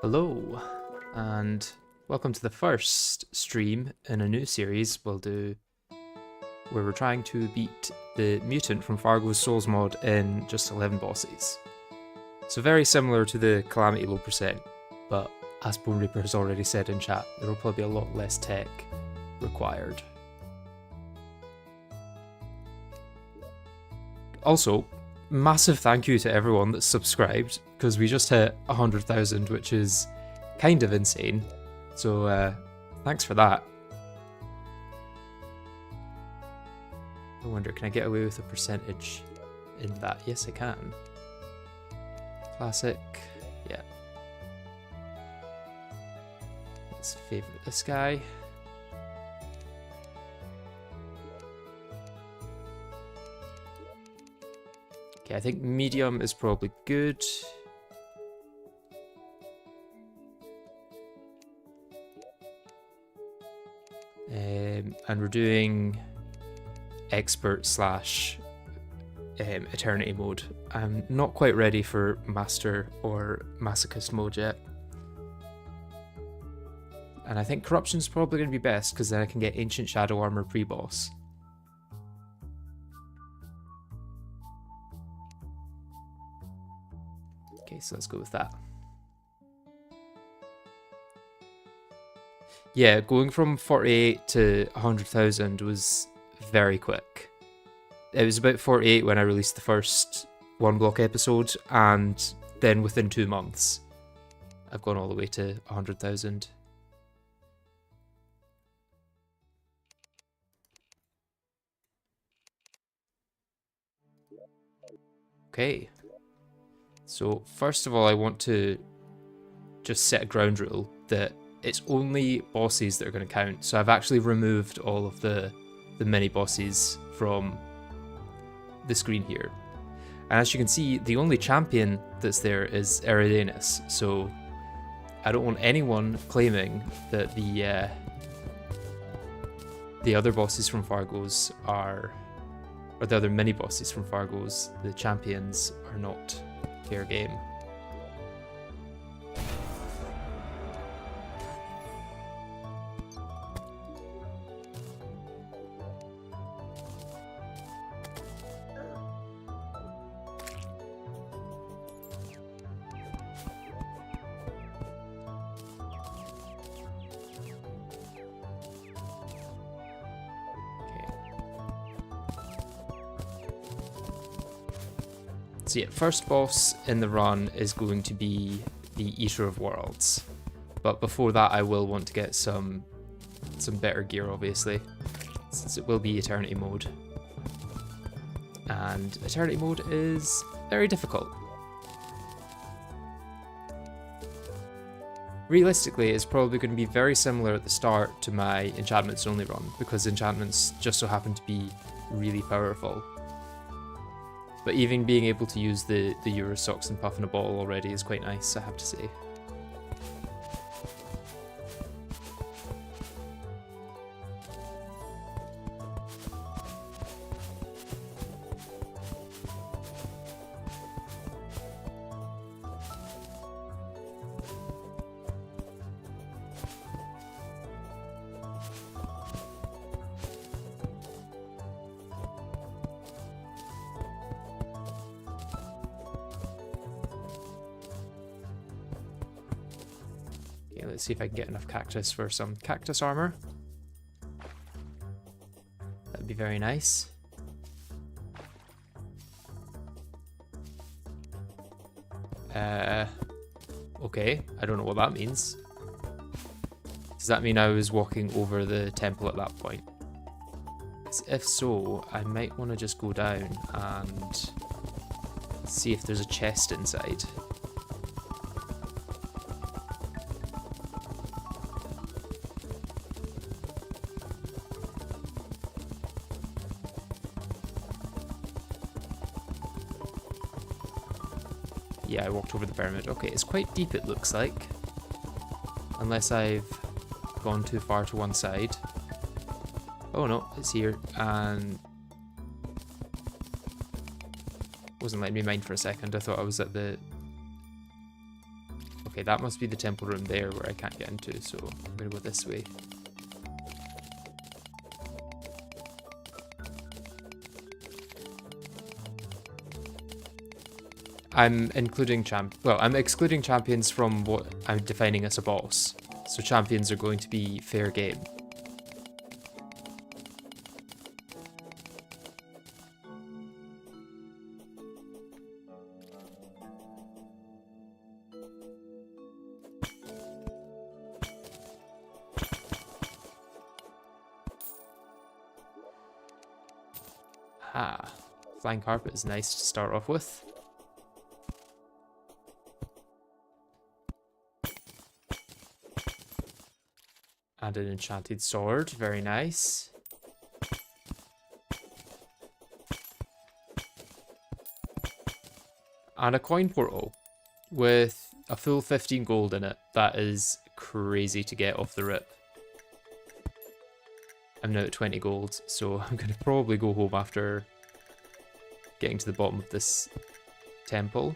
Hello, and welcome to the first stream in a new series we'll do where we're trying to beat the Mutant from Fargo's Souls mod in just 11 bosses. So very similar to the Calamity low percent, but as Bone Reaper has already said in chat, there will probably be a lot less tech required. Also, massive thank you to everyone that's subscribed, because we just hit 100,000, which is kind of insane. So thanks for that. I wonder, can I get away with a percentage in that? Yes, I can. Classic, yeah. Let's favorite this guy. Okay, I think medium is probably good. And we're doing expert slash eternity mode. I'm not quite ready for master or masochist mode yet. And I think corruption's probably going to be best, because then I can get ancient shadow armor pre-boss. Okay, so let's go with that. Yeah, going from 48 to 100,000 was very quick. It was about 48 when I released the first one block episode, and then within 2 months, I've gone all the way to 100,000. Okay. So first of all, I want to just set a ground rule that it's only bosses that are going to count. So I've actually removed all of the mini bosses from the screen here. And as you can see, the only champion that's there is Eridanus. So I don't want anyone claiming that the other bosses from Fargo's are, or the other mini bosses from Fargo's, the champions, are not fair game. So yeah, first boss in the run is going to be the Eater of Worlds, but before that I will want to get some better gear, obviously, since it will be Eternity mode. And Eternity mode is very difficult. Realistically, it's probably going to be very similar at the start to my enchantments only run, because enchantments just so happen to be really powerful. But even being able to use the Euro socks and puff in a bottle already is quite nice, I have to say. Let's see if I can get enough cactus for some cactus armor. That'd be very nice. Okay, I don't know what that means. Does that mean I was walking over the temple at that point? If so, I might want to just go down and see if there's a chest inside. Yeah, I walked over the pyramid. Okay, it's quite deep, it looks like. Unless I've gone too far to one side. Oh no, it's here. And wasn't letting me mind for a second. I thought I was at the... Okay, that must be the temple room there where I can't get into, so I'm gonna go this way. I'm including I'm excluding champions from what I'm defining as a boss. So champions are going to be fair game. Ah, flying carpet is nice to start off with. And an enchanted sword, very nice. And a coin portal with a full 15 gold in it. That is crazy to get off the rip. I'm now at 20 gold, so I'm going to probably go home after getting to the bottom of this temple.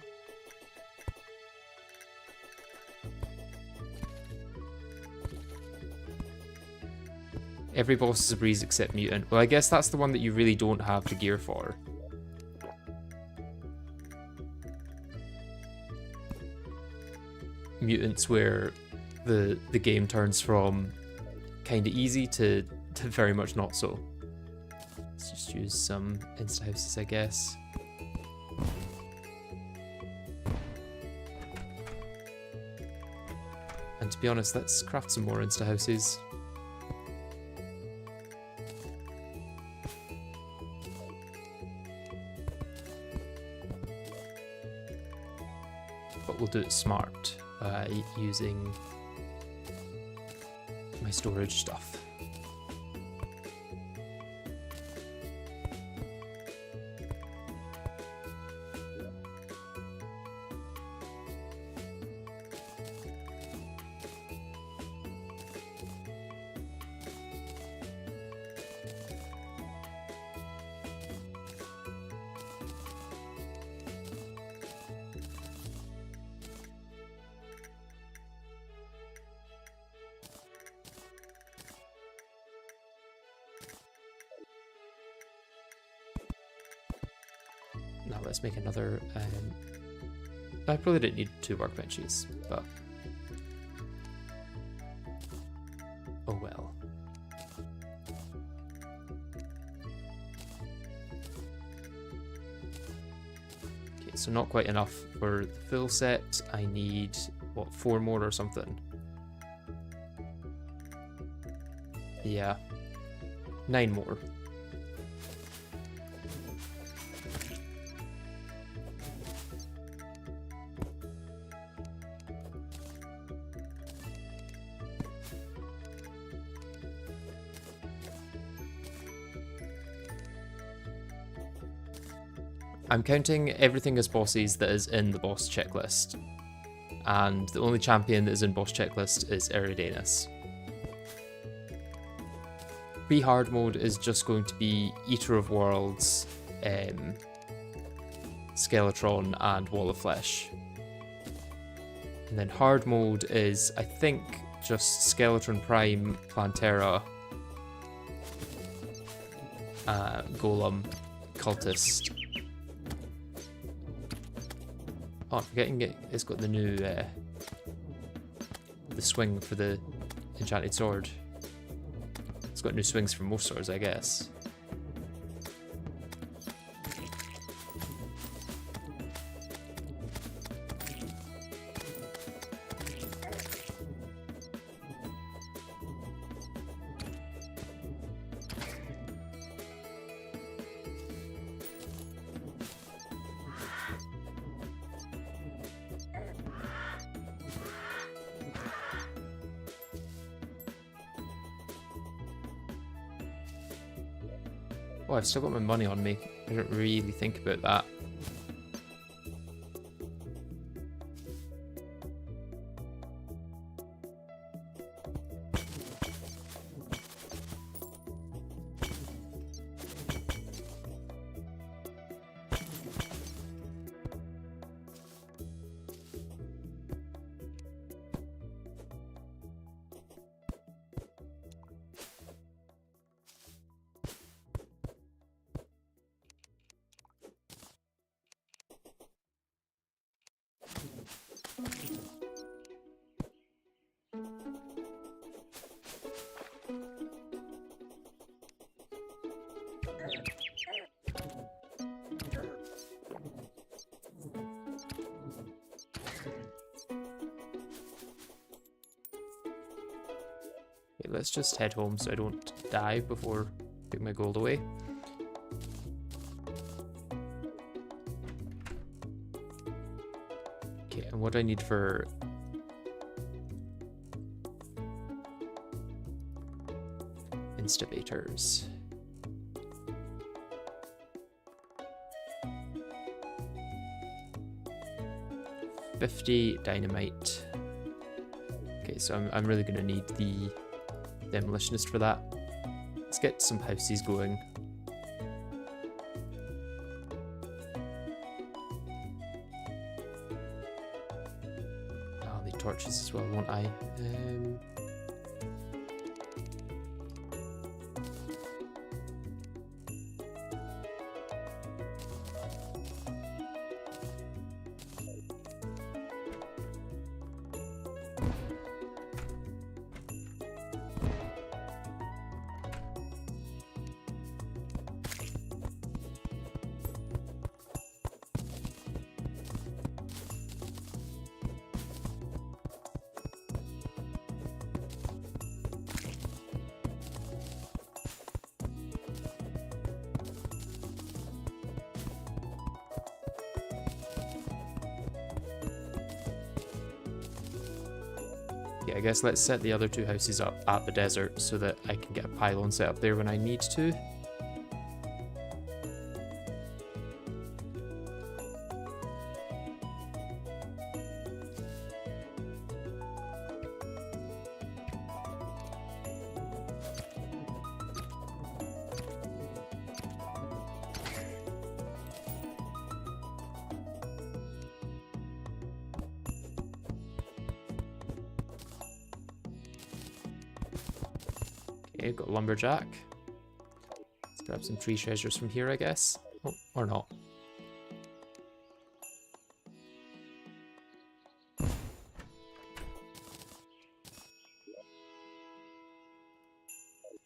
Every boss is a breeze except Mutant. Well, I guess that's the one that you really don't have the gear for. Mutants where the game turns from kind of easy to very much not so. Let's just use some insta houses, I guess. And to be honest, let's craft some more insta houses. But we'll do it smart by using my storage stuff. Now let's make another, I probably didn't need 2 workbenches, but oh well. Okay, so not quite enough for the full set. I need, what, 4 more or something? Yeah, 9 more. I'm counting everything as bosses that is in the boss checklist, and the only champion that is in boss checklist is Eridanus. Pre-hard mode is just going to be Eater of Worlds, Skeletron, and Wall of Flesh. And then hard mode is, I think, just Skeletron Prime, Plantera, Golem, Cultist. Oh, I'm forgetting it's got the new, the swing for the enchanted sword. It's got new swings for most swords, I guess. Oh, I've still got my money on me. I don't really think about that. Okay, let's just head home so I don't die before putting my gold away. Okay, and what do I need for... instigators? 50 dynamite. Okay, so I'm really gonna need the demolitionist for that. Let's get some houses going. I'll need torches as well, won't I? Yeah, I guess let's set the other two houses up at the desert so that I can get a pylon set up there when I need to. Okay, got a lumberjack. Let's grab some tree treasures from here, I guess. Oh, or not.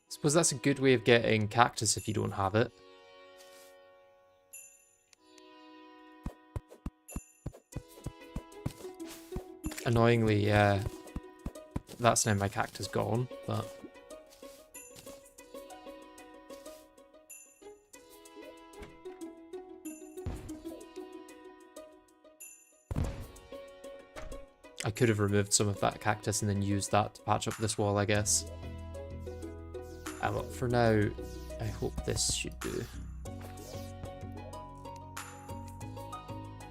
Suppose that's a good way of getting cactus if you don't have it. Annoyingly, yeah. That's now my cactus gone, but... I could have removed some of that cactus and then used that to patch up this wall, I guess. But for now, I hope this should do.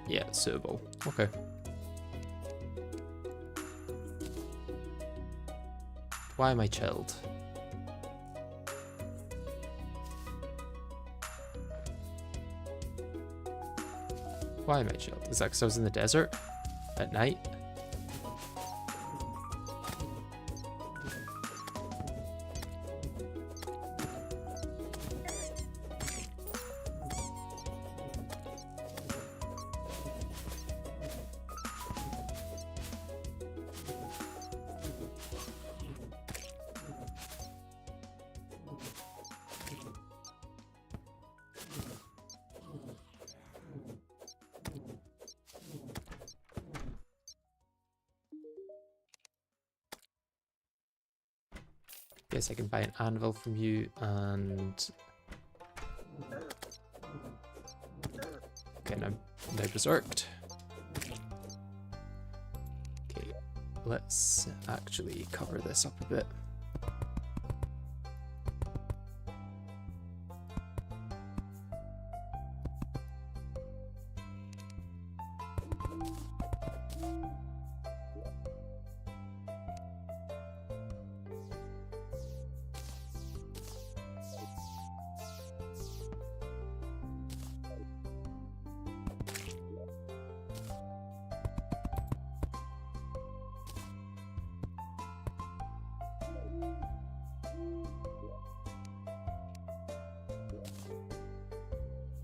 Yeah, it's suitable. Okay. Why am I chilled? Why am I chilled? Is that because I was in the desert at night? Guess I can buy an anvil from you and... Okay, now berserked. Okay, let's actually cover this up a bit.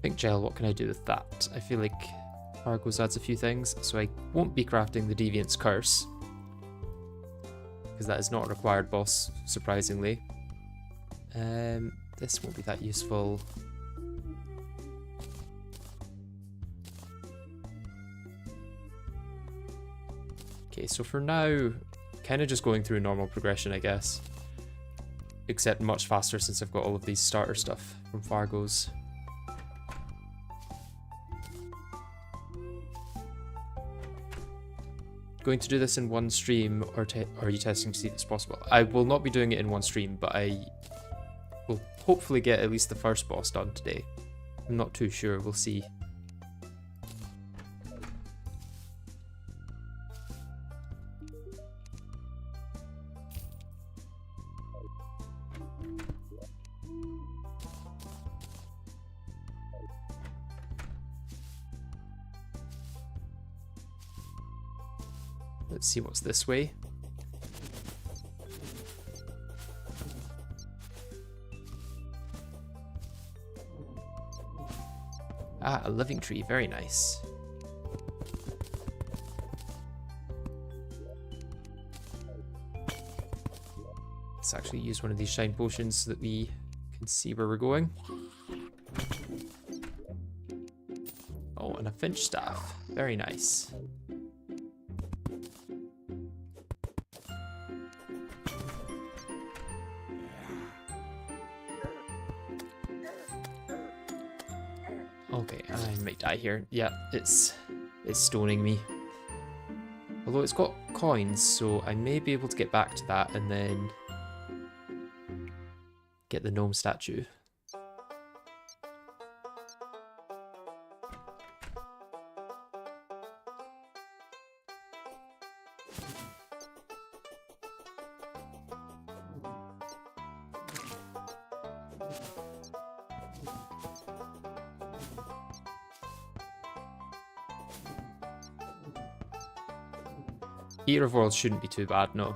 Pink gel, what can I do with that? I feel like Fargo's adds a few things, so I won't be crafting the Deviant's Curse, because that is not a required boss, surprisingly. This won't be that useful. Okay, so for now, kind of just going through normal progression, I guess. Except much faster since I've got all of these starter stuff from Fargo's. Going to do this in one stream, or are you testing to see if it's possible? I will not be doing it in one stream, but I will hopefully get at least the first boss done today. I'm not too sure, we'll see. Let's see what's this way. Ah, a living tree, very nice. Let's actually use one of these shine potions so that we can see where we're going. Oh, and a finch staff, very nice. Okay, I might die here. Yeah, it's stoning me. Although it's got coins, so I may be able to get back to that and then get the gnome statue. Eater of Worlds shouldn't be too bad, no.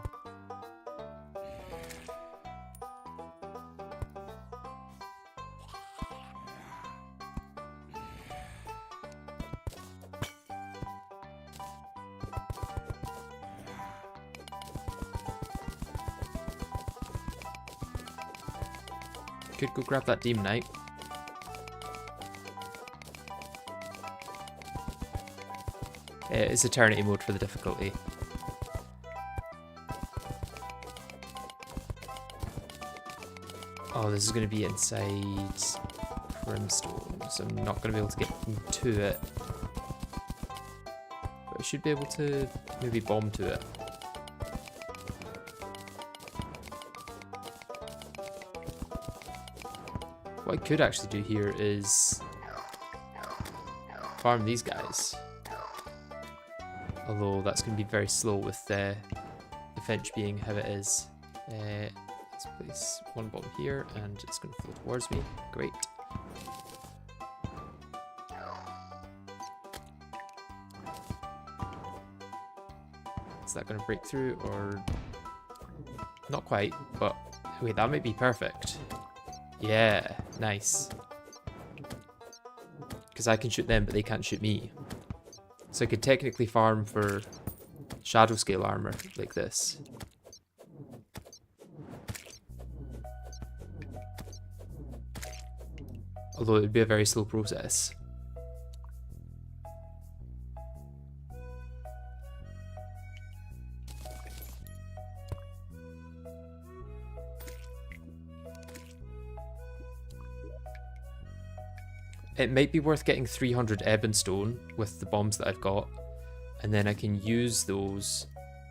Could go grab that Demonite. It's Eternity mode for the difficulty. Oh, this is going to be inside Brimstone, so I'm not going to be able to get to it. But I should be able to maybe bomb to it. What I could actually do here is farm these guys. Although that's going to be very slow with the finch being how it is. Let's place one bomb here and it's going to flow towards me. Great. Is that going to break through or... Not quite, but wait, that might be perfect. Yeah, nice. Because I can shoot them, but they can't shoot me. So I could technically farm for shadow scale armor like this. Although it would be a very slow process. It might be worth getting 300 ebon stone with the bombs that I've got, and then I can use those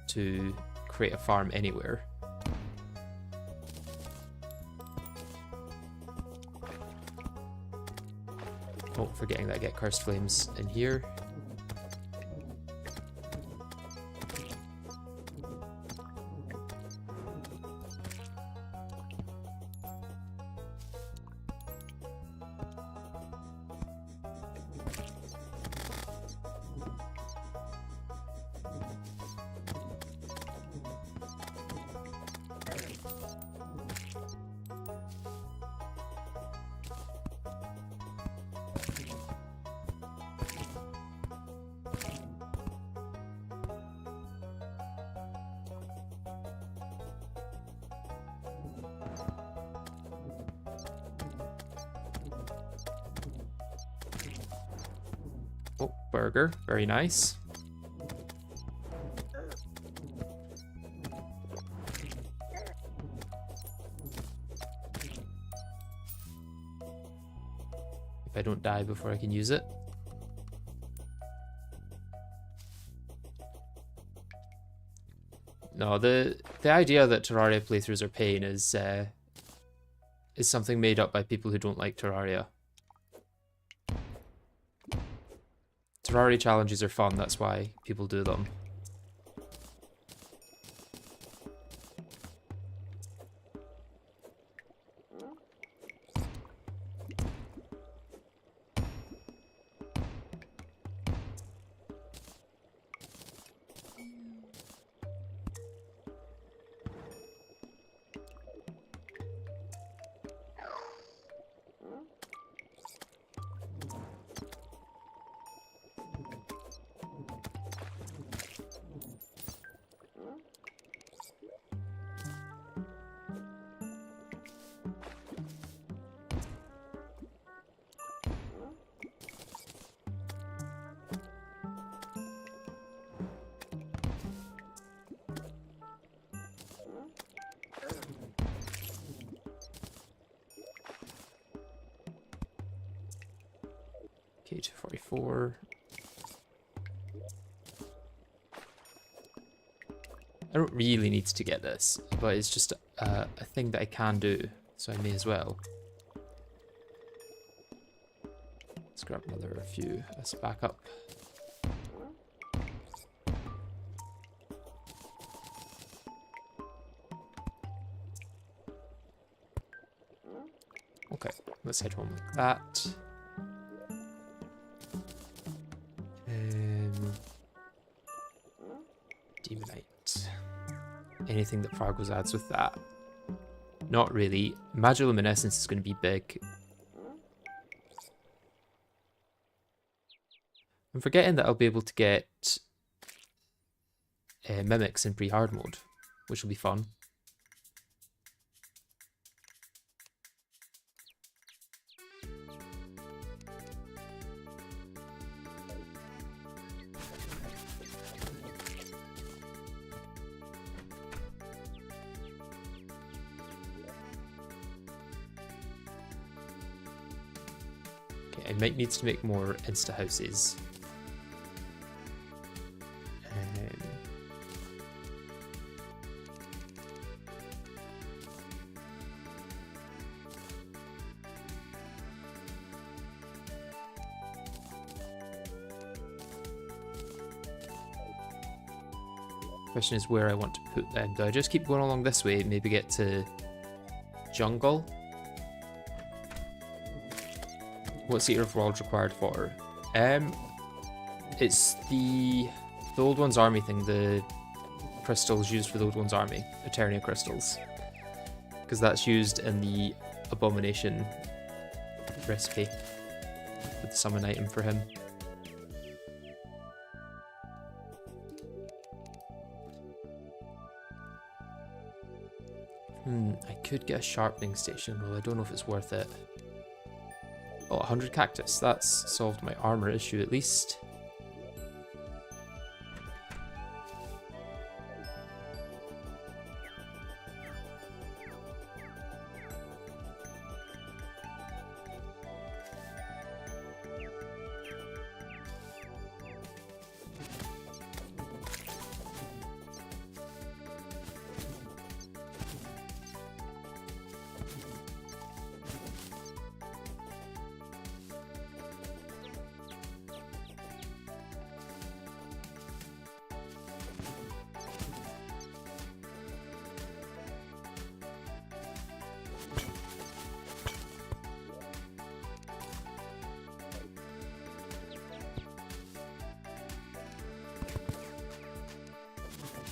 to create a farm anywhere. Oh, forgetting that I get cursed flames in here. Oh, burger. Very nice. If I don't die before I can use it. No, the idea that Terraria playthroughs are pain is something made up by people who don't like Terraria. Terraria challenges are fun, that's why people do them. Okay, 244. I don't really need to get this, but it's just a thing that I can do, so I may as well. Let's grab another few as backup. Okay, let's head home like that. Demonite. Anything that Fargo's adds with that? Not really. Magiluminescence is going to be big. I'm forgetting that I'll be able to get mimics in pre-hard mode, which will be fun. I might need to make more insta houses. Question is where I want to put them. Do I just keep going along this way, maybe get to jungle? What's the Reforge required for? It's the Old One's Army thing, the crystals used for the Old One's Army, Eternia crystals. Because that's used in the Abomination recipe with the summon item for him. I could get a sharpening station, well I don't know if it's worth it. Oh, 100 cactus. That's solved my armor issue at least.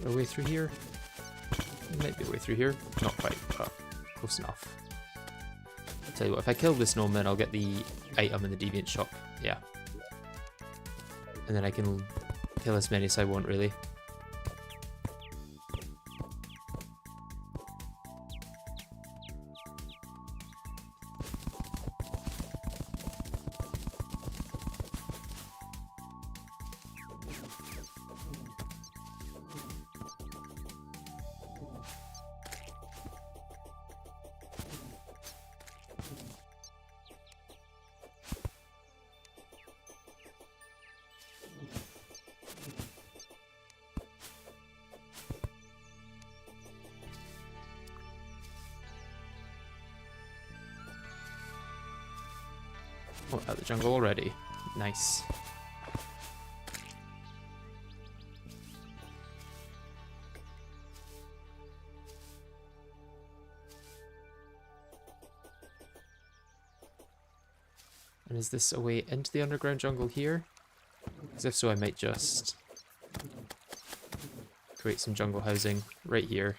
A way through here? Might be a way through here. Not quite, but close enough. I'll tell you what, if I kill this gnome, then I'll get the item in the deviant shop. Yeah. And then I can kill as many as I want, really. Oh, out of the jungle already. Nice. And is this a way into the underground jungle here? Because if so, I might just create some jungle housing right here.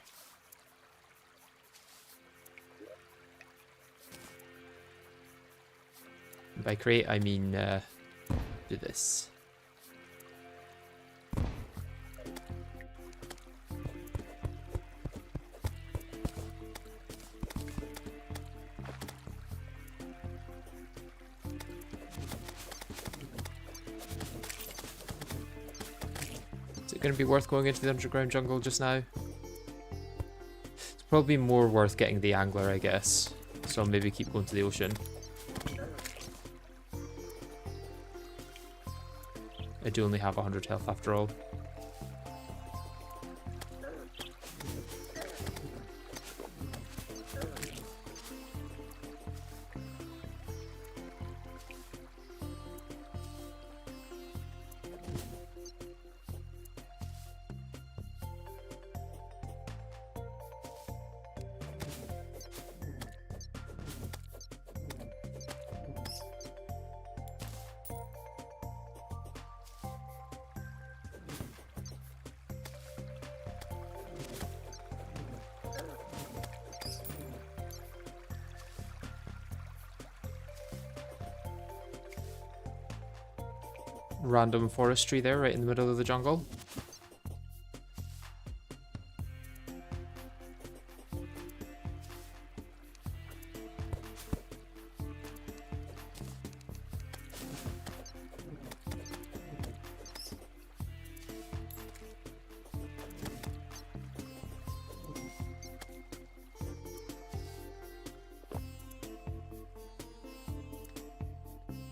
And by create, I mean do this. Is it going to be worth going into the underground jungle just now? It's probably more worth getting the angler, I guess. So I'll maybe keep going to the ocean. I do only have 100 health after all. Random forestry there, right in the middle of the jungle.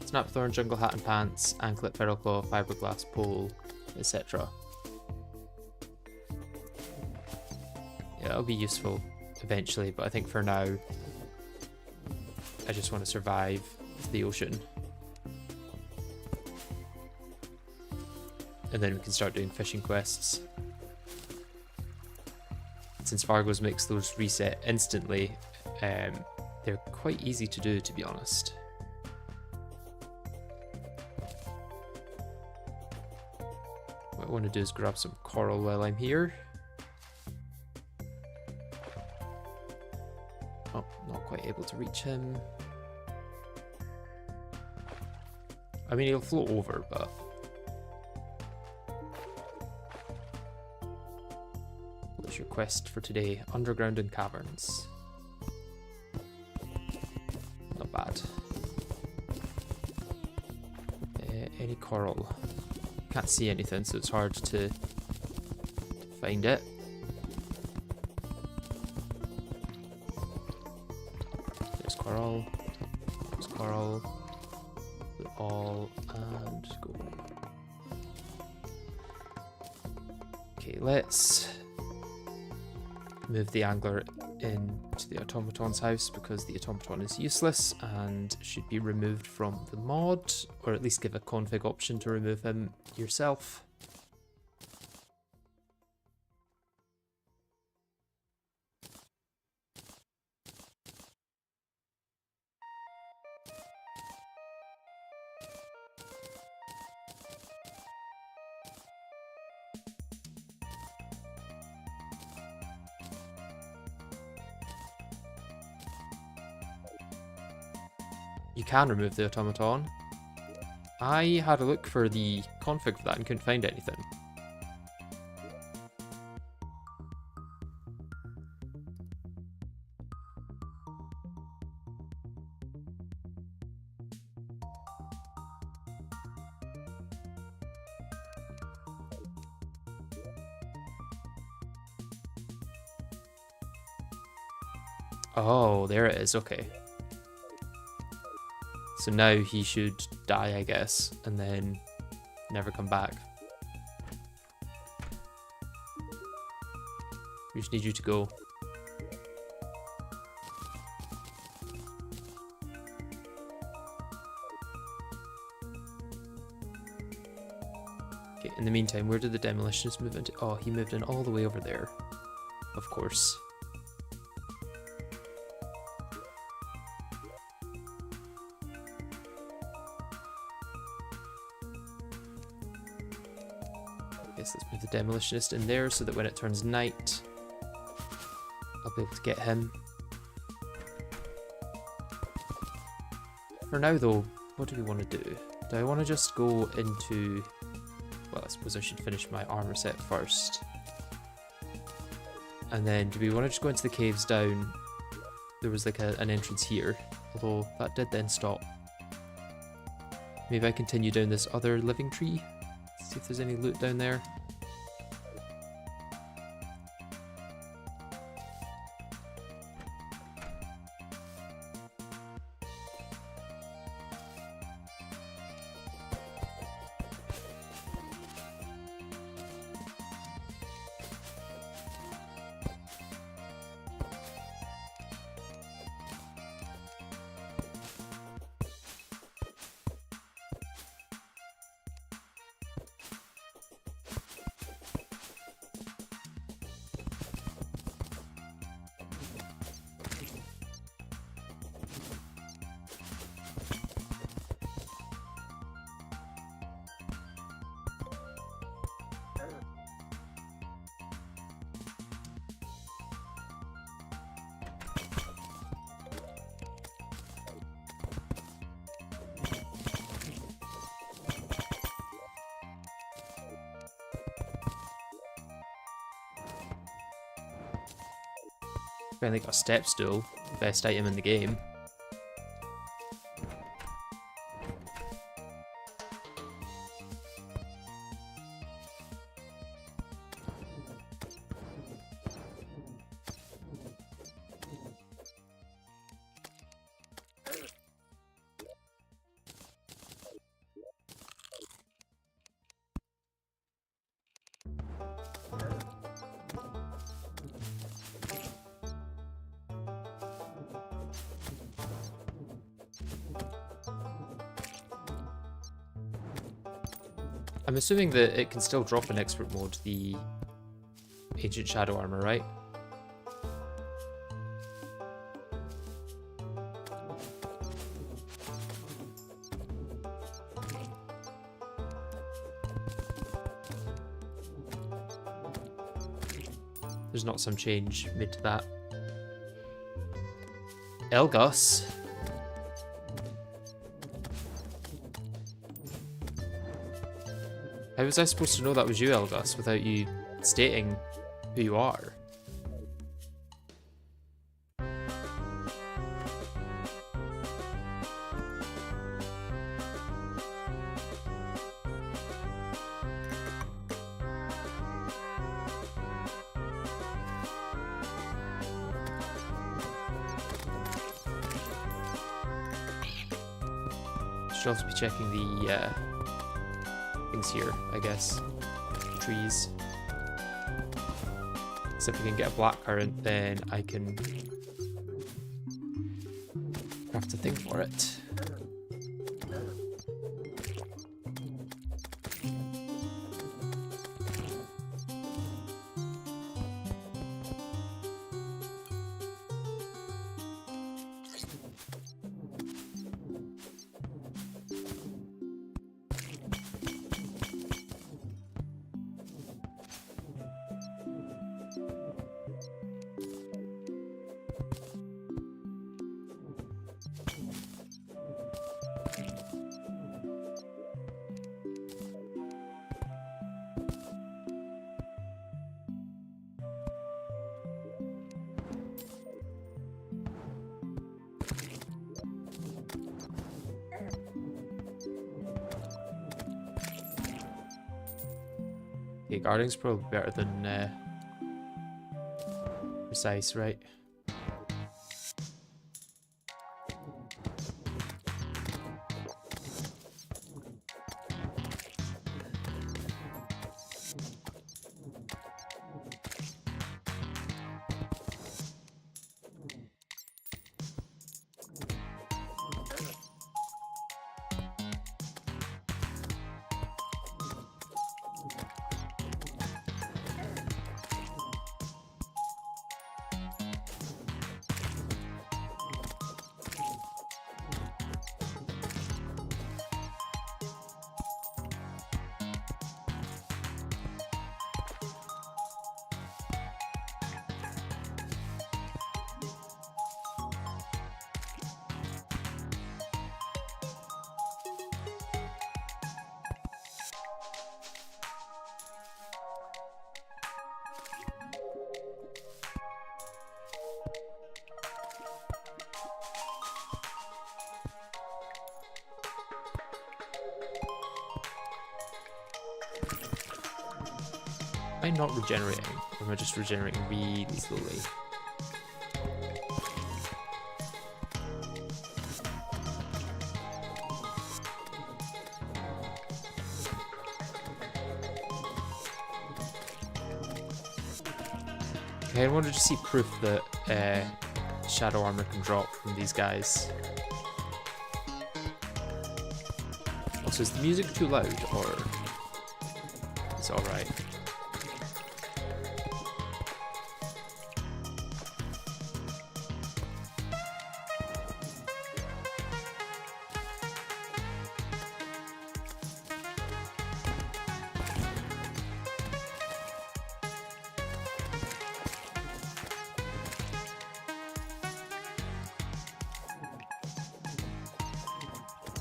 Snapthorn, jungle hat and pants, anklet, feral claw, fiberglass pole, etc. Yeah, that'll be useful eventually, but I think for now, I just want to survive the ocean. And then we can start doing fishing quests. Since Fargo's makes those reset instantly, they're quite easy to do, to be honest. What I want to do is grab some coral while I'm here. Oh, not quite able to reach him. I mean, he'll float over, but... What's your quest for today? Underground and caverns. Not bad. Any coral? Can't see anything, so it's hard to find it. There's coral. There's coral. Put all and go. Okay, let's move the angler into the automaton's house because the automaton is useless and should be removed from the mod, or at least give a config option to remove him yourself. You can remove the automaton. I had a look for the config for that and couldn't find anything. Oh, there it is, okay. So now he should die, I guess, and then never come back. We just need you to go. Okay, in the meantime, where did the demolitionist move into? Oh, he moved in all the way over there. Of course. I guess let's move the demolitionist in there so that when it turns night, I'll be able to get him. For now though, what do we want to do? Do I want to just go into... Well, I suppose I should finish my armor set first. And then, do we want to just go into the caves down? There was like an entrance here, although that did then stop. Maybe I continue down this other living tree? See if there's any loot down there. Finally got a step stool, best item in the game. I'm assuming that it can still drop in expert mode, the Ancient Shadow Armor, right? There's not some change made to that. Elgus. How was I supposed to know that was you, Elgus, without you stating who you are? Should also be checking the things here, I guess. Trees. So if we can get a black currant, then I can craft a thing for it. Okay, guarding's probably better than precise, right? I not regenerating? Or am I just regenerating really slowly? Okay, I wanted to see proof that shadow armor can drop from these guys. Also, is the music too loud, or is it alright?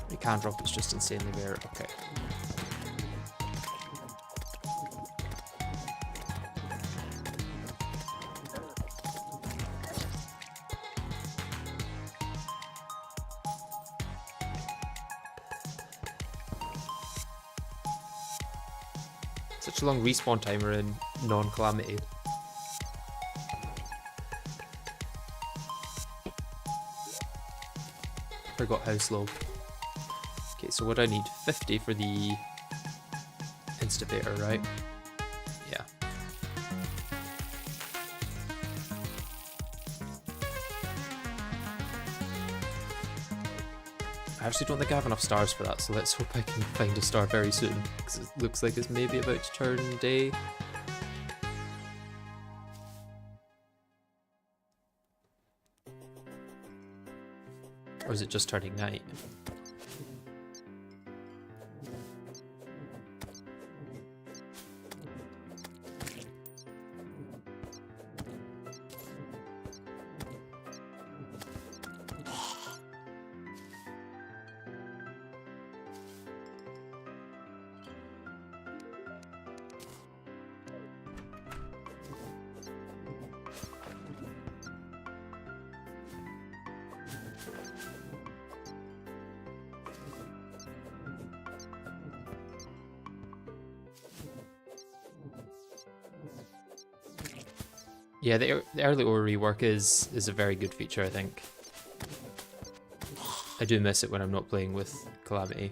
You can drop, it's just insanely rare. Okay. Such a long respawn timer in non-calamity. Forgot how slow. Okay, so what do I need? 50 for the instivator, right? Yeah. I actually don't think I have enough stars for that, so let's hope I can find a star very soon, because it looks like it's maybe about to turn day. Or is it just turning night? Yeah, the early ore rework is a very good feature, I think. I do miss it when I'm not playing with Calamity.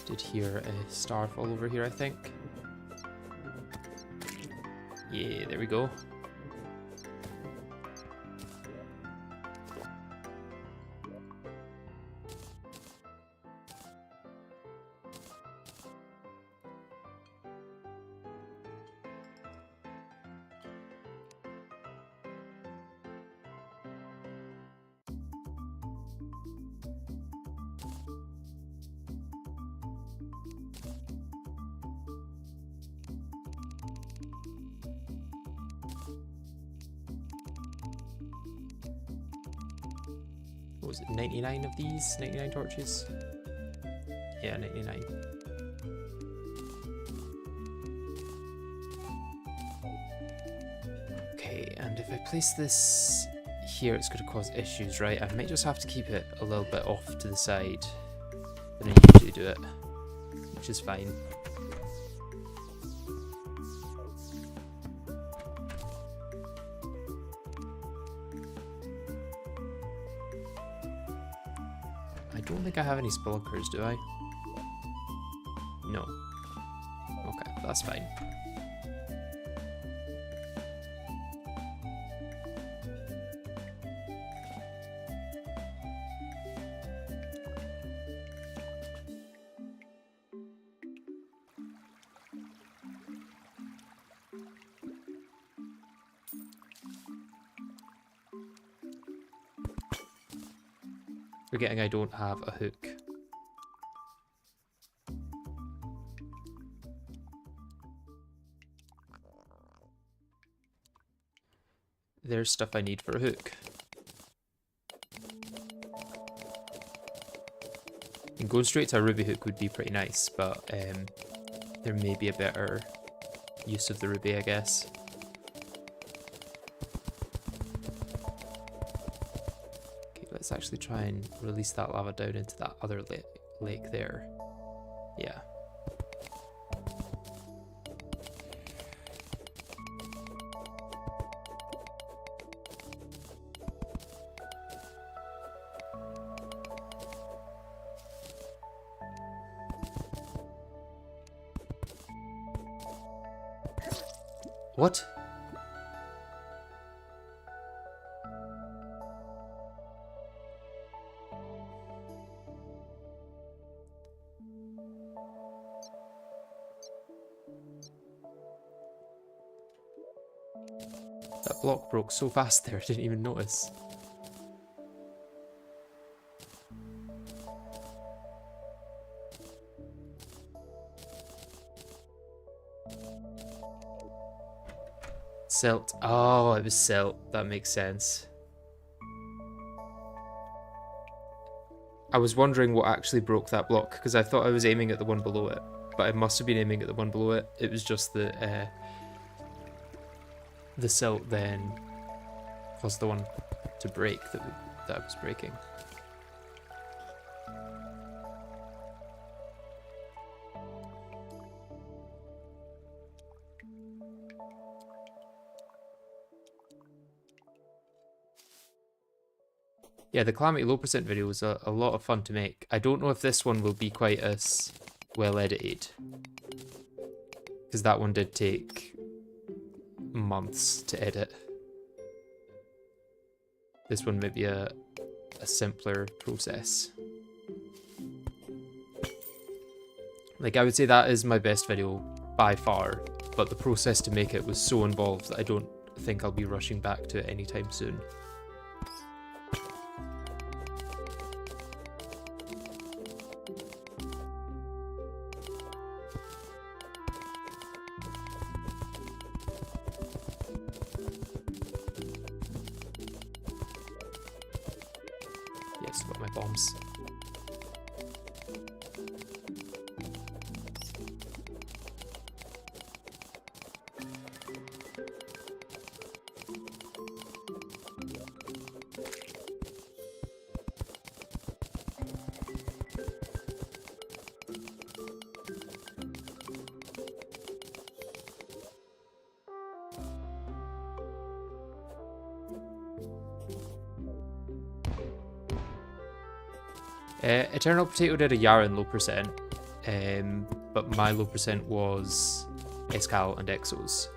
Did hear a star fall over here, I think. Yeah, there we go. What was it, 99 of these? 99 torches? Yeah, 99. Okay, and if I place this here, it's going to cause issues, right? I might just have to keep it a little bit off to the side than I usually do it, which is fine. I don't think I have any spellunkers, do I? No. Okay, that's fine. Forgetting I don't have a hook. There's stuff I need for a hook. And going straight to a ruby hook would be pretty nice, but there may be a better use of the ruby, I guess. Let's actually try and release that lava down into that other lake there. Yeah. What? That block broke so fast there, I didn't even notice. Silt. Oh, it was silt. That makes sense. I was wondering what actually broke that block, because I thought I was aiming at the one below it, but I must have been aiming at the one below it. It was just the silt then was the one to break that I was breaking. Yeah, the Calamity Low Percent video was a lot of fun to make. I don't know if this one will be quite as well edited, because that one did take months to edit. This one may be a simpler process. Like, I would say that is my best video by far, but the process to make it was so involved that I don't think I'll be rushing back to it anytime soon. Yes, got my bombs. Eternal Potato did a Yaren low percent, but my low percent was Escal and Exos.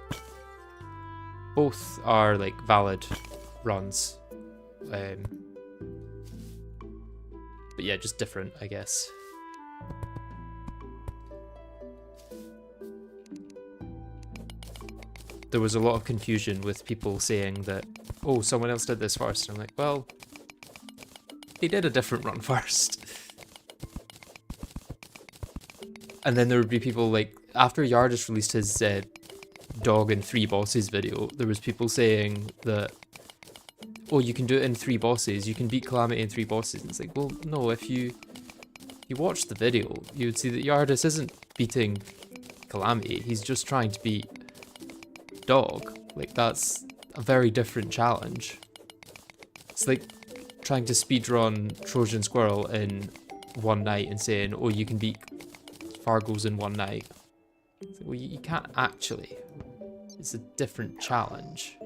Both are like valid runs, but yeah, just different, I guess. There was a lot of confusion with people saying that, oh, someone else did this first. And I'm like, well, they did a different run first. And then there would be people like, after Yardis released his dog in 3 bosses video, there was people saying that, oh, you can do it in 3 bosses, you can beat Calamity in 3 bosses. And it's like, well, no, if you watch the video, you would see that Yardis isn't beating Calamity, he's just trying to beat Dog. Like, that's a very different challenge. It's like trying to speedrun Trojan Squirrel in one night and saying, oh, you can beat Fargo's in one night. It's like, well, you can't actually. It's a different challenge.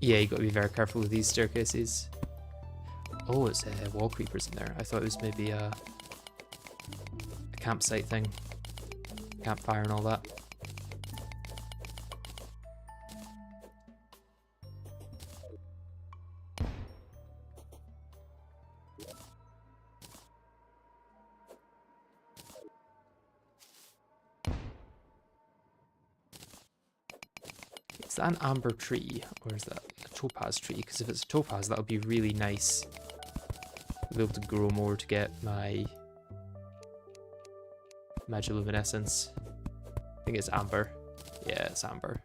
Yeah, you gotta be very careful with these staircases. Oh, it's wall creepers in there. I thought it was maybe a campsite thing. Campfire and all that. that an amber tree, or is that a topaz tree? Because if it's a topaz, that would be really nice. I'll be able to grow more to get my magiluminescence. I think it's amber. Yeah, it's amber.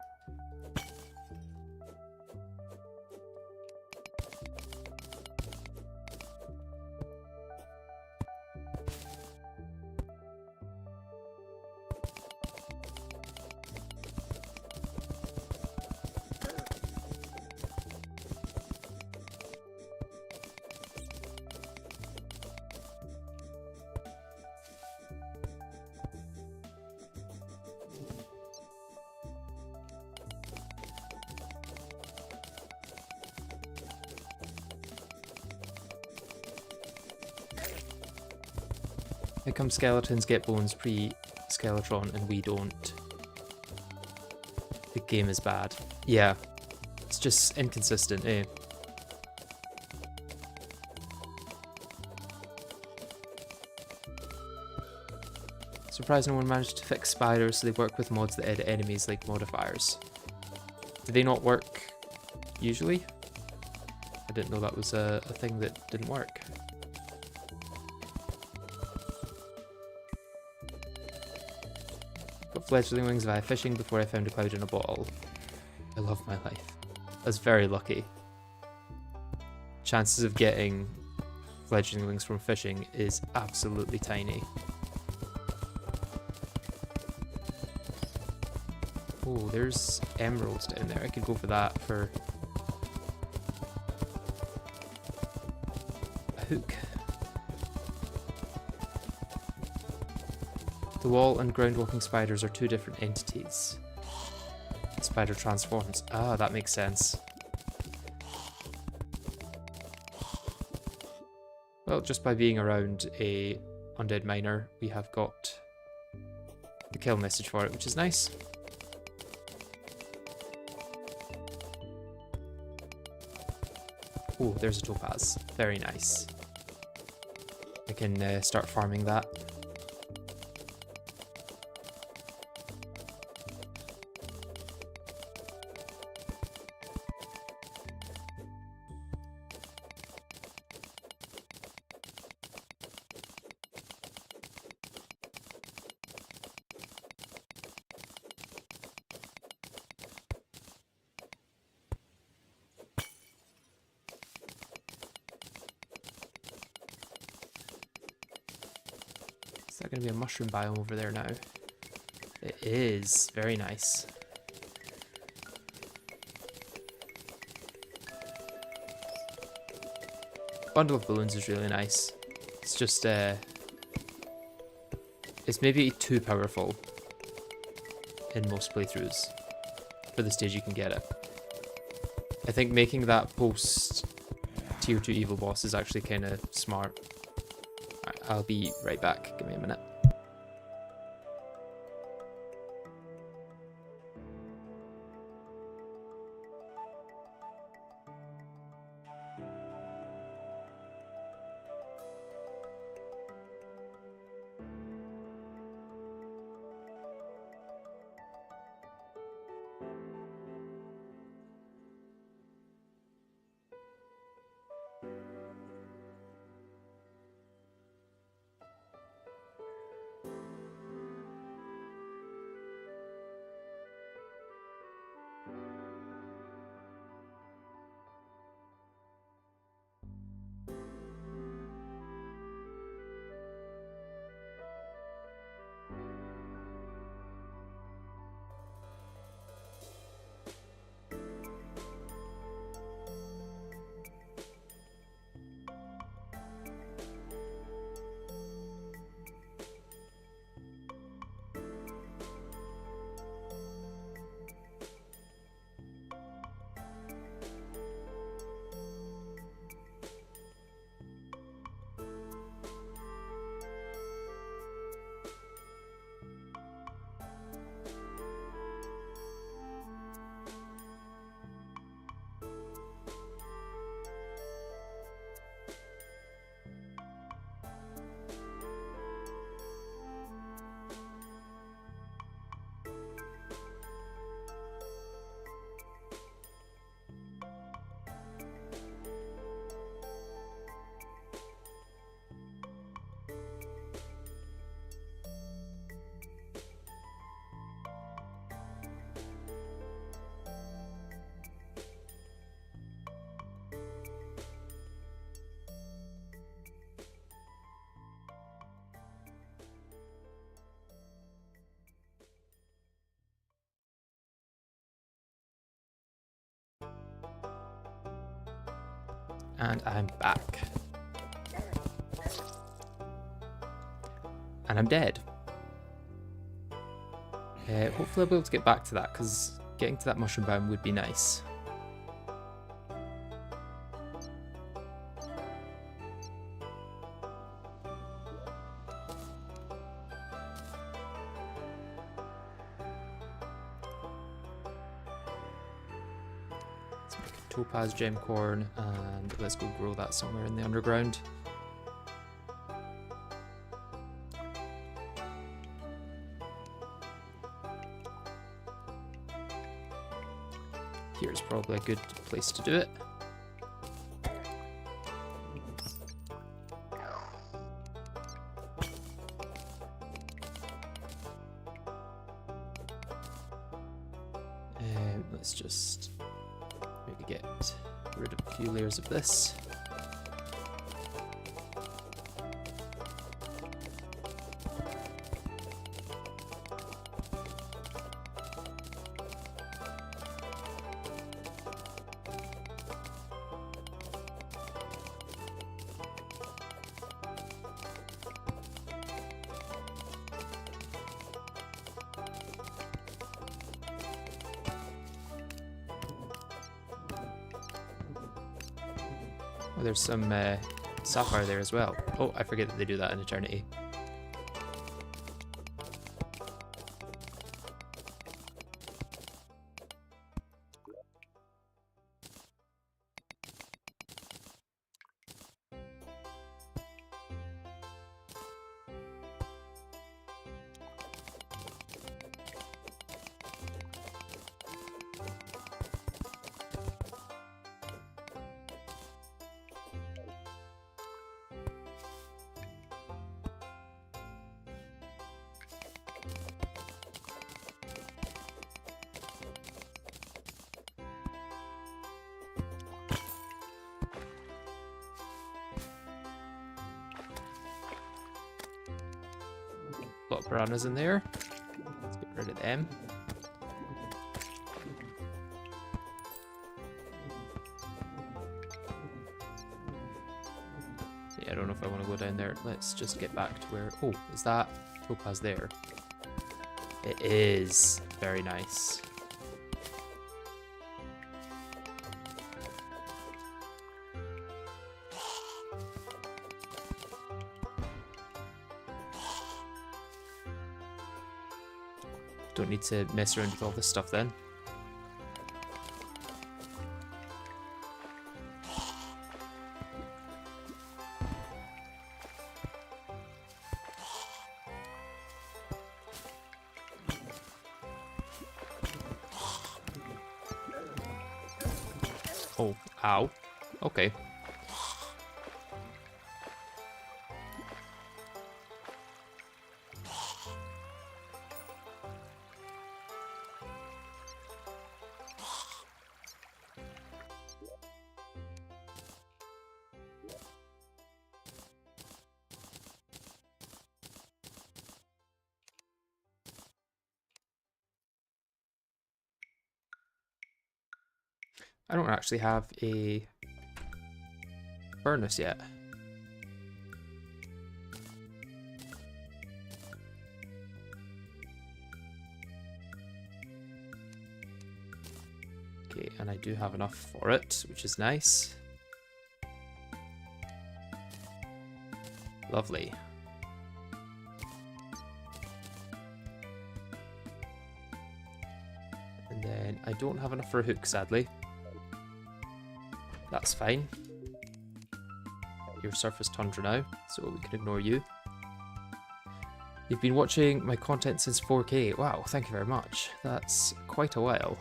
How come skeletons get bones pre-skeletron and we don't? The game is bad. Yeah, it's just inconsistent, eh? Surprised no one managed to fix spiders so they work with mods that edit enemies like modifiers. Do they not work usually? I didn't know that was a thing that didn't work. Got fledgling wings via fishing before I found a cloud in a bottle. I love my life. That's very lucky. Chances of getting fledgling wings from fishing is absolutely tiny. Oh, there's emeralds down there. I could go for that for a hook. The wall and ground walking spiders are two different entities. The spider transforms. Ah, that makes sense. Well, just by being around a undead miner, we have got the kill message for it, which is nice. Oh, there's a topaz. Very nice. I can start farming that. Is that going to be a mushroom biome over there now? It is. Very nice. Bundle of balloons is really nice. It's just, it's maybe too powerful in most playthroughs for the stage you can get it. I think making that post tier 2 evil boss is actually kind of smart. I'll be right back. Give me a minute. And I'm back. And I'm dead. Hopefully I'll be able to get back to that, because getting to that mushroom biome would be nice. Let's make a topaz gemcorn, and let's go grow that somewhere in the underground. Here's probably a good place to do it. Let's just maybe get rid of a few layers of this. Oh, there's some sapphire there as well. Oh, I forget that they do that in Eternity. A lot of piranhas in there. Let's get rid of them. Yeah, I don't know if I want to go down there. Let's just get back to where... Oh, is that topaz there? It is. Very nice. Don't need to mess around with all this stuff then. Oh, ow. Okay. I don't actually have a furnace yet. Okay, and I do have enough for it, which is nice. Lovely. And then I don't have enough for a hook, sadly. That's fine. You're surface tundra now, so we can ignore you. You've been watching my content since 4K. Wow, thank you very much. That's quite a while.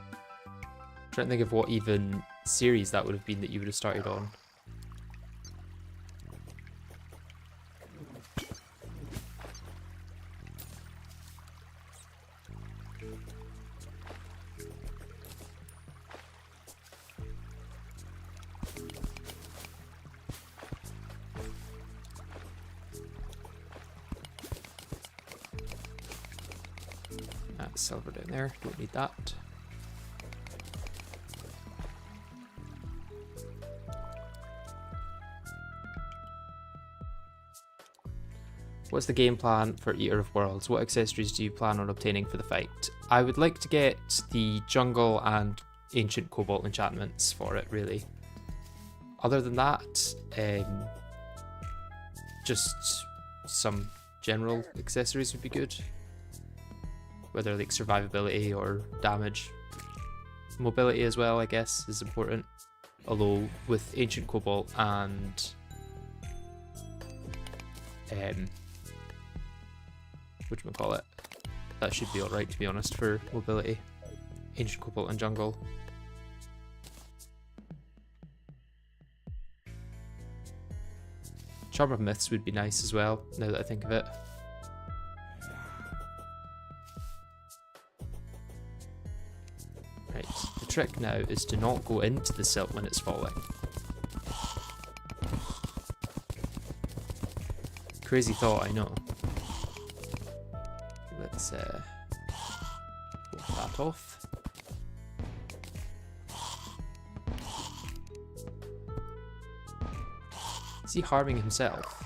I'm trying to think of what even series that would have been that you would have started on. Silver down there, don't need that. What's the game plan for Eater of Worlds? What accessories do you plan on obtaining for the fight? I would like to get the jungle and ancient cobalt enchantments for it, really. Other than that, just some general accessories would be good. Whether like survivability or damage. Mobility as well, I guess, is important. Although with ancient cobalt and whatchamacallit, that should be alright, to be honest, for mobility. Ancient cobalt and jungle. Charm of Myths would be nice as well, now that I think of it. Right, the trick now is to not go into the silt when it's falling. Crazy thought, I know. Let's pull that off. Is he harming himself?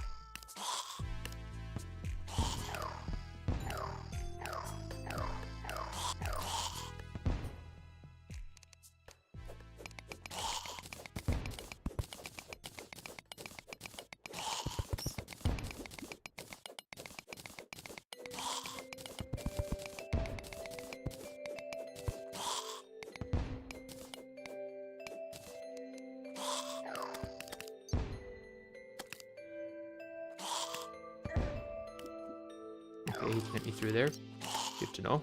Okay, he can hit me through there. Good to know.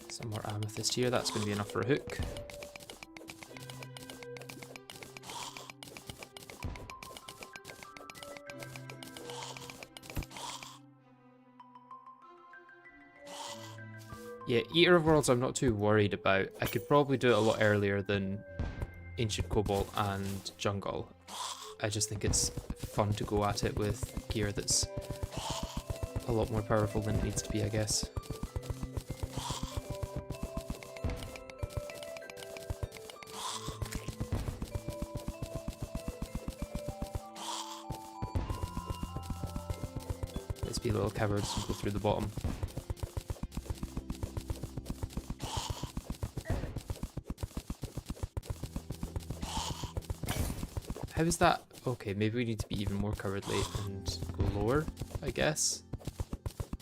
Some more amethyst here, that's going to be enough for a hook. Yeah, Eater of Worlds I'm not too worried about. I could probably do it a lot earlier than Ancient Cobalt and Jungle. I just think it's fun to go at it with gear that's a lot more powerful than it needs to be, I guess. Let's be little cowards and go through the bottom. How is that? Okay, maybe we need to be even more cowardly and go lower, I guess.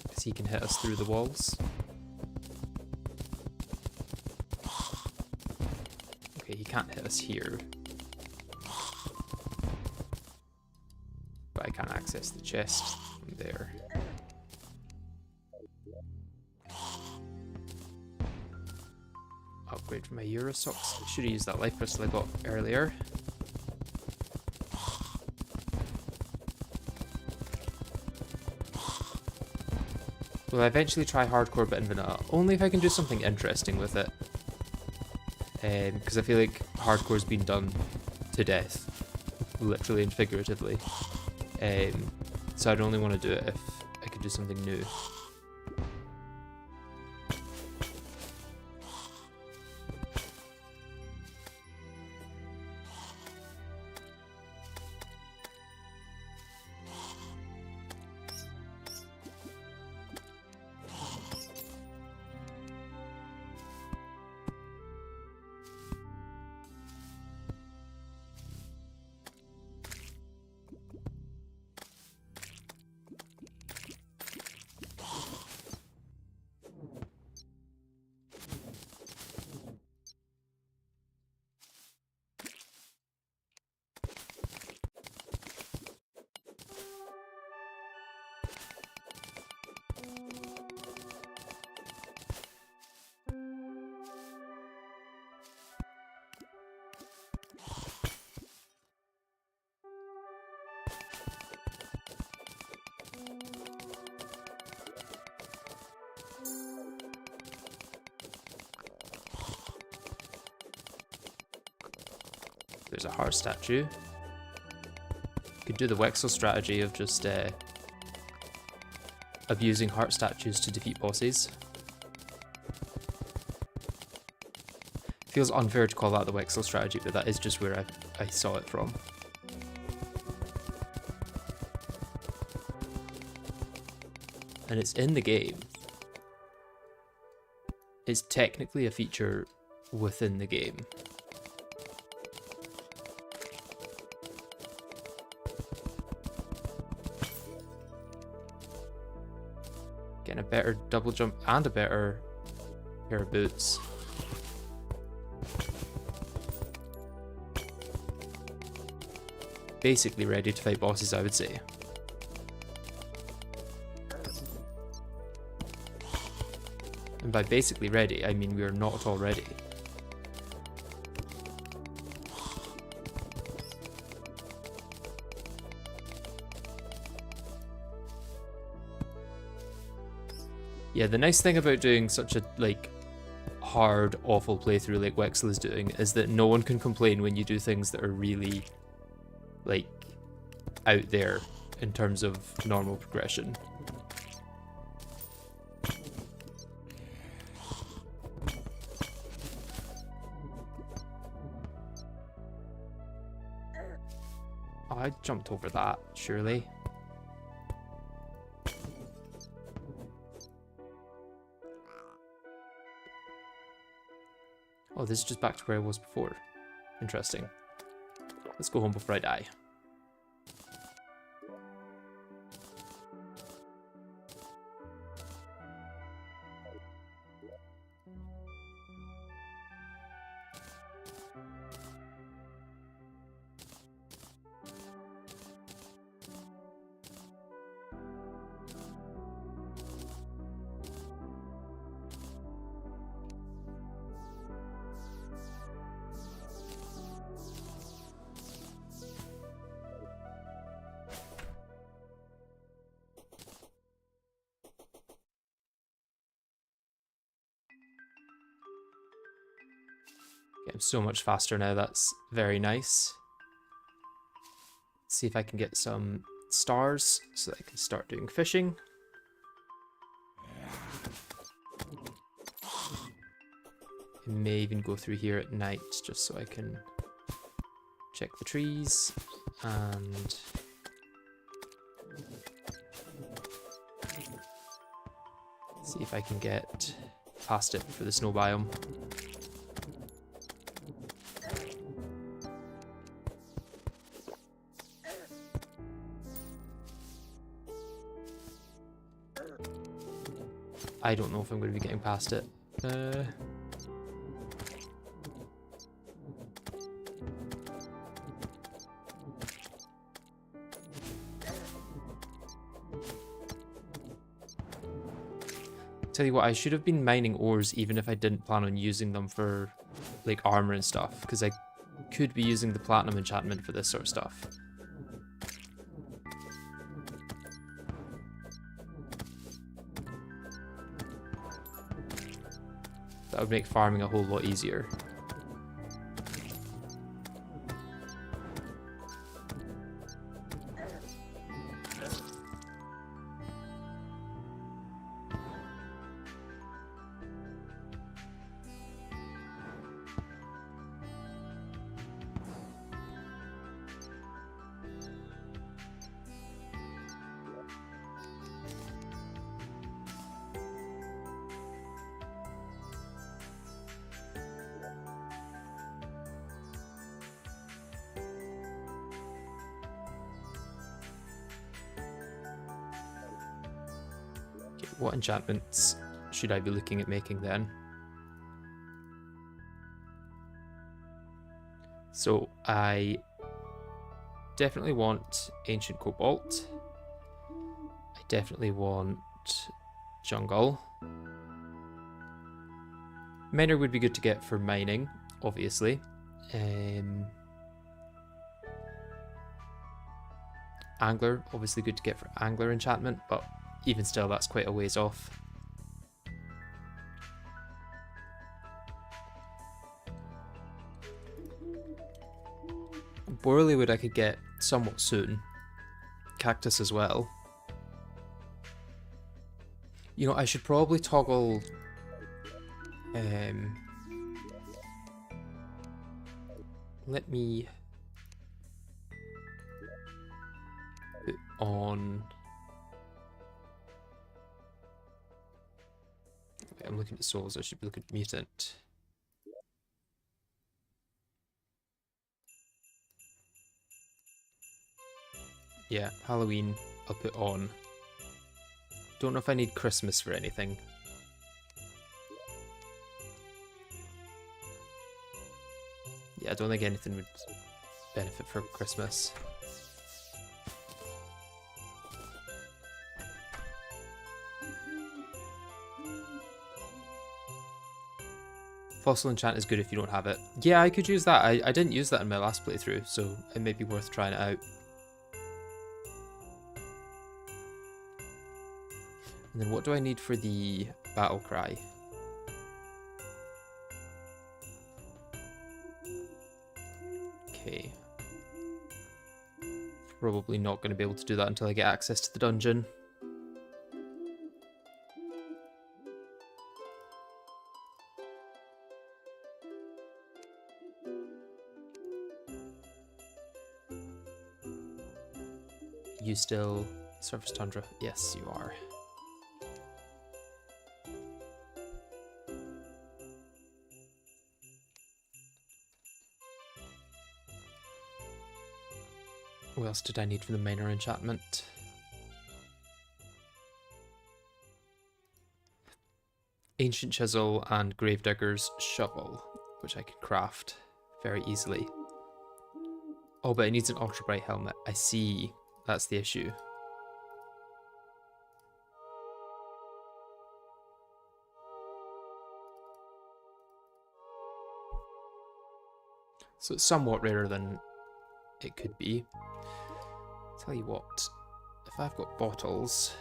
Because he can hit us through the walls. Okay, he can't hit us here. But I can't access the chest from there. Upgrade for my Euro socks. I should have used that life crystal I got earlier. Will I eventually try hardcore but in vanilla? Only if I can do something interesting with it. Because I feel like hardcore's been done to death. Literally and figuratively. So I'd only want to do it if I could do something new. There's a heart statue. Could do the Wexel strategy of just abusing heart statues to defeat bosses. Feels unfair to call that the Wexel strategy, but that is just where I saw it from. And it's in the game. It's technically a feature within the game. Getting a better double jump and a better pair of boots. Basically ready to fight bosses, I would say. And by basically ready, I mean we are not at all ready. Yeah, the nice thing about doing such a hard, awful playthrough like Wexel is doing is that no one can complain when you do things that are really out there in terms of normal progression. Oh, I jumped over that, surely. Oh, this is just back to where I was before. Interesting. Let's go home before I die. Okay, I'm so much faster now, that's very nice. Let's see if I can get some stars so that I can start doing fishing. I may even go through here at night just so I can check the trees and see if I can get past it for the snow biome. I don't know if I'm going to be getting past it. Tell you what, I should have been mining ores even if I didn't plan on using them for armor and stuff, because I could be using the platinum enchantment for this sort of stuff. That would make farming a whole lot easier. What enchantments should I be looking at making then? So I definitely want Ancient Cobalt. I definitely want Jungle. Miner would be good to get for mining, obviously. Angler, obviously good to get for Angler enchantment, but even still, that's quite a ways off. Borleywood I could get somewhat soon. Cactus as well. You know, I should probably toggle... let me... put on... Okay, I'm looking at souls, I should be looking at mutant. Yeah, Halloween I'll put on. Don't know if I need Christmas for anything. Yeah, I don't think anything would benefit from Christmas. Fossil enchant is good if you don't have it. Yeah, I could use that. I didn't use that in my last playthrough, so it may be worth trying it out. And then what do I need for the battle cry? Okay. Probably not going to be able to do that until I get access to the dungeon. You still surface tundra? Yes, you are. What else did I need for the minor enchantment? Ancient chisel and gravedigger's shovel, which I can craft very easily. Oh, but it needs an ultra bright helmet. I see. That's the issue. So it's somewhat rarer than it could be. Tell you what, if I've got bottles...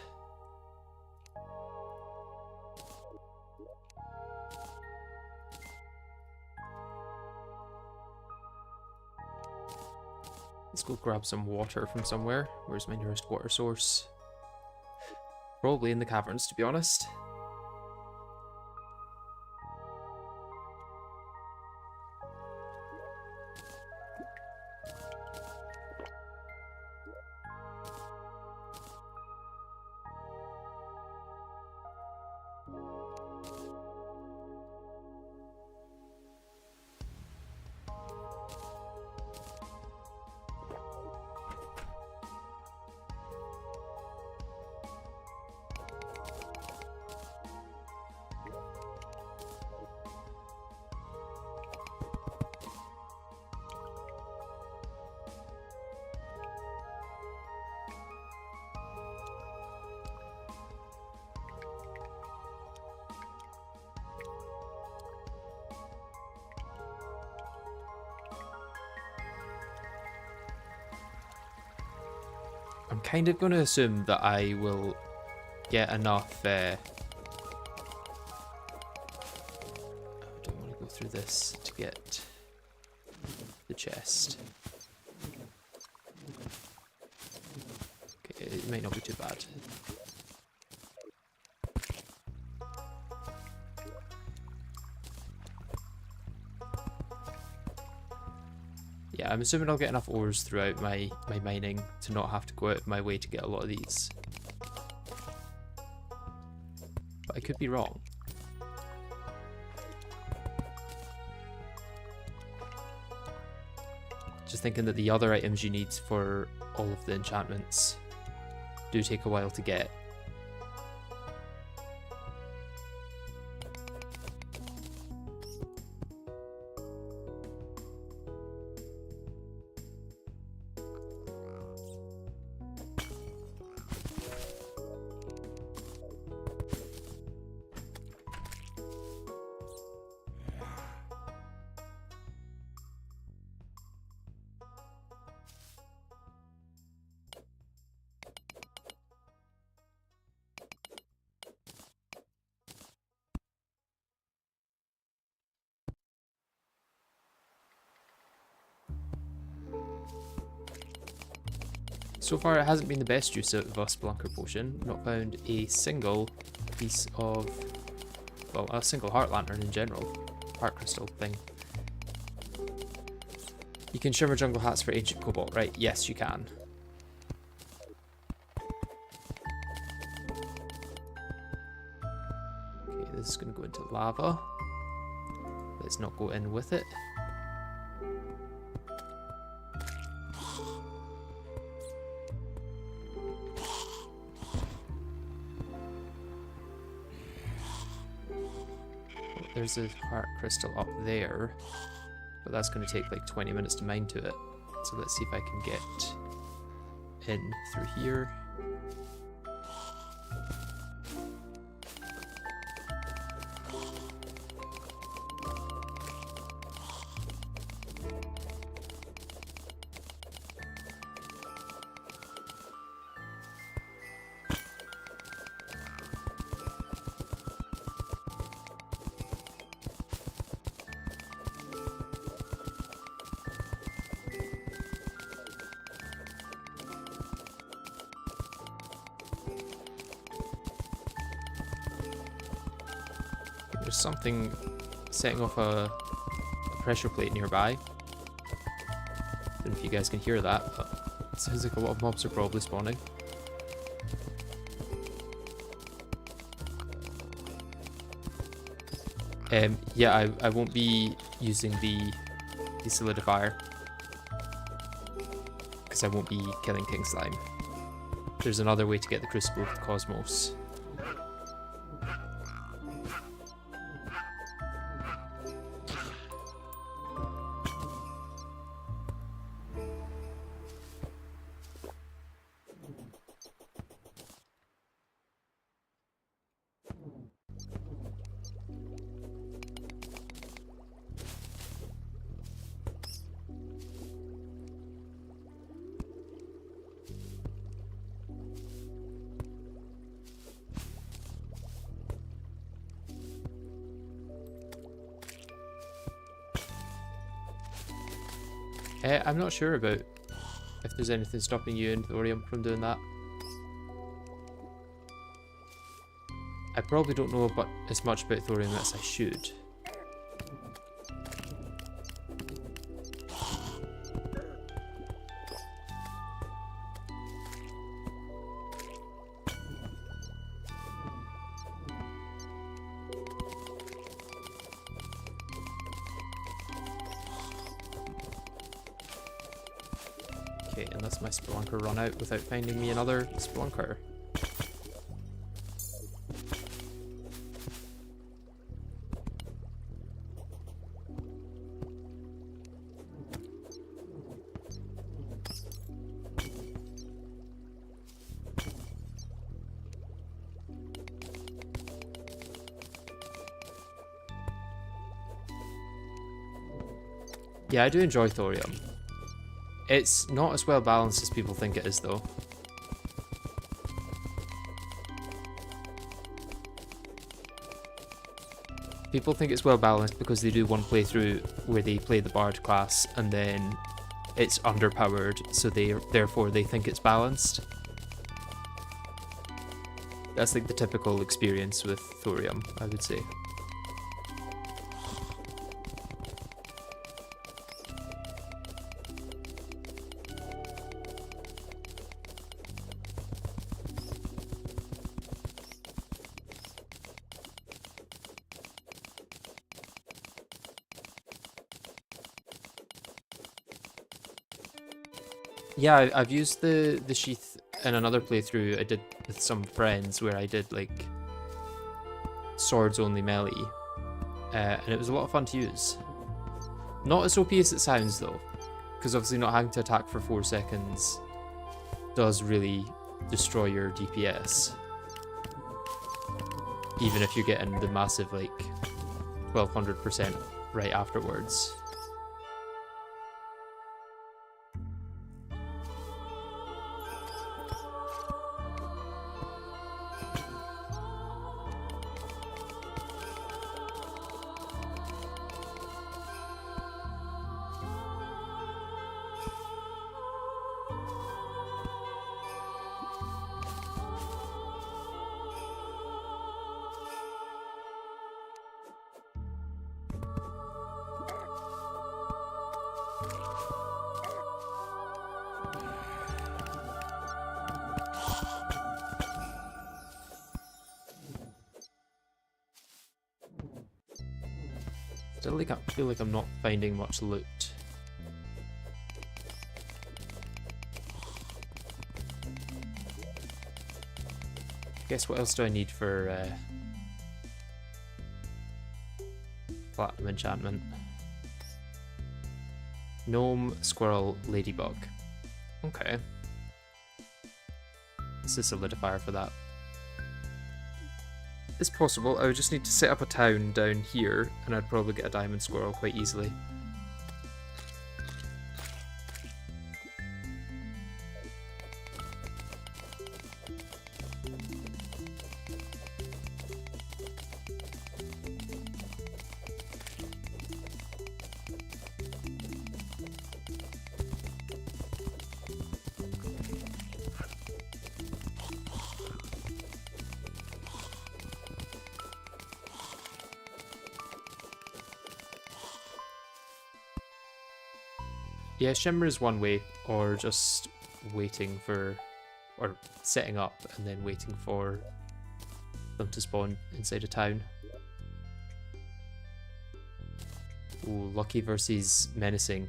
Let's go grab some water from somewhere. Where's my nearest water source? Probably in the caverns, to be honest. I'm kind of going to assume that I will get enough... I don't want to go through this to get the chest. Okay, it might not be too bad. Yeah, I'm assuming I'll get enough ores throughout my mining to not have to go out of my way to get a lot of these. But I could be wrong. Just thinking that the other items you need for all of the enchantments do take a while to get. So far it hasn't been the best use of a Spelunker potion. Not found a single piece of, well, a single heart lantern in general. Heart crystal thing. You can shimmer jungle hats for ancient cobalt, right? Yes, you can. Okay, this is going to go into lava. Let's not go in with it. There's a heart crystal up there, but that's going to take like 20 minutes to mine to it. So let's see if I can get in through here. There's something setting off a pressure plate nearby. I don't know if you guys can hear that, but it sounds like a lot of mobs are probably spawning. Yeah, I won't be using the solidifier because I won't be killing King Slime. There's another way to get the Crucible of the Cosmos. I'm not sure about if there's anything stopping you and Thorium from doing that. I probably don't know about as much about Thorium as I should. Okay, unless my Spelunker run out without finding me another Spelunker. Yeah, I do enjoy Thorium. It's not as well balanced as people think it is, though. People think it's well balanced because they do one playthrough where they play the Bard class and then it's underpowered, so therefore they think it's balanced. That's like the typical experience with Thorium, I would say. Yeah, I've used the sheath in another playthrough I did with some friends where I did like swords only melee, and it was a lot of fun to use. Not as OP as it sounds though, because obviously not having to attack for 4 seconds does really destroy your DPS, even if you're getting the massive like 1200% right afterwards. Still feel like I'm not finding much loot. Guess what else do I need for platinum enchantment? Gnome, squirrel, ladybug. Okay. It's a solidifier for that. It's possible. I would just need to set up a town down here and I'd probably get a diamond squirrel quite easily. Yeah, Shimmer is one way, or just waiting for, or setting up and then waiting for them to spawn inside a town. Ooh, lucky versus menacing.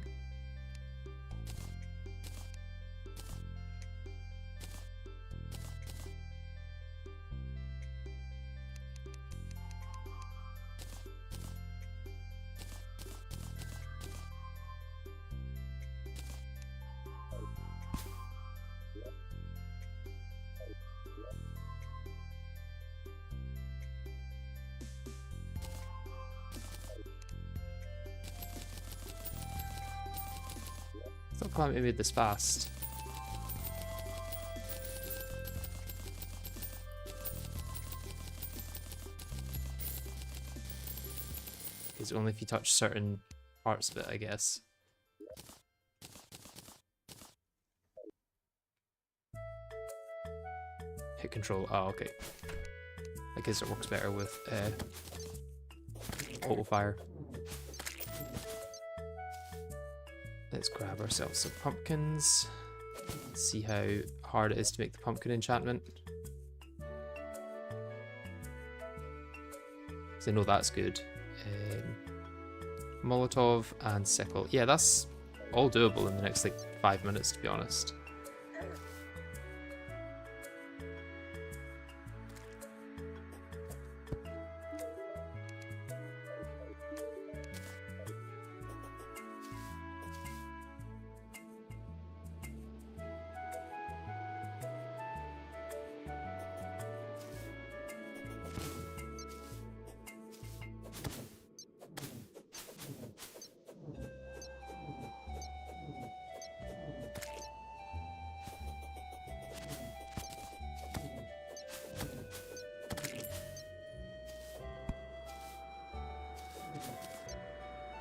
I thought Calamity made this fast. It's only if you touch certain parts of it, I guess. Hit control. Oh, okay. I guess it works better with auto fire. Let's grab ourselves some pumpkins. See how hard it is to make the pumpkin enchantment. Because I know that's good. Molotov and sickle. Yeah, that's all doable in the next like 5 minutes, to be honest.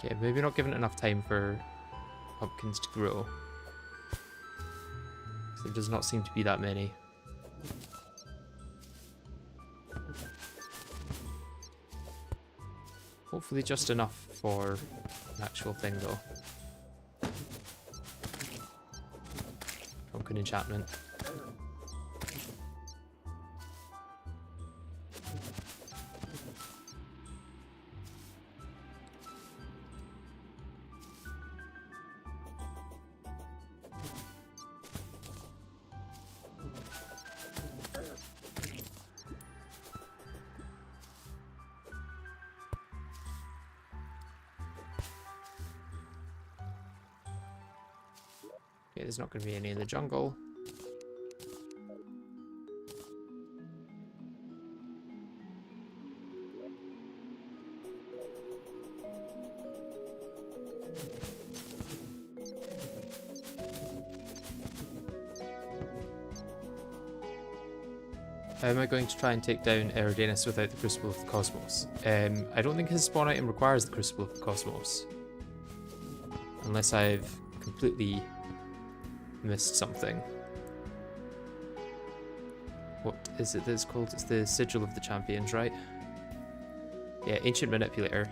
Okay, maybe not giving it enough time for pumpkins to grow. There does not seem to be that many. Hopefully just enough for an actual thing though. Pumpkin enchantment. Okay, there's not going to be any in the jungle. How am I going to try and take down Eridanus without the Crucible of the Cosmos? I don't think his spawn item requires the Crucible of the Cosmos. Unless I've completely missed something. What is it that it's called? It's the Sigil of the Champions, right? Yeah, Ancient Manipulator.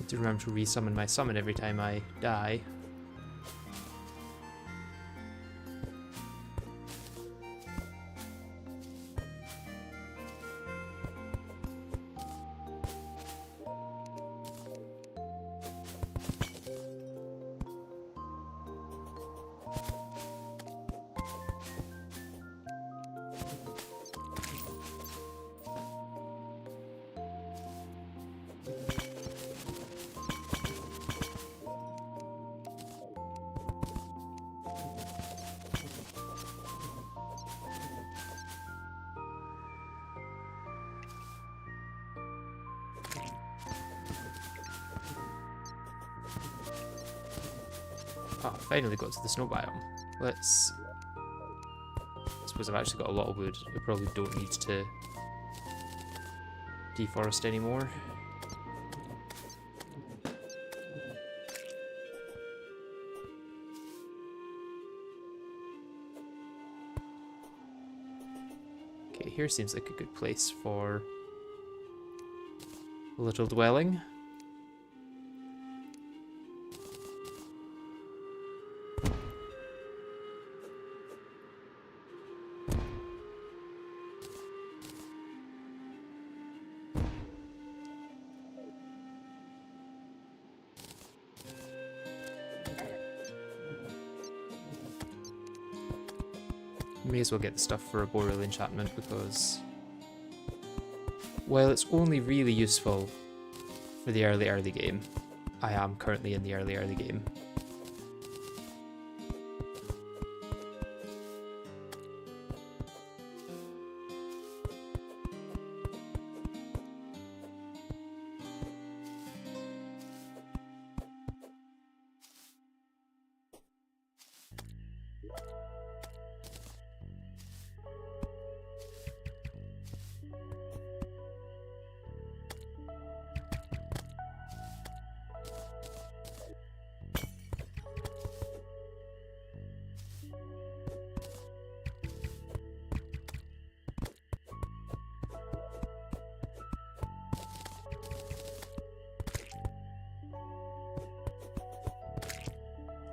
Need to remember to resummon my summon every time I die. Oh, finally got to the snow biome. Let's... I suppose I've actually got a lot of wood. I probably don't need to deforest anymore. Okay, here seems like a good place for a little dwelling. May as well get the stuff for a boreal enchantment because while it's only really useful for the early game, I am currently in the early game.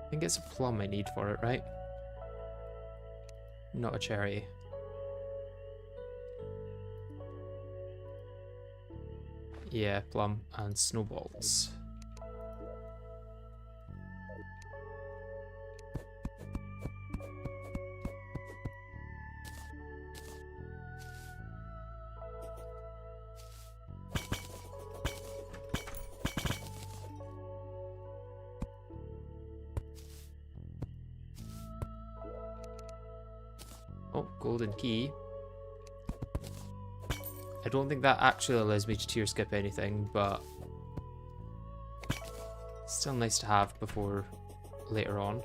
I think it's a plum I need for it, right? Not a cherry. Yeah, plum and snowballs. Oh, golden key. I don't think that actually allows me to tier skip anything, but still nice to have before later on.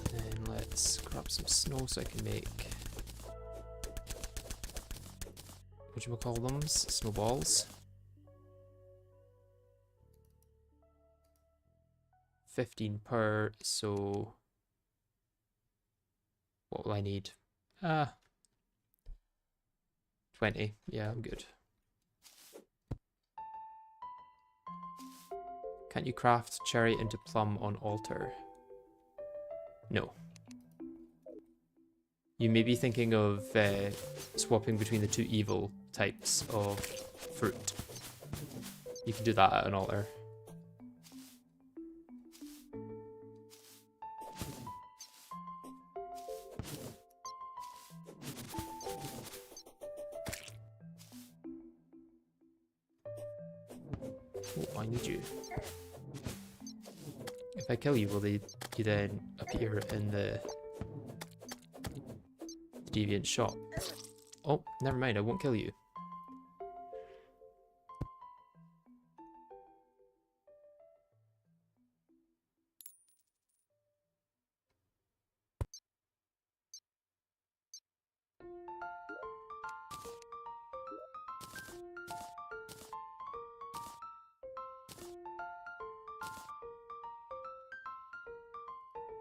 And then let's grab some snow so I can make whatchamacallthems? Snowballs. 15 per, so what will I need? 20. Yeah, I'm good. Can't you craft cherry into plum on altar? No. You may be thinking of swapping between the two evil types of fruit. You can do that at an altar. Oh, I need you. If I kill you, will you then appear in the deviant shop? Oh, never mind, I won't kill you.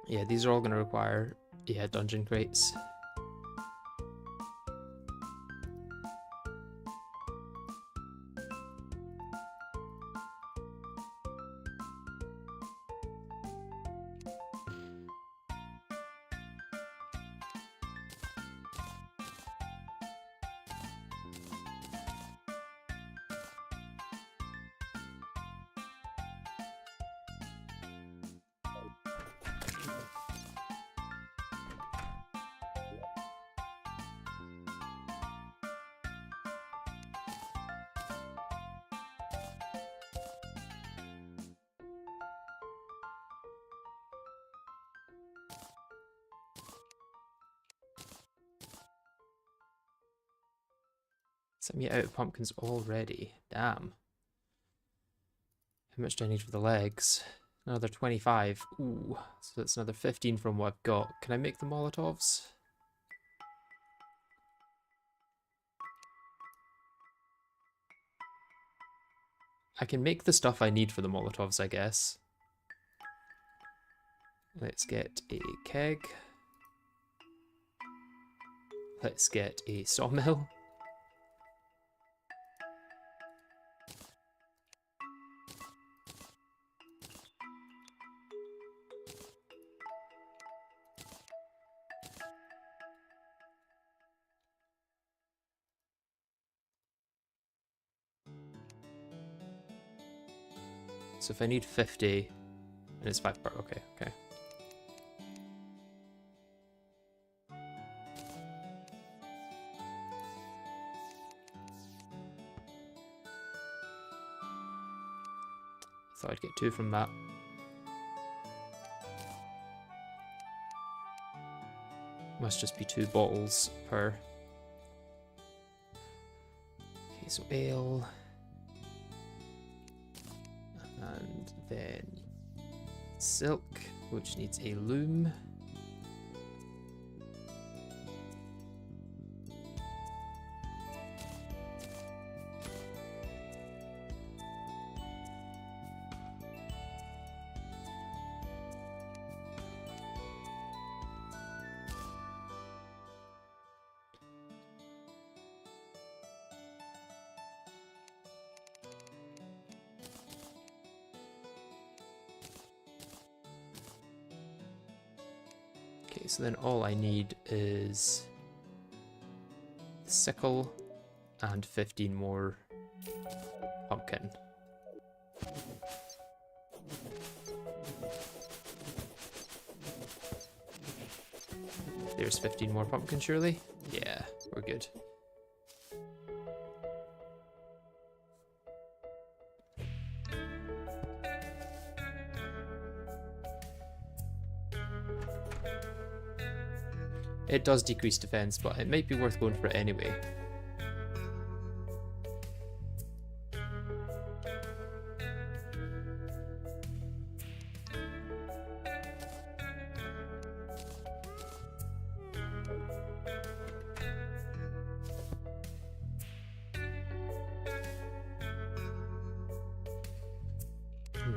Yeah, these are all going to require, dungeon crates. Set me out of pumpkins already. Damn. How much do I need for the legs? Another 25. Ooh, so that's another 15 from what I've got. Can I make the Molotovs? I can make the stuff I need for the Molotovs, I guess. Let's get a keg. Let's get a sawmill. So if I need 50, and it's 5 per, okay. Thought I'd get 2 from that. Must just be 2 bottles per. Okay, so ale. And then silk, which needs a loom. Okay, so then all I need is the sickle and 15 more pumpkin. There's 15 more pumpkin, surely? Yeah, we're good. It does decrease defense, but it might be worth going for it anyway.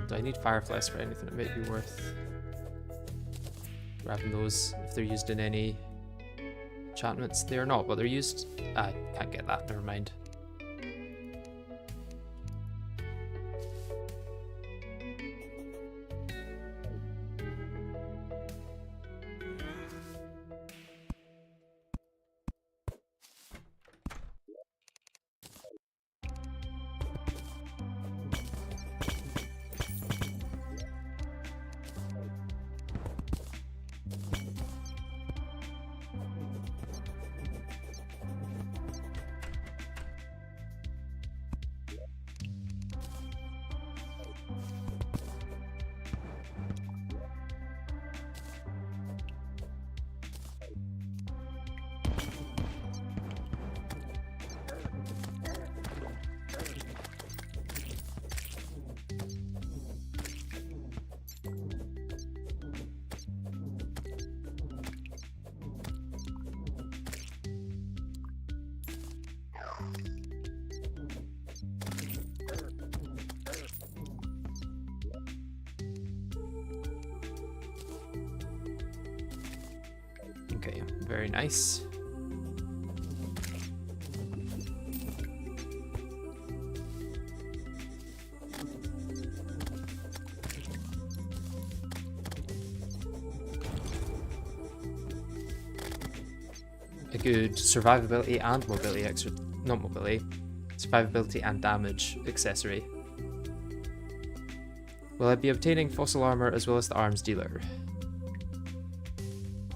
Do I need fireflies for anything? It might be worth grabbing those if they're used in any enchantments. They are not, but they're used. I can't get that, never mind. Okay, very nice. A good survivability and mobility not mobility, survivability and damage accessory. Will I be obtaining fossil armor as well as the arms dealer?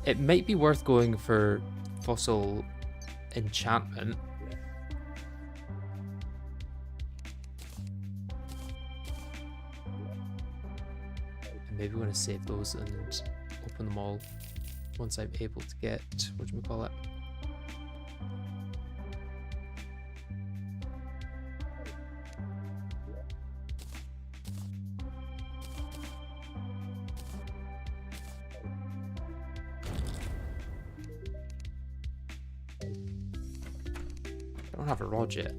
It might be worth going for fossil enchantment. And maybe we want to save those and open them all once I'm able to get, whatchamacallit, don't have a rod yet.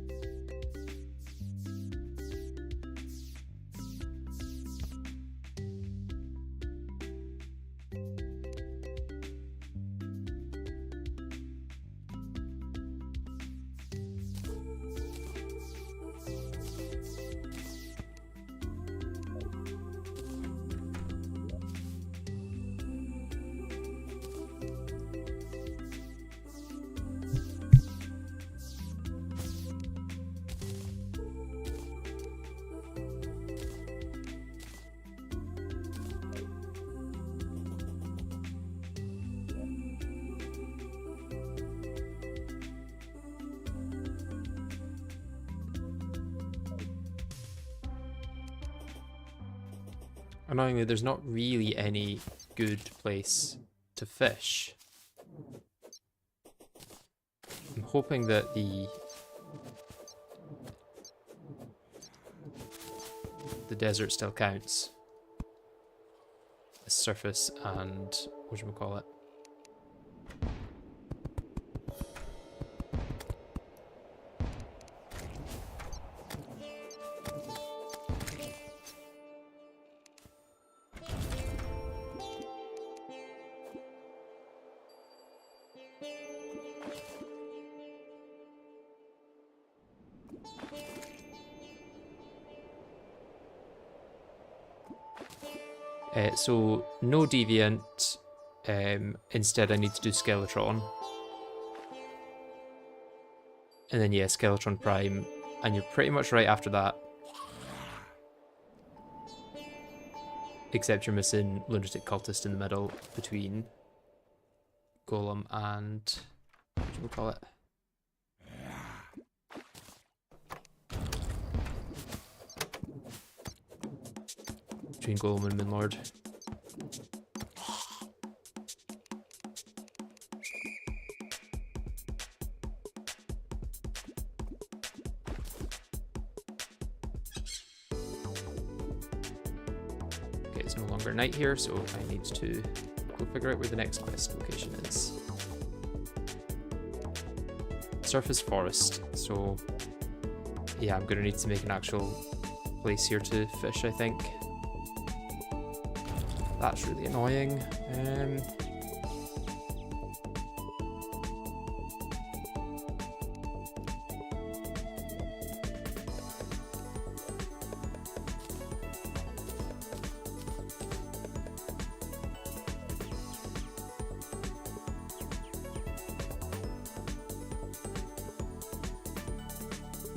Annoyingly, there's not really any good place to fish. I'm hoping that the desert still counts as surface and whatchamacallit. So no deviant, instead I need to do Skeletron. And then yeah, Skeletron Prime, and you're pretty much right after that. Except you're missing Lunatic Cultist in the middle between Golem and, whatchamacallit? Between Golem and Minlord. Okay, it's no longer night here, so I need to go figure out where the next quest location is. Surface forest, so yeah, I'm gonna need to make an actual place here to fish, I think. That's really annoying.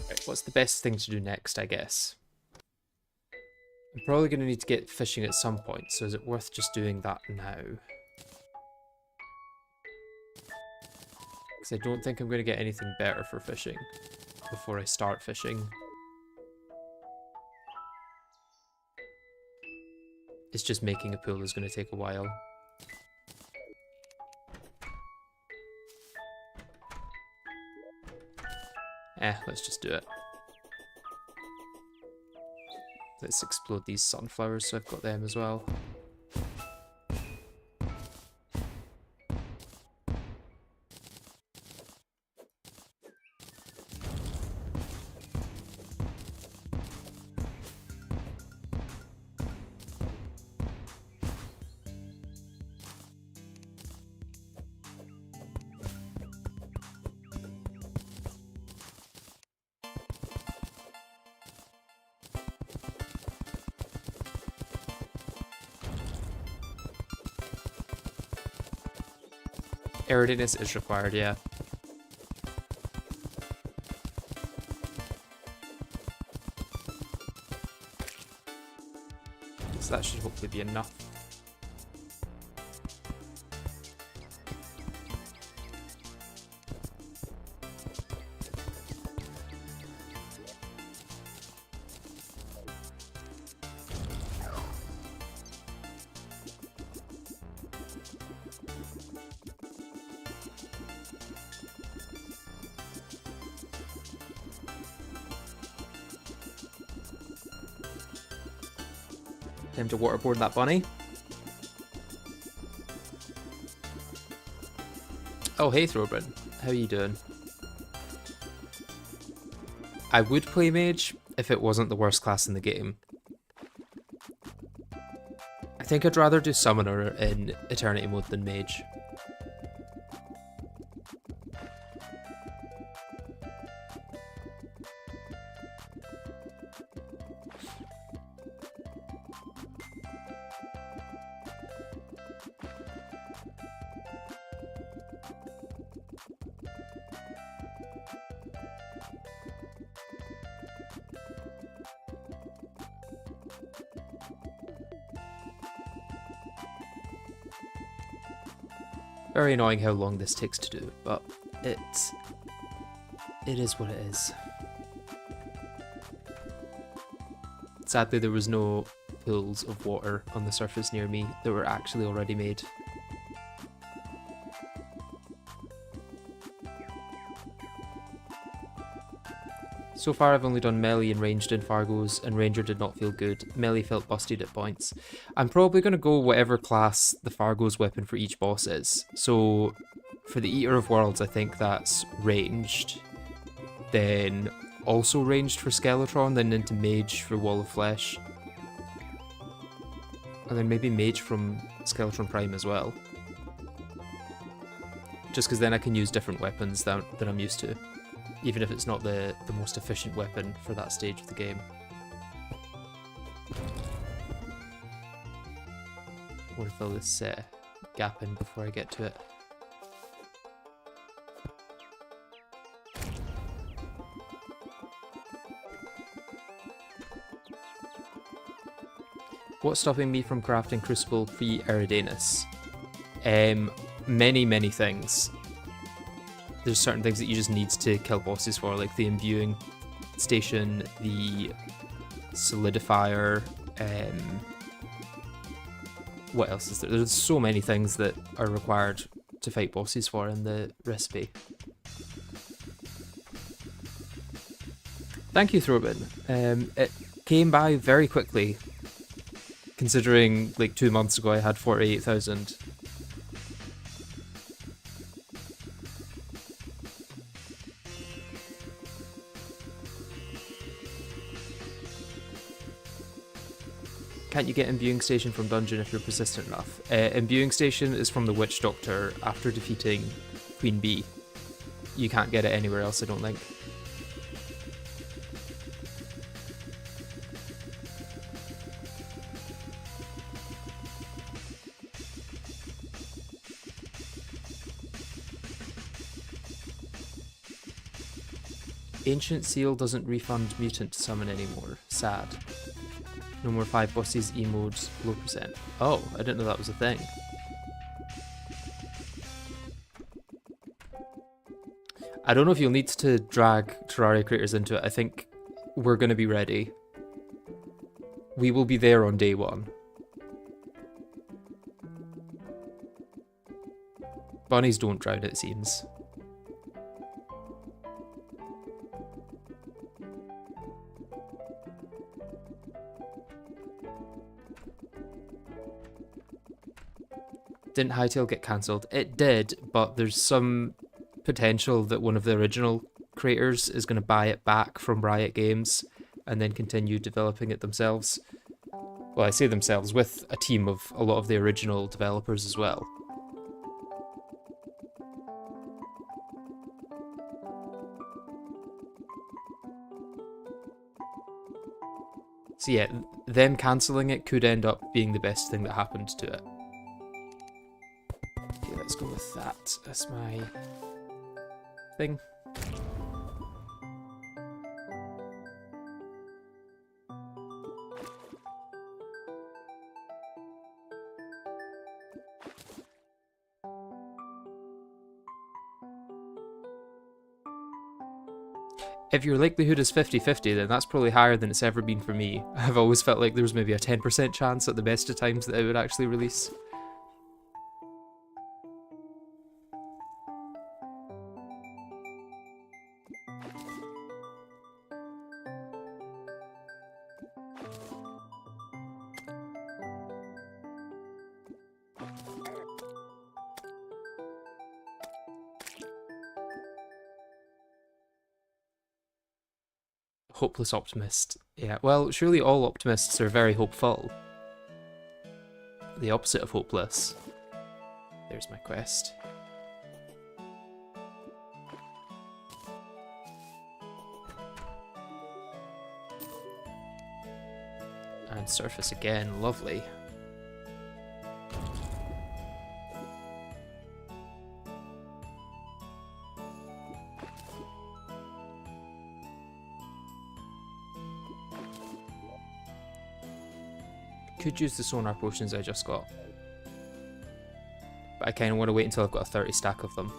Right, what's the best thing to do next, I guess? I'm probably going to need to get fishing at some point, so is it worth just doing that now? Because I don't think I'm going to get anything better for fishing before I start fishing. It's just making a pool is going to take a while. Let's just do it. Let's explode these sunflowers so I've got them as well. Airreadiness is required, yeah. So that should hopefully be enough. Time to waterboard that bunny. Oh, hey Thorburn, how are you doing? I would play mage if it wasn't the worst class in the game. I think I'd rather do summoner in eternity mode than mage. Very annoying how long this takes to do, but it is what it is. Sadly, there was no pools of water on the surface near me that were actually already made. So far I've only done melee and ranged in Fargo's, and ranger did not feel good. Melee felt busted at points. I'm probably going to go whatever class the Fargo's weapon for each boss is. So for the Eater of Worlds I think that's ranged, then also ranged for Skeletron, then into mage for Wall of Flesh, and then maybe mage from Skeletron Prime as well. Just because then I can use different weapons than I'm used to, even if it's not the most efficient weapon for that stage of the game. I want to fill this gap in before I get to it. What's stopping me from crafting Crucible pre-Eridanus? Many things. There's certain things that you just need to kill bosses for, like the imbuing station, the solidifier, what else is there? There's so many things that are required to fight bosses for in the recipe. Thank you, Throrbin. It came by very quickly, considering like 2 months ago I had 48,000. Can't you get imbuing station from dungeon if you're persistent enough? Imbuing station is from the witch doctor after defeating Queen Bee. You can't get it anywhere else, I don't think. Ancient Seal doesn't refund Mutant to summon anymore. Sad. No more 5 bosses, E-modes, low percent. Oh, I didn't know that was a thing. I don't know if you'll need to drag Terraria creators into it. I think we're going to be ready. We will be there on day 1. Bunnies don't drown, it seems. Didn't Hytale get cancelled? It did, but there's some potential that one of the original creators is going to buy it back from Riot Games and then continue developing it themselves. Well, I say themselves, with a team of a lot of the original developers as well. So yeah, them cancelling it could end up being the best thing that happened to it. Okay, let's go with that as my thing. If your likelihood is 50-50, then that's probably higher than it's ever been for me. I've always felt like there was maybe a 10% chance at the best of times that it would actually release. Hopeless optimist. Yeah, well, surely all optimists are very hopeful. The opposite of hopeless. There's my quest. And surface again, lovely. Could use the sonar potions I just got. But I kind of want to wait until I've got a 30 stack of them.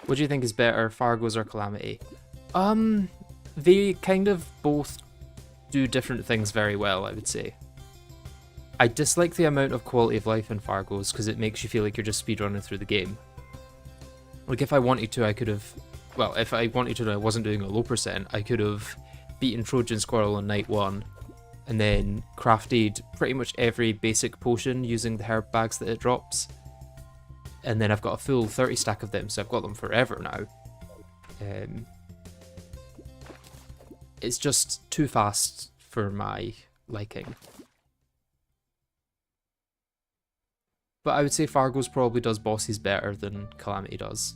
What do you think is better, Fargo's or Calamity? They kind of both do different things very well, I would say. I dislike the amount of quality of life in Fargo's because it makes you feel like you're just speedrunning through the game. Like if I wanted to, I could have... Well, if I wanted to and I wasn't doing a low percent, I could have beaten Trojan Squirrel on night 1 and then crafted pretty much every basic potion using the herb bags that it drops. And then I've got a full 30 stack of them, so I've got them forever now. It's just too fast for my liking. But I would say Fargo's probably does bosses better than Calamity does.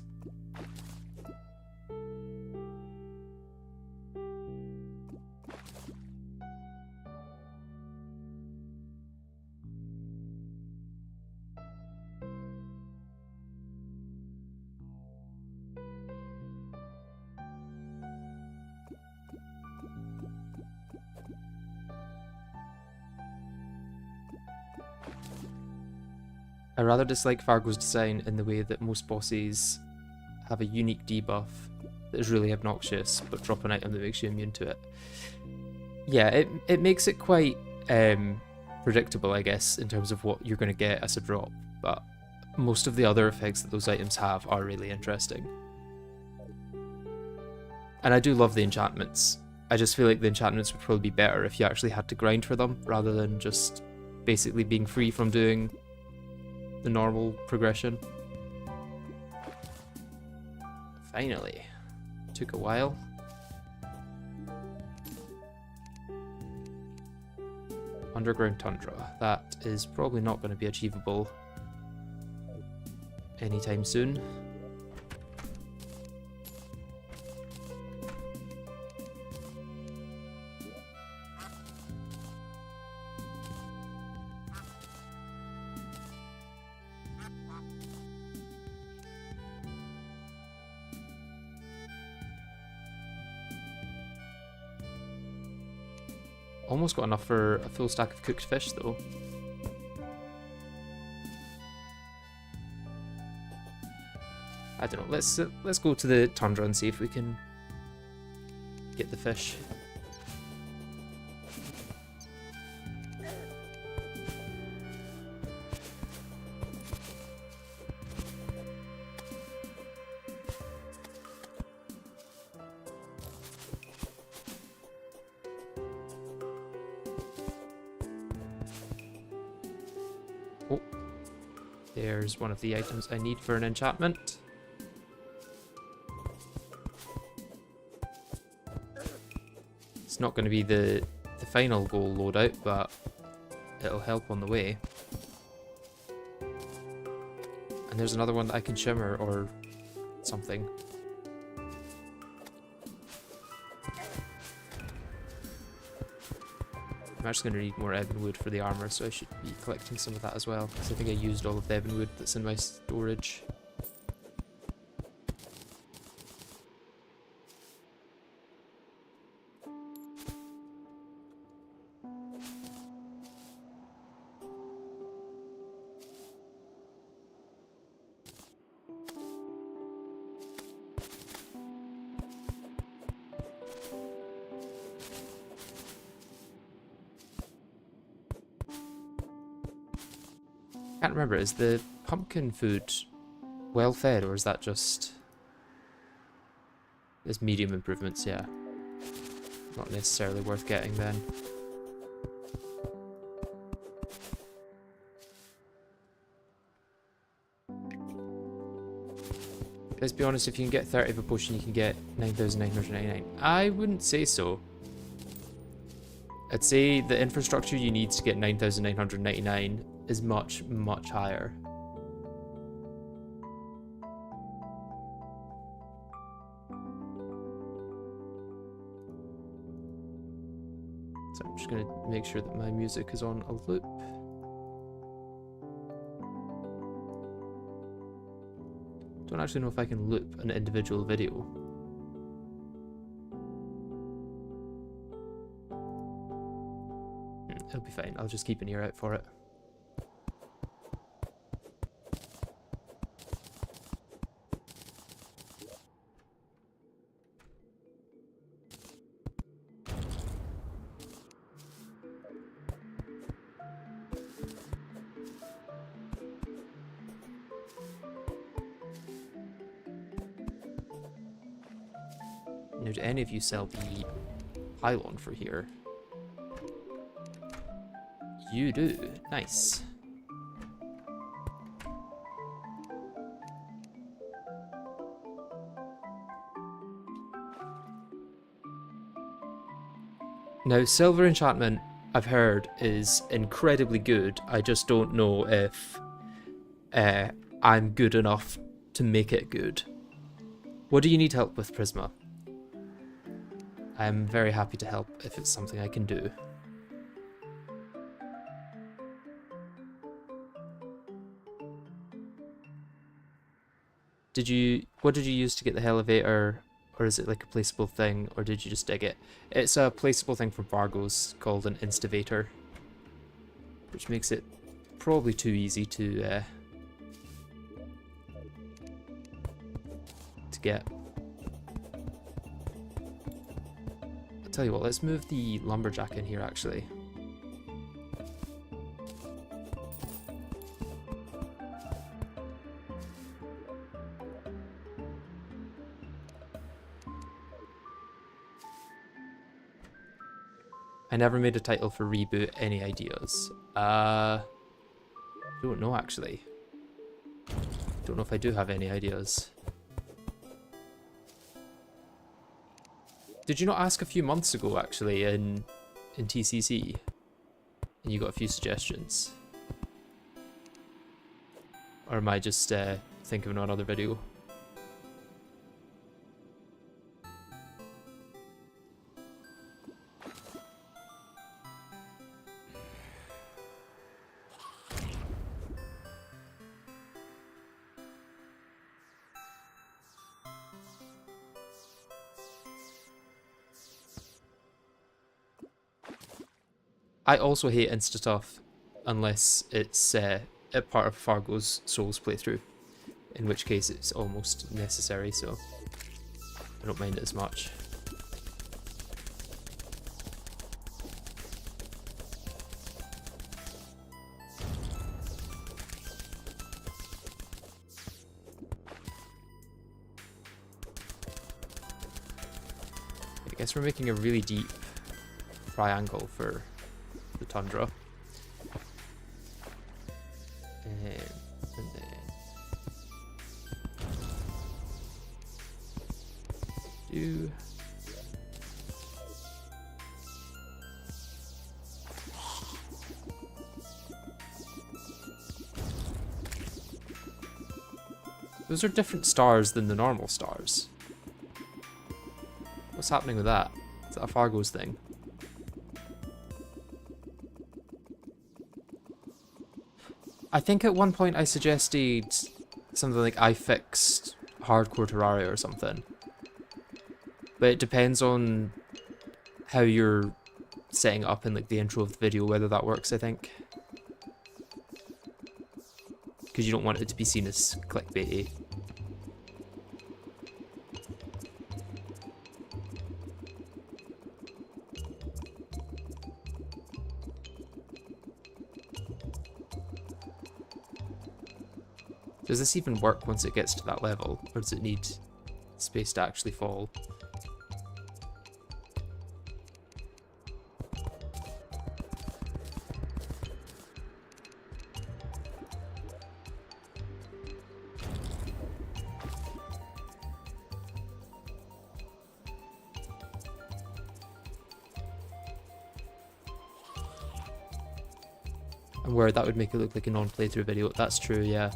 I rather dislike Fargo's design in the way that most bosses have a unique debuff that is really obnoxious, but drop an item that makes you immune to it. Yeah, it makes it quite predictable, I guess, in terms of what you're going to get as a drop, but most of the other effects that those items have are really interesting. And I do love the enchantments. I just feel like the enchantments would probably be better if you actually had to grind for them, rather than just basically being free from doing the normal progression. Finally. Took a while. Underground tundra. That is probably not going to be achievable anytime soon. Almost got enough for a full stack of cooked fish though. I don't know, let's go to the tundra and see if we can get the fish. Oh, there's one of the items I need for an enchantment. It's not going to be the final goal loadout, but it'll help on the way. And there's another one that I can shimmer or something. I'm actually going to need more ebon wood for the armor, so I should be collecting some of that as well, because I think I used all of the ebon wood that's in my storage. Can't remember, is the pumpkin food well fed, or is that just... There's medium improvements, yeah. Not necessarily worth getting then. Let's be honest, if you can get 30 of a potion, you can get 9,999. I wouldn't say so. I'd say the infrastructure you need to get 9,999 is much, much higher. So I'm just going to make sure that my music is on a loop. Don't actually know if I can loop an individual video. It'll be fine, I'll just keep an ear out for it. Now, do any of you sell the pylon for here? You do. Nice. Now, silver enchantment, I've heard, is incredibly good. I just don't know if I'm good enough to make it good. What do you need help with, Prisma? I'm very happy to help if it's something I can do. What did you use to get the elevator, or is it like a placeable thing, or did you just dig it? It's a placeable thing from Fargo's called an instavator, which makes it probably too easy to get. I'll tell you what, let's move the lumberjack in here actually. I never made a title for reboot. Any ideas? Don't know actually. Don't know if I do have any ideas. Did you not ask a few months ago actually in TCC? And you got a few suggestions? Or am I just thinking of another video? I also hate Insta stuff unless it's a part of Fargo's Souls playthrough, in which case it's almost necessary, so I don't mind it as much. I guess we're making a really deep triangle for the tundra. And then do those are different stars than the normal stars. What's happening with that? Is that a Fargo's thing? I think at one point I suggested something like I fixed hardcore Terraria or something. But it depends on how you're setting it up in like the intro of the video, whether that works, I think. Because you don't want it to be seen as clickbaity. Does this even work once it gets to that level, or does it need space to actually fall? And where that would make it look like a non-playthrough video. That's true, yeah.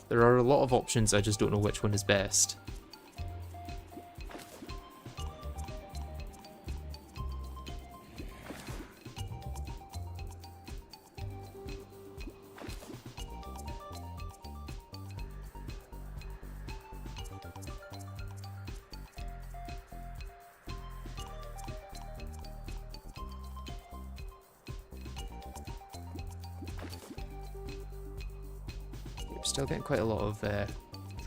There are a lot of options, I just don't know which one is best. Still getting quite a lot of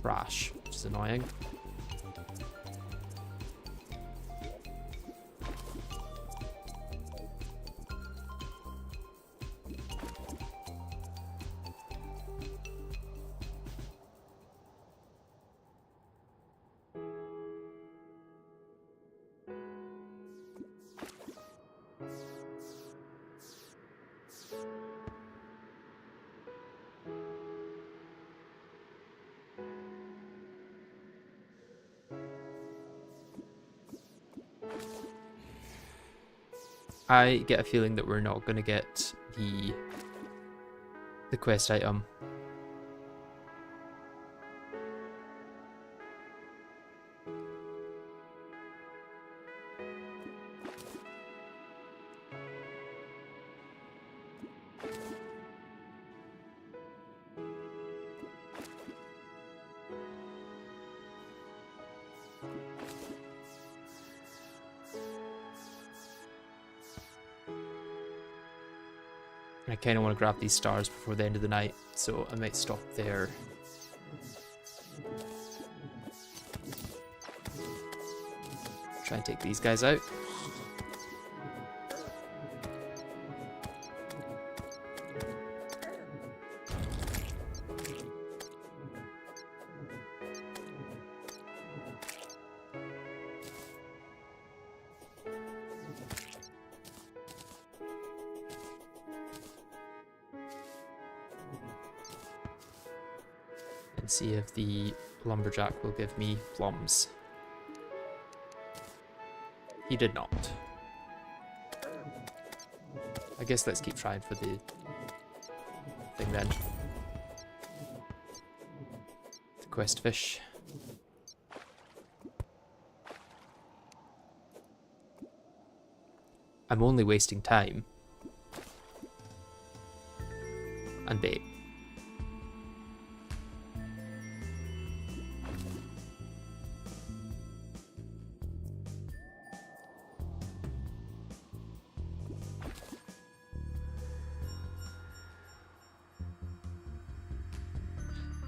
trash, which is annoying. I get a feeling that we're not going to get the quest item. I kind of want to grab these stars before the end of the night, so I might stop there. Try and take these guys out. See if the lumberjack will give me plums. He did not. I guess let's keep trying for the thing then. The quest fish. I'm only wasting time. And bait.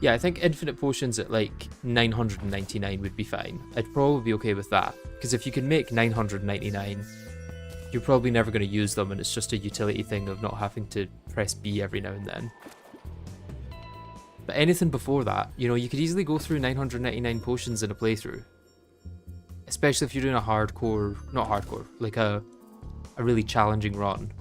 Yeah, I think infinite potions at like 999 would be fine. I'd probably be okay with that. Because if you can make 999, you're probably never going to use them, and it's just a utility thing of not having to press B every now and then. But anything before that, you know, you could easily go through 999 potions in a playthrough. Especially if you're doing a hardcore, not hardcore, like a really challenging run.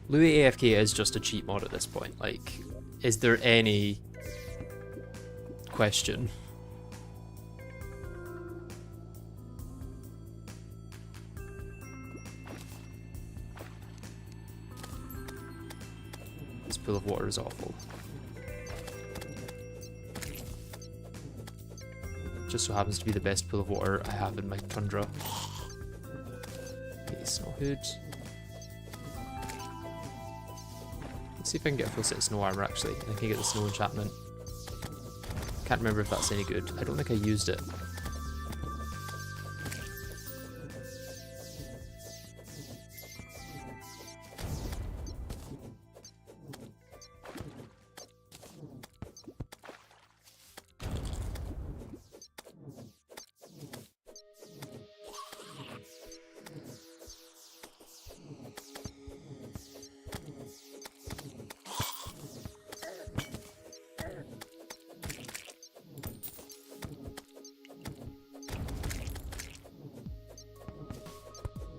Louis AFK is just a cheat mod at this point. Like, is there any question? This pool of water is awful. Just so happens to be the best pool of water I have in my tundra. Okay, snow hood. Let's see if I can get a full set of snow armor actually. I can get the snow enchantment. Can't remember if that's any good. I don't think I used it.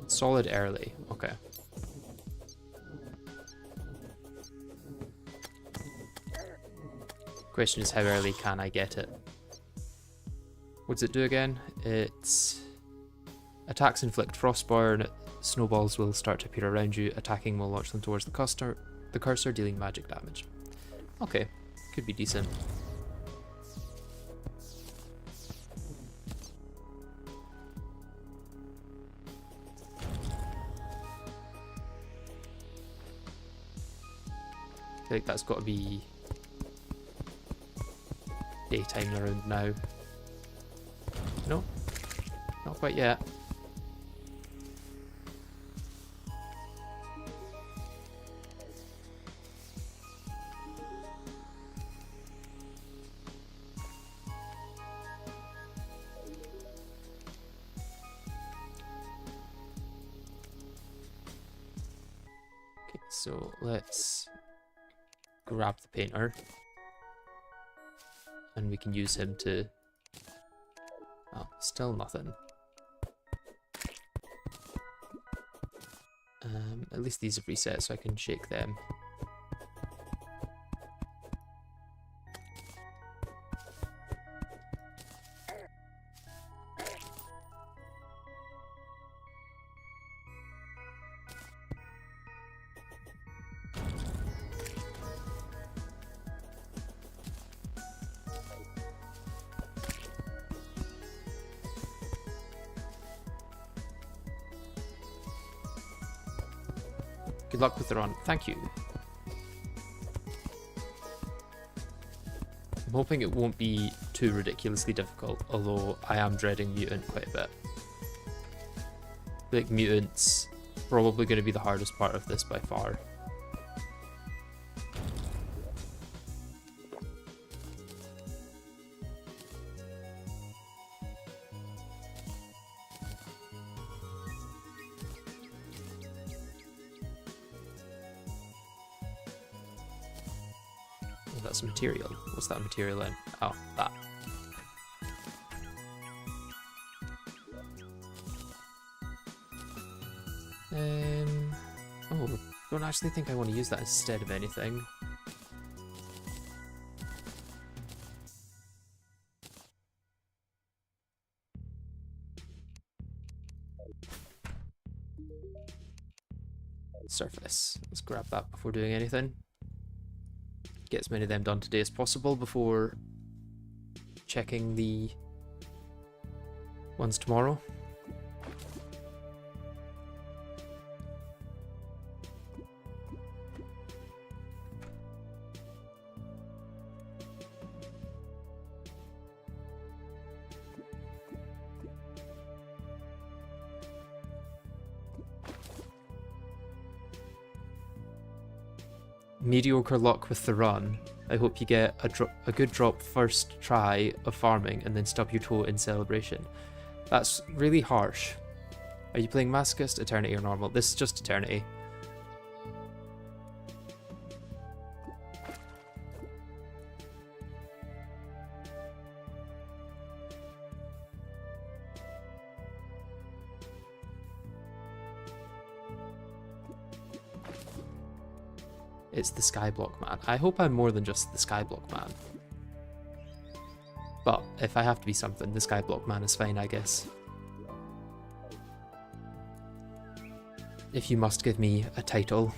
Solid early, okay. Question is, how early can I get it? What does it do again? It's attacks inflict frostburn, snowballs will start to appear around you, attacking will launch them towards the cursor, dealing magic damage. Okay, could be decent. I feel like that's got to be daytime around now. No, not quite yet. Okay, so let's grab the painter and we can use him to... Oh, still nothing. At least these have reset so I can shake them. Good luck with the run. Thank you. I'm hoping it won't be too ridiculously difficult, although I am dreading Mutant quite a bit. I feel like Mutant's probably going to be the hardest part of this by far. That's material. What's that material in? Oh, that. Oh, don't actually think I want to use that instead of anything. Surface. Let's grab that before doing anything. Get as many of them done today as possible before checking the ones tomorrow. Mediocre luck with the run. I hope you get a good drop first try of farming and then stub your toe in celebration. That's really harsh. Are you playing Masochist, Eternity, or Normal? This is just Eternity. It's the Skyblock Man. I hope I'm more than just the Skyblock Man. But if I have to be something, the Skyblock Man is fine, I guess. If you must give me a title.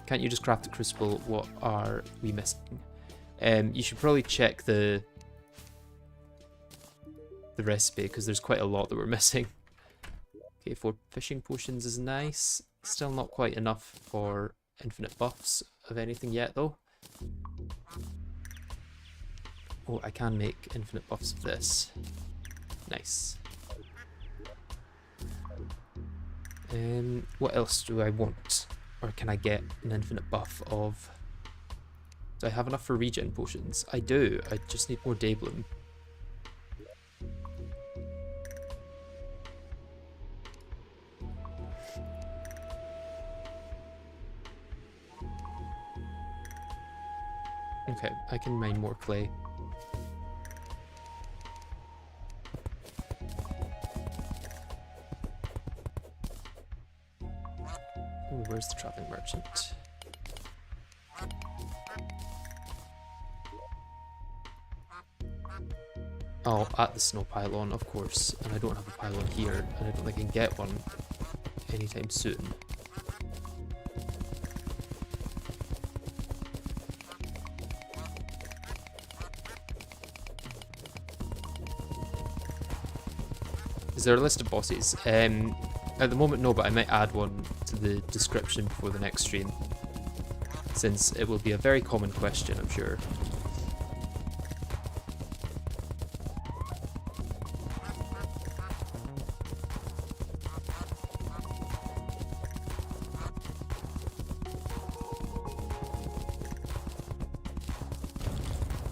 Can't you just craft the crucible? What are we missing? You should probably check the recipe, because there's quite a lot that we're missing. Okay, 4 fishing potions is nice. Still not quite enough for infinite buffs of anything yet, though. Oh, I can make infinite buffs of this. Nice. What else do I want? Or can I get an infinite buff of? Do I have enough for regen potions? I do. I just need more Daybloom. Okay, I can mine more clay. Ooh, where's the traveling merchant? Oh, at the snow pylon, of course. And I don't have a pylon here, and I don't think I can get one anytime soon. Is there a list of bosses? At the moment, no, but I might add one to the description before the next stream, since it will be a very common question, I'm sure.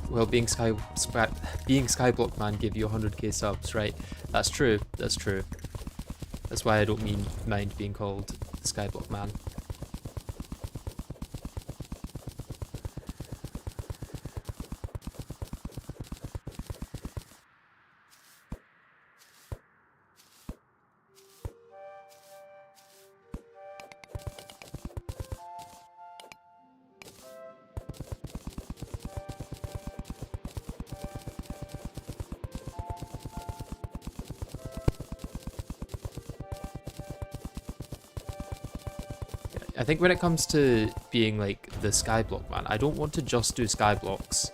Well, being Skyblock Man gave you 100k subs, right? That's true. That's true. That's why I don't mind being called Skyblock Man. I think when it comes to being like the Skyblock Man, I don't want to just do Skyblocks.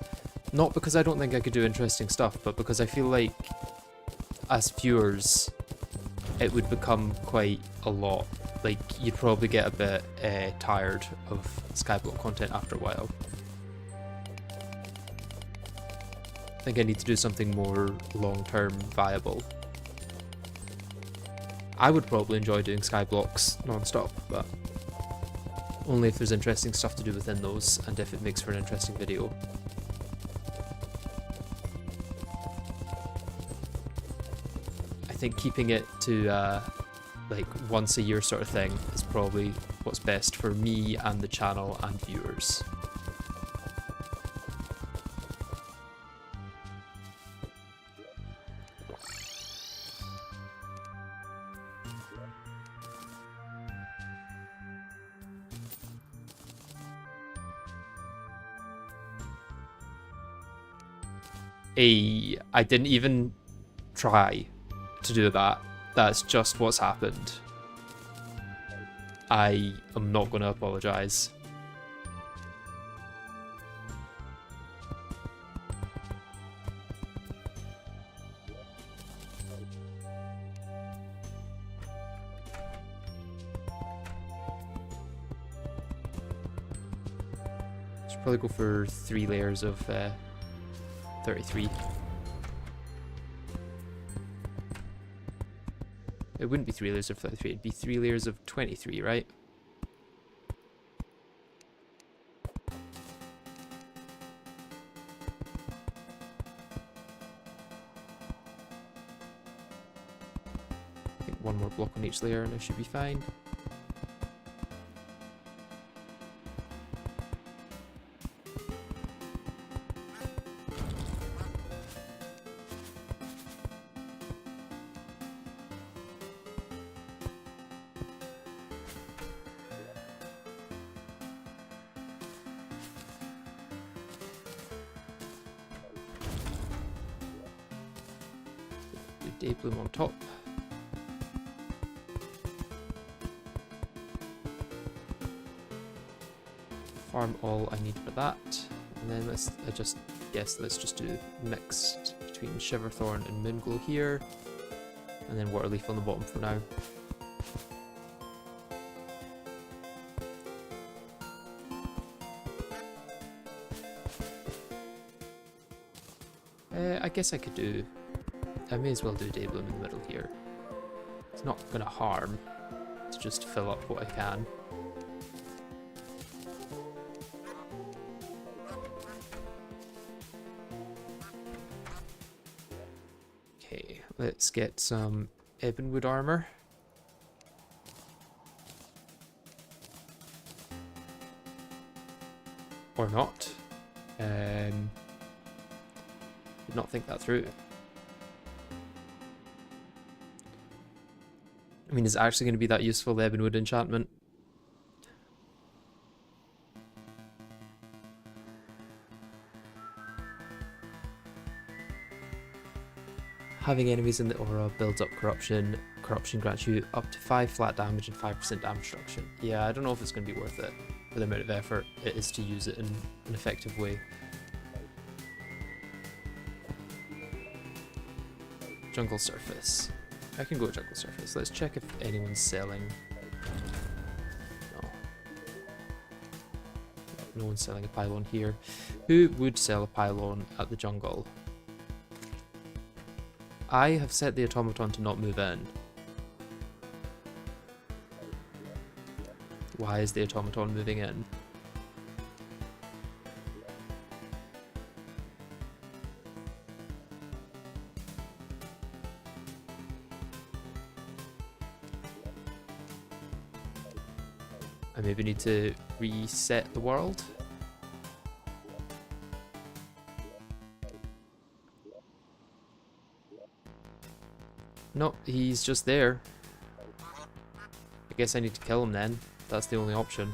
Not because I don't think I could do interesting stuff, but because I feel like as viewers, it would become quite a lot. Like, you'd probably get a bit tired of Skyblock content after a while. I think I need to do something more long-term viable. I would probably enjoy doing Skyblocks non-stop, but only if there's interesting stuff to do within those, and if it makes for an interesting video. I think keeping it to like once a year sort of thing is probably what's best for me and the channel and viewers. I didn't even try to do that. That's just what's happened. I am not going to apologise. Should probably go for 3 layers of 33. It wouldn't be 3 layers of 33, it'd be 3 layers of 23, right? I think 1 more block on each layer and I should be fine. Daybloom on top. Farm all I need for that. And then let's just do mixed between Shiverthorn and Moonglow here. And then Waterleaf on the bottom for now. I guess I could do... I may as well do day bloom in the middle here. It's not going to harm. It's just to fill up what I can. Okay, let's get some ebonwood armor. Or not. Did not think that through. I mean, is it actually going to be that useful, the ebonwood enchantment? Having enemies in the aura builds up corruption. Corruption grants you up to 5 flat damage and 5% damage reduction. Yeah, I don't know if it's going to be worth it for the amount of effort it is to use it in an effective way. Jungle surface. I can go jungle surface. Let's check if anyone's selling. No. No one's selling a pylon here. Who would sell a pylon at the jungle? I have set the automaton to not move in. Why is the automaton moving in? I maybe need to reset the world. No, he's just there. I guess I need to kill him then. That's the only option.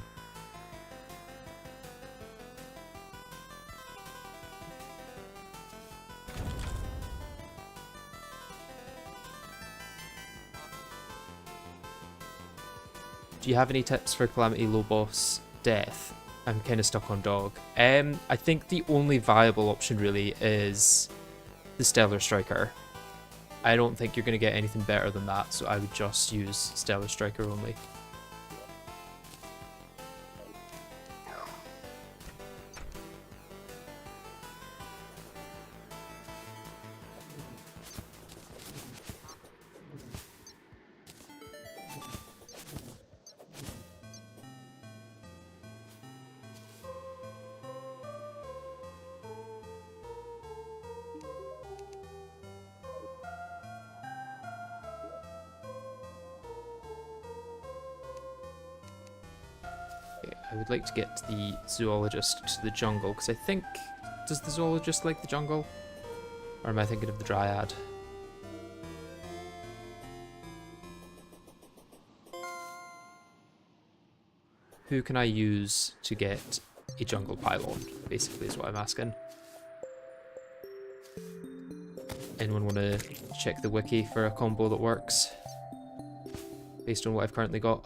Do you have any tips for Calamity Low Boss death? I'm kind of stuck on dog. I think the only viable option really is the Stellar Striker. I don't think you're going to get anything better than that, so I would just use Stellar Striker only. I would like to get the zoologist to the jungle, because I think... Does the zoologist like the jungle? Or am I thinking of the dryad? Who can I use to get a jungle pylon, basically is what I'm asking. Anyone want to check the wiki for a combo that works? Based on what I've currently got.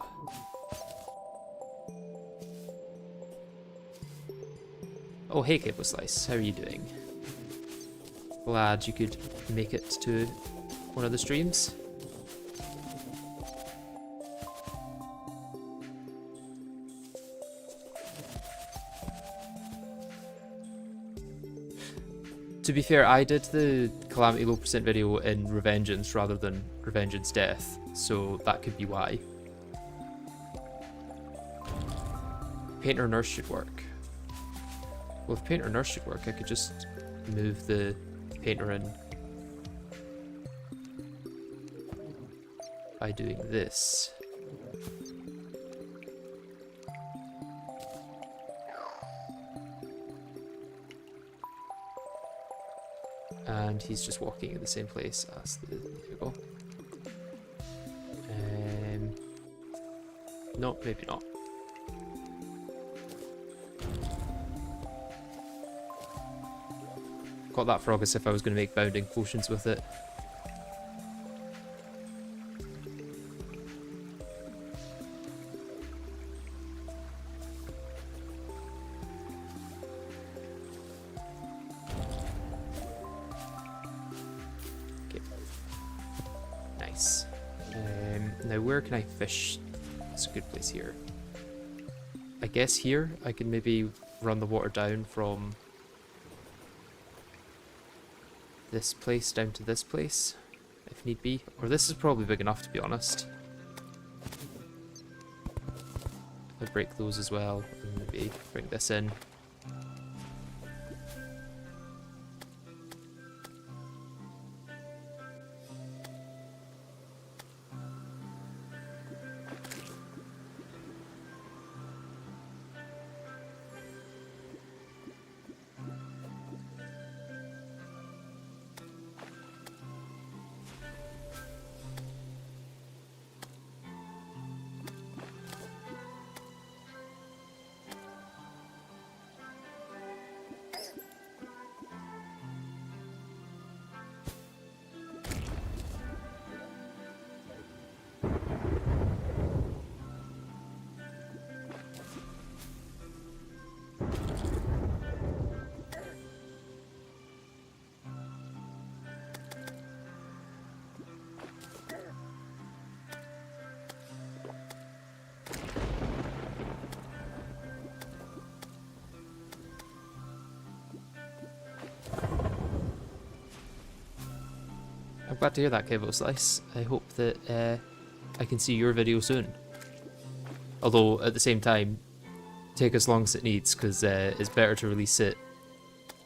Oh, hey Cable Slice, how are you doing? Glad you could make it to one of the streams. To be fair, I did the Calamity Low Percent video in Revengeance rather than Revengeance Death, so that could be why. Painter Nurse should work. Well, if Painter Nurse should work, I could just move the painter in by doing this. And he's just walking in the same place as the... There we go. No, maybe not. Got that frog as if I was going to make bounding potions with it. Okay. Nice. Now where can I fish? It's a good place here. I guess here I can maybe run the water down from this place down to this place, if need be. Or this is probably big enough, to be honest. If I break those as well, and maybe bring this in. I'm glad to hear that, Cable Slice. I hope that I can see your video soon. Although, at the same time, take as long as it needs, because it's better to release it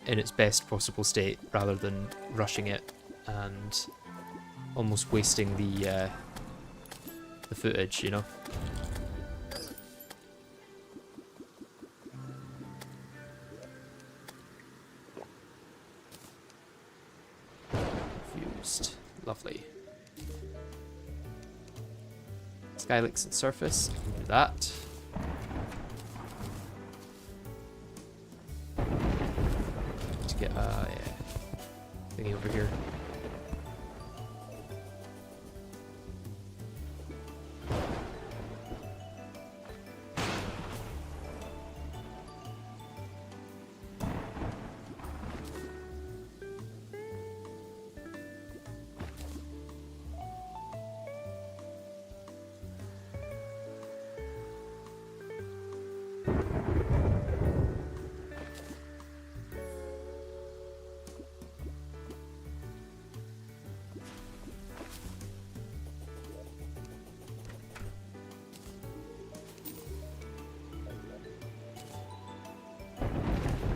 in its best possible state rather than rushing it and almost wasting the footage, you know? Lovely. Skylicks and surface, I can do that. To get thingy over here.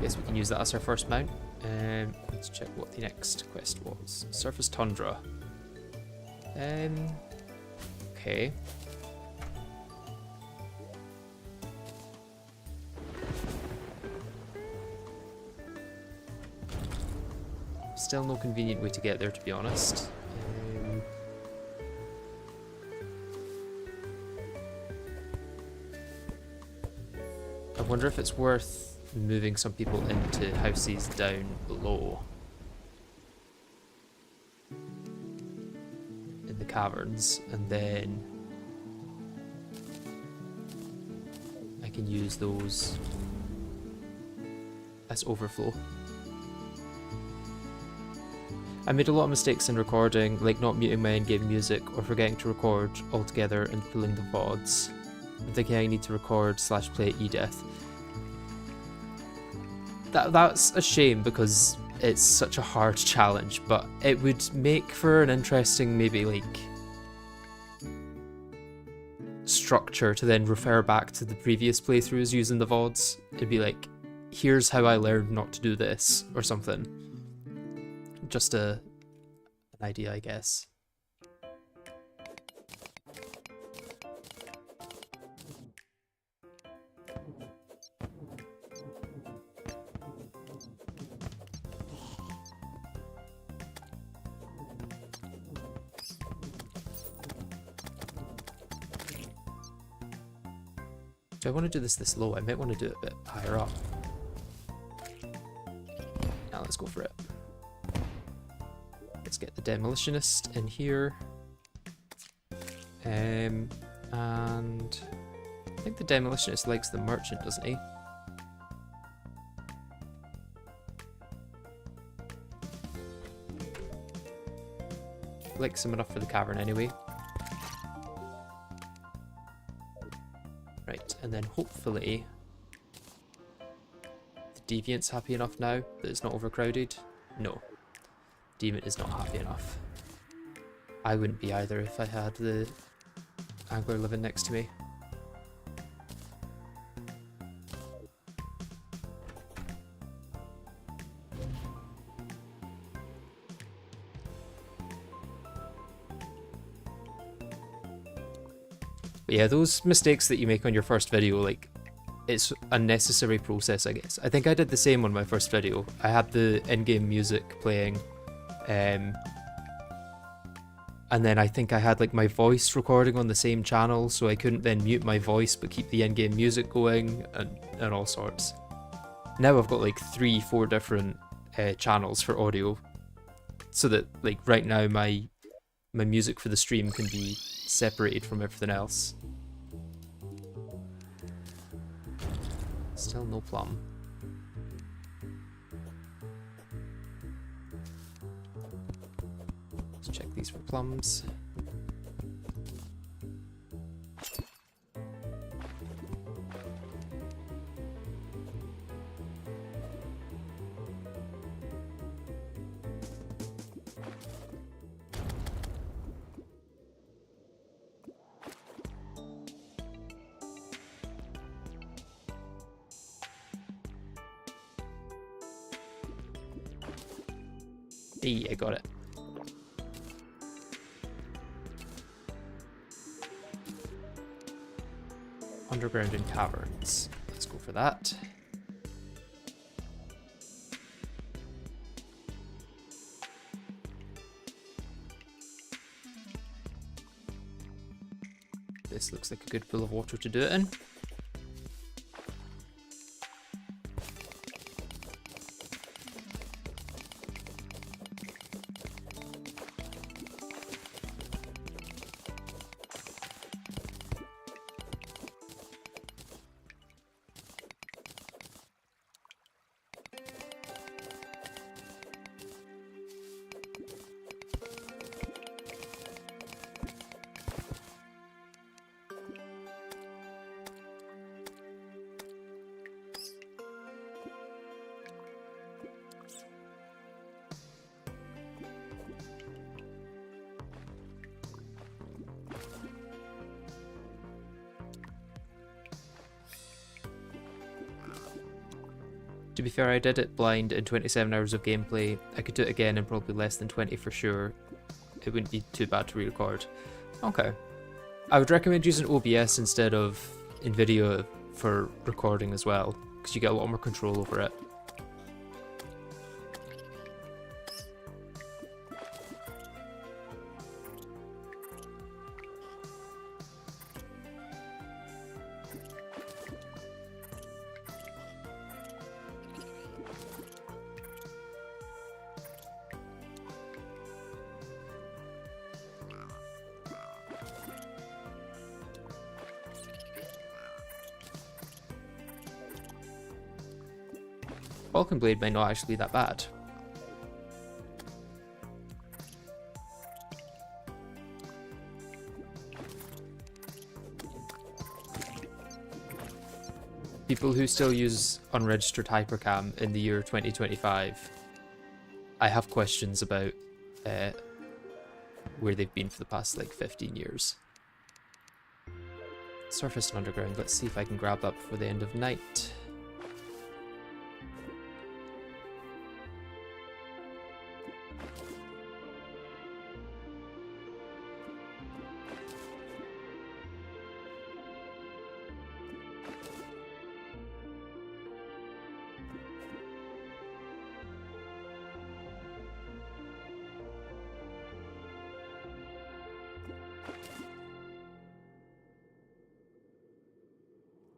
Guess we can use that as our first mount. Let's check what the next quest was. Surface Tundra. Okay. Still no convenient way to get there, to be honest. I wonder if it's worth moving some people into houses down below in the caverns, and then I can use those as overflow. I made a lot of mistakes in recording, like not muting my in-game music or forgetting to record altogether and pulling the VODs. I'm thinking I need to record / play eDeath. That's a shame because it's such a hard challenge, but it would make for an interesting maybe like structure to then refer back to the previous playthroughs using the VODs. It'd be like, here's how I learned not to do this or something. Just an idea, I guess. Do I want to do this low? I might want to do it a bit higher up. Now let's go for it. Let's get the demolitionist in here. And I think the demolitionist likes the merchant, doesn't he? Likes him enough for the cavern anyway. Right, and then hopefully the deviant's happy enough now that it's not overcrowded. No. Demon is not happy enough. I wouldn't be either if I had the angler living next to me. But yeah, those mistakes that you make on your first video, like, it's a necessary process, I guess. I think I did the same on my first video. I had the in-game music playing, and then I think I had like my voice recording on the same channel, so I couldn't then mute my voice but keep the in-game music going, and all sorts. Now I've got like 3-4 different channels for audio, so that like right now my music for the stream can be separated from everything else. Still no plum. Let's check these for plums. Hey, I got it. Underground in caverns. Let's go for that. This looks like a good pool of water to do it in. To be fair, I did it blind in 27 hours of gameplay. I could do it again in probably less than 20 for sure. It wouldn't be too bad to re-record. Okay. I would recommend using OBS instead of NVIDIA for recording as well, because you get a lot more control over it. Falcon Blade might not actually be that bad. People who still use unregistered hypercam in the year 2025, I have questions about where they've been for the past like 15 years. Surface and underground, let's see if I can grab that before the end of night.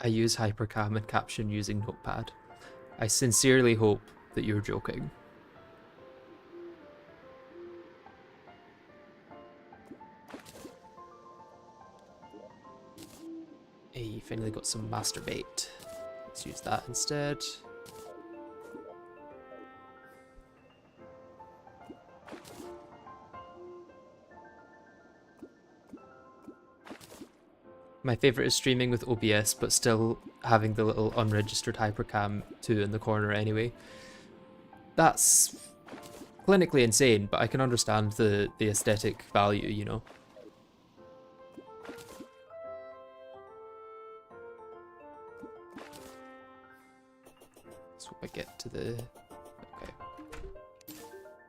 I use hypercam and caption using Notepad. I sincerely hope that you're joking. Hey, finally got some master bait. Let's use that instead. My favourite is streaming with OBS, but still having the little unregistered hypercam 2 in the corner anyway. That's clinically insane, but I can understand the aesthetic value, you know. So I get to the... Okay.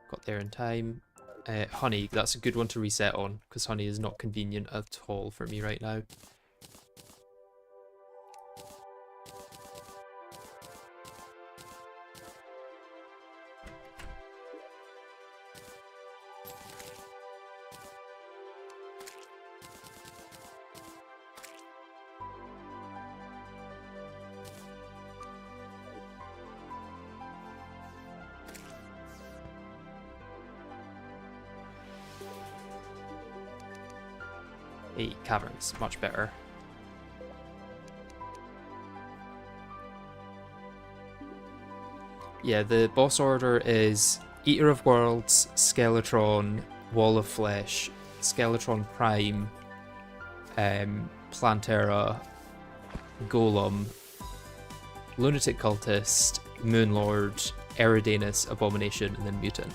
Got there in time. Honey, that's a good one to reset on, because honey is not convenient at all for me right now. Hey, caverns, much better. Yeah, the boss order is Eater of Worlds, Skeletron, Wall of Flesh, Skeletron Prime, Plantera, Golem, Lunatic Cultist, Moonlord, Eridanus, Abomination, and then Mutant.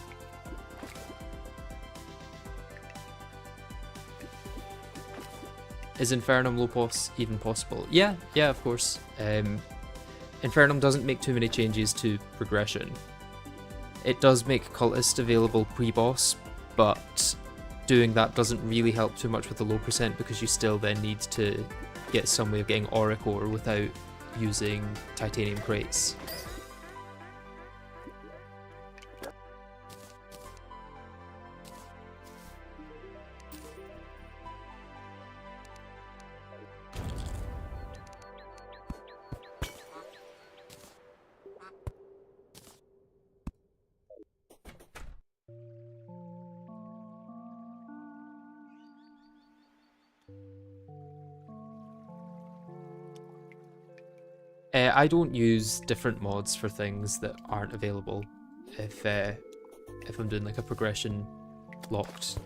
Is Infernum Lopos even possible? Yeah, of course. Infernum doesn't make too many changes to progression. It does make Cultist available pre-boss, but doing that doesn't really help too much with the low percent because you still then need to get some way of getting Auric Ore without using titanium crates. I don't use different mods for things that aren't available. If I'm doing like a progression locked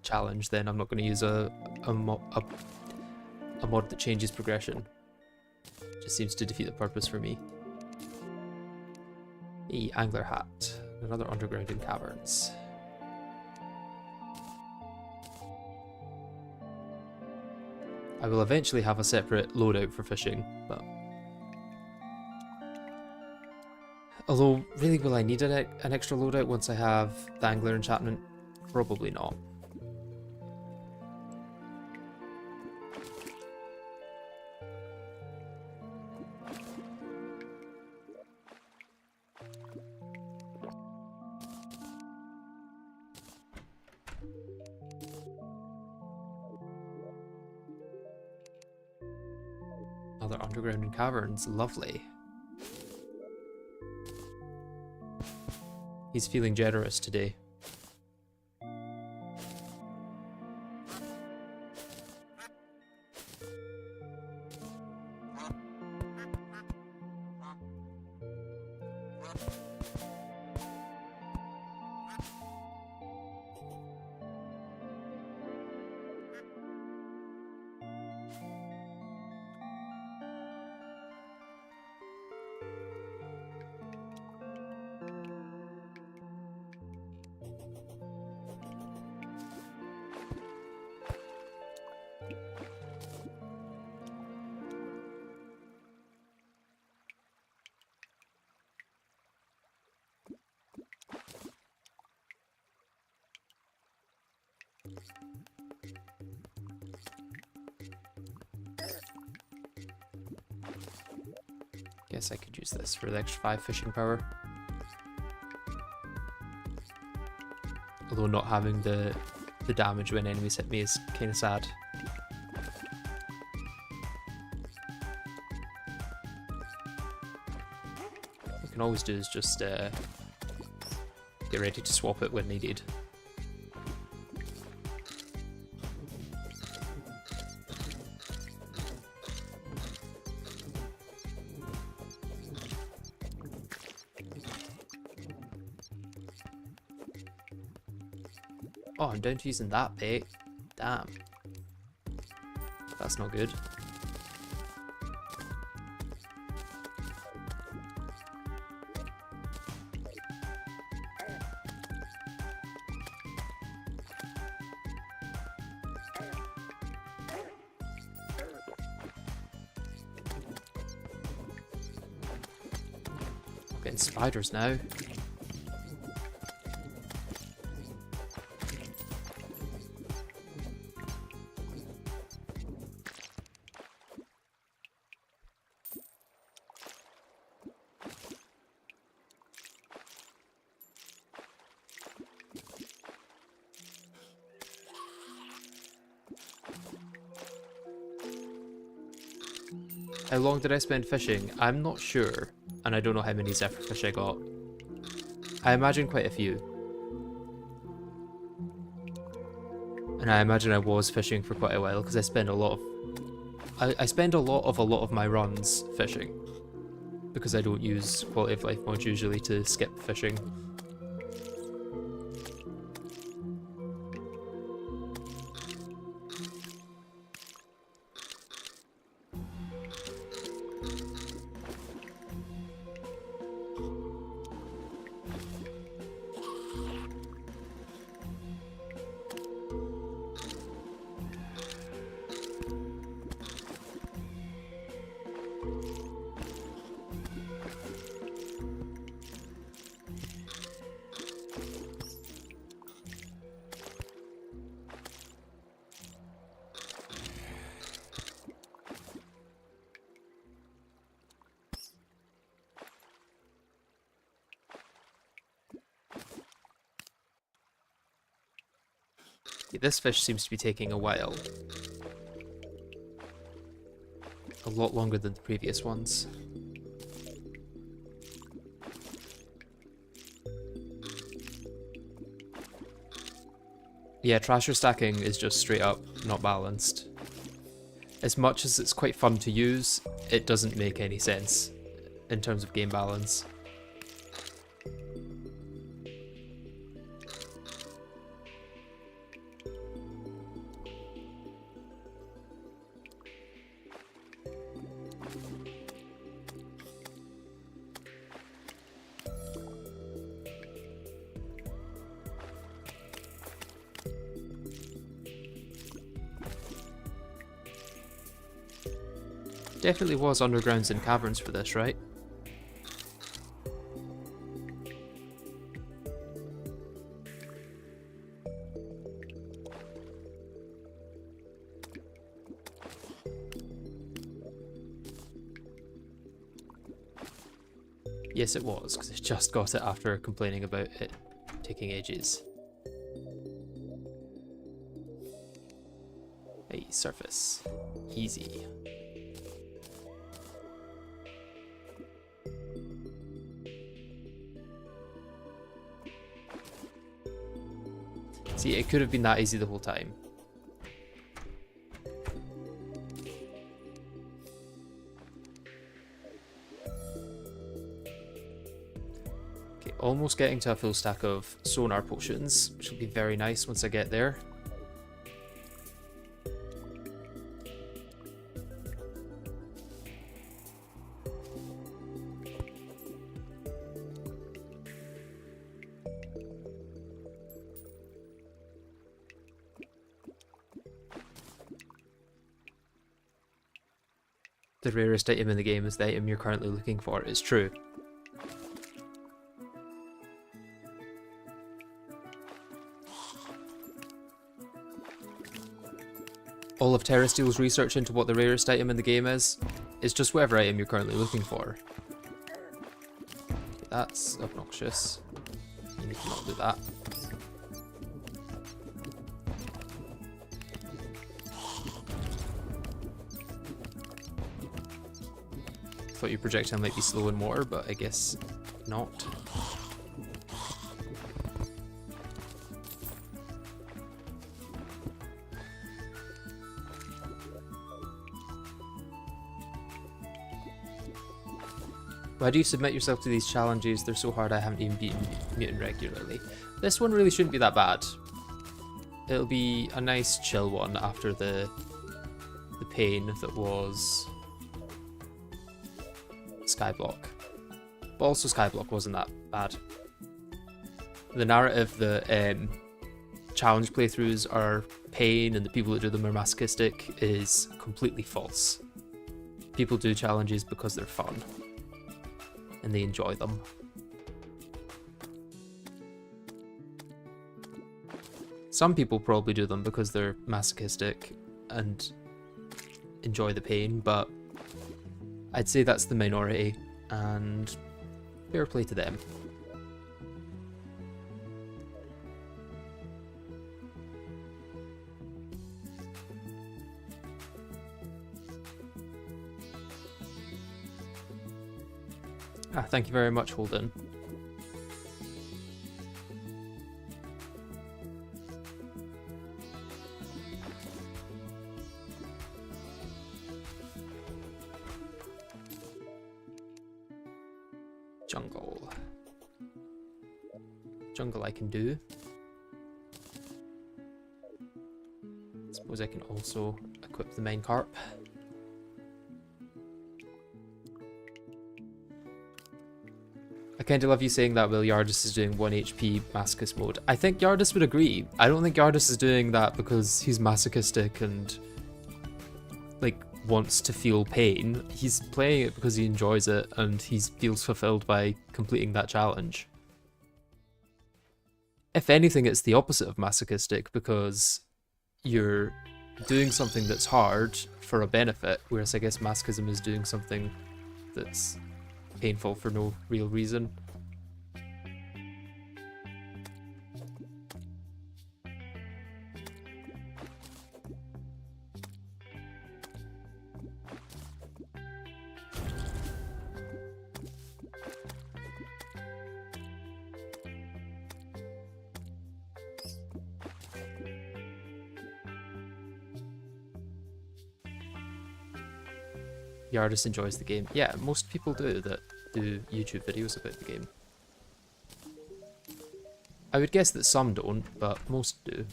challenge, then I'm not going to use a mod that changes progression. Just seems to defeat the purpose for me. The Angler Hat, another underground in caverns. I will eventually have a separate loadout for fishing, but... Although, really, will I need an extra loadout once I have the Angler enchantment? Probably not. Another underground in caverns, lovely. He's feeling generous today. Guess I could use this for the extra 5 fishing power. Although not having the damage when enemies hit me is kind of sad. What we can always do is just get ready to swap it when needed. Oh, I'm down to using that bait. Damn. That's not good. Getting spiders now. How long did I spend fishing? I'm not sure, and I don't know how many zephyrfish I got. I imagine quite a few. And I imagine I was fishing for quite a while, because I spend a lot of... I spend a lot of my runs fishing, because I don't use quality of life mods usually to skip fishing. Yeah, this fish seems to be taking a while. A lot longer than the previous ones. Yeah, trasher stacking is just straight up not balanced. As much as it's quite fun to use, it doesn't make any sense in terms of game balance. Definitely was undergrounds and caverns for this, right? Yes, it was, because I just got it after complaining about it taking ages. Hey, surface. Easy. See, it could have been that easy the whole time. Okay, almost getting to a full stack of sonar potions, which will be very nice once I get there. The rarest item in the game is the item you're currently looking for. It's true. All of TerraSteel's research into what the rarest item in the game is just whatever item you're currently looking for. That's obnoxious. You need to not do that. Thought your projectile might be slow in water, but I guess not. Why do you submit yourself to these challenges? They're so hard I haven't even beaten Mutant regularly. This one really shouldn't be that bad. It'll be a nice chill one after the pain that was Skyblock. But also Skyblock wasn't that bad. The narrative that challenge playthroughs are pain and the people that do them are masochistic is completely false. People do challenges because they're fun and they enjoy them. Some people probably do them because they're masochistic and enjoy the pain, but I'd say that's the minority, and fair play to them. Thank you very much, Holden. Jungle. Jungle I can do. Suppose I can also equip the minecarp. I kind of love you saying that while Yardis is doing 1 HP masochist mode. I think Yardis would agree. I don't think Yardis is doing that because he's masochistic and like wants to feel pain. He's playing it because he enjoys it and he feels fulfilled by completing that challenge. If anything, it's the opposite of masochistic because you're doing something that's hard for a benefit, whereas I guess masochism is doing something that's painful for no real reason. Yardis enjoys the game. Yeah, most people do that do YouTube videos about the game. I would guess that some don't, but most do.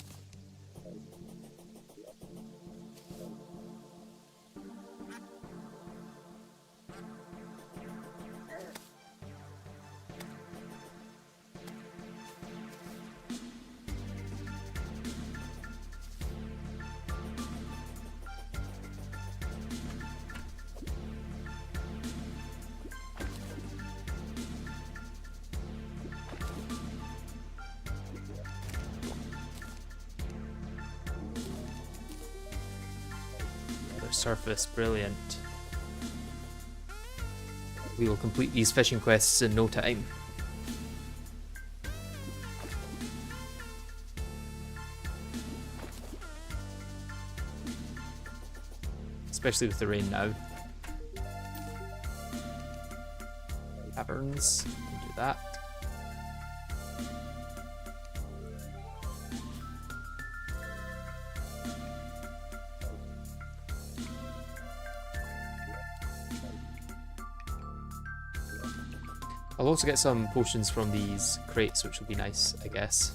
Surface, brilliant. We will complete these fishing quests in no time. Especially with the rain now. Caverns, do that. I'll also get some potions from these crates, which will be nice, I guess.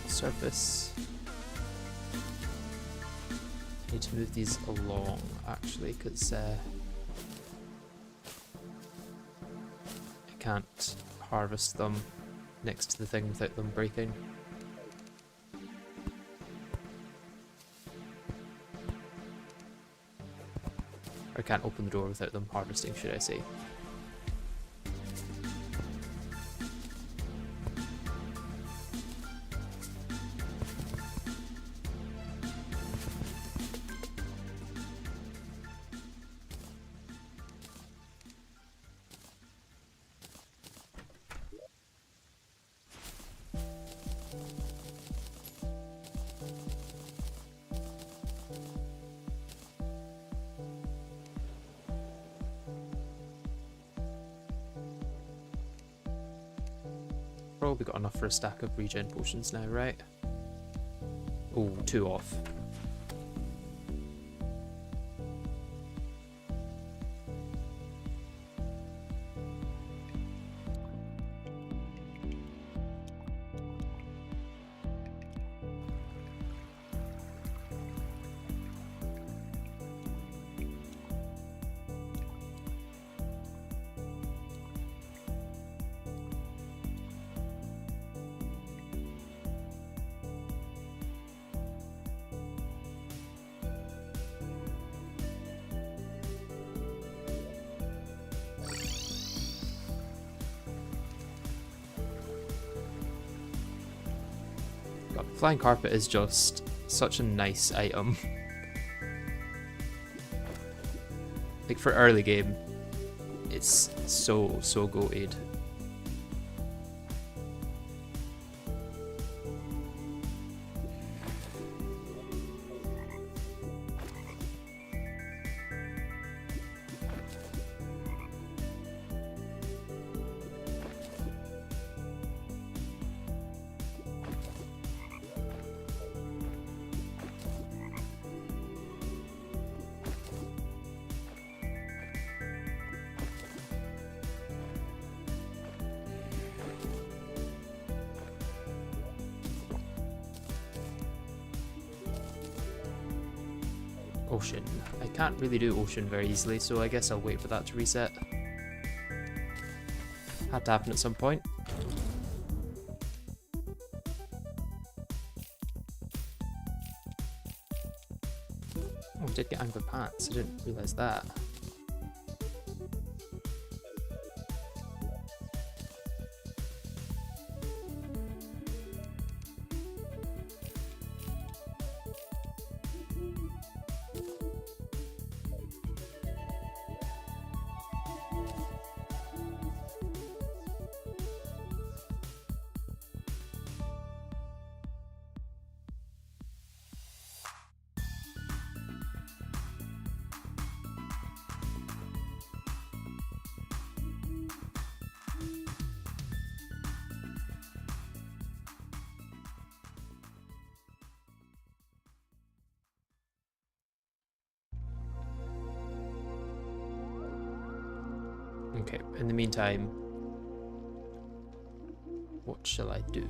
Surface. I need to move these along actually because I can't harvest them next to the thing without them breaking. Or I can't open the door without them harvesting, should I say. Probably got enough for a stack of regen potions now, right? Oh, 2 off. God, flying carpet is just such a nice item. Like for early game, it's so goated. Ocean. I can't really do ocean very easily, so I guess I'll wait for that to reset. Had to happen at some point. Oh, I did get angler pants. I didn't realise that. Okay, in the meantime, what shall I do?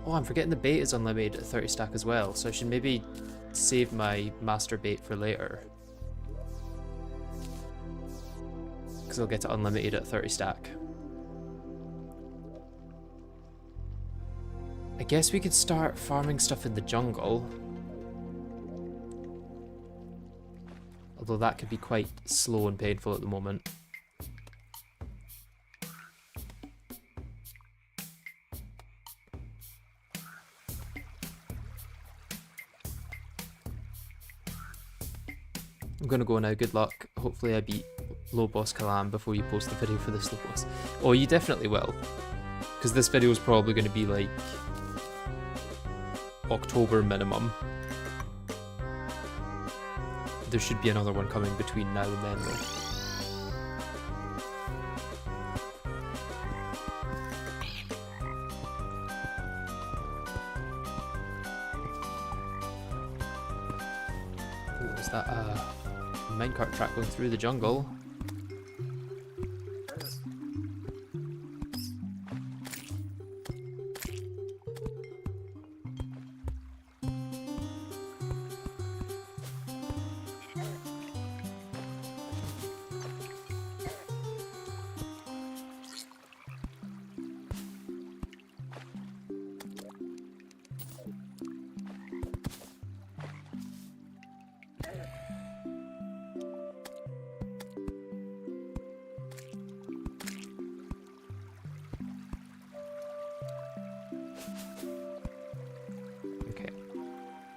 Oh, I'm forgetting the bait is unlimited at 30 stack as well, so I should maybe save my master bait for later. Because I'll get it unlimited at 30 stack. I guess we could start farming stuff in the jungle. Although that could be quite slow and painful at the moment. I'm gonna go now, good luck. Hopefully I beat low boss Kalam before you post the video for this low boss. Oh, you definitely will. Because this video is probably going to be like October minimum. There should be another one coming between now and then though. Ooh, is that a minecart track going through the jungle?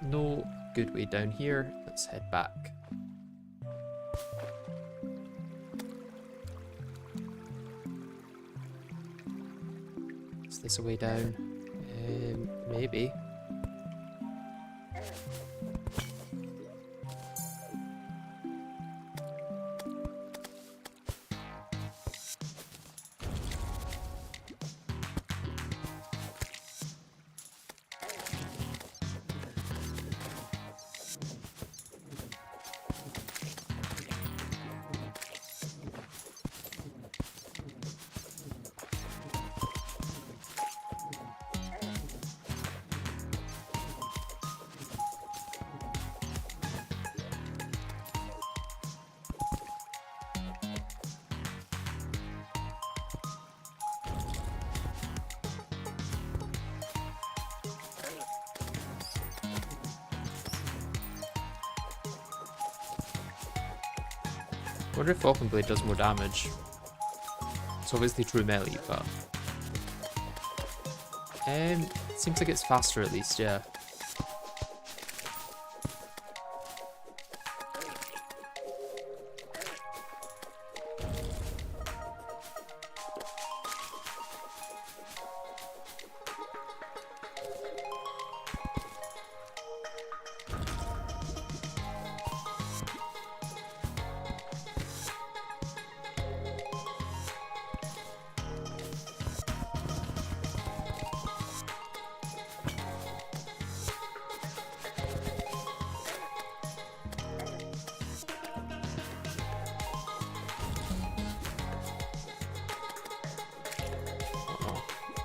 No good way down here. Let's head back. Is this a way down? Maybe. wonder if Falcon Blade does more damage. It's obviously true melee, but... seems like it's faster at least, yeah.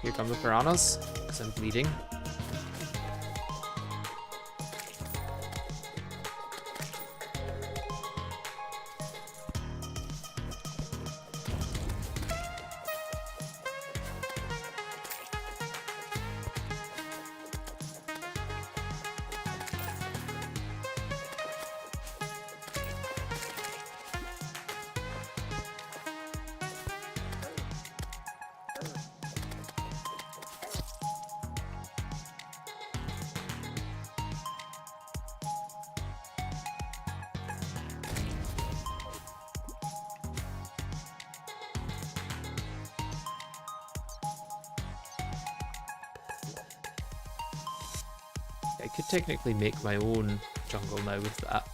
Here come the piranhas, because I'm bleeding. I could technically make my own jungle now with that.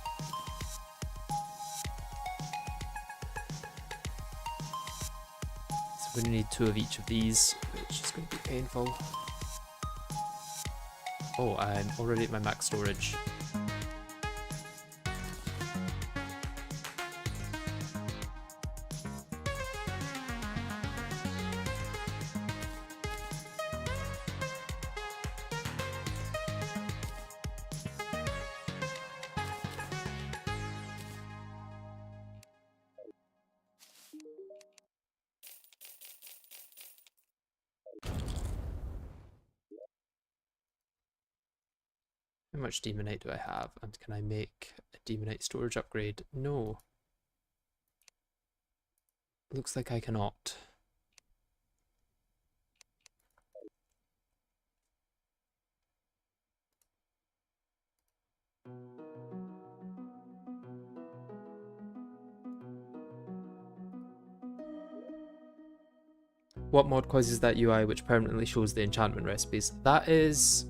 So we're going to need 2 of each of these, which is going to be painful. Oh, I'm already at my max storage. How much demonite do I have? And can I make a demonite storage upgrade? No. Looks like I cannot. What mod causes that UI which permanently shows the enchantment recipes? That is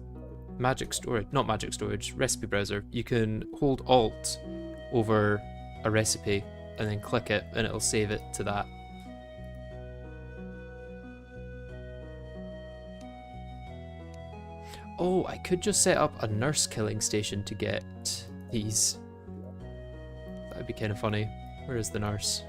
magic storage, not magic storage, recipe browser. You can hold Alt over a recipe and then click it and it'll save it to that. Oh, I could just set up a nurse killing station to get these. That would be kind of funny. Where is the nurse?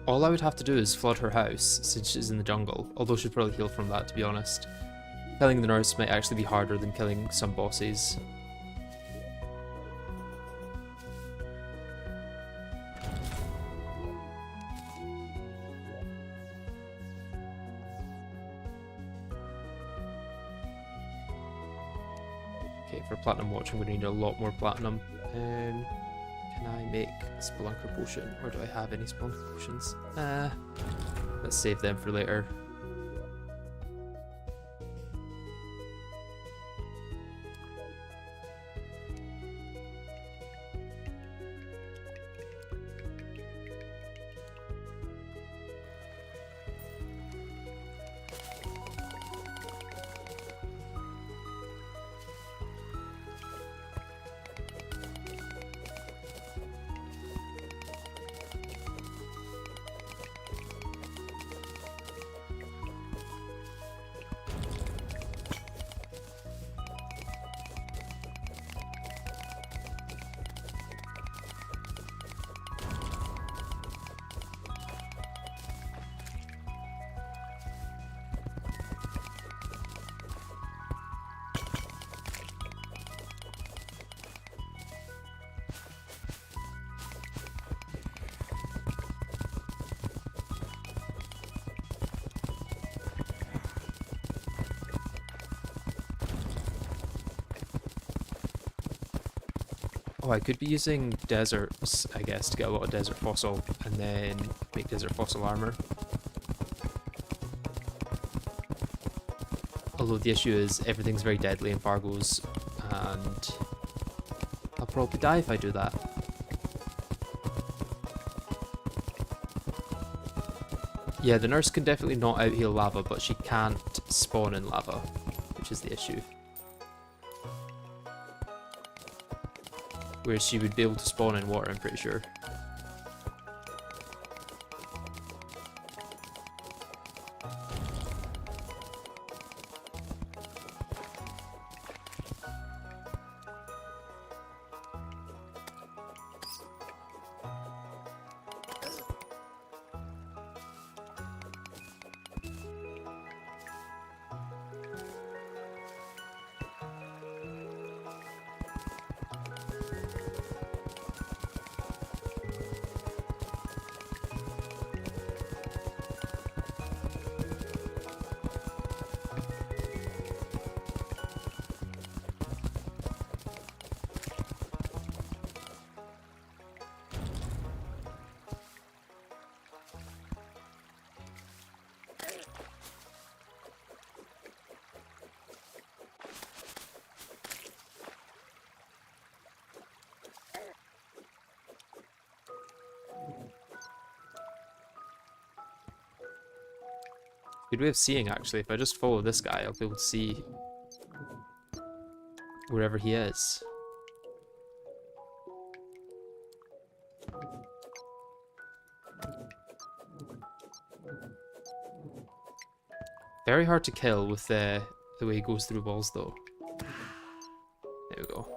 All I would have to do is flood her house, since she's in the jungle, although she'd probably heal from that, to be honest. Killing the nurse might actually be harder than killing some bosses. Okay, for Platinum Watch I'm going to need a lot more Platinum. Can I make a Spelunker Potion, or do I have any Spelunker Potions? Let's save them for later. Oh, I could be using deserts, I guess, to get a lot of desert fossil and then make desert fossil armor. Although the issue is everything's very deadly in Fargo's, and I'll probably die if I do that. Yeah, the nurse can definitely not out-heal lava, but she can't spawn in lava, which is the issue. Whereas she would be able to spawn in water, I'm pretty sure. Good way of seeing, actually. If I just follow this guy, I'll be able to see wherever he is. Very hard to kill with the way he goes through walls, though. There we go.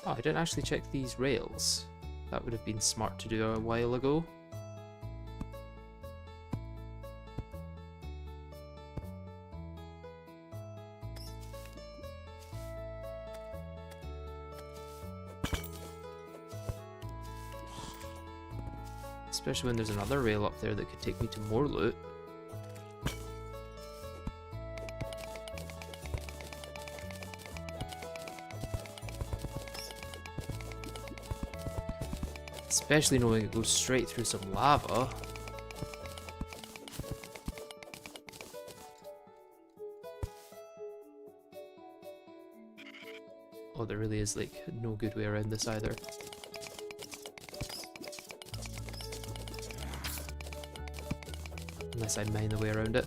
Oh, I didn't actually check these rails. That would have been smart to do a while ago. Especially when there's another rail up there that could take me to more loot. Especially knowing it goes straight through some lava. Oh, there really is like no good way around this either. Unless I mine the way around it.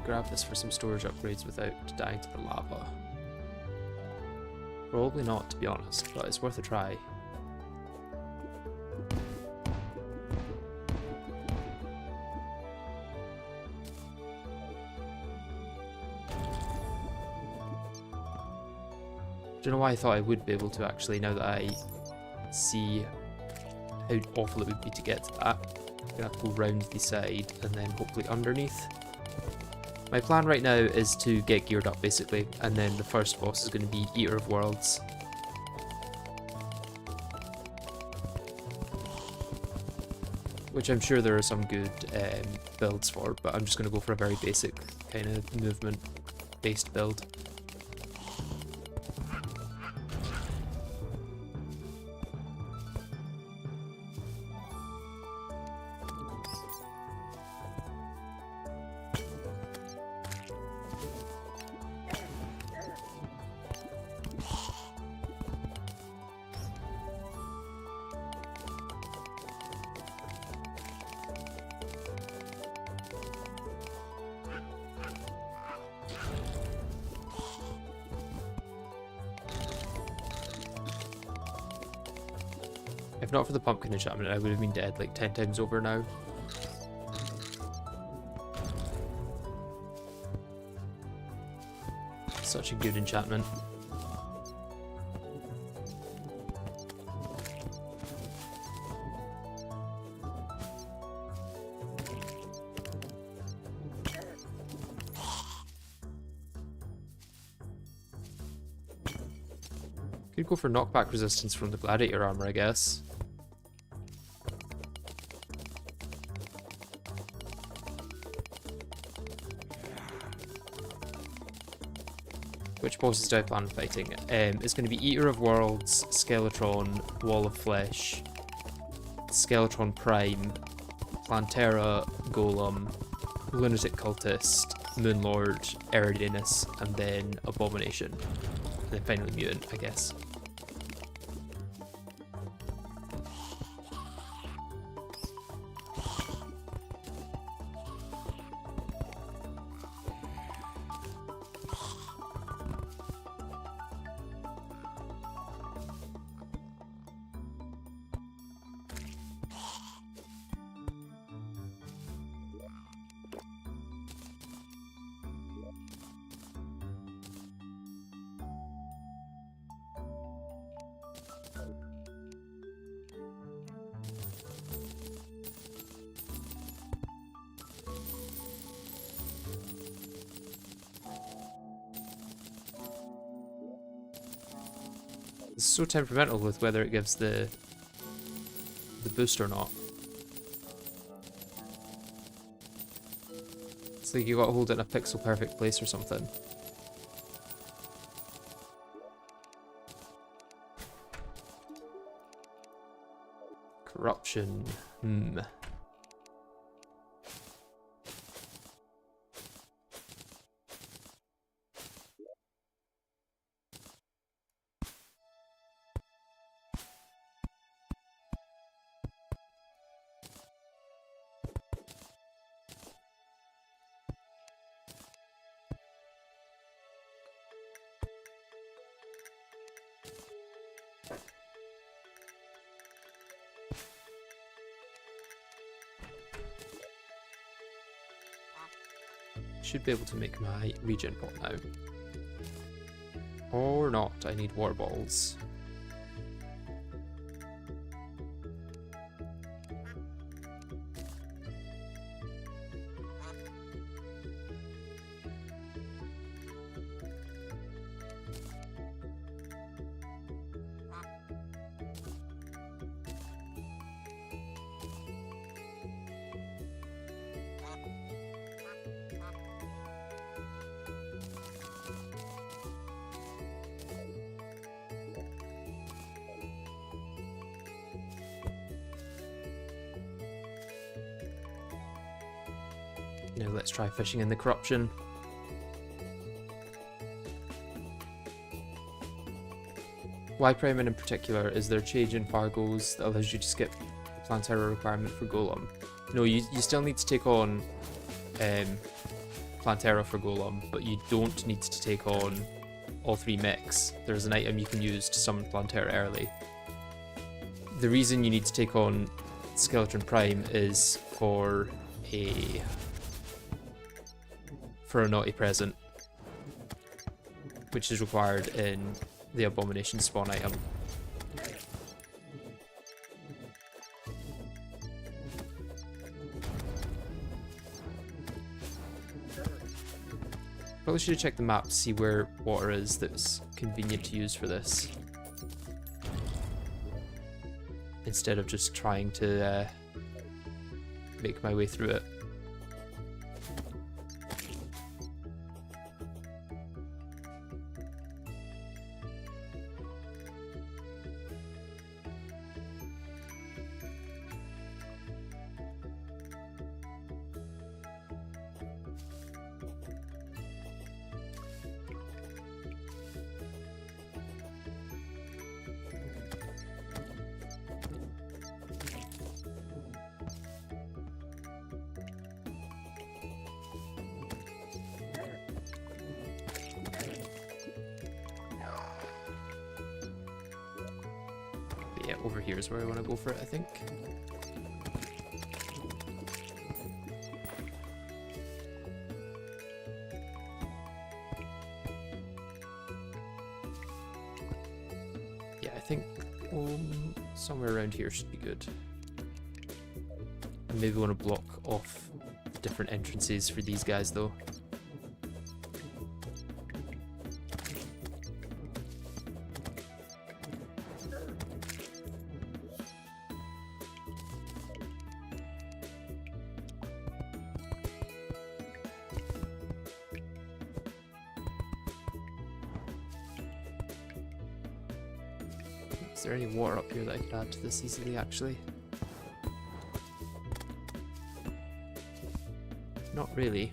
Grab this for some storage upgrades without dying to the lava. Probably not, to be honest, but it's worth a try. Don't know why I thought I would be able to actually, now that I see how awful it would be to get to that. I'm gonna have to go round the side and then hopefully underneath. My plan right now is to get geared up basically, and then the first boss is going to be Eater of Worlds. Which I'm sure there are some good builds for, but I'm just going to go for a very basic kind of movement based build. If not for the pumpkin enchantment, I would have been dead like 10 times over now. Such a good enchantment. Could go for knockback resistance from the gladiator armor, I guess. Which bosses do I plan on fighting? It's going to be Eater of Worlds, Skeletron, Wall of Flesh, Skeletron Prime, Plantera, Golem, Lunatic Cultist, Moonlord, Eridanus, and then Abomination. And then finally Mutant, I guess. It's so temperamental with whether it gives the boost or not. It's like you got to hold it in a pixel perfect place or something. Corruption. Should be able to make my regen pot now. Or not, I need water balls. Now let's try fishing in the corruption. Y-Prime in particular is there a change in Fargo's that allows you to skip the Plantera requirement for Golem? No, you still need to take on Plantera for Golem, but you don't need to take on all three mechs. There's an item you can use to summon Plantera early. The reason you need to take on Skeleton Prime is for a naughty present, which is required in the abomination spawn item. Probably should have checked the map to see where water is that's convenient to use for this, instead of just trying to make my way through it. Yeah, over here is where I want to go for it, I think. Yeah, I think somewhere around here should be good. I maybe want to block off different entrances for these guys though. Is there any water up here that I could add to this easily, actually? Not really.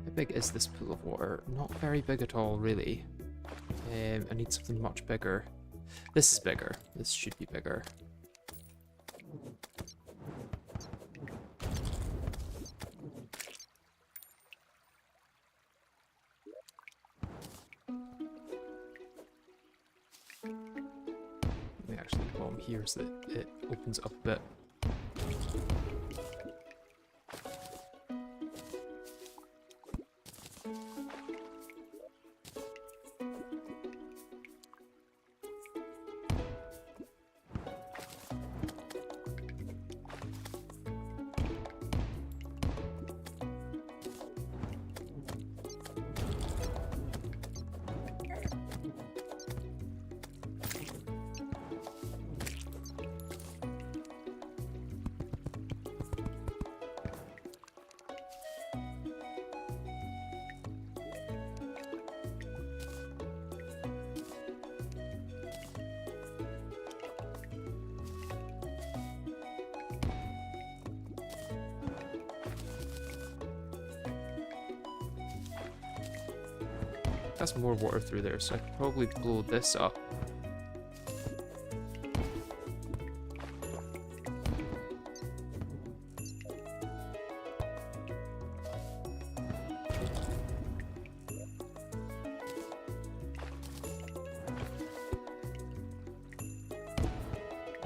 How big is this pool of water? Not very big at all, really. I need something much bigger. This is bigger. This should be bigger. Let me actually bomb here so that it opens up a bit. That's more water through there, so I could probably blow this up.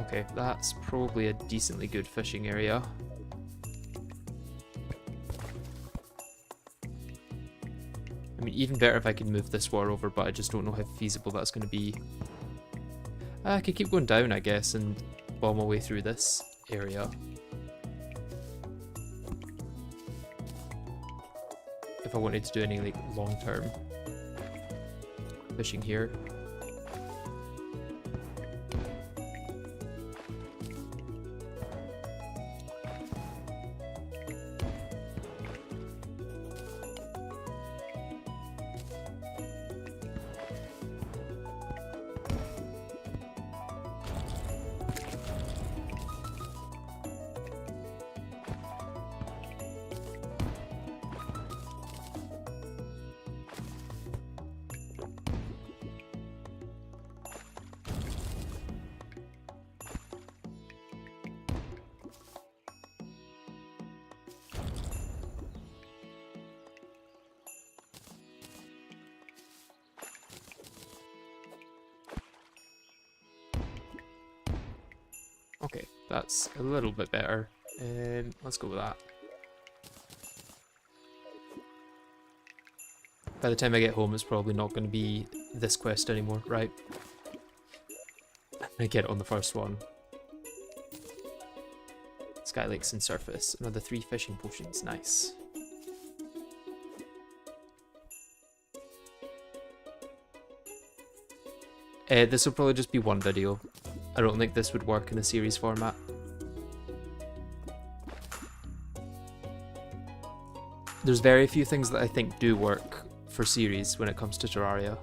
Okay, that's probably a decently good fishing area. I mean, even better if I could move this water over, but I just don't know how feasible that's going to be. I could keep going down, I guess, and bomb my way through this area. If I wanted to do any, like, long-term fishing here. Okay, that's a little bit better. Let's go with that. By the time I get home, it's probably not going to be this quest anymore, right? I get it on the first one. Sky Lakes and Surface. Another 3 fishing potions. Nice. This will probably just be one video. I don't think this would work in a series format. There's very few things that I think do work for series when it comes to Terraria.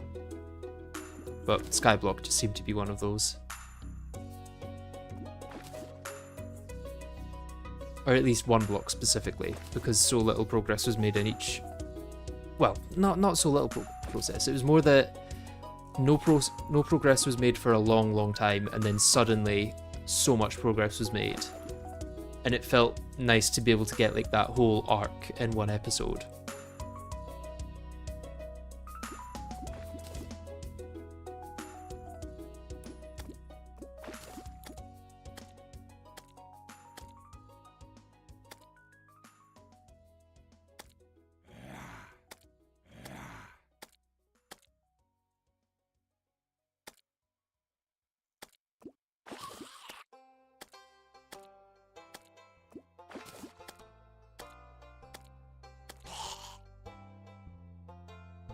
But Skyblock just seemed to be one of those. Or at least one block specifically, because so little progress was made in each... Well, not so little process. It was more that no progress was made for a long time, and then suddenly so much progress was made. And it felt nice to be able to get like that whole arc in one episode.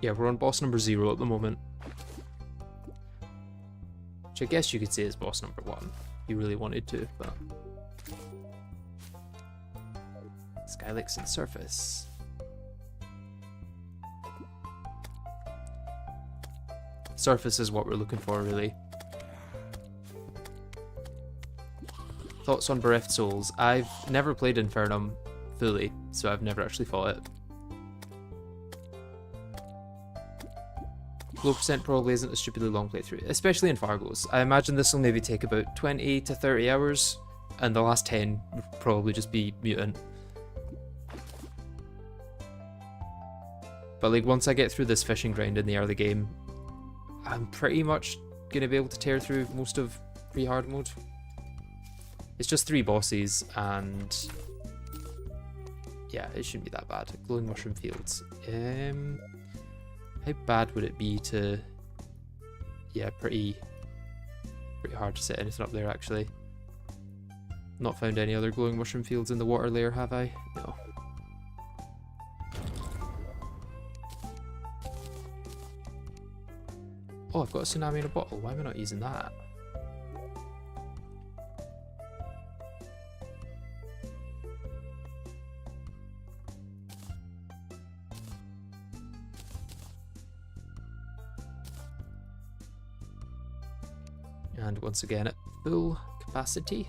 Yeah, we're on boss number 0 at the moment. Which I guess you could say is boss number 1, if you really wanted to, but... Sky Lakes and Surface. Surface is what we're looking for, really. Thoughts on Bereft Souls? I've never played Infernum fully, so I've never actually fought it. Low percent probably isn't a stupidly long playthrough, especially in Fargo's. I imagine this will maybe take about 20 to 30 hours, and the last 10 would probably just be Mutant. But like once I get through this fishing grind in the early game, I'm pretty much going to be able to tear through most of pre-hard mode. It's just 3 bosses, and yeah, it shouldn't be that bad. Glowing Mushroom Fields. How bad would it be to... Yeah, pretty hard to set anything up there, actually. Not found any other glowing mushroom fields in the water layer, have I? No. Oh, I've got a tsunami in a bottle. Why am I not using that? And once again at full capacity.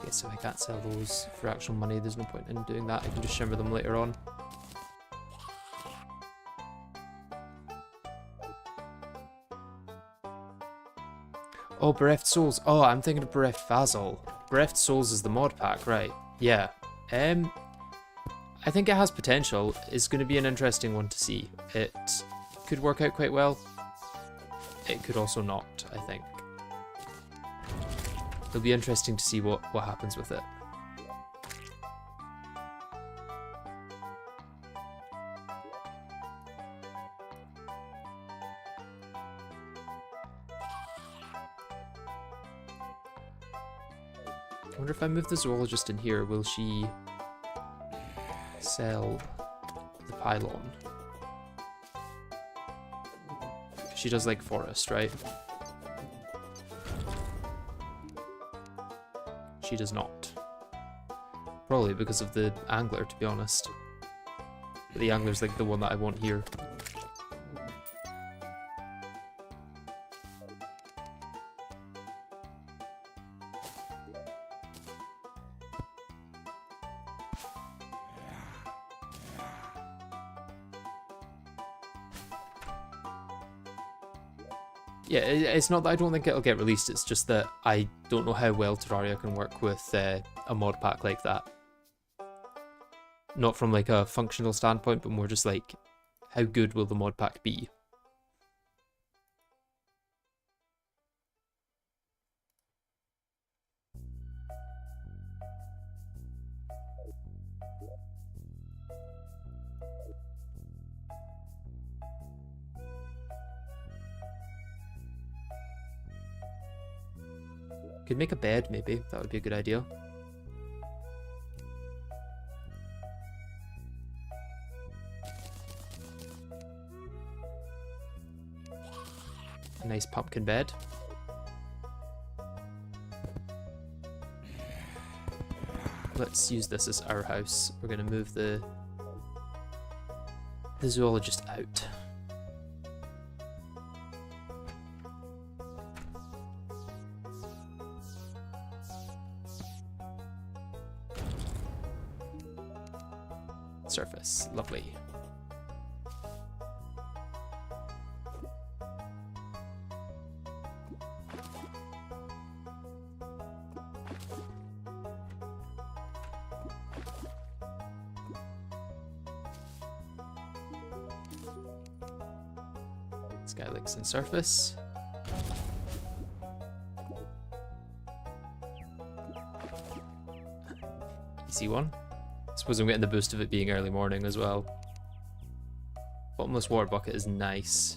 Okay, so I can't sell those for actual money. There's no point in doing that. I can just shimmer them later on. Oh, Bereft Souls. Oh, I'm thinking of Bereft Vassal. Bereft Souls is the mod pack, right? Yeah. I think it has potential. It's going to be an interesting one to see. It could work out quite well. It could also not, I think. It'll be interesting to see what happens with it. I wonder if I move the zoologist in here, will she sell the pylon? She does like forest, right? She does not. Probably because of the angler, to be honest. But the angler's like the one that I want here. Yeah, it's not that I don't think it'll get released, it's just that I don't know how well Terraria can work with a mod pack like that. Not from like a functional standpoint, but more just like, how good will the mod pack be? Could make a bed, maybe. That would be a good idea. A nice pumpkin bed. Let's use this as our house. We're going to move the zoologist out. Surface, lovely. Skylicks and surface. Easy one. Suppose I'm getting the boost of it being early morning as well. Bottomless water bucket is nice.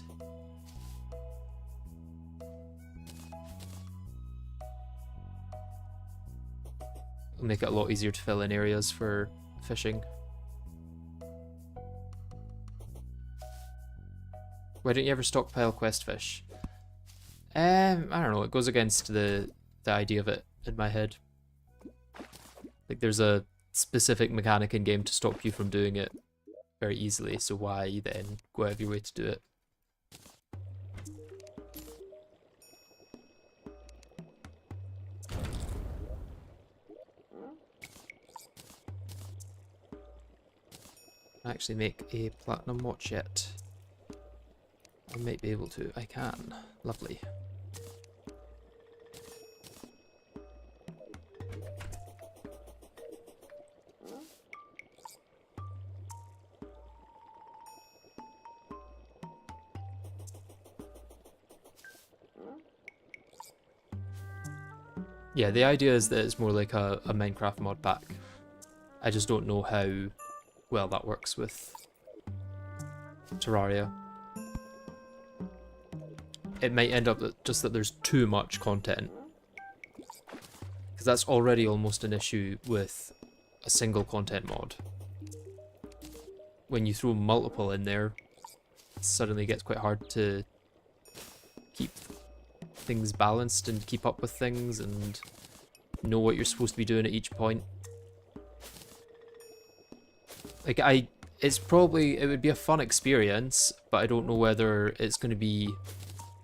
It'll make it a lot easier to fill in areas for fishing. Why don't you ever stockpile quest fish? I don't know, it goes against the idea of it in my head. Like there's a specific mechanic in game to stop you from doing it very easily, so why then go out of your way to do it? Actually make a platinum watch yet. I might be able to. I can. Lovely. Yeah, the idea is that it's more like a Minecraft mod pack. I just don't know how well that works with Terraria. It might end up just that there's too much content. Because that's already almost an issue with a single content mod. When you throw multiple in there, it suddenly gets quite hard to keep things balanced and keep up with things and know what you're supposed to be doing at each point. Like it would be a fun experience, but I don't know whether it's going to be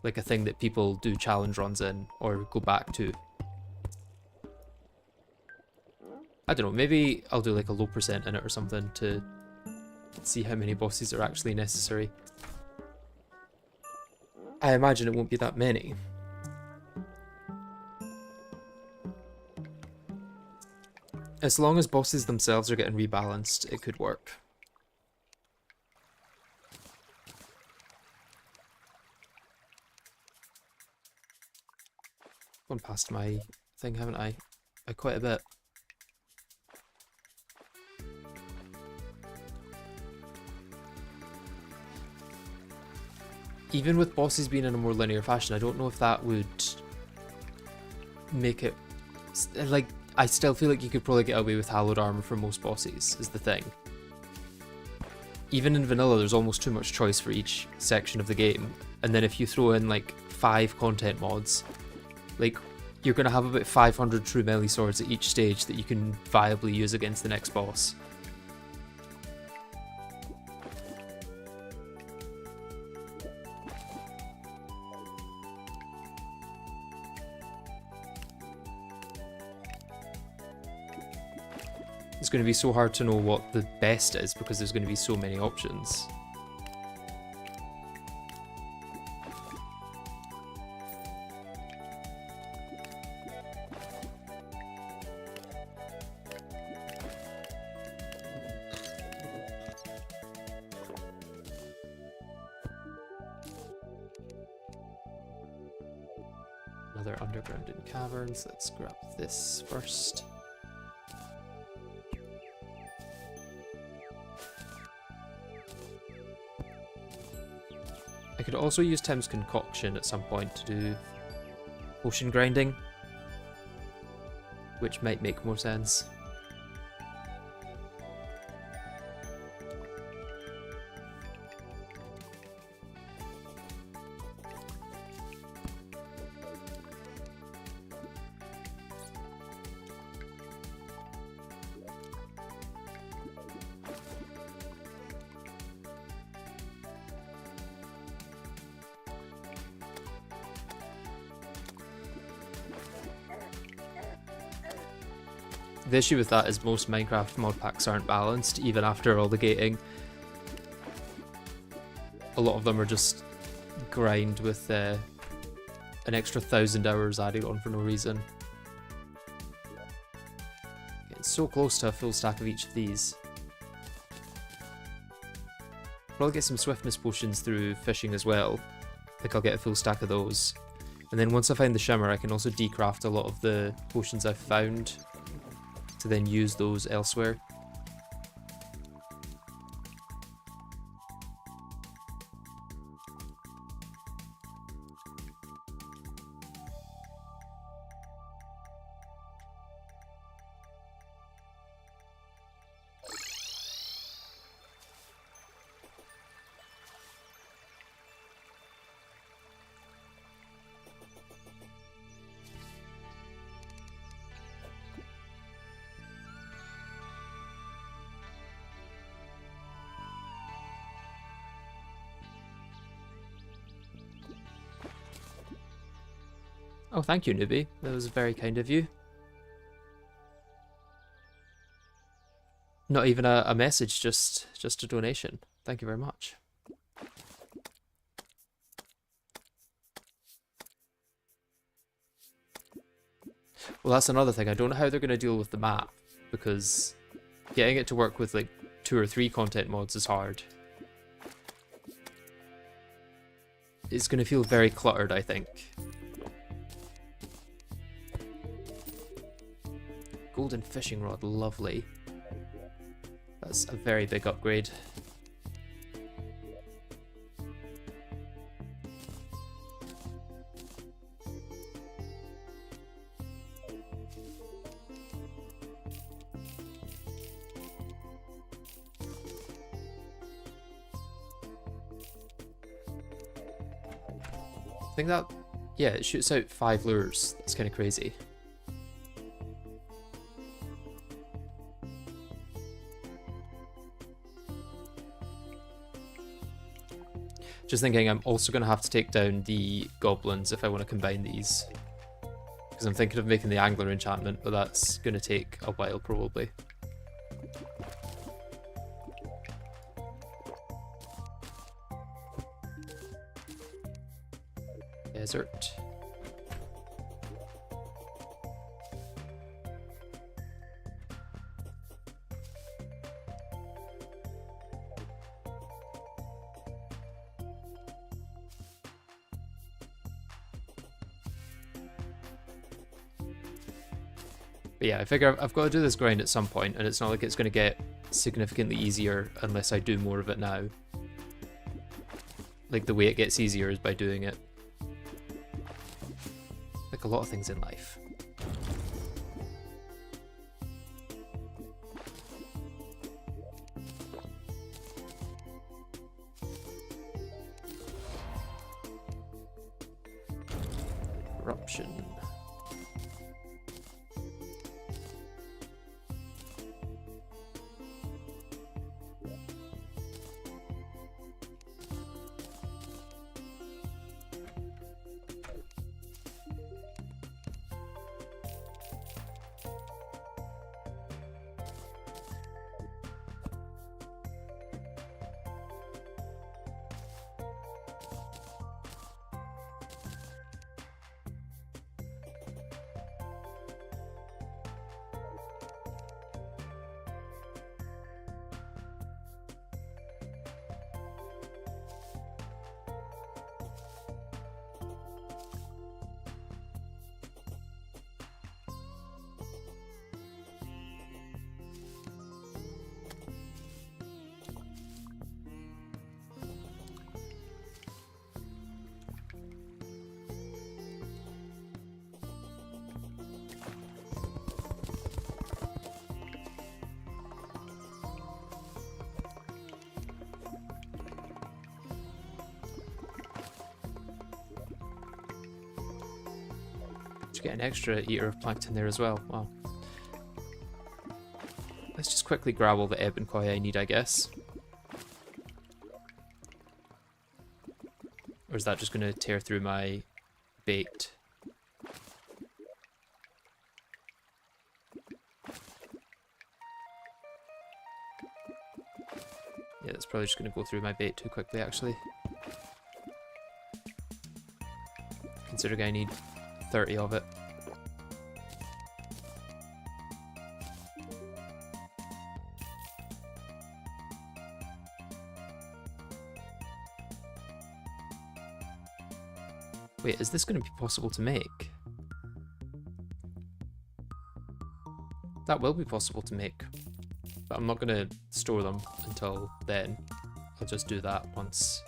like a thing that people do challenge runs in or go back to. I don't know, maybe I'll do like a low percent in it or something to see how many bosses are actually necessary. I imagine it won't be that many. As long as bosses themselves are getting rebalanced, it could work. Going past my thing, haven't I? By quite a bit. Even with bosses being in a more linear fashion, I don't know if that would make it... Like, I still feel like you could probably get away with hallowed armor for most bosses, is the thing. Even in vanilla, there's almost too much choice for each section of the game. And then if you throw in like 5 content mods, like you're going to have about 500 true melee swords at each stage that you can viably use against the next boss. It's going to be so hard to know what the best is because there's going to be so many options. Another underground in caverns. Let's grab this first. I could also use Tim's concoction at some point to do potion grinding, which might make more sense. The issue with that is most Minecraft mod packs aren't balanced, even after all the gating. A lot of them are just grind with an extra 1,000 hours added on for no reason. Getting so close to a full stack of each of these. Probably get some swiftness potions through fishing as well. I think I'll get a full stack of those. And then once I find the Shimmer, I can also decraft a lot of the potions I've found to then use those elsewhere. Oh, thank you, newbie. That was very kind of you. Not even a message, just a donation. Thank you very much. Well, that's another thing. I don't know how they're going to deal with the map, because getting it to work with like 2 or 3 content mods is hard. It's going to feel very cluttered, I think. Golden fishing rod, lovely. That's a very big upgrade. I think that, yeah, it shoots out 5 lures. That's kind of crazy. Just thinking I'm also going to have to take down the goblins if I want to combine these. Because I'm thinking of making the angler enchantment, but that's going to take a while probably. Desert. But yeah, I figure I've got to do this grind at some point, and it's not like it's going to get significantly easier unless I do more of it now. Like, the way it gets easier is by doing it. Like a lot of things in life. Corruption. Get an extra eater of plankton there as well. Wow. Let's just quickly grab all the ebb and koi I need, I guess. Or is that just going to tear through my bait? Yeah, that's probably just going to go through my bait too quickly, actually. Considering I need 30 of it. Wait, is this going to be possible to make? That will be possible to make, but I'm not going to store them until then. I'll just do that once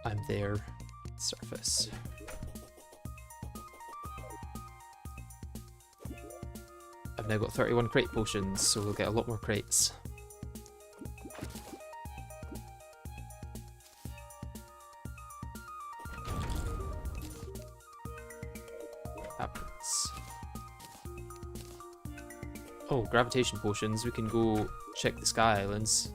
I'm there. Surface. I've now got 31 crate potions, so we'll get a lot more crates. Happens. Oh, gravitation potions. We can go check the Sky Islands.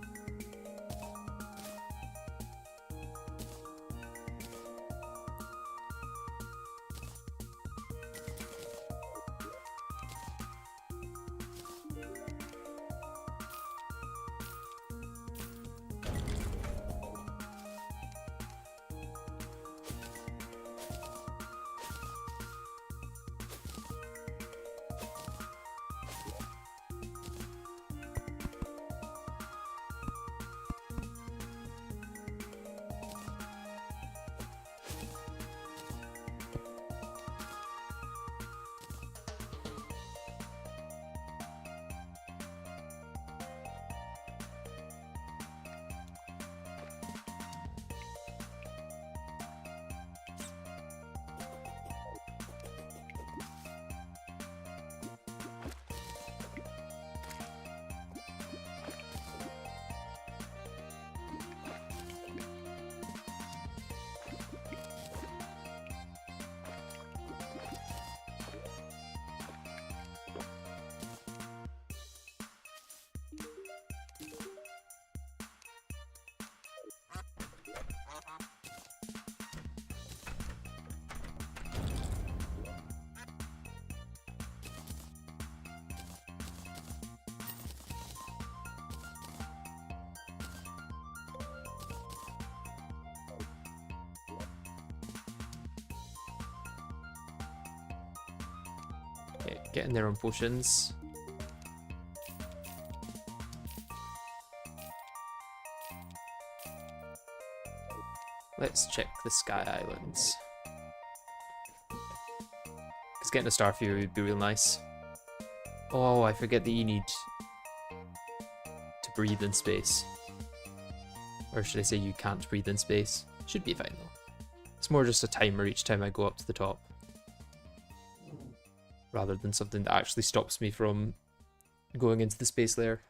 Okay, getting there on potions. Let's check the Sky Islands. Because Because getting a Star Fury would be real nice. Oh, I forget that you need to breathe in space. Or should I say you can't breathe in space? Should be fine though. It's more just a timer each time I go up to the top. Rather than something that actually stops me from going into the space layer.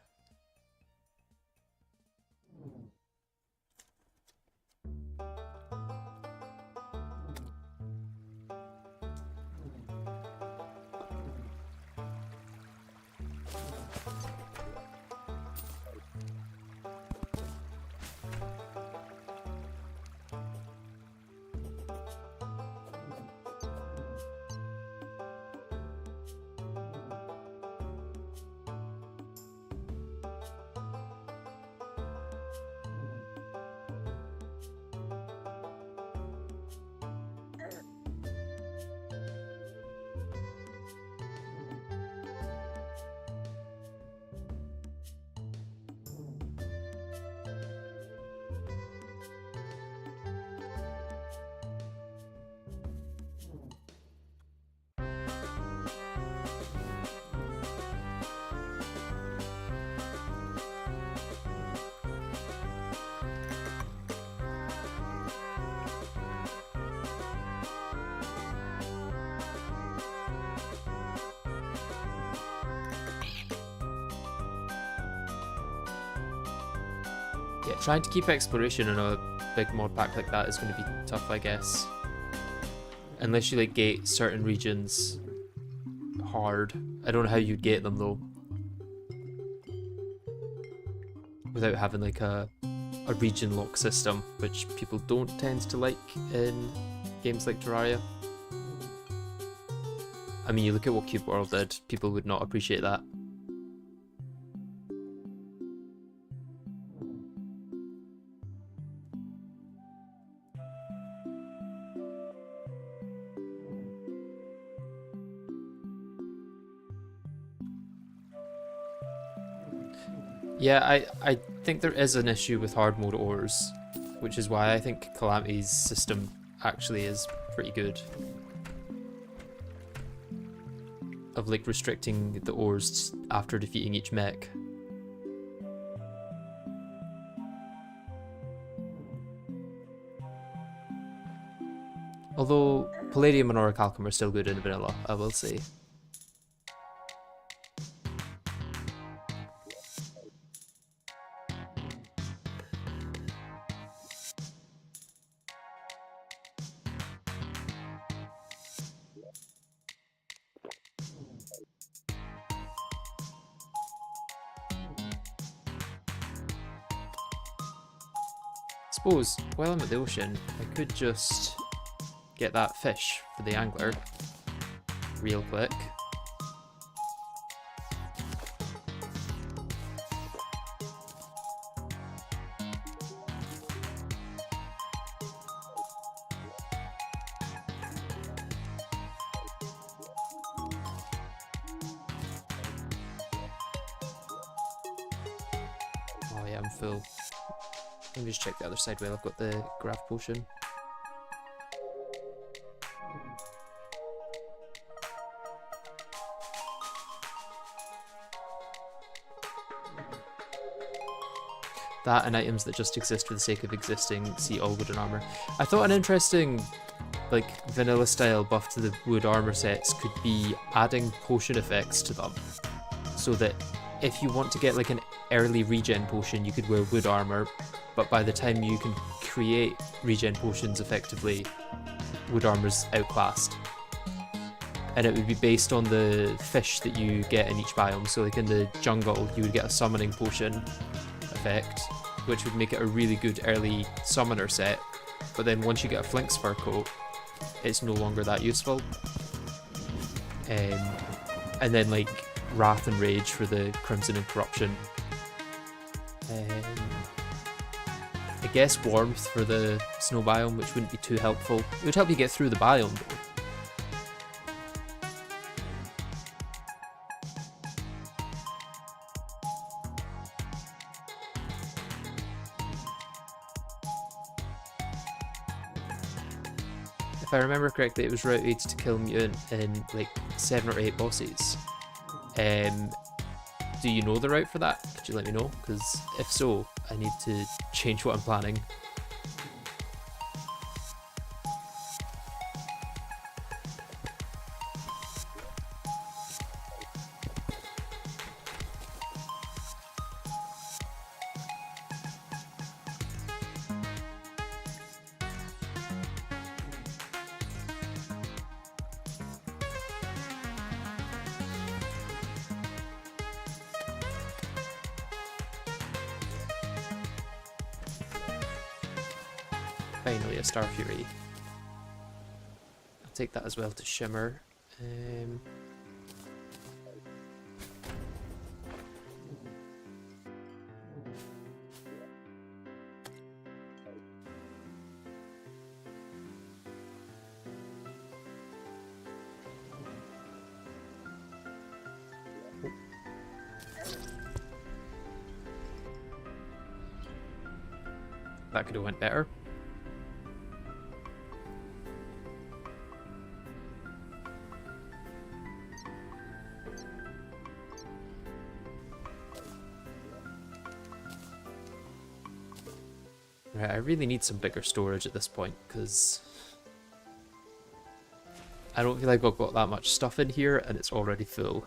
Yeah, trying to keep exploration in a big mod pack like that is going to be tough, I guess. Unless you like gate certain regions hard. I don't know how you'd gate them though. Without having like a region lock system, which people don't tend to like in games like Terraria. I mean, you look at what Cube World did, people would not appreciate that. Yeah, I think there is an issue with hard mode ores, which is why I think Calamity's system actually is pretty good. Of like restricting the ores after defeating each mech. Although Palladium and Orichalcum are still good in vanilla, I will say. Suppose, while I'm at the ocean, I could just get that fish for the angler real quick. Oh yeah, I'm full. Let me just check the other side while I've got the grav potion. That and items that just exist for the sake of existing, see all wooden armor. I thought an interesting, like, vanilla style buff to the wood armor sets could be adding potion effects to them. So that if you want to get like an early regen potion, you could wear wood armor, but by the time you can create regen potions effectively, wood armor's outclassed. And it would be based on the fish that you get in each biome. So like in the jungle, you would get a summoning potion effect, which would make it a really good early summoner set. But then once you get a Flink's fur coat, it's no longer that useful. And then like Wrath and Rage for the Crimson and Corruption. I guess Warmth for the snow biome, which wouldn't be too helpful. It would help you get through the biome though. I if I remember correctly, it was routed to kill Mutant in like 7 or 8 bosses. Do you know the route for that? Could you let me know? Because if so, I need to change what I'm planning. Finally, a Star Fury. I'll take that as well to Shimmer. That could have went better. Right, I really need some bigger storage at this point, because I don't feel like I've got that much stuff in here, and it's already full.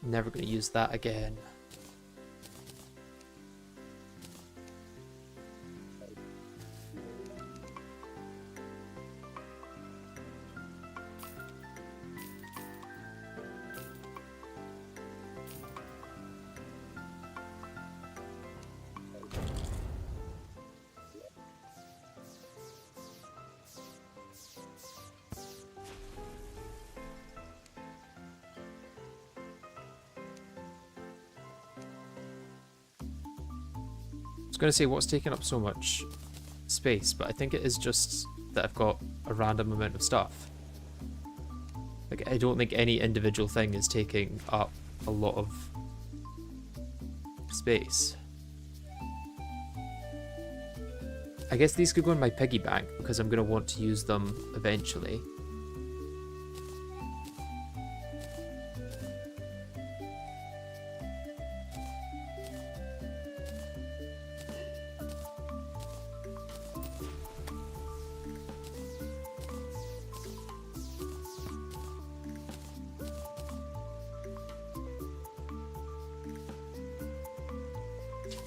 Never going to use that again. I was going to say what's taking up so much space, but I think it is just that I've got a random amount of stuff. Like, I don't think any individual thing is taking up a lot of space. I guess these could go in my piggy bank because I'm going to want to use them eventually.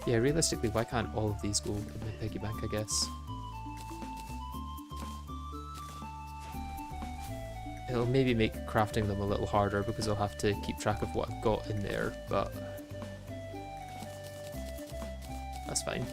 Yeah, realistically, why can't all of these go in my piggy bank, I guess? It'll maybe make crafting them a little harder because I'll have to keep track of what I've got in there, but that's fine.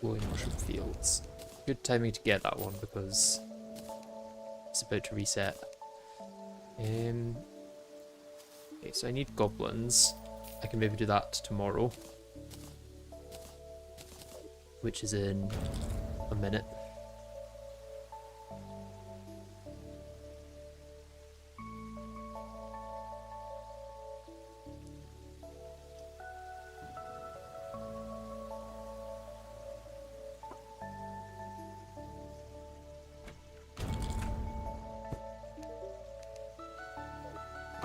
Glowing mushroom fields. Good timing to get that one because it's about to reset. Okay, so I need goblins. I can maybe do that tomorrow, which is in a minute.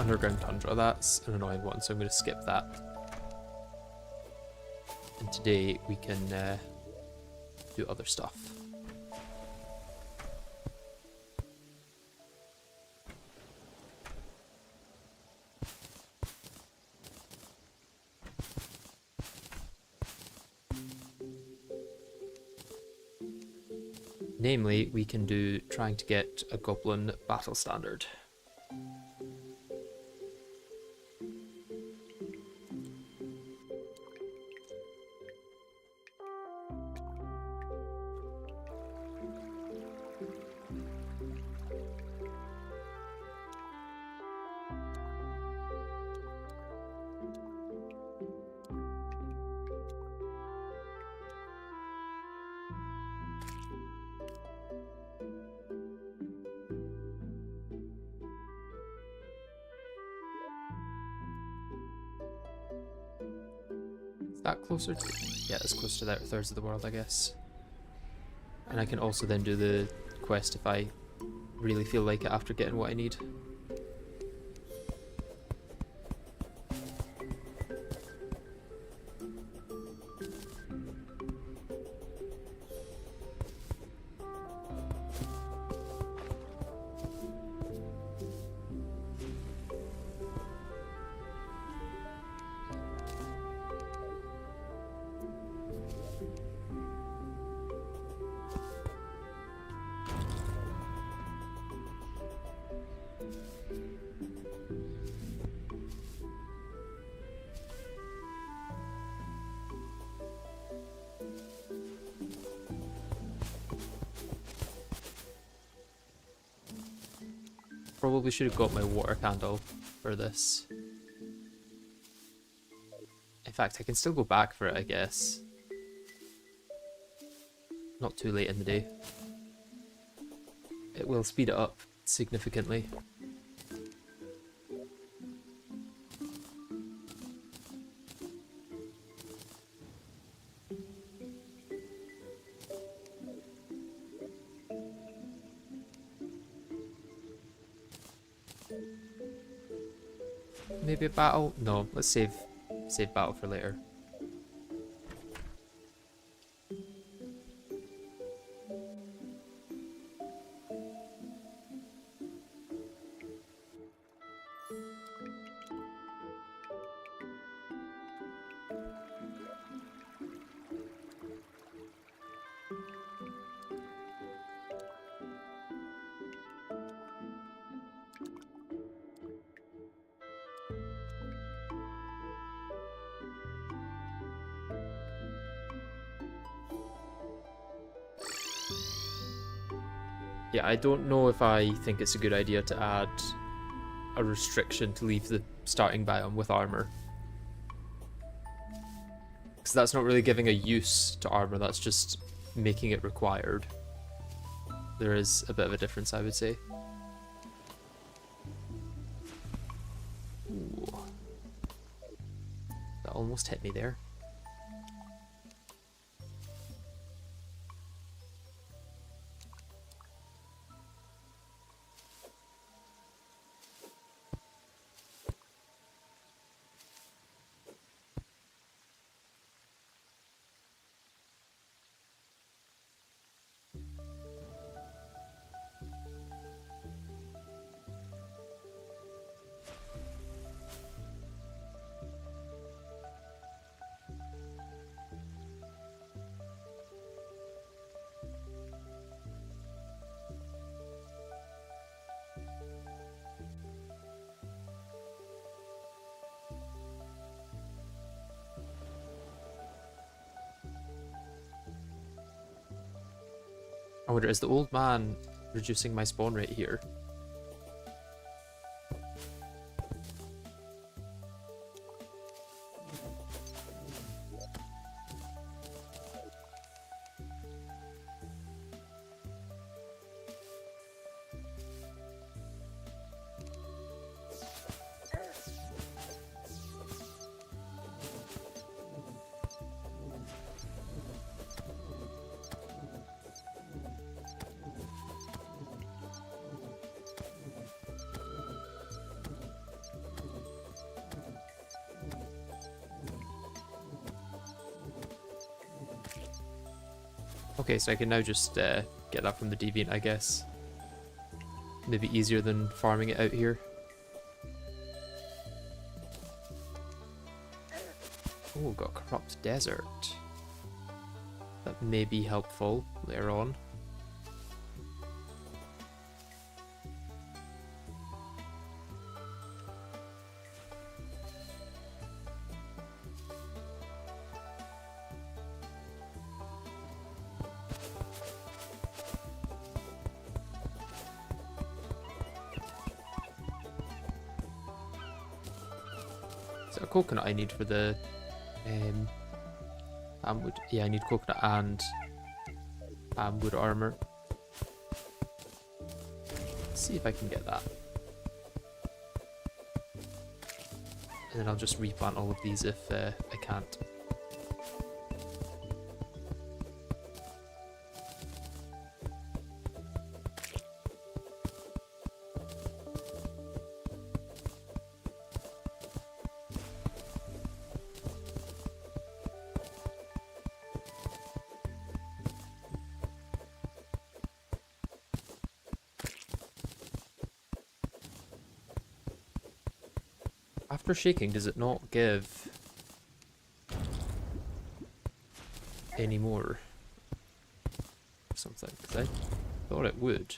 underground tundra. That's an annoying one, so I'm going to skip that. And today we can do other stuff. Namely, we can do trying to get a Goblin battle standard. That closer to... yeah, it's close to the outer thirds of the world, I guess. And I can also then do the quest if I really feel like it after getting what I need. Probably should have got my water candle for this. In fact, I can still go back for it, I guess. Not too late in the day. It will speed it up significantly. Maybe a battle? No, let's save battle for later. Yeah, I don't know if I think it's a good idea to add a restriction to leave the starting biome with armor. Because that's not really giving a use to armor, that's just making it required. There is a bit of a difference, I would say. Ooh. That almost hit me there. I wonder, is the old man reducing my spawn rate here? Okay, so I can now just get that from the deviant, I guess. Maybe easier than farming it out here. Oh, got corrupt desert. That may be helpful later on. Is it a coconut I need for the wood? Yeah, I need coconut and wood armor. Let's see if I can get that. And then I'll just replant all of these if I can't. After shaking, does it not give any more? Something, because I thought it would.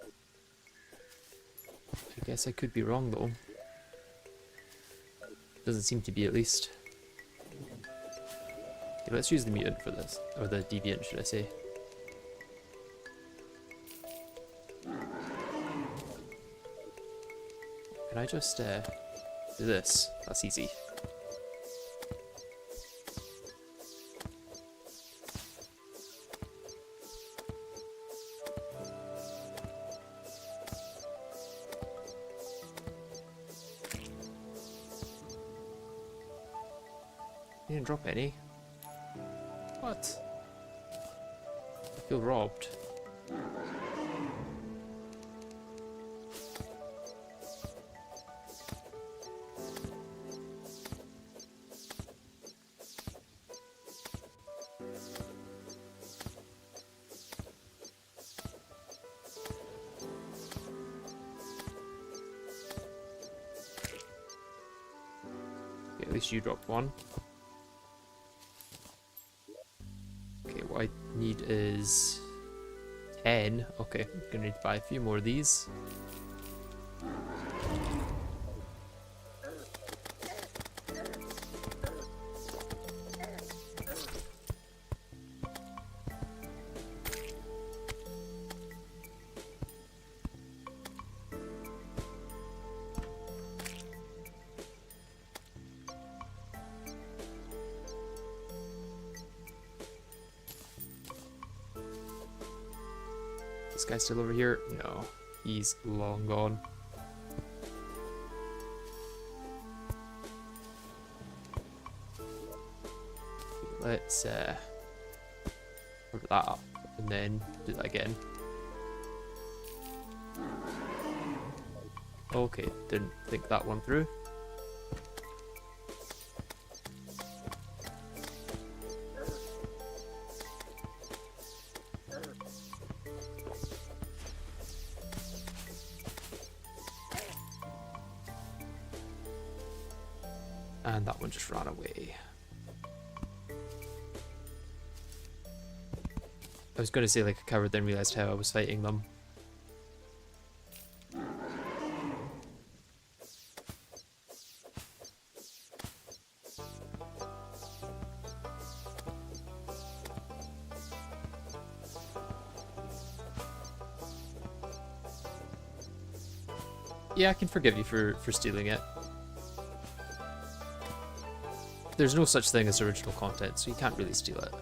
I guess I could be wrong though. Doesn't seem to be, at least. Okay, let's use the mutant for this, or the deviant, should I say. Can I just do this? That's easy. You didn't drop any. What? I feel robbed. At least you dropped one. Okay, what I need is 10. Okay, I'm gonna need to buy a few more of these. This guy's still over here? No, he's long gone. Let's cover that up and then do that again. Okay, didn't think that one through. And that one just ran away. I was going to say like a coward, then realised how I was fighting them. Yeah, I can forgive you for stealing it. There's no such thing as original content, so you can't really steal it.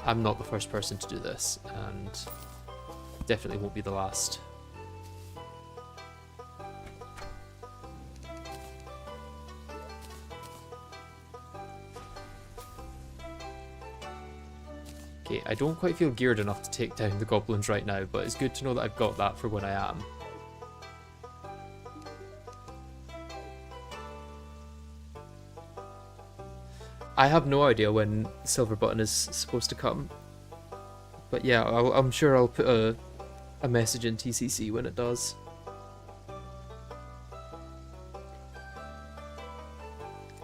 I'm not the first person to do this, and definitely won't be the last. Okay, I don't quite feel geared enough to take down the goblins right now, but it's good to know that I've got that for when I am. I have no idea when Silver Button is supposed to come. But yeah, I'm sure I'll put a message in TCC when it does.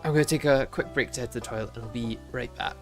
I'm going to take a quick break to head to the toilet and I'll be right back.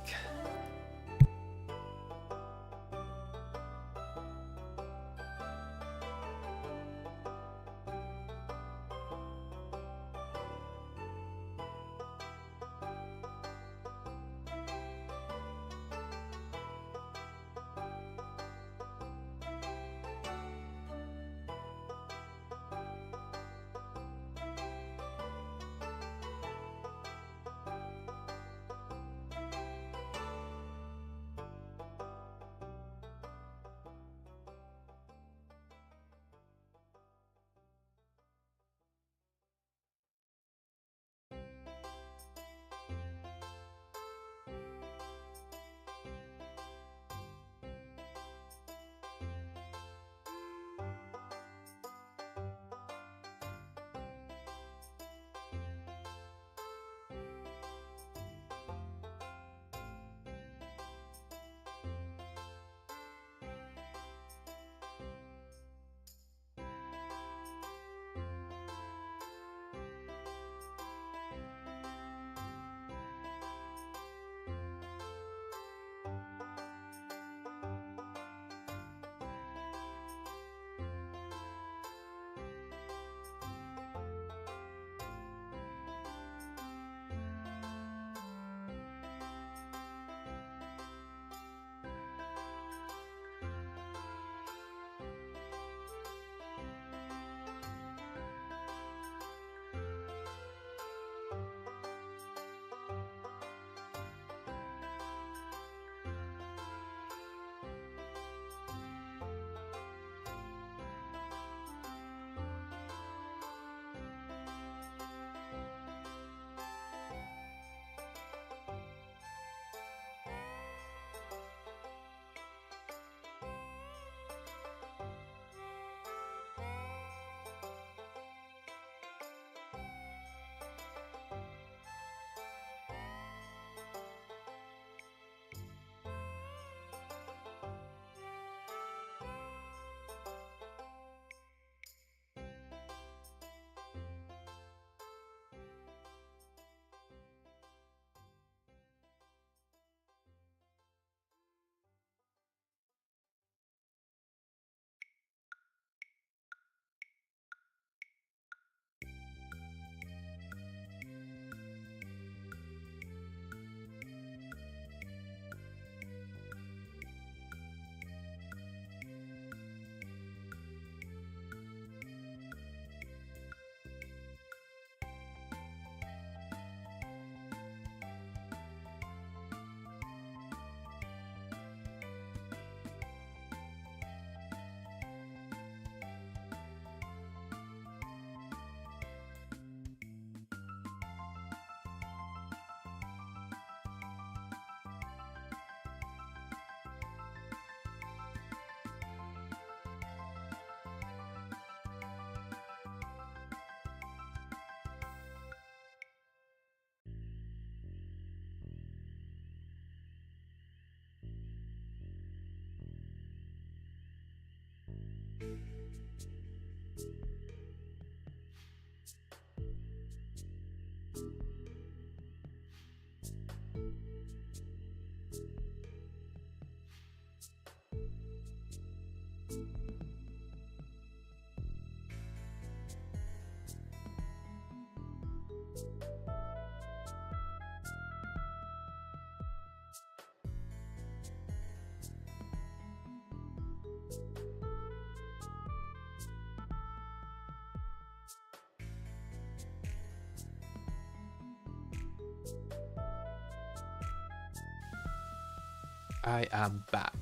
I am back.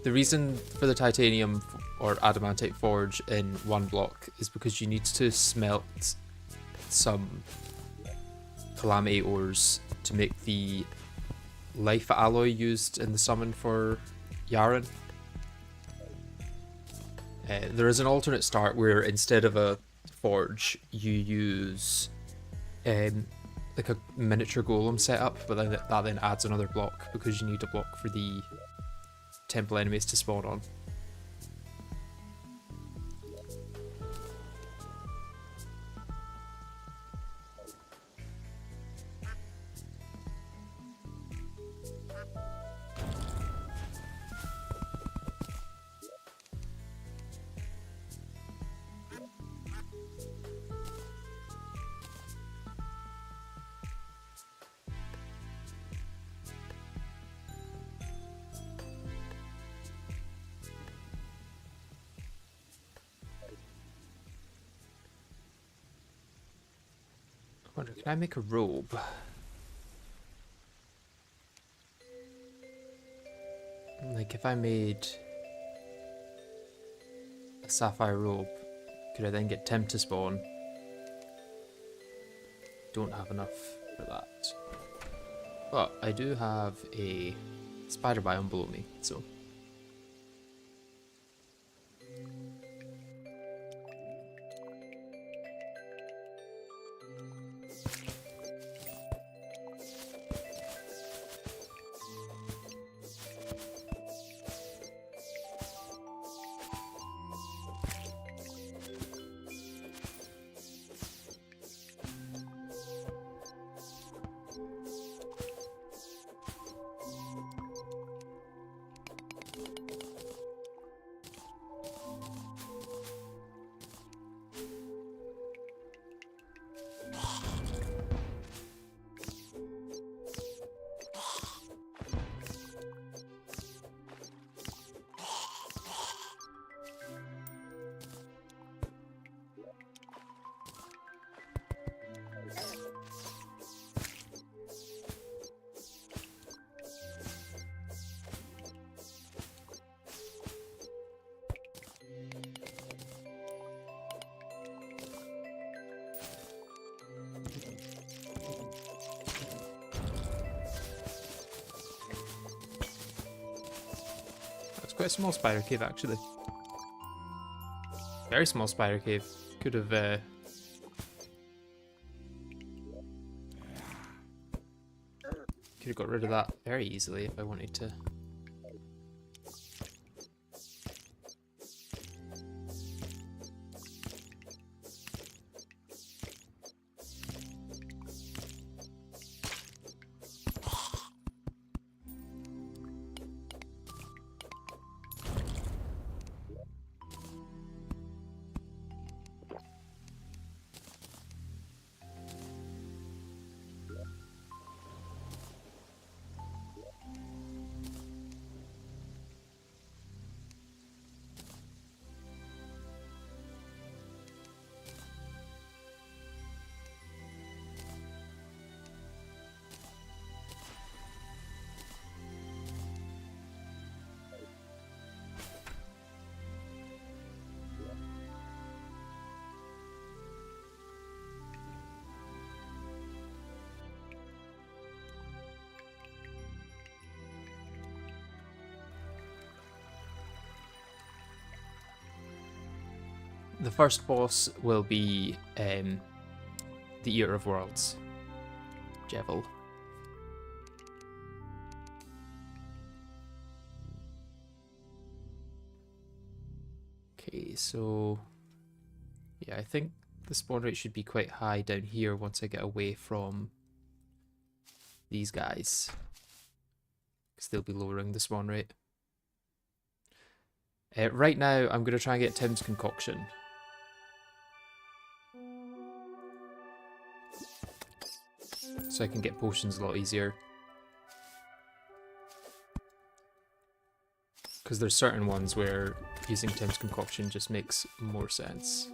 The reason for the titanium or adamantite forge in one block is because you need to smelt some calamity ores to make the life alloy used in the summon for Yaren. There is an alternate start where instead of a forge you use like a miniature golem setup, but then that then adds another block because you need a block for the temple enemies to spawn on. I wonder, can I make a robe? Like, if I made a sapphire robe, could I then get Tim to spawn? Don't have enough for that. But I do have a spider biome below me, so... Quite a small spider cave, actually. Very small spider cave. Could have got rid of that very easily if I wanted to. The first boss will be the Eater of Worlds, Jevil. Okay, so yeah, I think the spawn rate should be quite high down here once I get away from these guys, because they'll be lowering the spawn rate. Right now, I'm going to try and get Tim's concoction. So I can get potions a lot easier. Because there's certain ones where using Tim's concoction just makes more sense.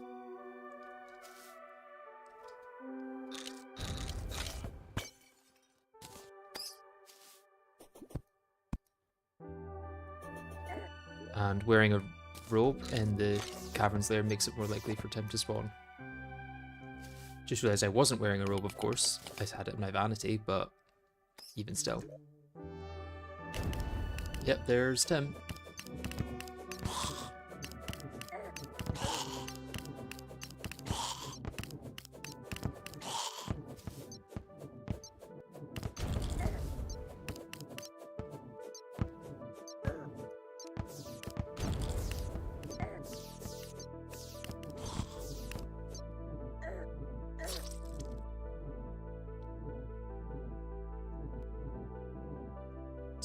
And wearing a robe in the caverns there makes it more likely for Tim to spawn. Just realised I wasn't wearing a robe, of course. I had it in my vanity, but even still. Yep, there's Tim.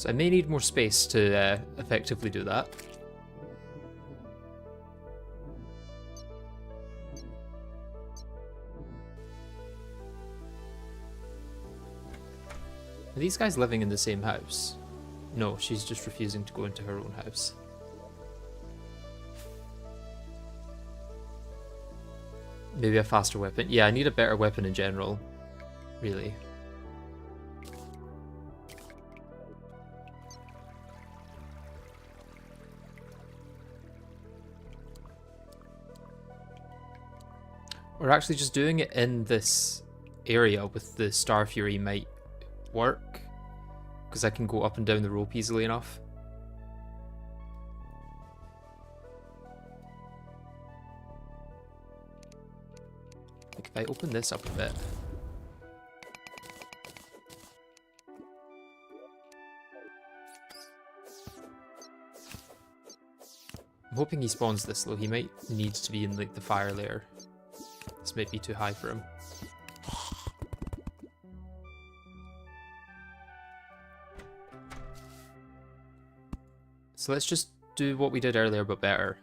So I may need more space to effectively do that. Are these guys living in the same house? No, she's just refusing to go into her own house. Maybe a faster weapon. Yeah, I need a better weapon in general. Really. We're actually just doing it in this area with the Star Fury might work, because I can go up and down the rope easily enough. Like if I open this up a bit. I'm hoping he spawns this though. He might need to be in like the fire layer. This might be too high for him. So let's just do what we did earlier, but better.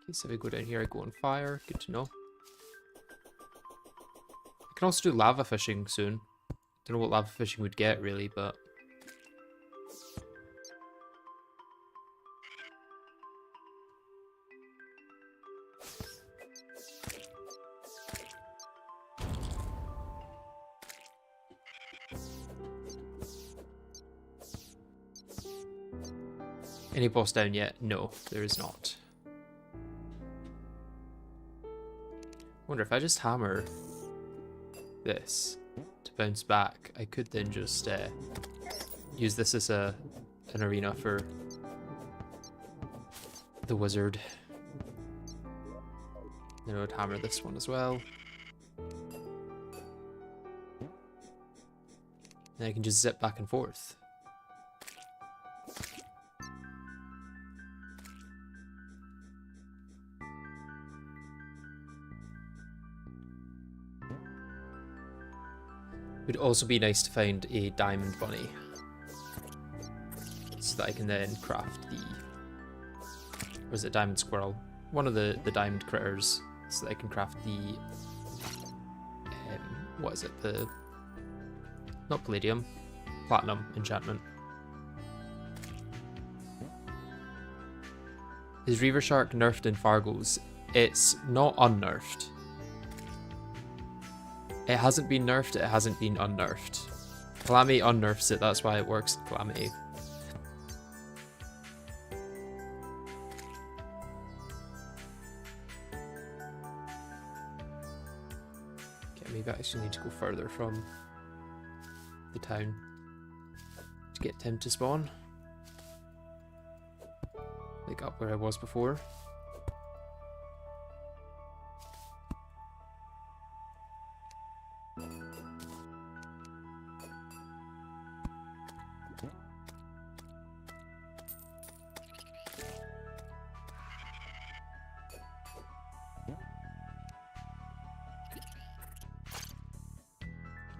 Okay, so if I go down here, I go on fire. Good to know. I can also do lava fishing soon. Don't know what lava fishing would get really, but any boss down yet? No, there is not. Wonder if I just hammer this to bounce back, I could then just use this as an arena for the wizard. Then I would hammer this one as well. Then I can just zip back and forth. It would also be nice to find a diamond bunny so that I can then craft the, or is it diamond squirrel? One of the diamond critters, so that I can craft the, what is it, the, not palladium, platinum enchantment. Is Reaver Shark nerfed in Fargo's? It's not unnerfed. It hasn't been nerfed, it hasn't been unnerfed. Calamity unnerfs it, that's why it works in Calamity. Okay, maybe I actually need to go further from the town to get Tim to spawn. Like up where I was before.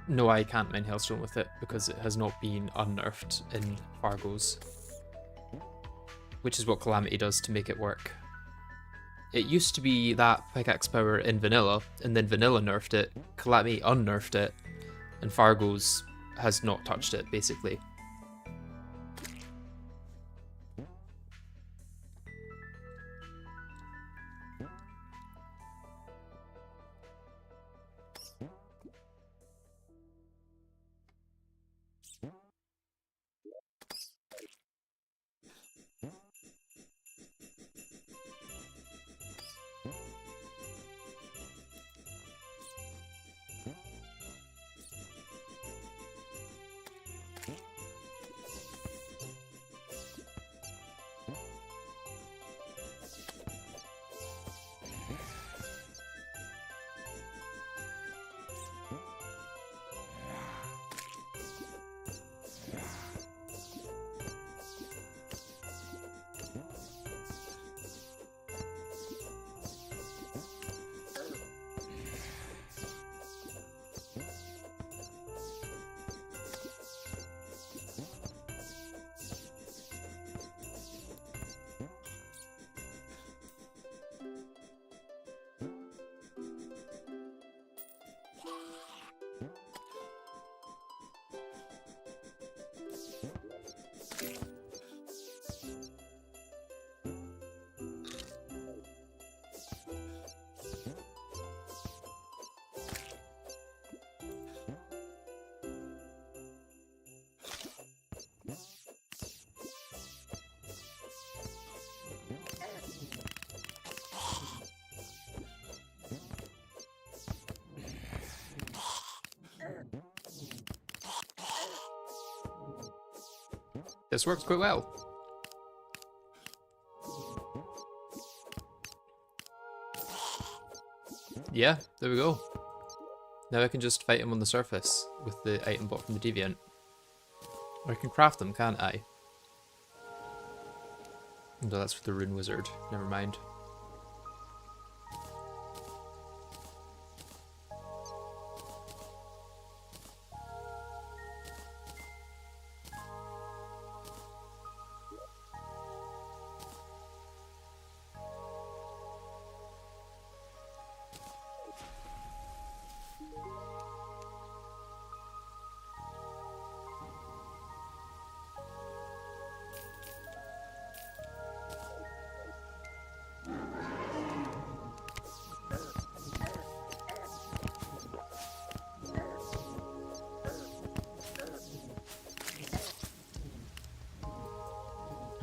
No, I can't mine Hailstone with it because it has not been unnerfed in Fargo's. Which is what Calamity does to make it work. It used to be that pickaxe power in Vanilla, and then Vanilla nerfed it, Calamity unnerfed it, and Fargo's has not touched it, basically. This works quite well. Yeah, there we go. Now I can just fight him on the surface with the item bought from the Deviant. Or I can craft them, can't I? No, that's for the Rune Wizard. Never mind.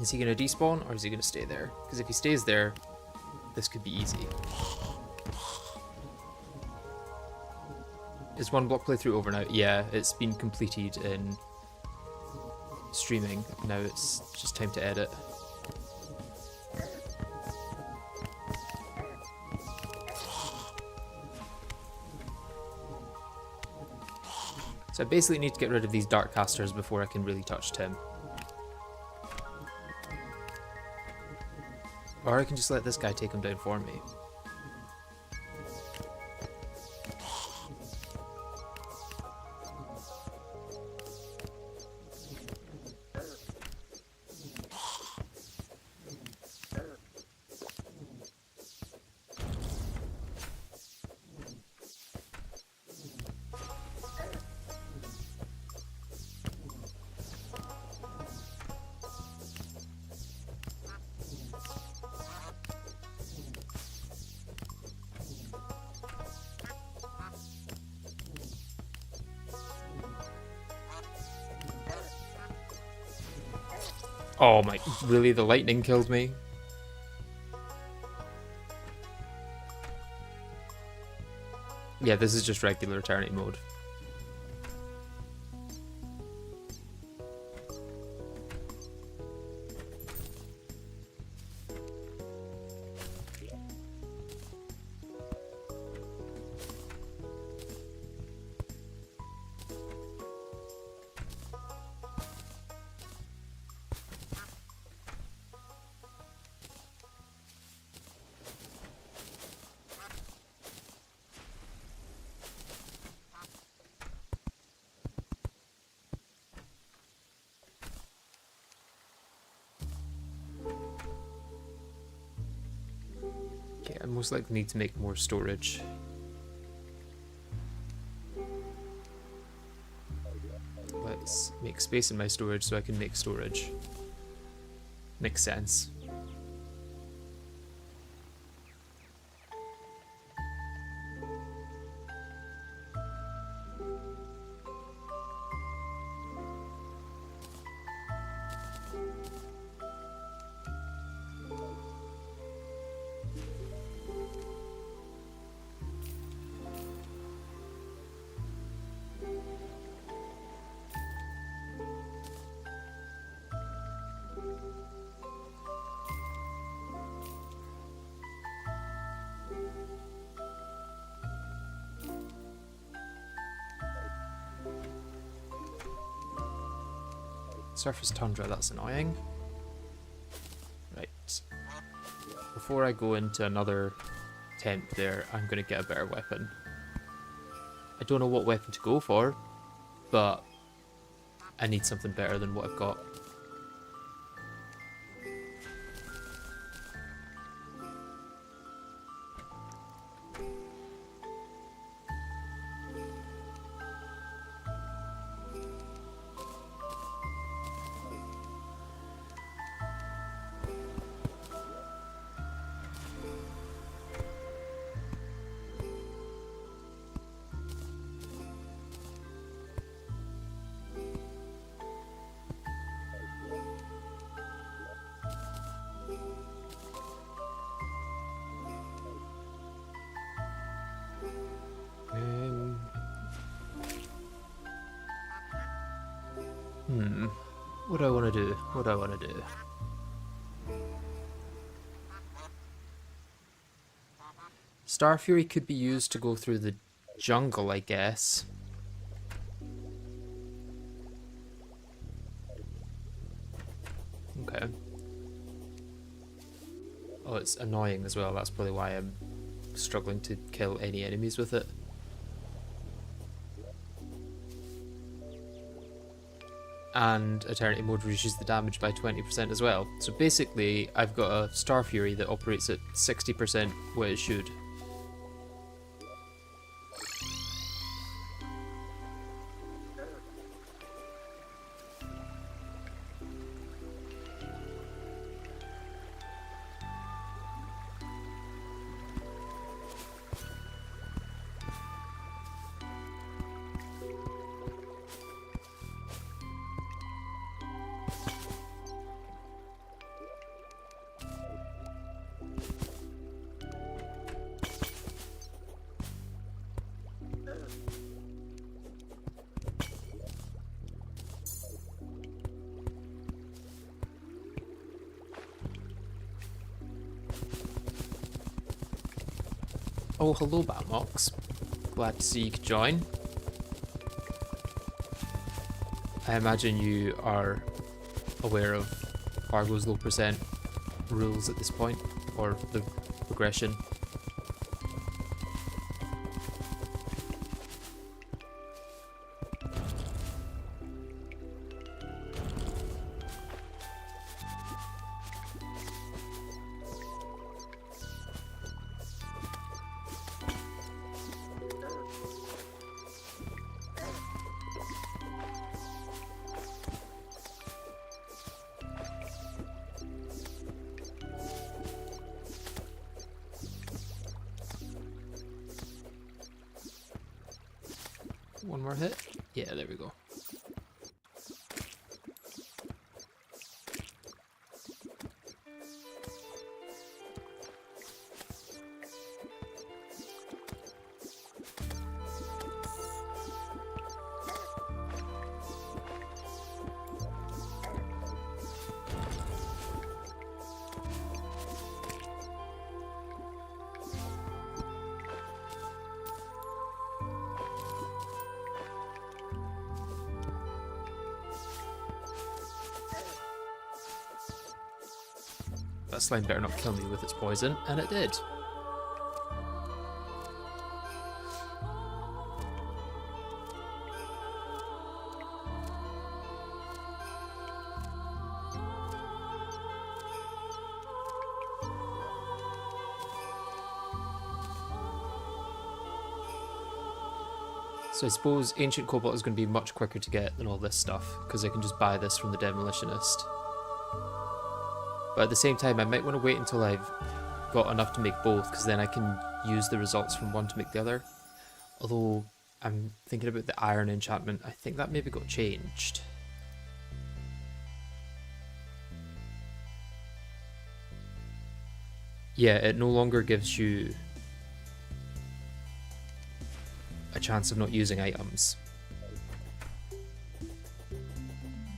Is he going to despawn or is he going to stay there? Because if he stays there, this could be easy. Is one block playthrough over now? Yeah, it's been completed in streaming. Now it's just time to edit. So I basically need to get rid of these dark casters before I can really touch Tim. Or I can just let this guy take him down for me. Oh my, really? The lightning killed me? Yeah, this is just regular Eternity mode. I most likely need to make more storage. Let's make space in my storage so I can make storage. Makes sense. Surface tundra, that's annoying. Right. Before I go into another temp there, I'm going to get a better weapon. I don't know what weapon to go for, but I need something better than what I've got. What do I want to do? What do I want to do? Star Fury could be used to go through the jungle, I guess. Okay. Oh, it's annoying as well. That's probably why I'm struggling to kill any enemies with it. And Eternity Mode reduces the damage by 20% as well. So basically, I've got a Star Fury that operates at 60% what it should. Oh, hello, Batmox. Glad to see you could join. I imagine you are aware of Fargo's low percent rules at this point, or the progression. One more hit. Yeah, there we go. That slime better not kill me with its poison, and it did. So I suppose Ancient Cobalt is going to be much quicker to get than all this stuff, because I can just buy this from the Demolitionist. But at the same time, I might want to wait until I've got enough to make both, because then I can use the results from one to make the other. Although, I'm thinking about the iron enchantment. I think that maybe got changed. Yeah, it no longer gives you a chance of not using items.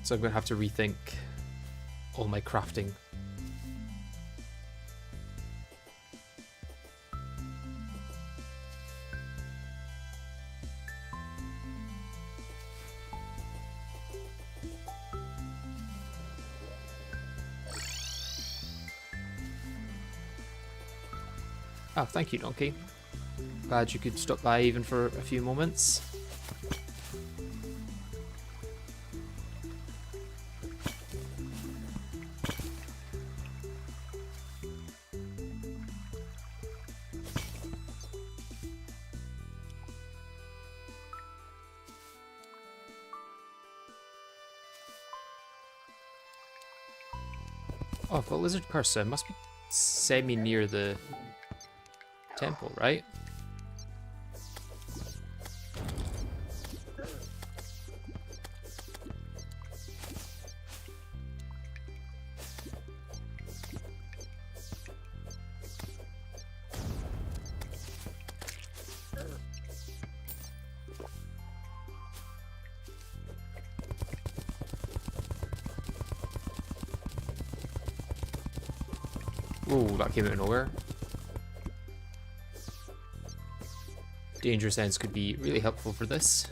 So I'm going to have to rethink all my crafting. Oh, thank you, Donkey. Glad you could stop by even for a few moments. Oh, the lizard cursor must be semi-near the temple, right? Whoa, that came out of nowhere. Danger sense could be really helpful for this.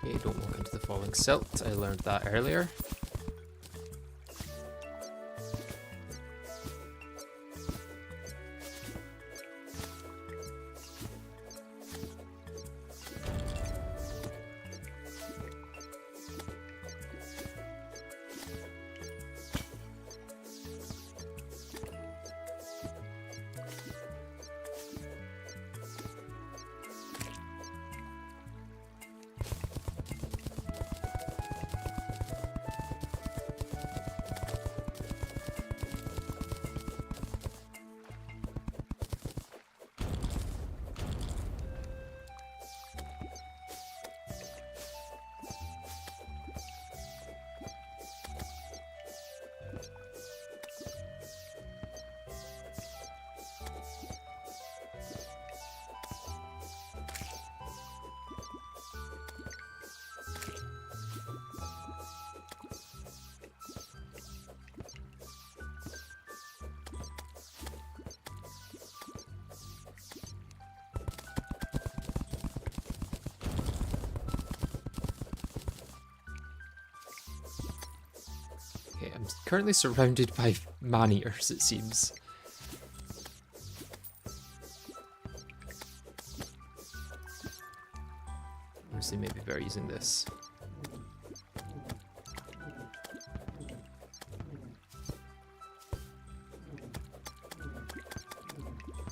Okay, don't walk into the falling silt. I learned that earlier. Okay, I'm currently surrounded by man-eaters, it seems. Honestly, maybe better using this.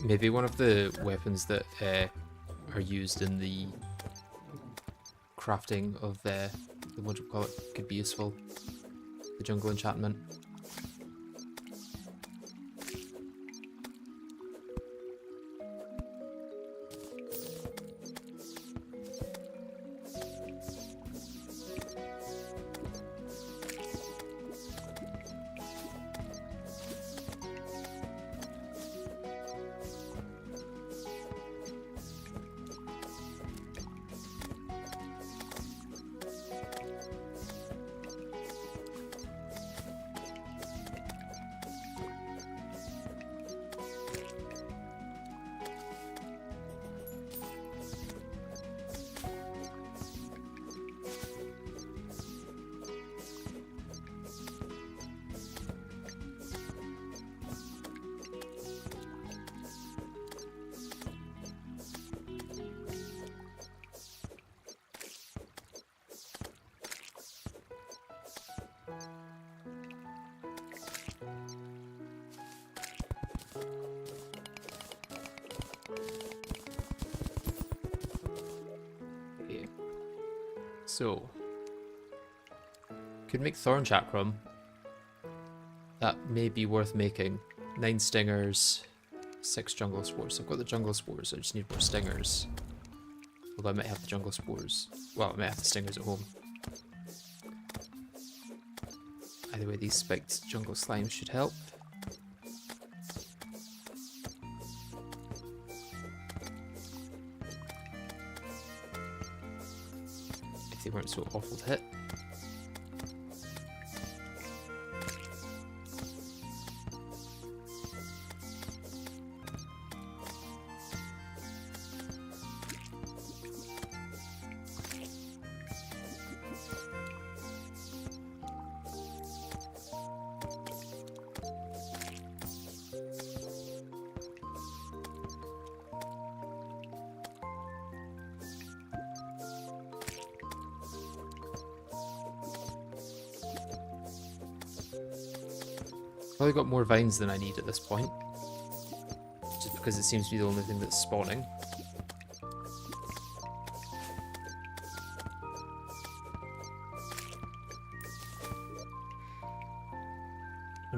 Maybe one of the weapons that are used in the crafting of the what do you call it could be useful. The jungle enchantment. So, could make thorn chakram. That may be worth making. 9 stingers, 6 jungle spores. I've got the jungle spores, I just need more stingers. Although I might have the jungle spores. Well, I might have the stingers at home. Either way, these spiked jungle slimes should help. They weren't so awful to hit. Probably got more vines than I need at this point, just because it seems to be the only thing that's spawning.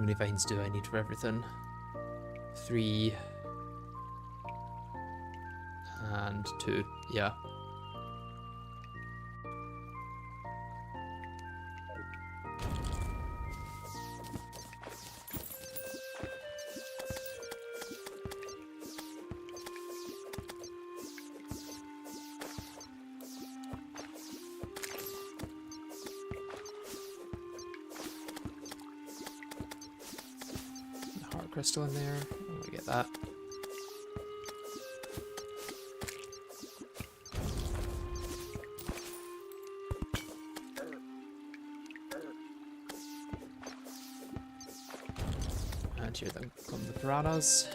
many vines do I need for everything? 3 and 2, yeah. Heart crystal in there, I'm gonna get that. And here then come the piranhas.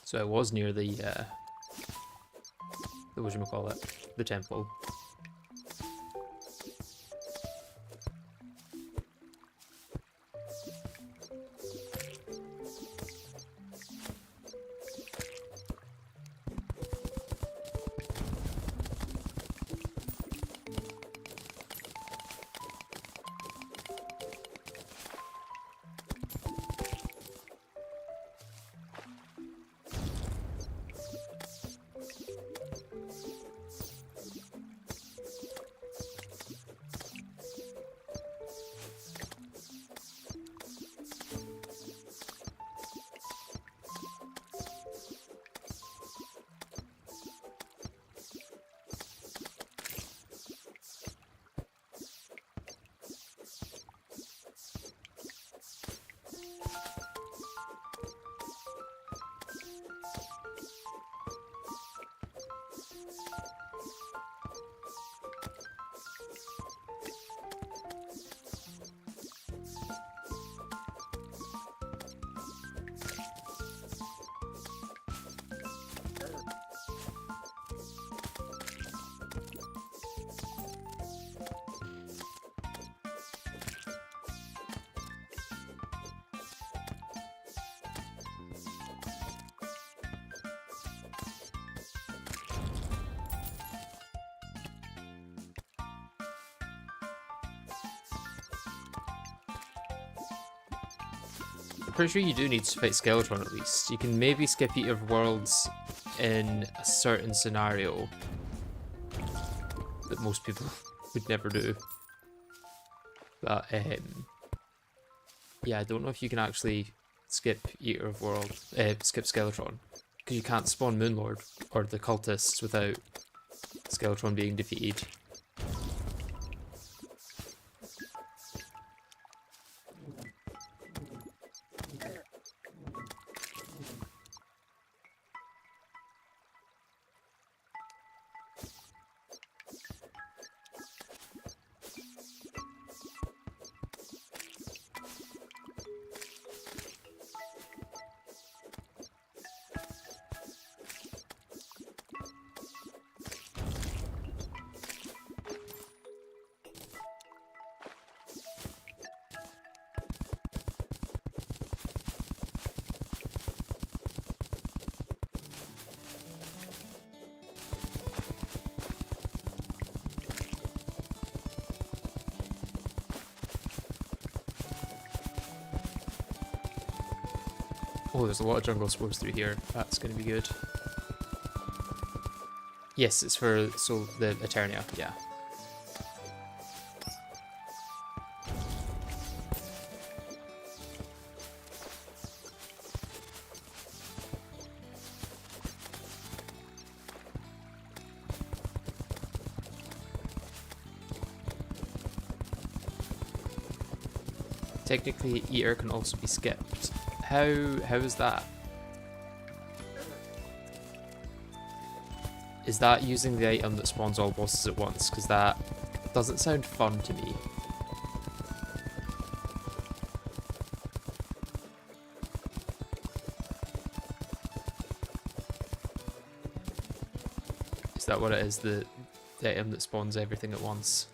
So I was near the whatchamacallit, the temple. Pretty sure you do need to fight Skeletron at least. You can maybe skip Eater of Worlds in a certain scenario that most people would never do. But yeah, I don't know if you can actually skip Eater of World, skip Skeletron. Because you can't spawn Moonlord or the cultists without Skeletron being defeated. Oh, there's a lot of jungle spores through here. That's going to be good. Yes, it's for the Eternia, yeah. Technically, Eater can also be skipped. How is that? Is that using the item that spawns all bosses at once? Because that doesn't sound fun to me. Is that what it is? The item that spawns everything at once?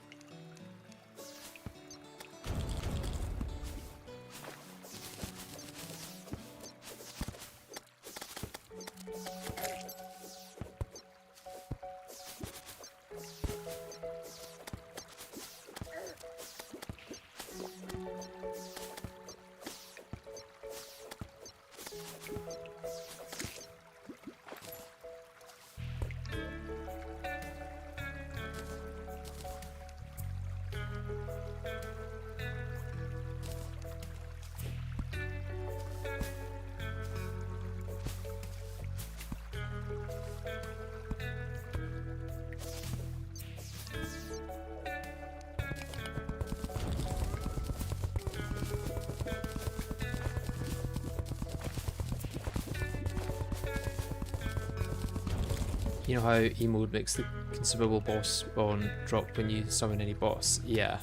You know how E-mode makes the consumable boss spawn drop when you summon any boss? Yeah.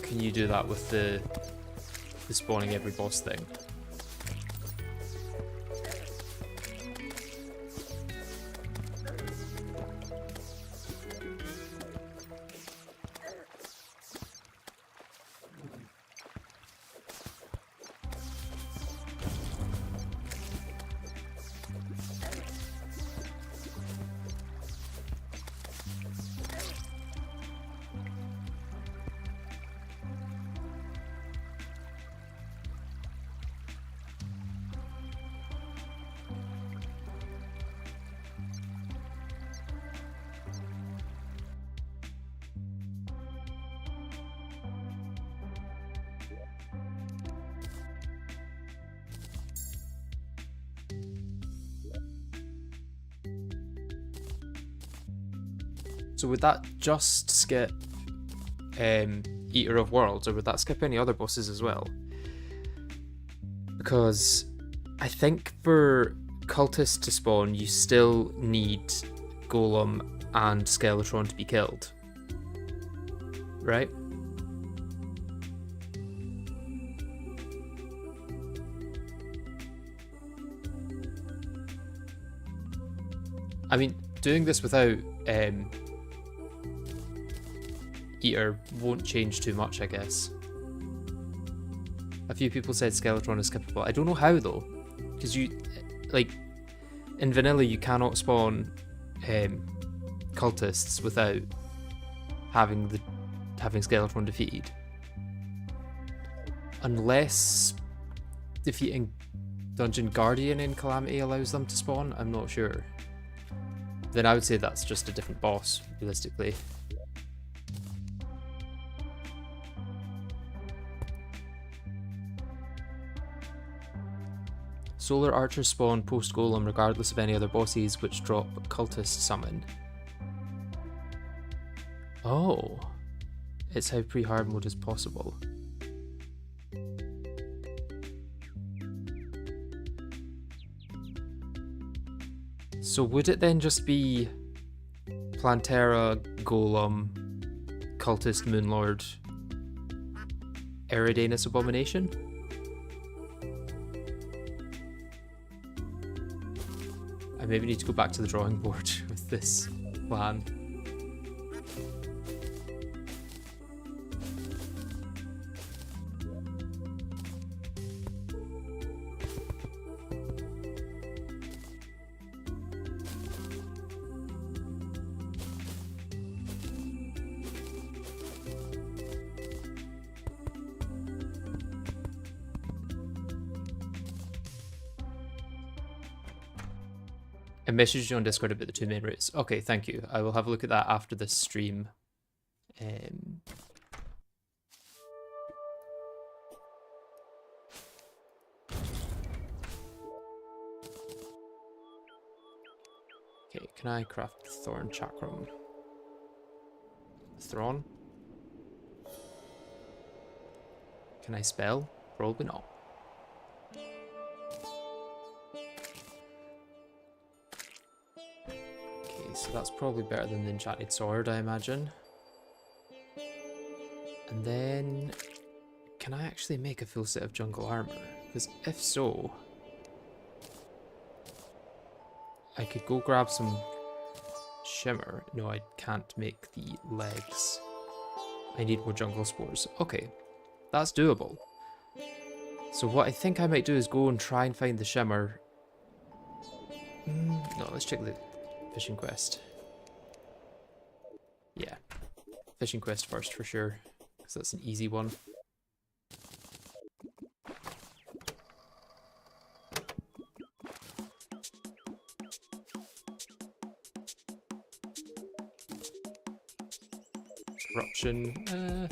Can you do that with the spawning every boss thing? So would that just skip Eater of Worlds, or would that skip any other bosses as well? Because I think for cultists to spawn, you still need Golem and Skeletron to be killed, right? I mean, doing this without Eater won't change too much, I guess. A few people said Skeletron is skippable. I don't know how though, because you, like, in vanilla you cannot spawn cultists without having Skeletron defeated, unless defeating Dungeon Guardian in Calamity allows them to spawn. I'm not sure. Then I would say that's just a different boss, realistically. Solar archers spawn post-golem regardless of any other bosses which drop cultist summon. Oh. It's how pre-hard mode is possible. So would it then just be Plantera, Golem, Cultist, Moonlord, Eridanus Abomination? I maybe need to go back to the drawing board with this plan. I messaged you on Discord about the 2 main routes. Okay, thank you. I will have a look at that after this stream. Okay, can I craft Thorn Chakram? Thrawn? Can I spell? Probably not. So that's probably better than the enchanted sword, I imagine. And then, can I actually make a full set of jungle armor? Because if so, I could go grab some Shimmer. No, I can't make the legs. I need more jungle spores. Okay, that's doable. So what I think I might do is go and try and find the Shimmer. No, let's check the fishing quest. Yeah, fishing quest first for sure, because that's an easy one. Corruption.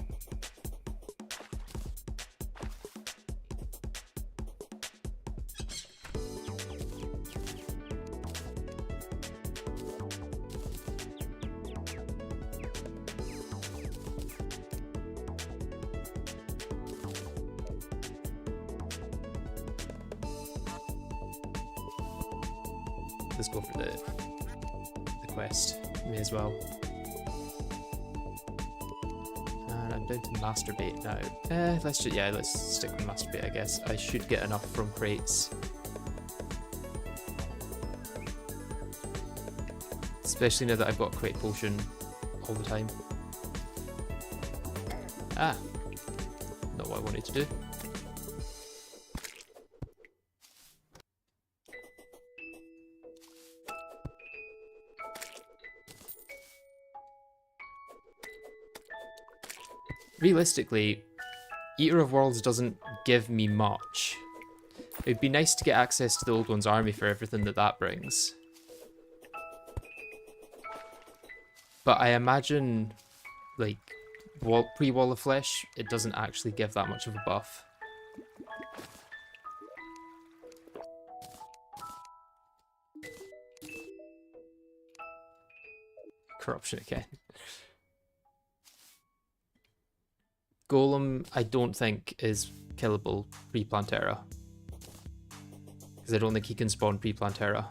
Let's go for the quest. May as well. And I'm down to masturbate now. Let's stick with masturbate, I guess. I should get enough from crates. Especially now that I've got a crate potion all the time. Ah, not what I wanted to do. Realistically, Eater of Worlds doesn't give me much. It'd be nice to get access to the Old One's army for everything that brings. But I imagine, like, pre-Wall of Flesh, it doesn't actually give that much of a buff. Corruption again. Golem, I don't think is killable pre-Plantera. Because I don't think he can spawn pre-Plantera.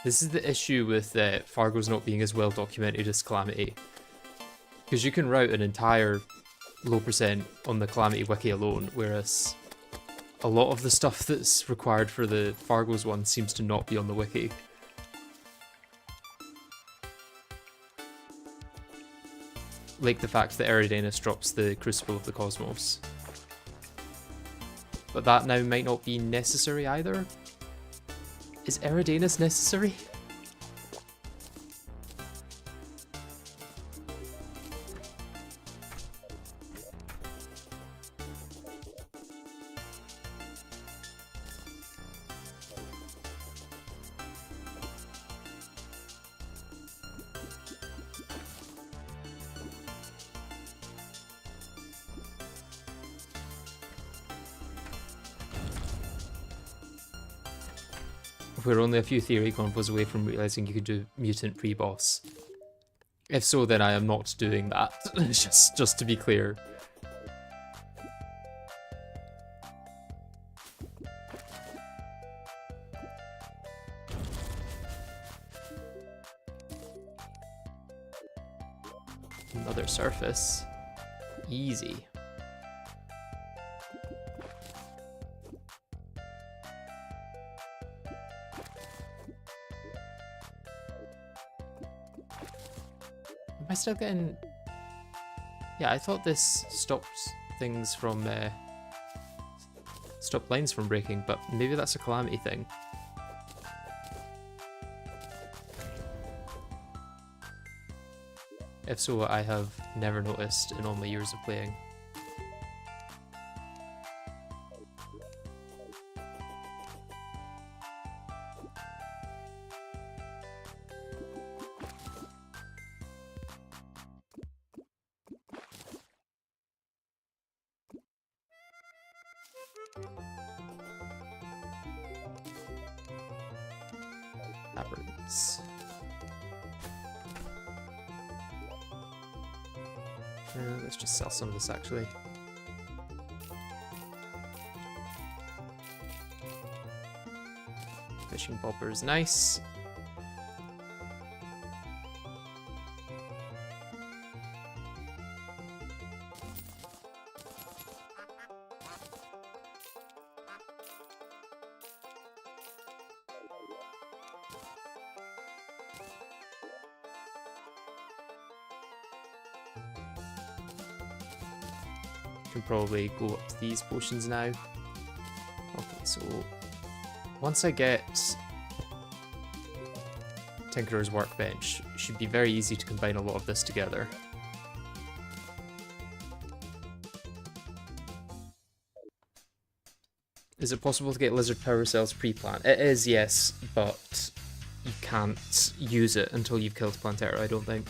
This is the issue with Fargo's not being as well documented as Calamity. Because you can route an entire low percent on the Calamity wiki alone, whereas a lot of the stuff that's required for the Fargo's one seems to not be on the wiki. Like the fact that Eridanus drops the Crucible of the Cosmos. But that now might not be necessary either. Is Eridanus necessary? we're only a few theory convos away from realizing you could do mutant pre-boss. If so, then I am not doing that, just to be clear. Another surface. Easy. Am I still getting... Yeah, I thought this stopped things from... stopped lines from breaking, but maybe that's a Calamity thing. If so, I have never noticed in all my years of playing. Aberrants. Let's just sell some of this actually. Fishing bobber is nice. Can probably go up to these potions now. Okay, so once I get Tinkerer's Workbench, it should be very easy to combine a lot of this together. Is it possible to get lizard power cells pre-plant? It is, yes, but you can't use it until you've killed Plantera, I don't think.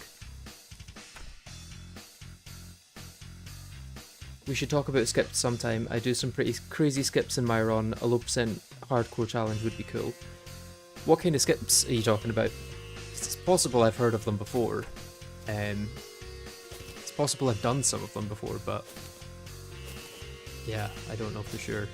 We should talk about skips sometime. I do some pretty crazy skips in my run. A low percent hardcore challenge would be cool. What kind of skips are you talking about? It's possible I've heard of them before. It's possible I've done some of them before, but yeah, I don't know for sure.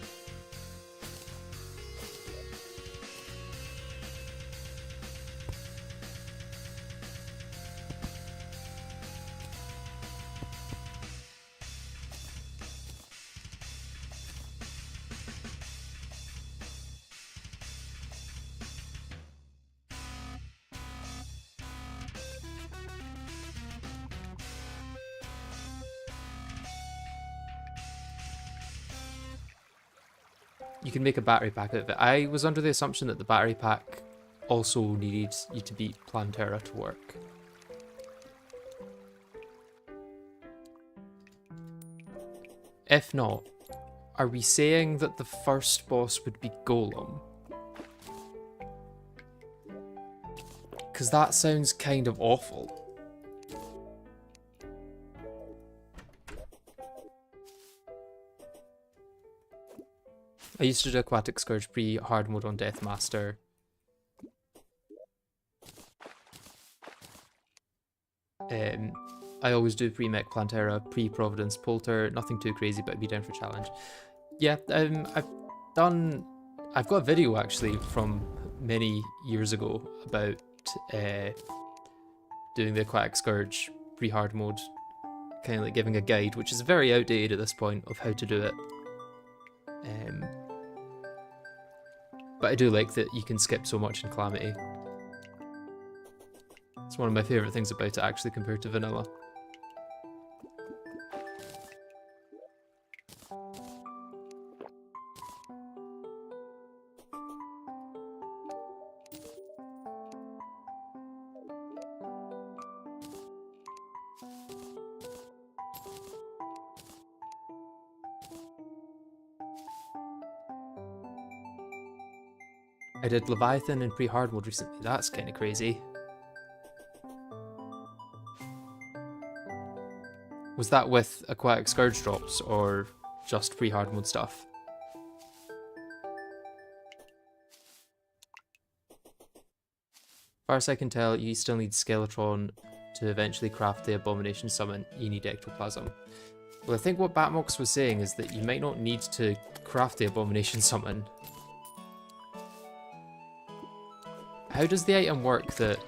You can make a battery pack out of it. I was under the assumption that the battery pack also needed you to beat Plantera to work. If not, are we saying that the first boss would be Golem? Because that sounds kind of awful. I used to do Aquatic Scourge pre-hard mode on Deathmaster. I always do pre-Mech Plantera, pre-Providence Polter, nothing too crazy, but I'd be down for a challenge. Yeah, I've got a video actually from many years ago about doing the Aquatic Scourge pre-hard mode, kind of like giving a guide, which is very outdated at this point, of how to do it. But I do like that you can skip so much in Calamity. It's one of my favourite things about it actually compared to vanilla. I did Leviathan in pre-hard mode recently. That's kind of crazy. Was that with Aquatic Scourge drops or just pre-hard mode stuff? far as I can tell, you still need Skeletron to eventually craft the Abomination Summon. You need Ectoplasm. Well, I think what Batmox was saying is that you might not need to craft the Abomination Summon. How does the item work that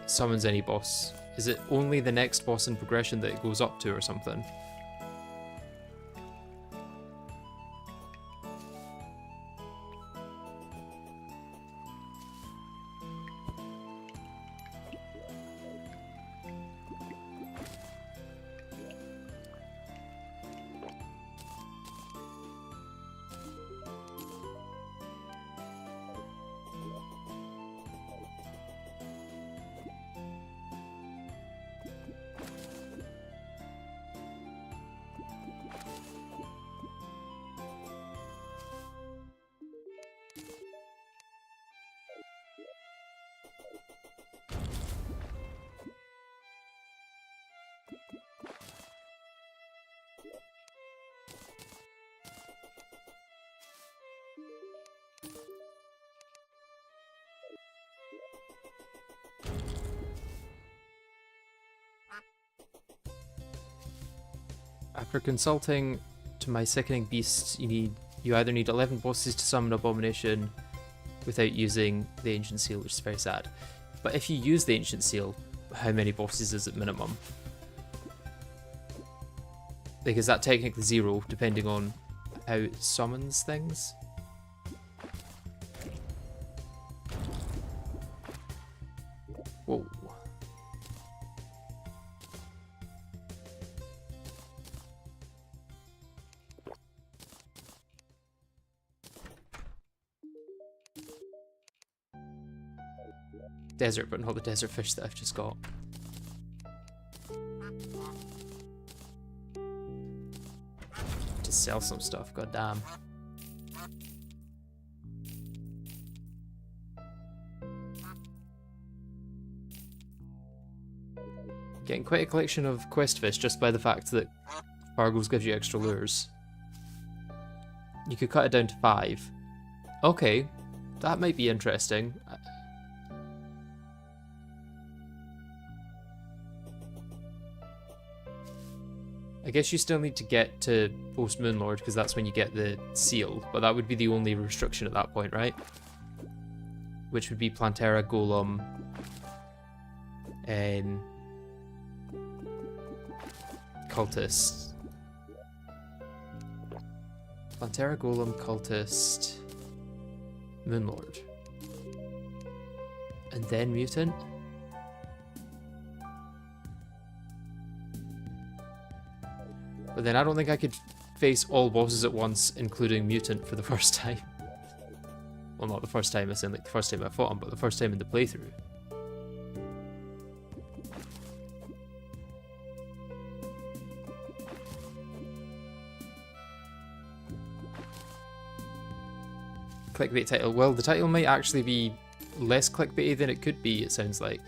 summons any boss? Is it only the next boss in progression that it goes up to or something? After consulting to my sickening beasts, you either need 11 bosses to summon Abomination without using the Ancient Seal, which is very sad. But if you use the Ancient Seal, how many bosses is it minimum? Like, is that technically 0, depending on how it summons things? Whoa. Desert, but not the desert fish that I've just got. To sell some stuff, goddamn. Getting quite a collection of quest fish just by the fact that Fargo's gives you extra lures. You could cut it down to 5. Okay, that might be interesting. I guess you still need to get to Post Moonlord because that's when you get the seal, but that would be the only restriction at that point, right? Which would be Plantera, Golem, Cultist. Plantera, Golem, Cultist, Moonlord. And then Mutant? But then I don't think I could face all bosses at once, including Mutant, for the first time. Well, not the first time, I sound like the first time I fought him, but the first time in the playthrough. Clickbait title. Well, the title might actually be less clickbaity than it could be, it sounds like.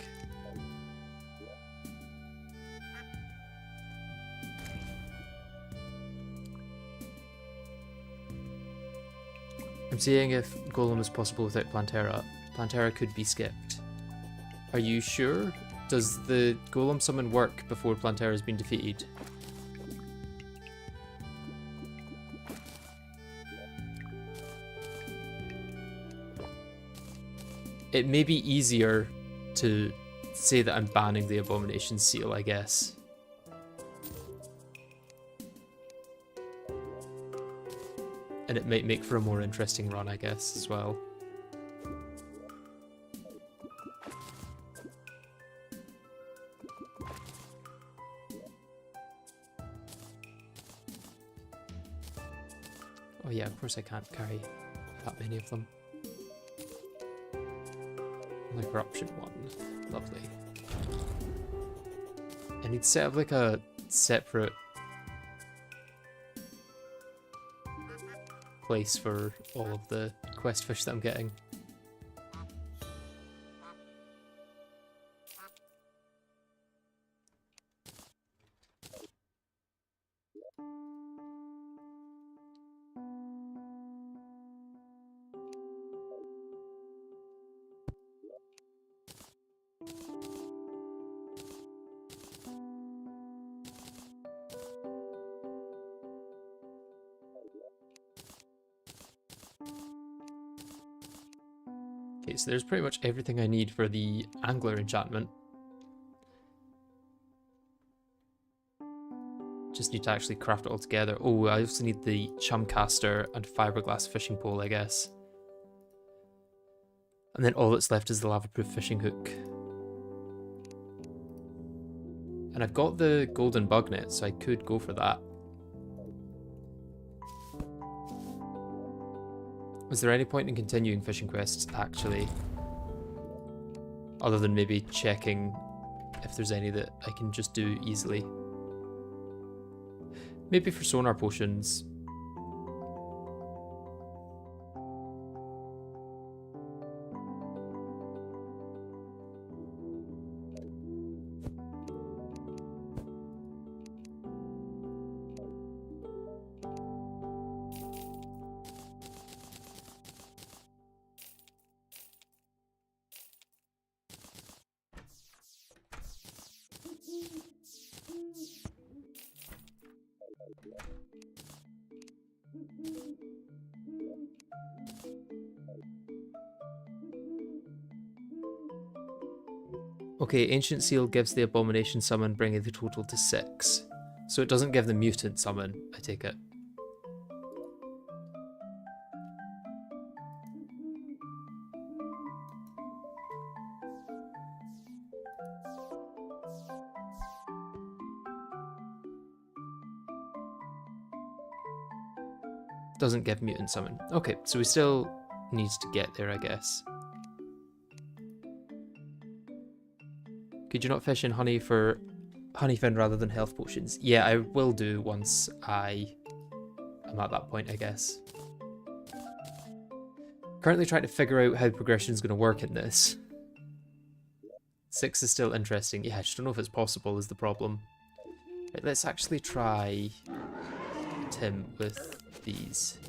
I'm seeing if Golem is possible without Plantera. Plantera could be skipped. Are you sure? Does the Golem summon work before Plantera has been defeated? It may be easier to say that I'm banning the Abomination Seal, I guess. And it might make for a more interesting run, I guess, as well. Oh yeah, of course I can't carry that many of them. Only corruption 1. Lovely. I need to set up like a separate place for all of the quest fish that I'm getting. Okay, so there's pretty much everything I need for the angler enchantment. Just need to actually craft it all together. Oh, I also need the chum caster and fiberglass fishing pole, I guess. And then all that's left is the lava-proof fishing hook. And I've got the golden bug net, so I could go for that. Was there any point in continuing fishing quests, actually? Other than maybe checking if there's any that I can just do easily. Maybe for sonar potions. Okay, Ancient Seal gives the Abomination summon, bringing the total to 6. So it doesn't give the Mutant summon, I take it. Doesn't give Mutant summon. Okay, so we still need to get there, I guess. Could you not fish in honey for honeyfin rather than health potions? Yeah, I will do once I'm at that point, I guess. Currently trying to figure out how progression is going to work in this. 6 is still interesting. Yeah, I just don't know if it's possible is the problem. Right, let's actually try Tim with these.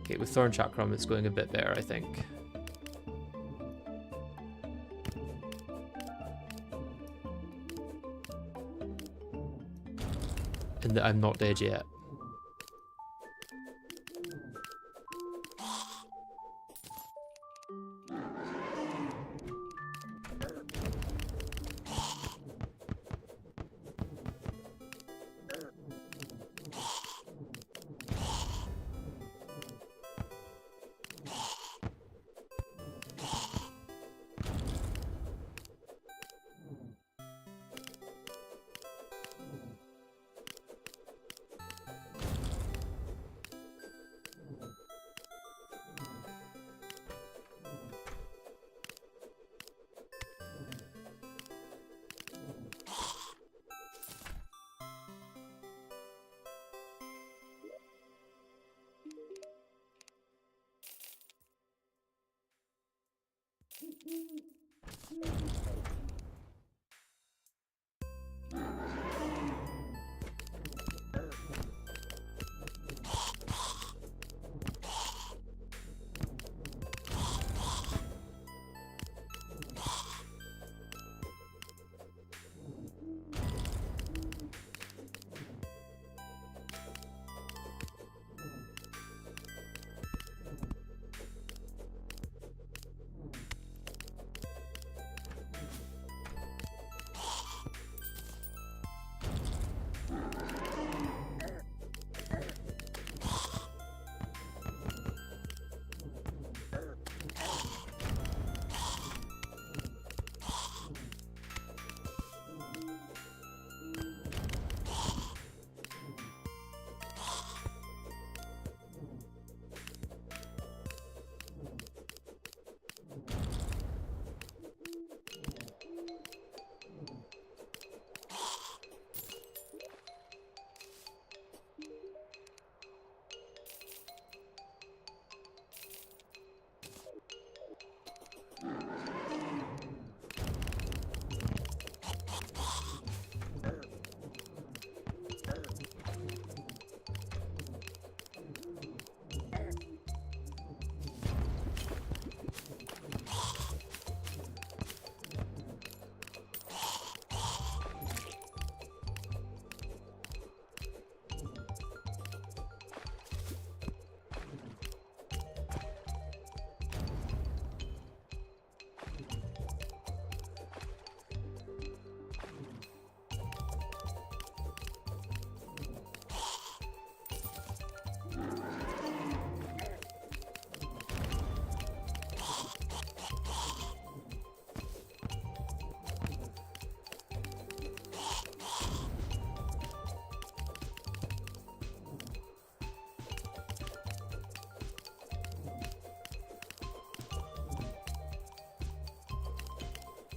Okay, with Thorn Chakram it's going a bit better, I think. And that I'm not dead yet.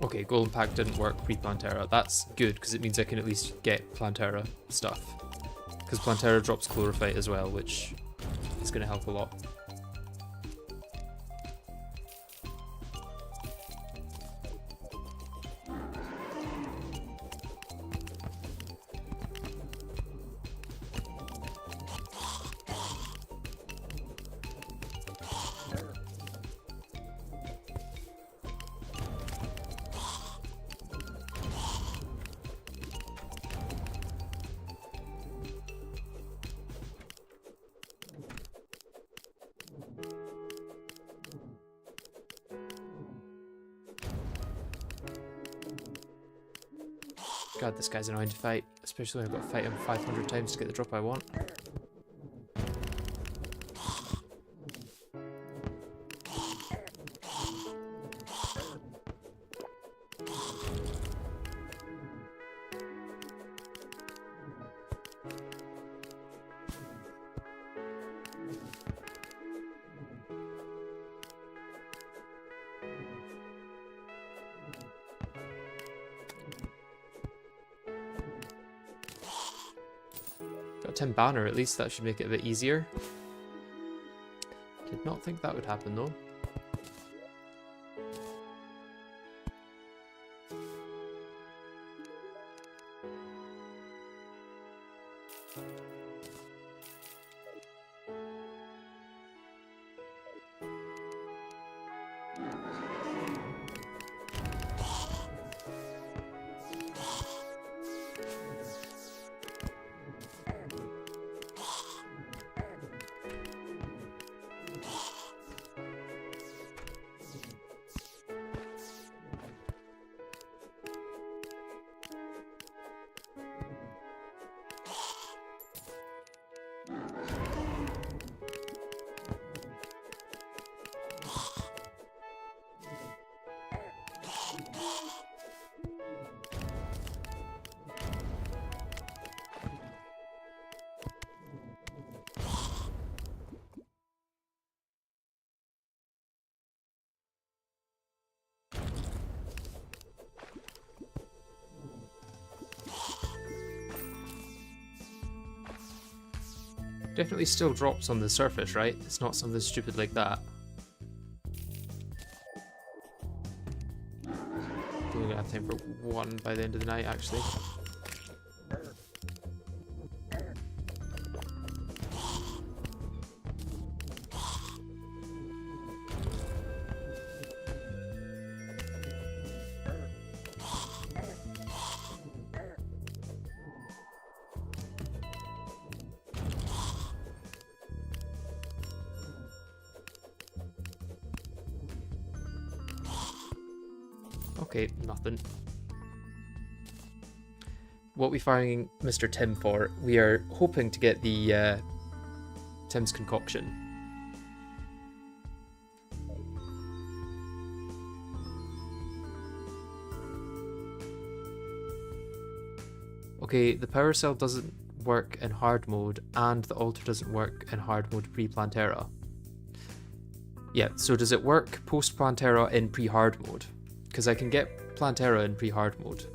Okay, Golden Pack didn't work pre-Plantera. That's good, because it means I can at least get Plantera stuff. Because Plantera drops Chlorophyte as well, which is going to help a lot. God, this guy's annoying to fight, especially when I've got to fight him 500 times to get the drop I want. Got a 10 banner, at least that should make it a bit easier. Did not think that would happen though. Definitely still drops on the surface, right? It's not something stupid like that. We're gonna have time for one by the end of the night, actually. Okay, nothing. What we firing Mr. Tim for, we are hoping to get the Tim's concoction. Okay, the power cell doesn't work in hard mode, and the altar doesn't work in hard mode pre-Plantera. Yeah, so does it work post-Plantera in pre-hard mode? Because I can get Plantera in pre-hard mode.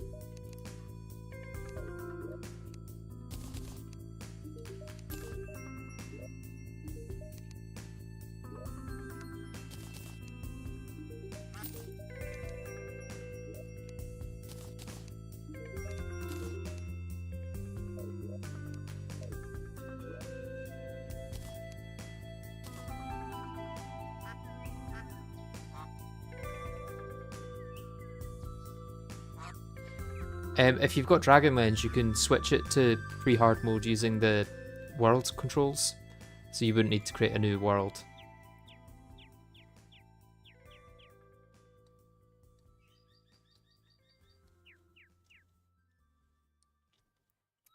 If you've got Dragon Lens, you can switch it to pre-hard mode using the world controls, so you wouldn't need to create a new world.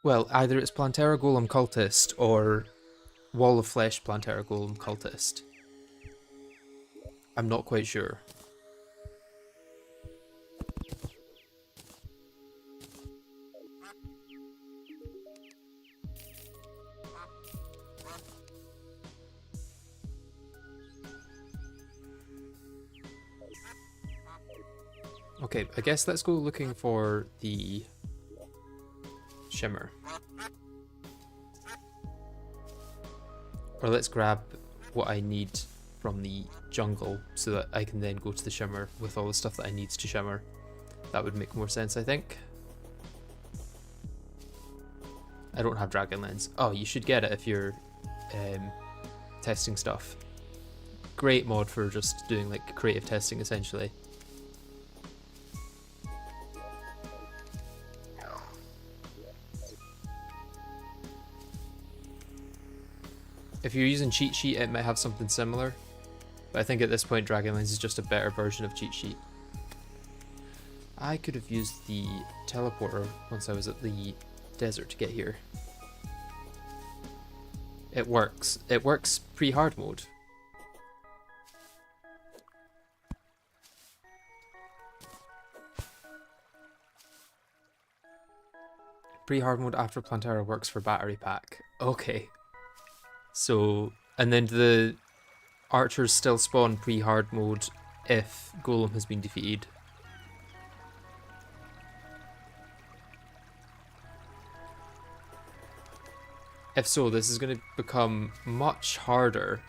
Well, either it's Plantera Golem Cultist or Wall of Flesh Plantera Golem Cultist. I'm not quite sure. Okay, I guess let's go looking for the Shimmer. Or let's grab what I need from the jungle so that I can then go to the Shimmer with all the stuff that I need to Shimmer. That would make more sense, I think. I don't have Dragon Lens. Oh, you should get it if you're testing stuff. Great mod for just doing like creative testing essentially. If you're using Cheat Sheet, it might have something similar. But I think at this point, Dragon Lens is just a better version of Cheat Sheet. I could have used the teleporter once I was at the desert to get here. It works. It works pre-hard mode. Pre-hard mode after Plantera works for battery pack. Okay. So, and then the archers still spawn pre-hard mode if Golem has been defeated. If so, this is going to become much harder,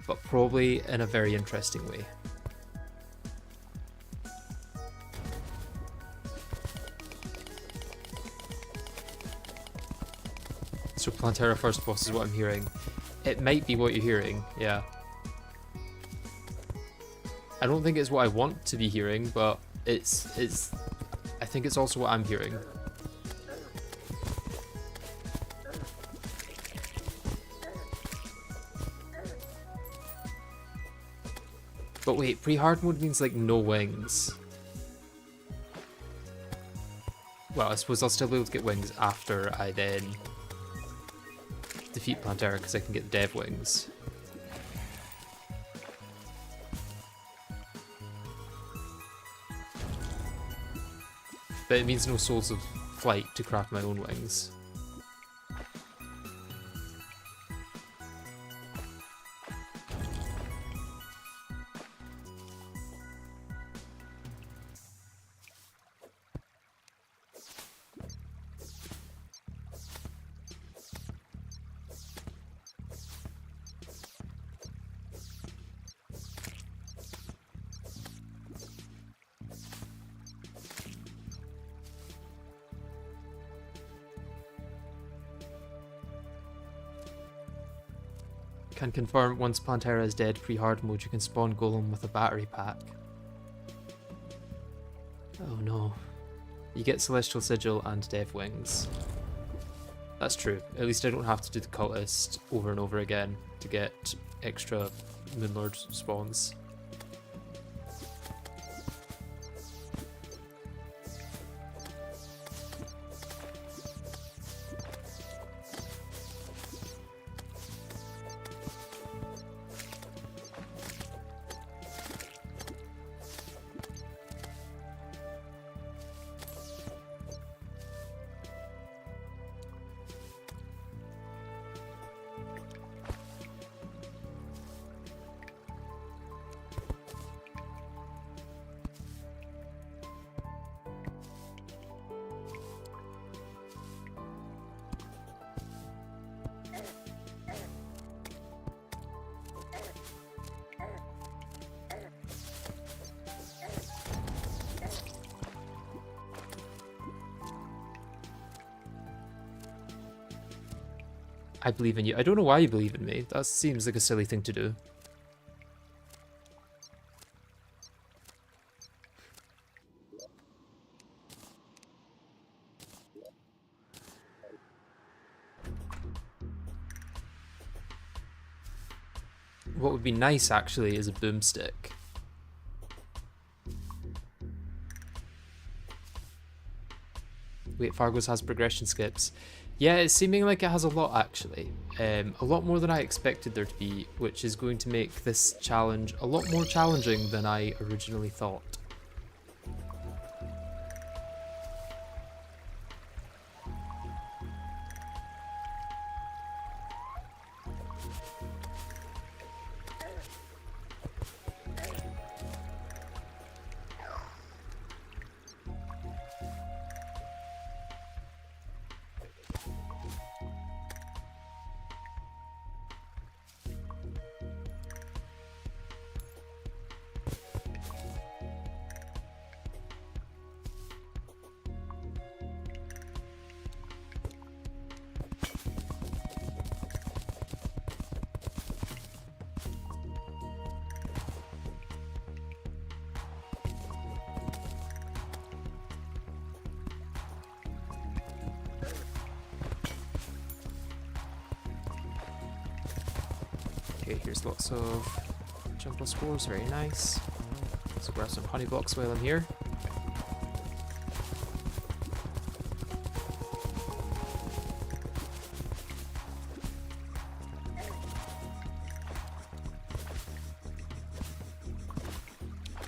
but probably in a very interesting way. So Plantera first boss is what I'm hearing. It might be what you're hearing, yeah. I don't think it's what I want to be hearing, but it's I think it's also what I'm hearing. But wait, pre-hard mode means like no wings. Well, I suppose I'll still be able to get wings after I then defeat Plantera because I can get dev wings. But it means no souls of flight to craft my own wings. Can confirm once Plantera is dead pre-hard mode you can spawn Golem with a battery pack. Oh no. You get Celestial Sigil and Dev Wings. That's true. At least I don't have to do the Cultist over and over again to get extra Moonlord spawns. I believe in you. I don't know why you believe in me. That seems like a silly thing to do. What would be nice, actually, is a boomstick. Wait, Fargo's has progression skips. Yeah, it's seeming like it has a lot, actually. A lot more than I expected there to be, which is going to make this challenge a lot more challenging than I originally thought. Okay, here's lots of jungle spores, very nice. So grab some honey blocks while I'm here.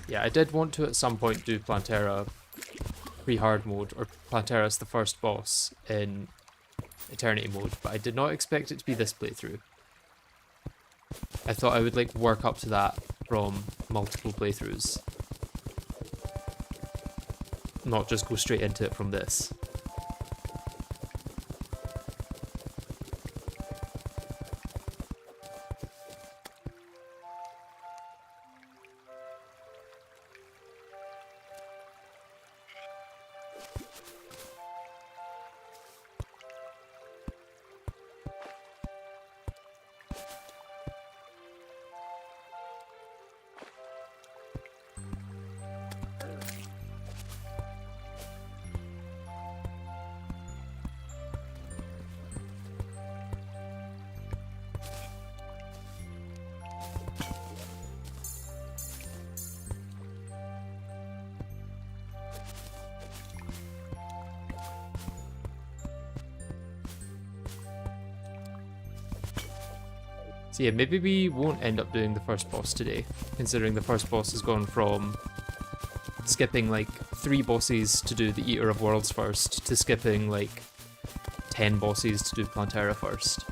Yeah, I did want to at some point do Plantera pre-hard mode, or Plantera as the first boss in Eternity mode, but I did not expect it to be this playthrough. I thought I would like work up to that from multiple playthroughs, not just go straight into it from this. So yeah, maybe we won't end up doing the first boss today, considering the first boss has gone from skipping like 3 bosses to do the Eater of Worlds first, to skipping like 10 bosses to do Plantera first.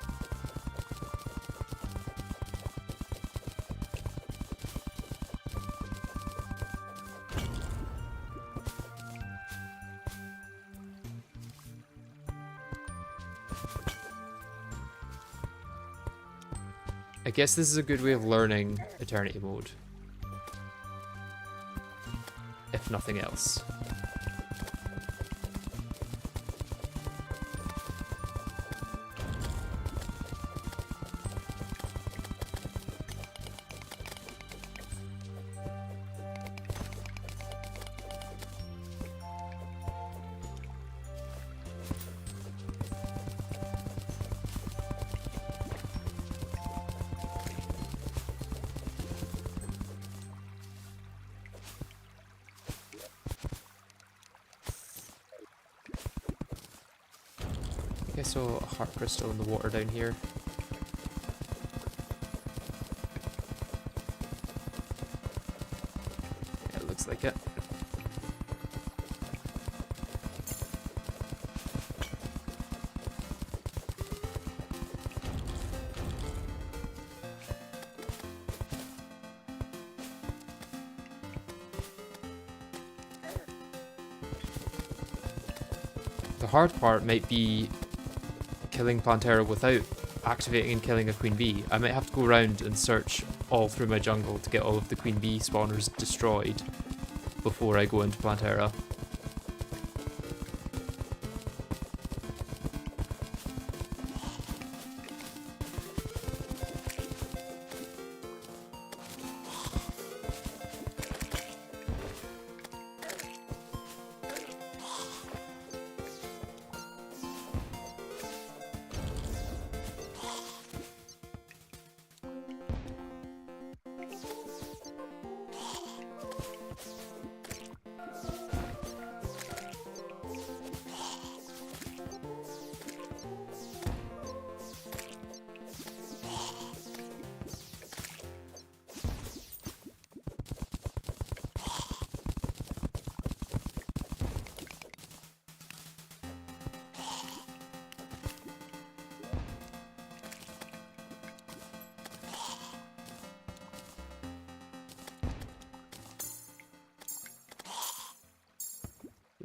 I guess this is a good way of learning Eternity mode, if nothing else. Okay, so a heart crystal in the water down here. Yeah, it looks like it. The hard part might be killing Plantera without activating and killing a queen bee. I might have to go around and search all through my jungle to get all of the queen bee spawners destroyed before I go into Plantera.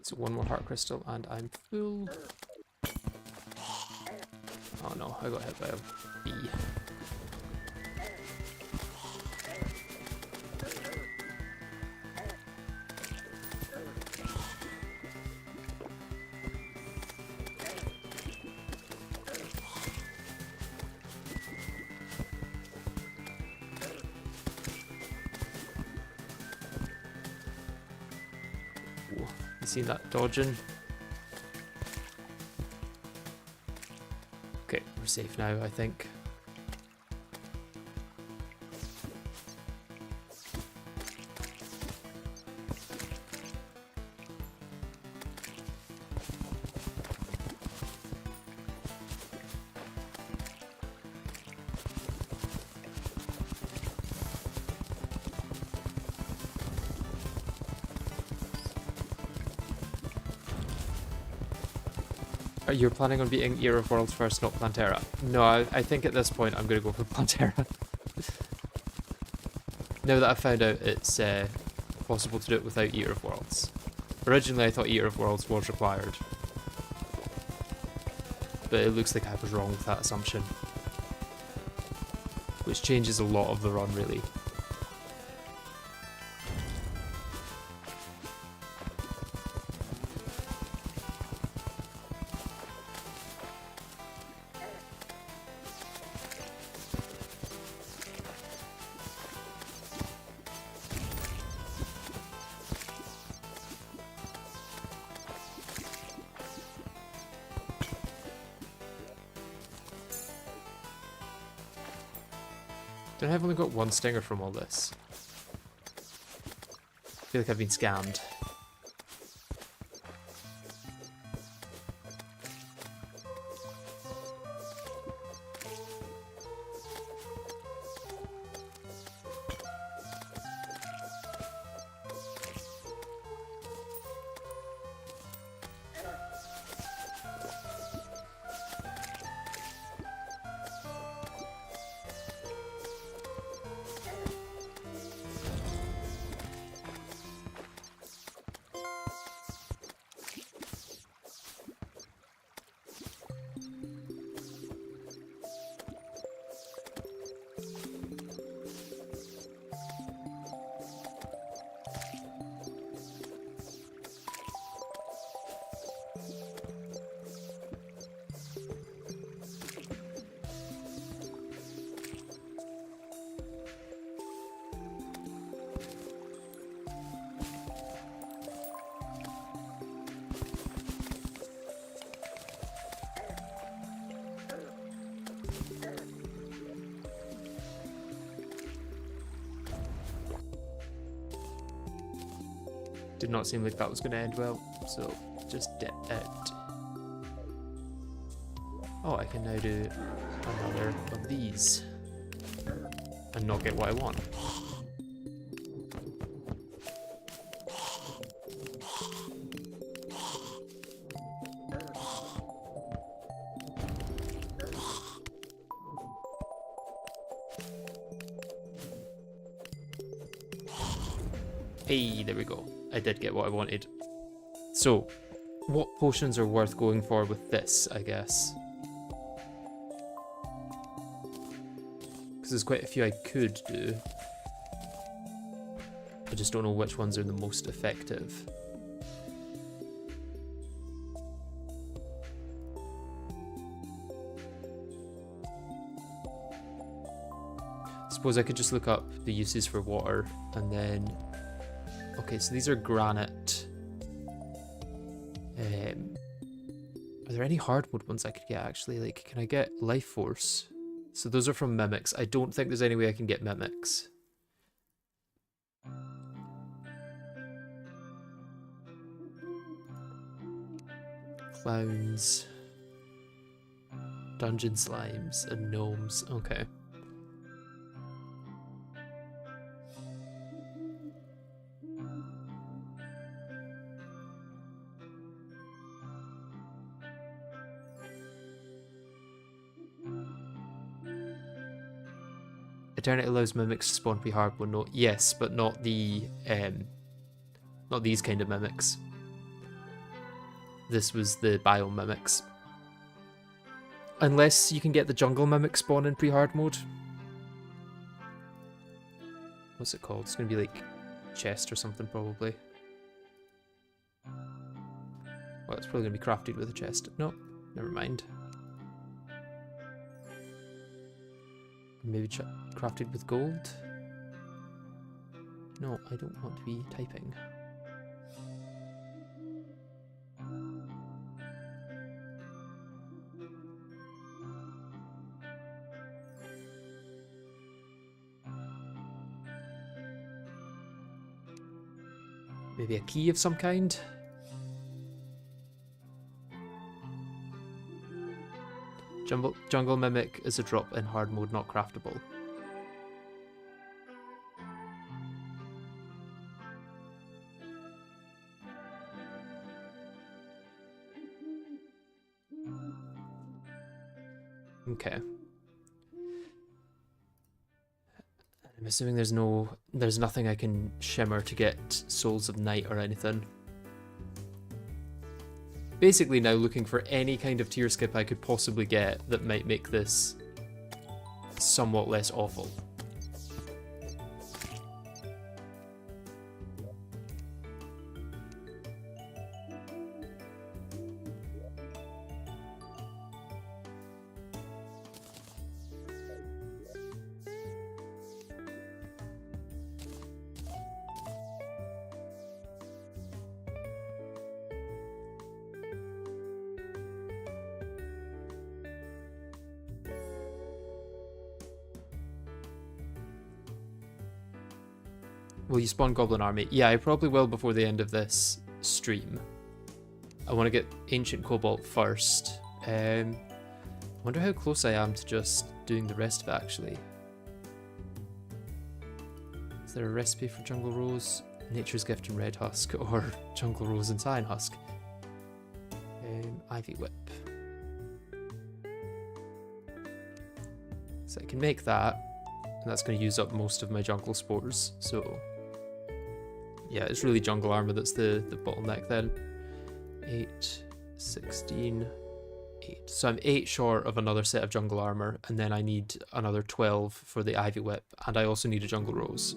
So one more heart crystal and I'm full. Oh no, I got hit by a bee. You see that dodging? Okay, we're safe now, I think. Are you planning on beating Ear of Worlds first, not Plantera? No, I think at this point I'm going to go for Plantera. Now that I've found out it's possible to do it without Ear of Worlds. Originally I thought Ear of Worlds was required. But it looks like I was wrong with that assumption. Which changes a lot of the run, really. Don't I have only got one stinger from all this? I feel like I've been scammed. Did not seem like that was going to end well, so just did it. Oh, I can now do another of these and not get what I want. Hey, there we go. I did get what I wanted. So, what potions are worth going for with this, I guess? Because there's quite a few I could do. I just don't know which ones are the most effective. Suppose I could just look up the uses for water and then... Okay, so these are granite. Are there any hardwood ones I could get actually? Like, can I get life force? So those are from mimics. I don't think there's any way I can get mimics. Clowns. Dungeon slimes and gnomes. Okay. Eternity allows mimics to spawn pre-hardwood. No, yes, but not the not these kind of mimics. This was the biome mimics. Unless you can get the jungle mimic spawn in pre-hard mode. What's it called? It's gonna be like chest or something probably. Well, it's probably gonna be crafted with a chest. No, never mind. Maybe crafted with gold? No, I don't want to be typing. Maybe a key of some kind? Jungle Mimic is a drop in hard mode, not craftable. Okay. I'm assuming there's nothing I can shimmer to get Souls of Night or anything. Basically now looking for any kind of tier skip I could possibly get that might make this somewhat less awful. Will you spawn Goblin Army? Yeah, I probably will before the end of this stream. I want to get Ancient Cobalt first. Wonder how close I am to just doing the rest of it, actually. Is there a recipe for Jungle Rose? Nature's Gift and Red Husk, or Jungle Rose and Cyan Husk? Ivy Whip. So I can make that, and that's going to use up most of my jungle spores, so... Yeah, it's really jungle armor that's the bottleneck then. 8, 16, 8. So I'm 8 short of another set of jungle armor, and then I need another 12 for the Ivy Whip, and I also need a Jungle Rose.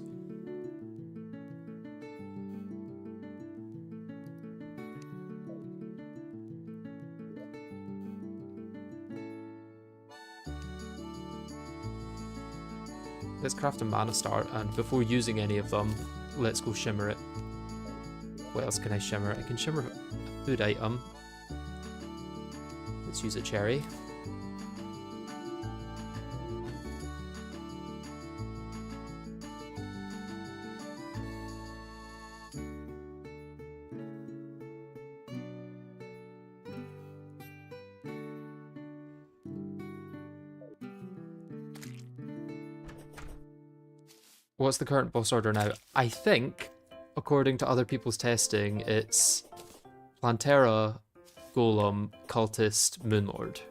Let's craft a Mana Star, and before using any of them, let's go shimmer it. What else can I shimmer? I can shimmer a food item. Let's use a cherry. What's the current boss order now? I think, according to other people's testing, it's Plantera, Golem, Cultist, Moonlord.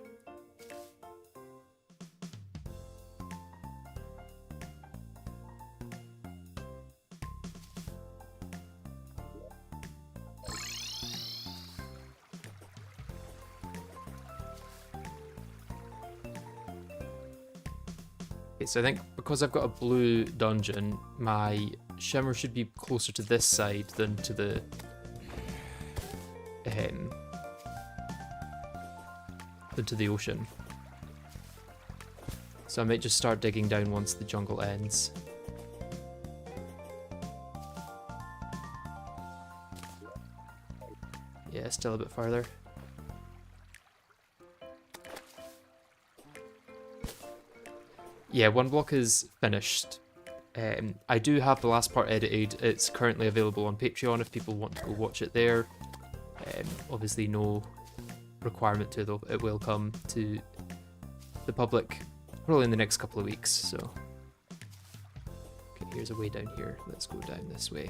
Okay, so I think because I've got a blue dungeon, my shimmer should be closer to this side than to the ocean. So I might just start digging down once the jungle ends. Yeah, still a bit farther. Yeah, one block is finished. I do have the last part edited. It's currently available on Patreon if people want to go watch it there. Obviously no requirement to, though. It will come to the public probably in the next couple of weeks, so. Okay, here's a way down here. Let's go down this way.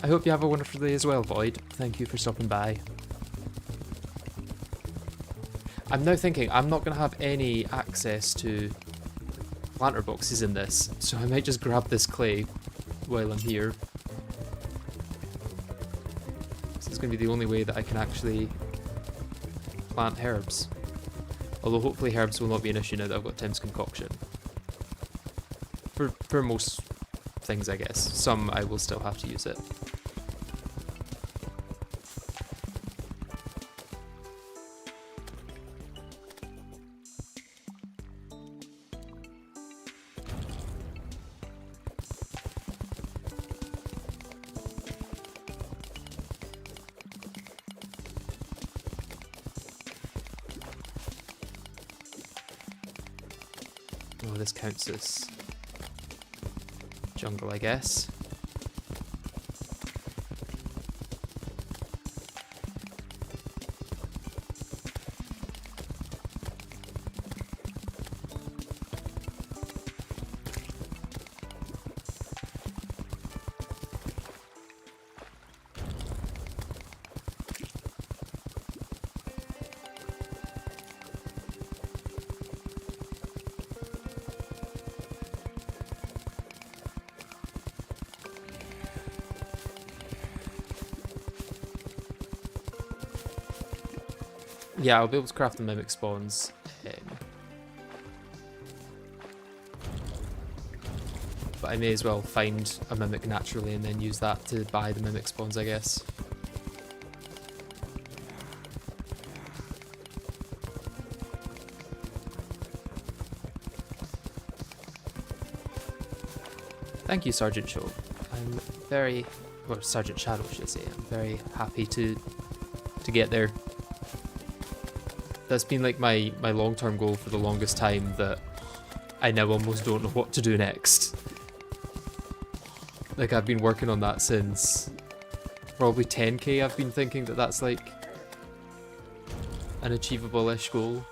I hope you have a wonderful day as well, Void. Thank you for stopping by. I'm now thinking I'm not going to have any access to planter boxes in this, so I might just grab this clay while I'm here. So it's going to be the only way that I can actually plant herbs. Although hopefully herbs will not be an issue now that I've got Tim's concoction. For most things, I guess. Some I will still have to use it. Oh, this counts as jungle, I guess. Yeah, I'll be able to craft the mimic spawns. But I may as well find a mimic naturally and then use that to buy the mimic spawns, I guess. Thank you, Sergeant Shaw. I'm very... well, Sergeant Shadow, should I say. I'm very happy to get there. That's been like my long-term goal for the longest time, that I now almost don't know what to do next. Like, I've been working on that since probably 10k. I've been thinking that that's like an achievable-ish goal.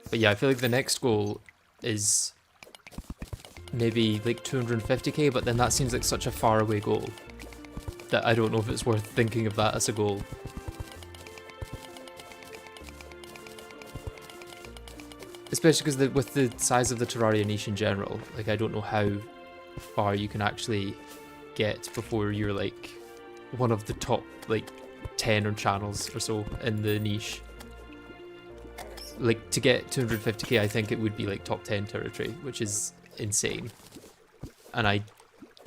But yeah, I feel like the next goal is maybe like 250k, but then that seems like such a far away goal that I don't know if it's worth thinking of that as a goal. Especially because with the size of the Terraria niche in general, like I don't know how far you can actually get before you're like one of the top like 10 or channels or so in the niche. Like, to get 250k, I think it would be like top 10 territory, which is insane. And I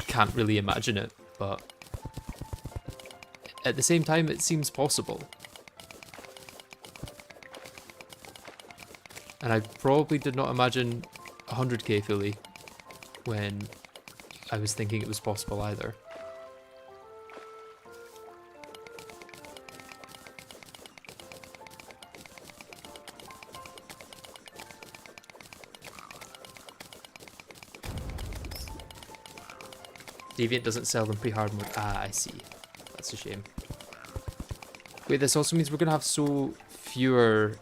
can't really imagine it, but at the same time, it seems possible. And I probably did not imagine 100k fully when I was thinking it was possible either. Deviant doesn't sell them pre-hard mode. Ah, I see. That's a shame. Wait, this also means we're gonna have so fewer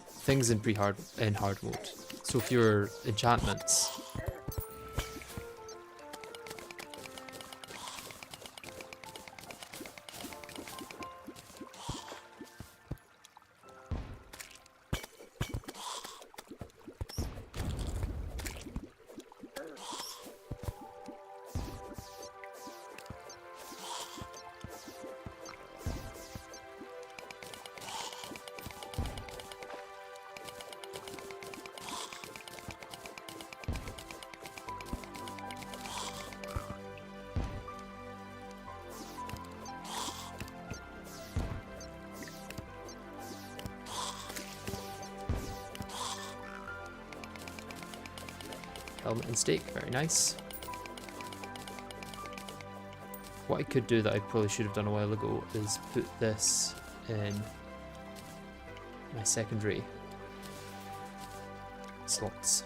things in hard mode. So fewer enchantments. Helmet and stake, very nice. What I could do that I probably should have done a while ago is put this in my secondary slots.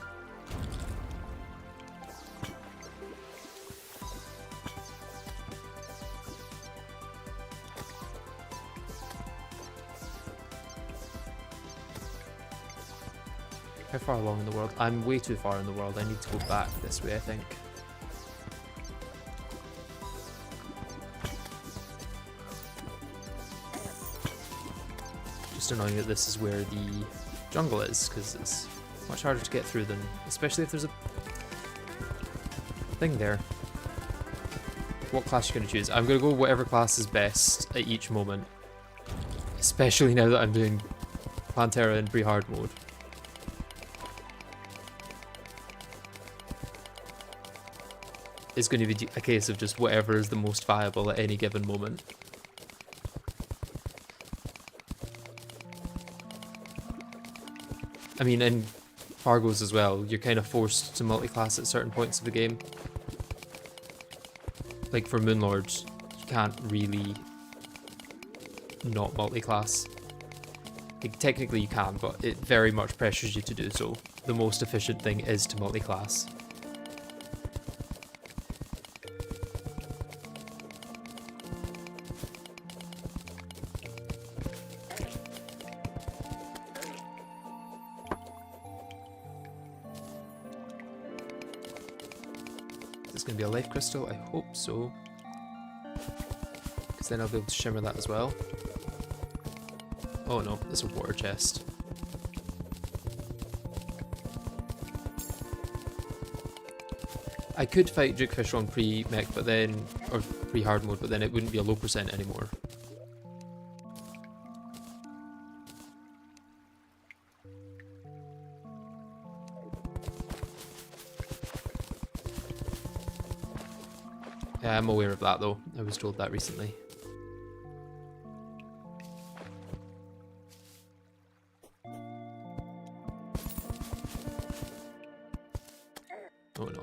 How far along in the world? I'm way too far in the world. I need to go back this way, I think. Just annoying that this is where the jungle is, because it's much harder to get through than, especially if there's a thing there. What class are you going to choose? I'm going to go whatever class is best at each moment. Especially now that I'm doing Plantera in pre-hard mode. It's going to be a case of just whatever is the most viable at any given moment. I mean, in Fargo's as well, you're kind of forced to multi-class at certain points of the game. Like for Moonlords, you can't really not multi-class. Like, technically you can, but it very much pressures you to do so. The most efficient thing is to multi-class. Is this going to be a life crystal? I hope so. Because then I'll be able to shimmer that as well. Oh no, it's a water chest. I could fight Dukefish on pre-mech, but then, or pre-hard mode, but then it wouldn't be a low percent anymore. Yeah, I'm aware of that though. I was told that recently. Oh no.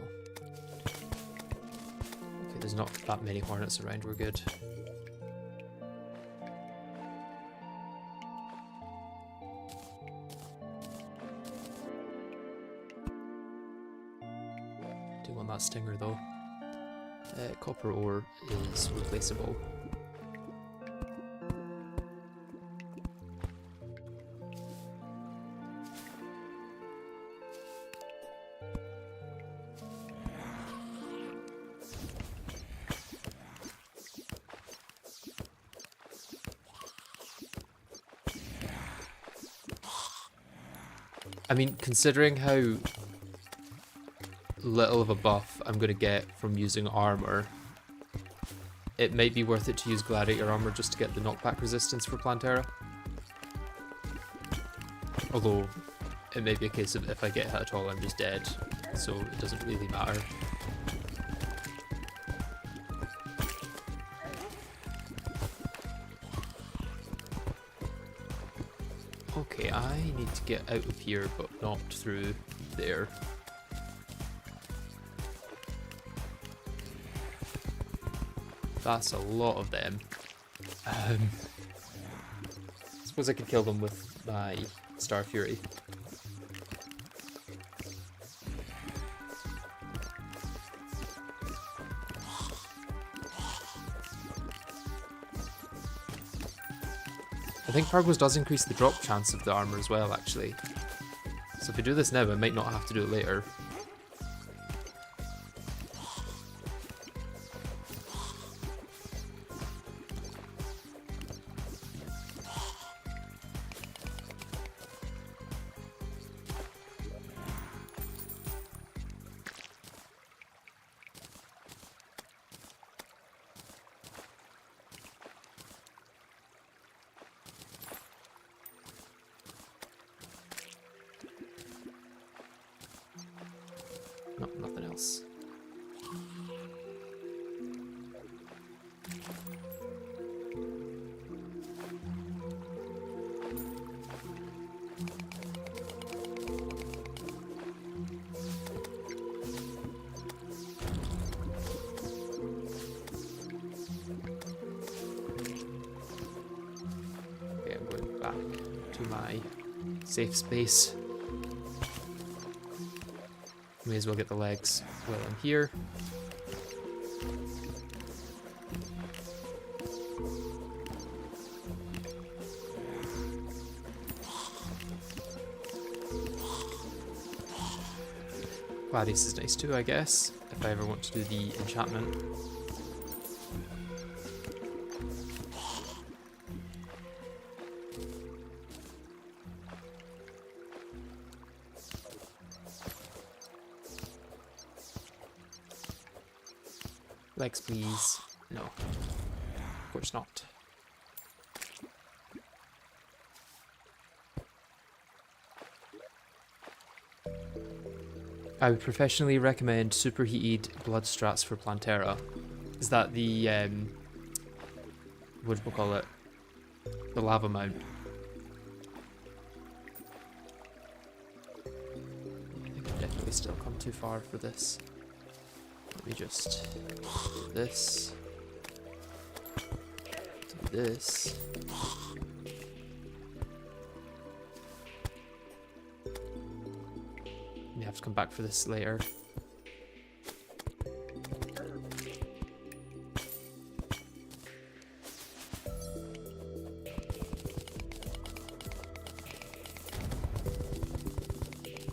Okay, there's not that many hornets around, we're good. Do want that stinger though. Copper ore is replaceable. I mean, considering how little of a buff I'm going to get from using armor, it might be worth it to use gladiator armor just to get the knockback resistance for Plantera. Although, it may be a case of if I get hit at all I'm just dead, so it doesn't really matter. Okay, I need to get out of here, but not through there. That's a lot of them. I suppose I could kill them with my Star Fury. I think Fargo's does increase the drop chance of the armor as well, actually. So if I do this now, I might not have to do it later. No, nothing else. Okay, I'm going back to my safe space. May as well get the legs while I'm here. Gladius is nice too, I guess, if I ever want to do the enchantment. Legs, please. No. Of course not. I would professionally recommend superheated blood strats for Plantera. Is that the, what do we call it? The lava mount. I think I've definitely still come too far for this. Let me just do this. Do this. We have to come back for this later.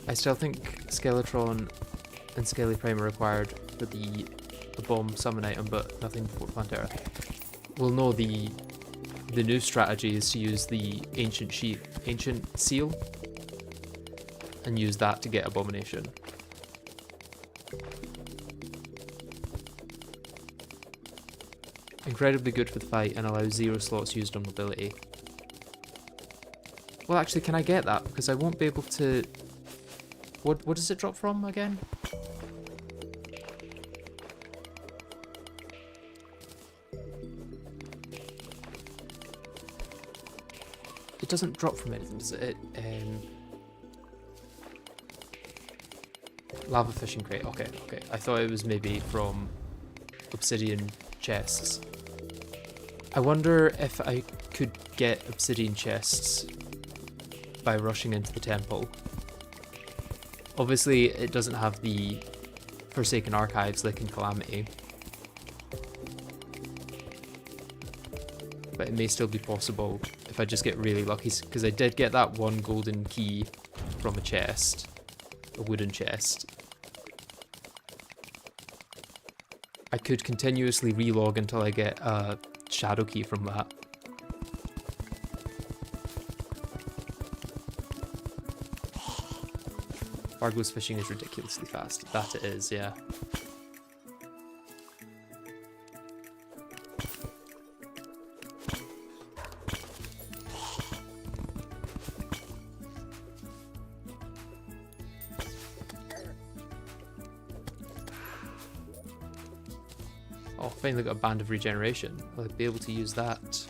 I still think Skeletron and Scaly Prime are required for the bomb summon item, but nothing for Plantera. We'll know the new strategy is to use the ancient seal and use that to get Abomination. Incredibly good for the fight and allows 0 slots used on mobility. Well, actually, can I get that? Because I won't be able to... What does it drop from again? It doesn't drop from anything, does it? Lava fishing crate. Okay. I thought it was maybe from obsidian chests. I wonder if I could get obsidian chests by rushing into the temple. Obviously, it doesn't have the Forsaken Archives like in Calamity, but it may still be possible if I just get really lucky, because I did get that one golden key from a chest, a wooden chest. I could continuously relog until I get a shadow key from that. Fargo's fishing is ridiculously fast. That it is, yeah. Oh, finally got a band of regeneration. I'll be able to use that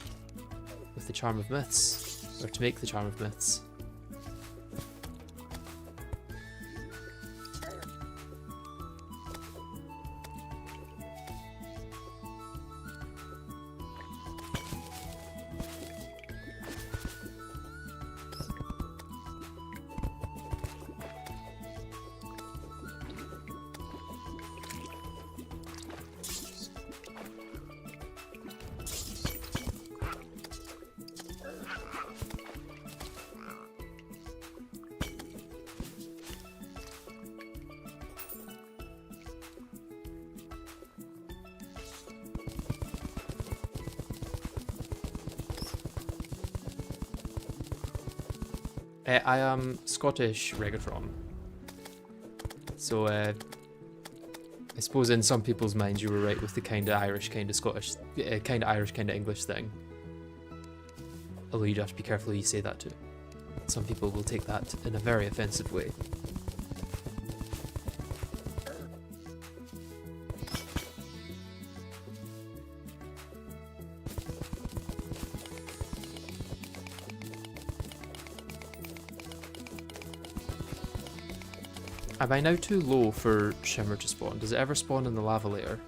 with the Charm of Myths, or to make the Charm of Myths. I am Scottish Regatron, so I suppose in some people's minds you were right with the kind of Irish, kind of Scottish, kind of Irish, kind of English thing. Although you'd have to be careful who you say that to. Some people will take that in a very offensive way. Am I now too low for Shimmer to spawn? Does it ever spawn in the lava layer?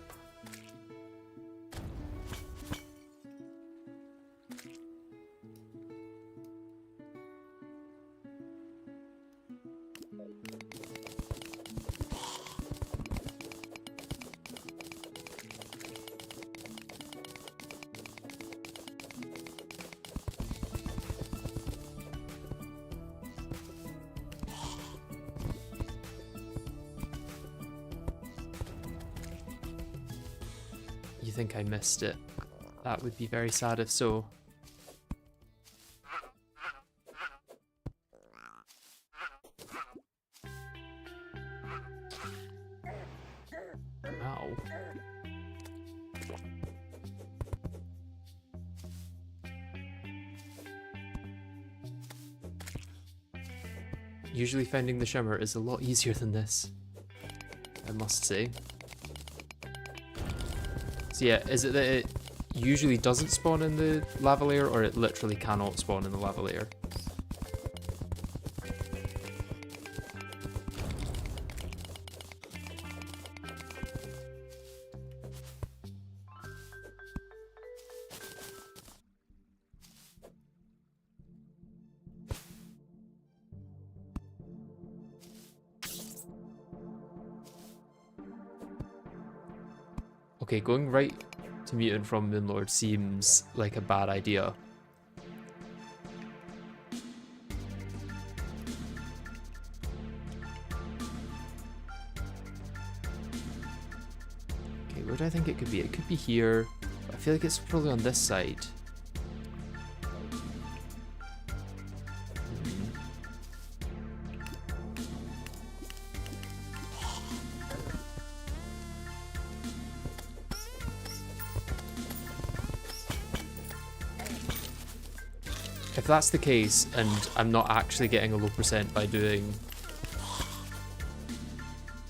You think I missed it? That would be very sad if so. Ow. Usually finding the Shimmer is a lot easier than this. must say. So yeah, is it that it usually doesn't spawn in the lava layer, or it literally cannot spawn in the lava layer? Okay, going right to Mutant from Moonlord seems like a bad idea. Okay, where do I think it could be? It could be here. I feel like it's probably on this side. If that's the case, and I'm not actually getting a low percent by doing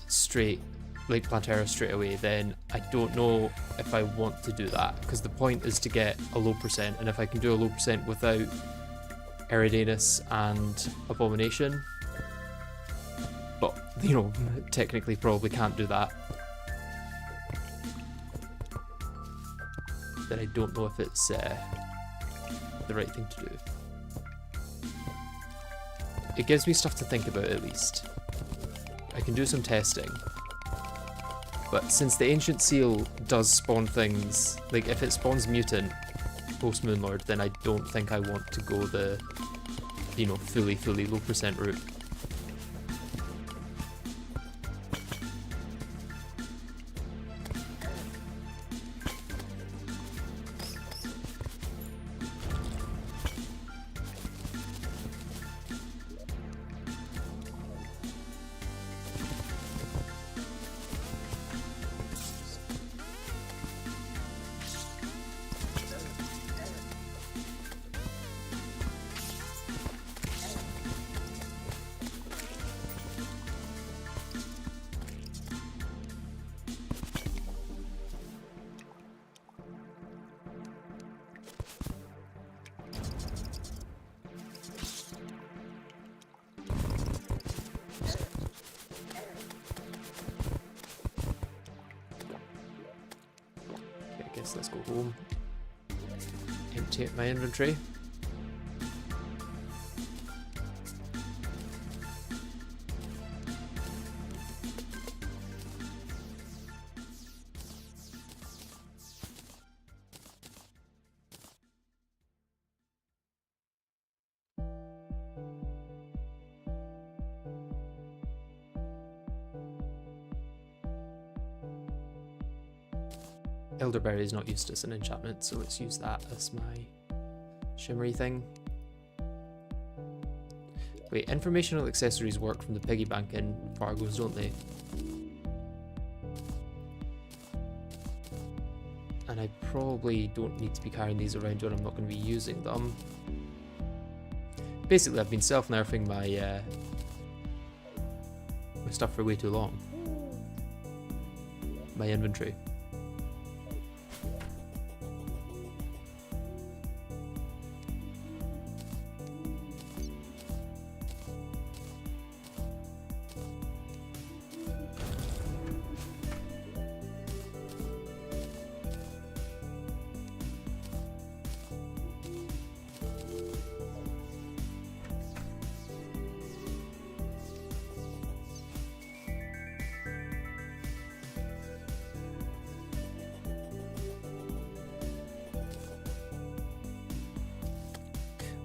straight, like Plantera straight away, then I don't know if I want to do that, because the point is to get a low percent, and if I can do a low percent without Eridanus and Abomination, but, you know, technically probably can't do that, then I don't know if it's the right thing to do. It gives me stuff to think about, at least. I can do some testing. But since the Ancient Seal does spawn things, like if it spawns Mutant post Moonlord, then I don't think I want to go the, you know, fully low percent route. Let's go home, empty out my inventory. Elderberry is not used as an enchantment, so let's use that as my shimmery thing. Wait, informational accessories work from the piggy bank in Fargo's, don't they? And I probably don't need to be carrying these around when I'm not going to be using them. Basically, I've been self-nerfing my my stuff for way too long. My inventory.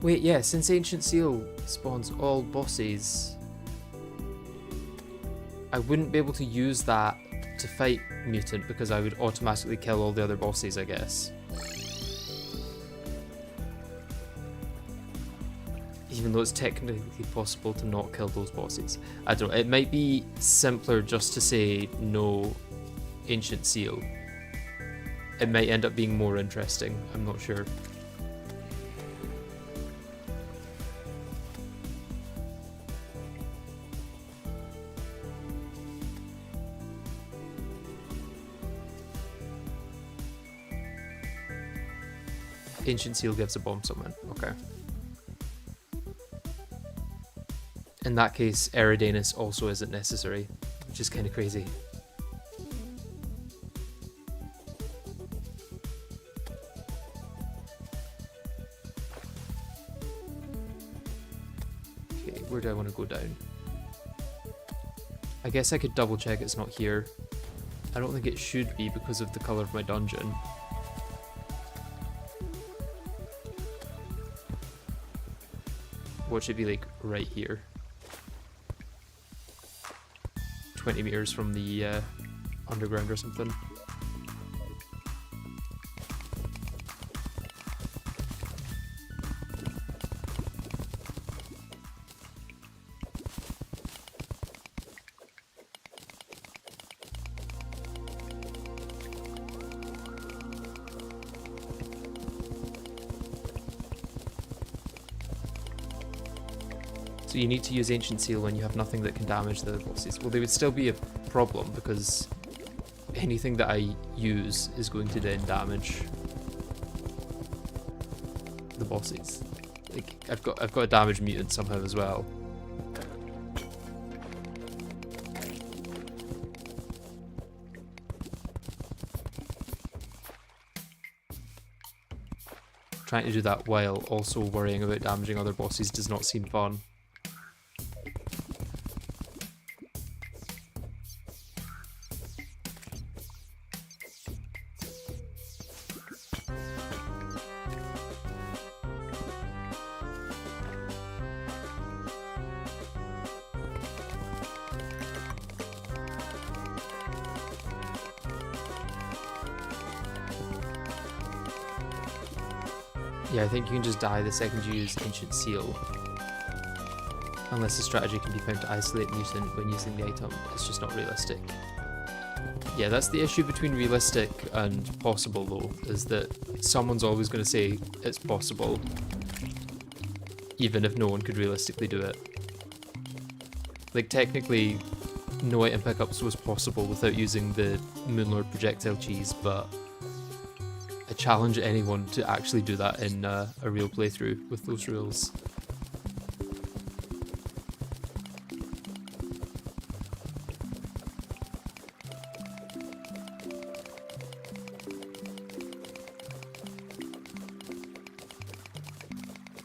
Wait, yeah, since Ancient Seal spawns all bosses, I wouldn't be able to use that to fight Mutant because I would automatically kill all the other bosses, I guess. Even though it's technically possible to not kill those bosses. I don't know, it might be simpler just to say no Ancient Seal. It might end up being more interesting, I'm not sure. Ancient Seal gives a bomb summon. Okay. In that case, Eridanus also isn't necessary, which is kind of crazy. Okay, where do I want to go down? I guess I could double check it's not here. I don't think it should be because of the colour of my dungeon. What should be like right here? 20 meters from the underground or something. So you need to use Ancient Seal when you have nothing that can damage the bosses. Well, they would still be a problem because anything that I use is going to then damage the bosses. Like I've got a damage mutant somehow as well. Trying to do that while also worrying about damaging other bosses does not seem fun. Yeah, I think you can just die the second you use Ancient Seal. Unless the strategy can be found to isolate Mutant when using the item. It's just not realistic. Yeah, that's the issue between realistic and possible though, is that someone's always going to say it's possible, even if no one could realistically do it. Like technically, no item pickups was possible without using the Moonlord projectile cheese, but I challenge anyone to actually do that in a real playthrough with those rules.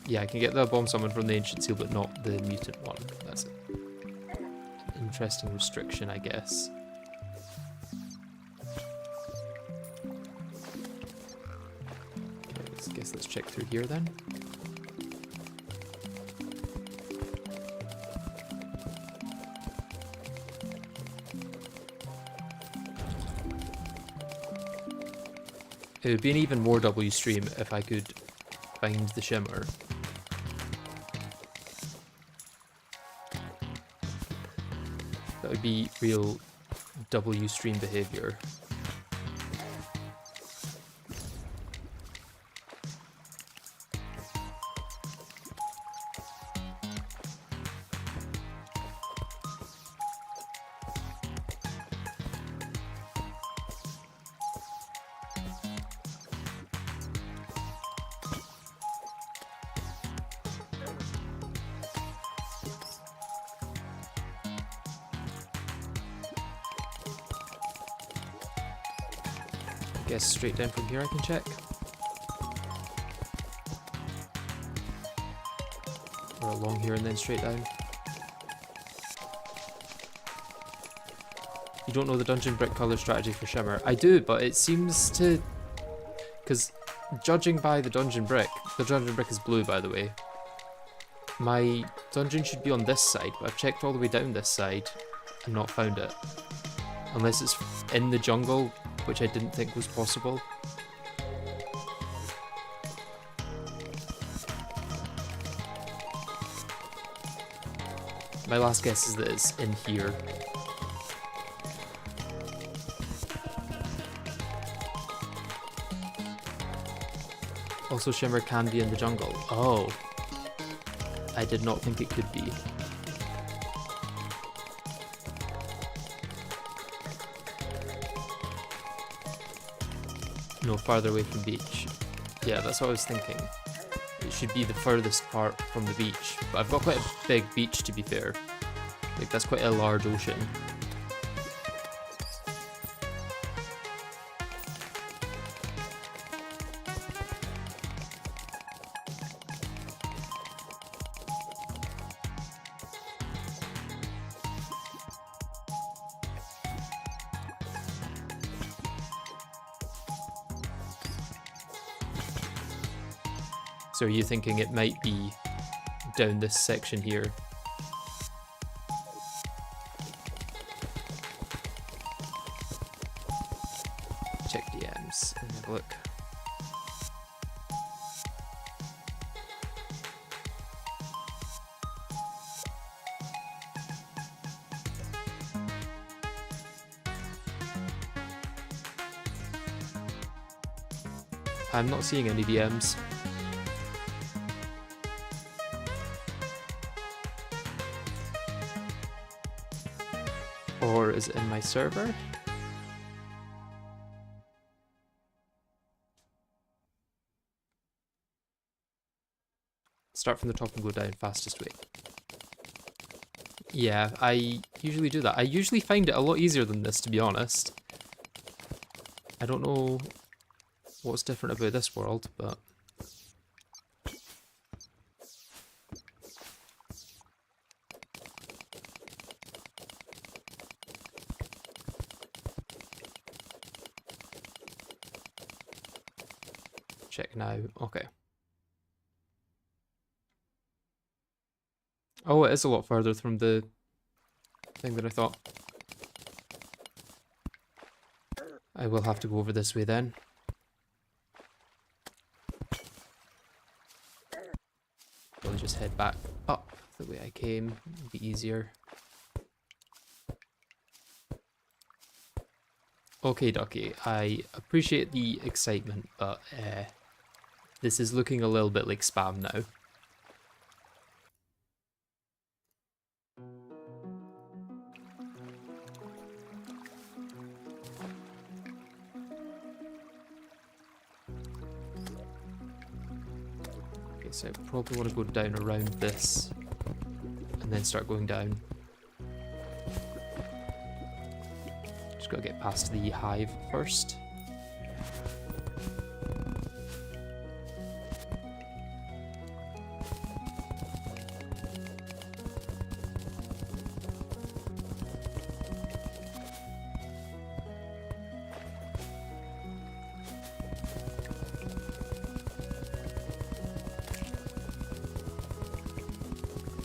Yeah, I can get the bomb summon from the Ancient Seal, but not the mutant one. That's an interesting restriction, I guess. Let's check through here then. It would be an even more W stream if I could find the Shimmer. That would be real W stream behavior. Guess straight down from here I can check. Or along here and then straight down. You don't know the dungeon brick colour strategy for Shimmer? I do, but it seems to... Because judging by the dungeon brick is blue by the way. My dungeon should be on this side, but I've checked all the way down this side and not found it. Unless it's in the jungle, which I didn't think was possible. My last guess is that it's in here. Also, Shimmer can be in the jungle. Oh. I did not think it could be. No, farther away from beach. Yeah, that's what I was thinking. It should be the furthest part from the beach. But I've got quite a big beach, to be fair. Like, that's quite a large ocean. So are you thinking it might be down this section here? Check DMs and have a look. I'm not seeing any DMs. Or is it in my server? Start from the top and go down fastest way. Yeah, I usually do that. I usually find it a lot easier than this, to be honest. I don't know what's different about this world, but... Check now. Okay. Oh, it is a lot further from the thing than I thought. I will have to go over this way then. I'll just head back up the way I came. It'll be easier. Okay, Ducky, I appreciate the excitement, but this is looking a little bit like spam now. Okay, so I probably want to go down around this and then start going down. Just gotta get past the hive first.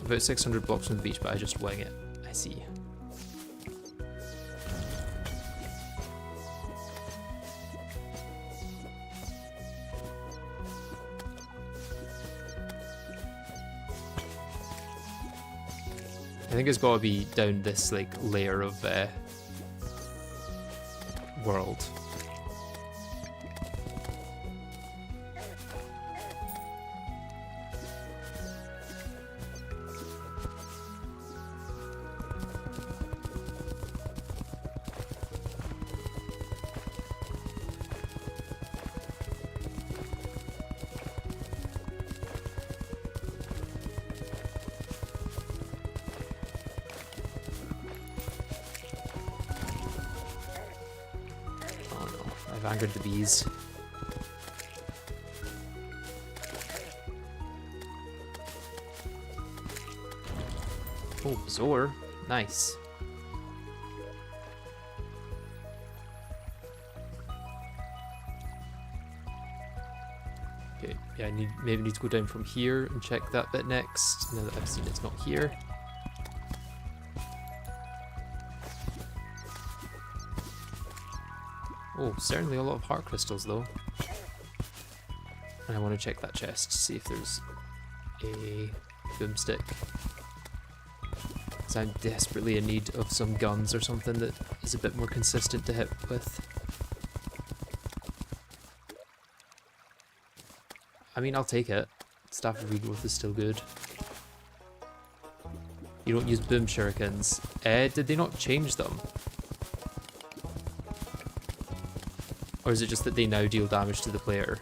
About 600 blocks from the beach, but I just wing it. I see. I think it's got to be down this like layer of world. I've angered the bees. Oh, Zor. Nice. Okay, yeah, I maybe need to go down from here and check that bit next, now that I've seen it's not here. Oh, certainly a lot of heart crystals though. And I want to check that chest to see if there's a boomstick. Because I'm desperately in need of some guns or something that is a bit more consistent to hit with. I mean, I'll take it. Staff of Regrowth is still good. You don't use boom shurikens. Did they not change them? Or is it just that they now deal damage to the player?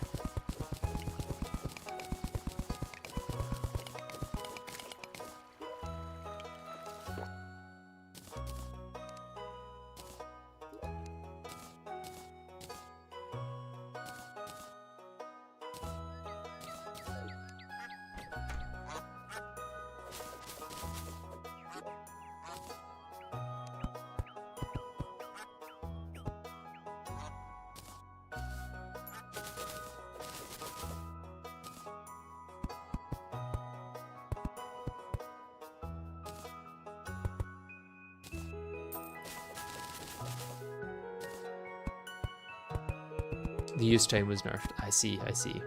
The use time was nerfed. I see, I see.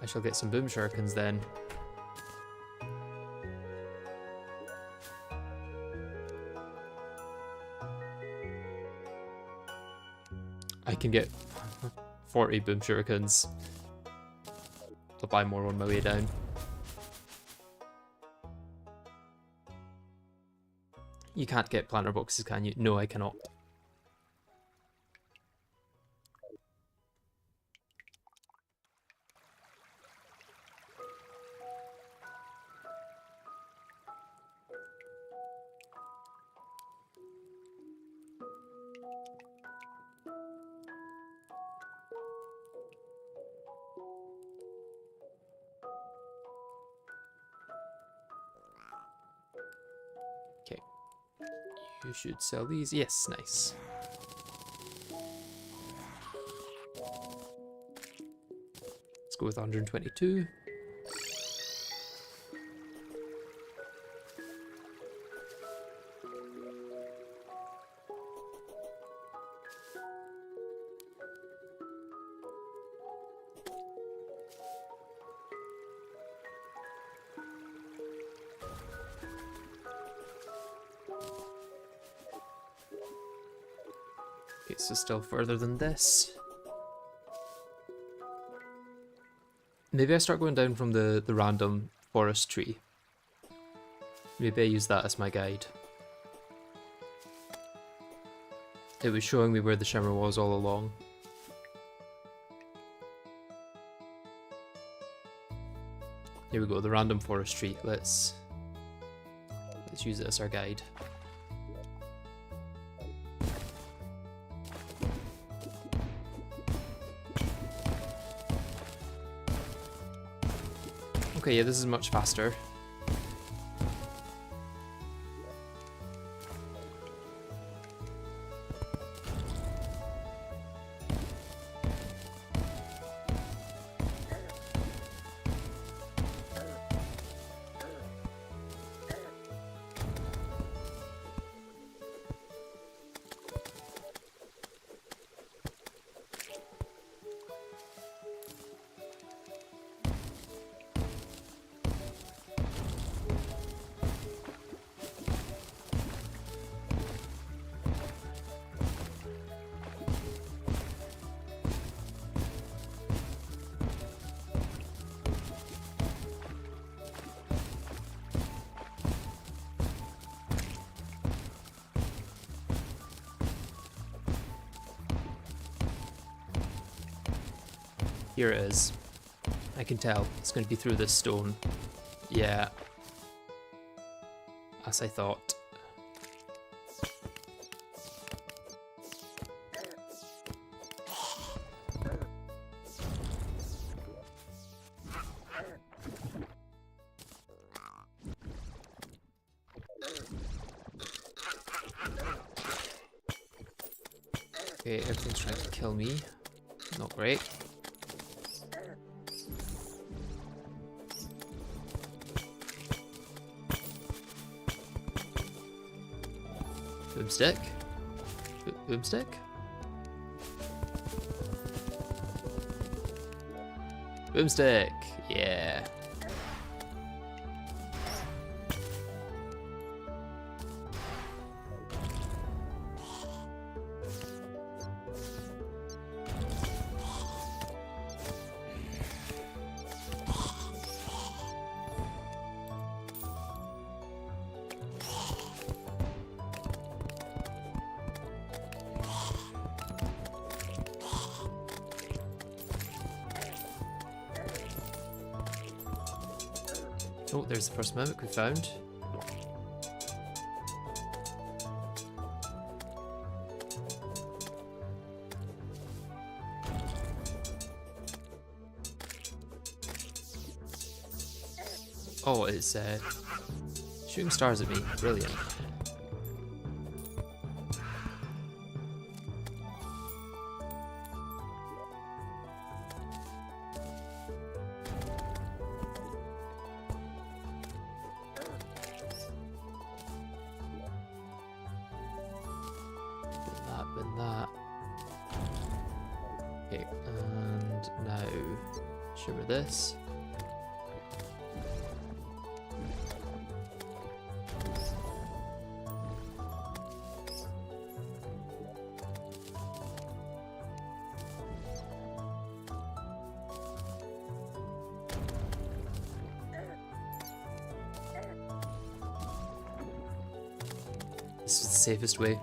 I shall get some boom shurikens then. I can get 40 boom shurikens. I'll buy more on my way down. You can't get planter boxes, can you? No, I cannot. Okay. You should sell these. Yes, nice. Let's go with 122. Okay, so still further than this. Maybe I start going down from the random forest tree. Maybe I use that as my guide. It was showing me where the shimmer was all along. Here we go, the random forest tree. Let's use it as our guide. Okay, yeah, this is much faster. Here it is. I can tell. It's going to be through this stone. Yeah. As I thought. Okay, everything's trying to kill me. Not great. Boomstick? Boomstick? Boomstick! Yeah. Oh, there's the first mimic we found. Oh, it's shooting stars at me. Brilliant. Okay, and now shimmer this. This is the safest way.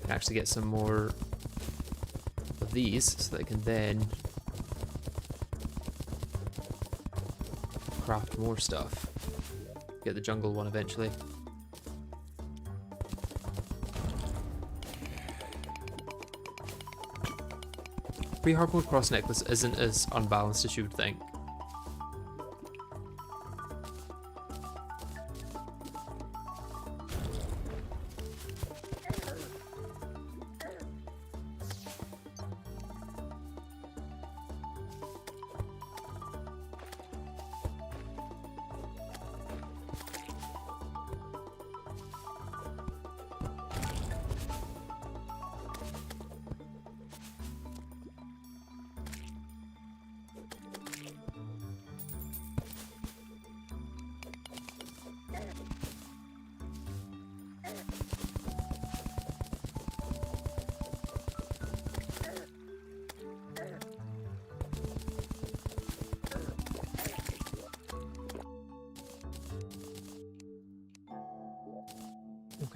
Can actually get some more of these so that I can then craft more stuff. Get the jungle one eventually. Pre-hard mode cross necklace isn't as unbalanced as you would think.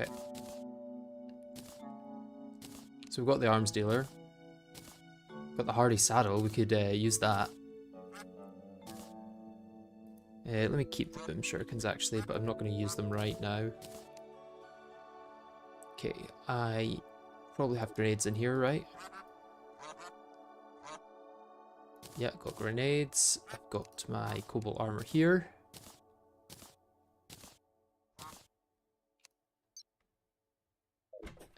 Okay. So we've got the arms dealer. Got the hardy saddle, we could use that. Let me keep the boom shurikens actually, but I'm not going to use them right now. Okay, I probably have grenades in here, right? Yeah, got grenades. I've got my cobalt armor here.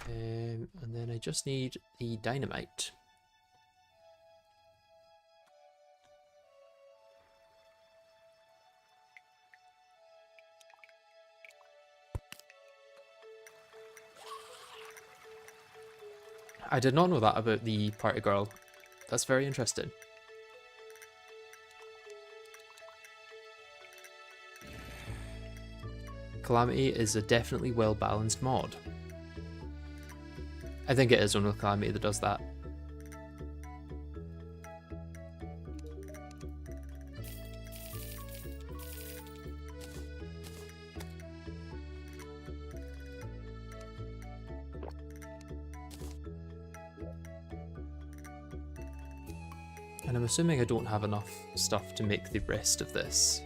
And then I just need the dynamite. I did not know that about the party girl. That's very interesting. Calamity is a definitely well-balanced mod. I think it is only Calamity that does that. And I'm assuming I don't have enough stuff to make the rest of this,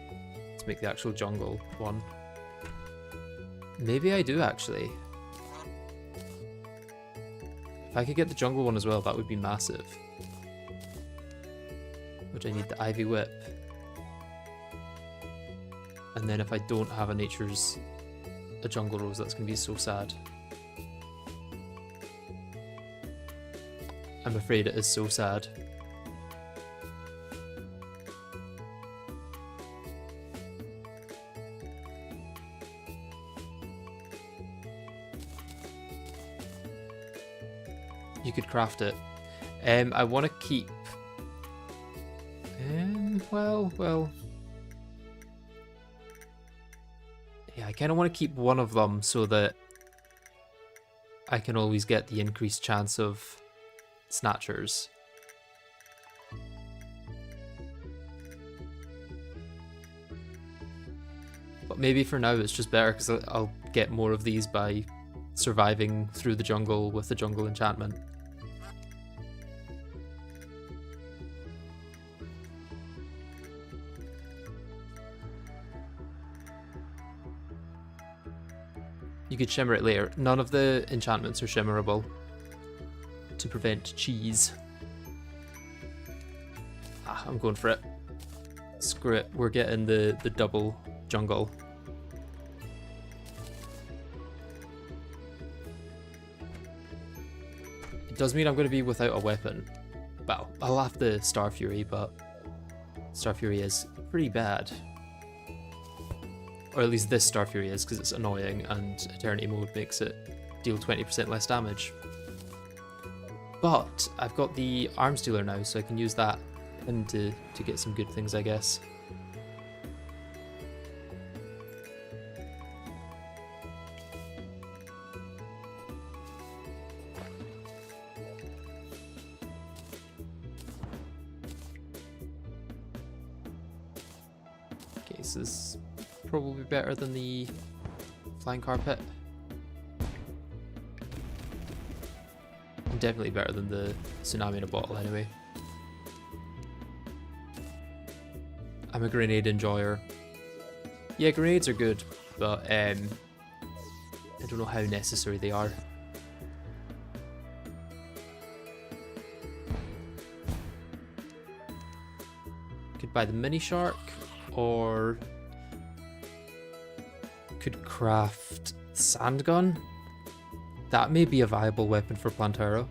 to make the actual jungle one. Maybe I do actually. If I could get the jungle one as well, that would be massive. But I need the ivy whip. And then if I don't have a jungle rose, that's going to be so sad. I'm afraid it is so sad. You could craft it. I want to keep... well... Yeah, I kind of want to keep one of them so that I can always get the increased chance of snatchers. But maybe for now it's just better because I'll get more of these by surviving through the jungle with the jungle enchantment. You could shimmer it later. None of the enchantments are shimmerable to prevent cheese. Ah, I'm going for it. Screw it, we're getting the double jungle. It does mean I'm going to be without a weapon. Well, I'll have the Star Fury, but Star Fury is pretty bad. Or at least this Star Fury is, because it's annoying, and Eternity Mode makes it deal 20% less damage. But I've got the Arms Dealer now, so I can use that to get some good things, I guess. Okay, so this is probably better than the Flying Carpet. And definitely better than the Tsunami in a Bottle anyway. I'm a grenade enjoyer. Yeah, grenades are good, but I don't know how necessary they are. Could buy the mini shark, or could craft sand gun. That may be a viable weapon for Plantera.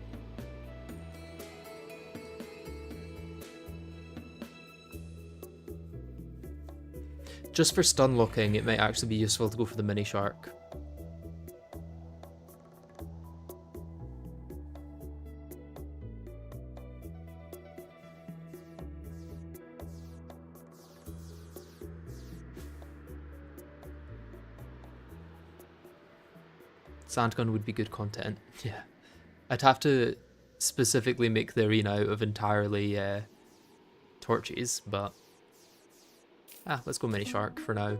Just for stun locking, it might actually be useful to go for the mini shark. Sandgun would be good content, yeah. I'd have to specifically make the arena out of entirely torches, but let's go mini shark for now.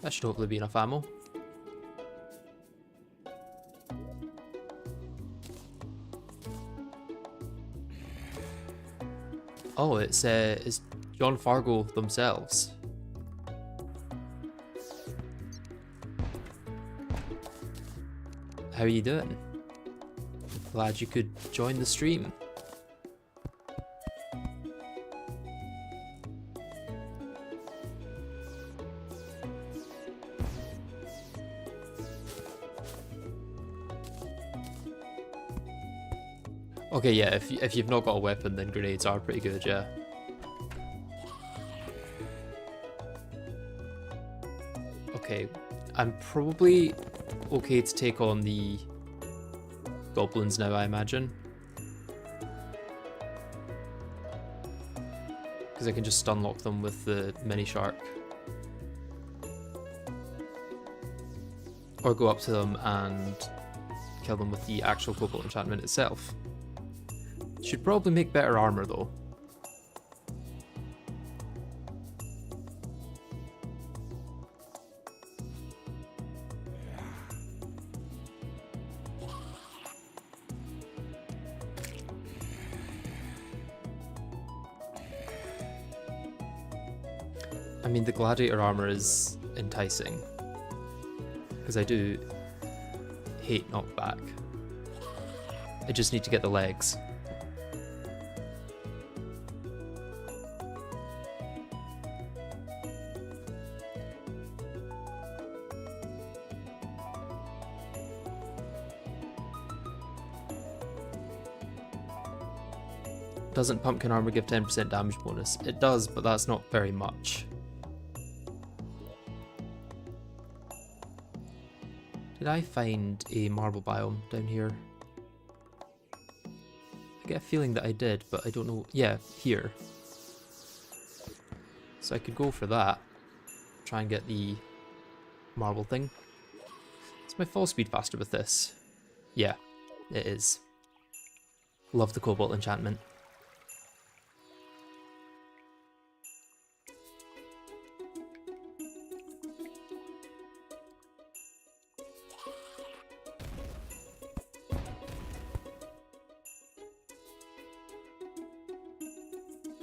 That should hopefully be enough ammo. Oh, it's John Fargo themselves. How are you doing? Glad you could join the stream. Okay, yeah, if you've not got a weapon, then grenades are pretty good, yeah. Okay, I'm probably okay to take on the goblins now, I imagine. Because I can just stun lock them with the mini shark. Or go up to them and kill them with the actual cobalt enchantment itself. Should probably make better armor though. I mean, the gladiator armor is enticing, because I do hate knockback. I just need to get the legs. Doesn't pumpkin armor give 10% damage bonus? It does, but that's not very much. Did I find a marble biome down here? I get a feeling that I did, but I don't know. Yeah, here. So I could go for that. Try and get the marble thing. Is my fall speed faster with this? Yeah, it is. Love the cobalt enchantment.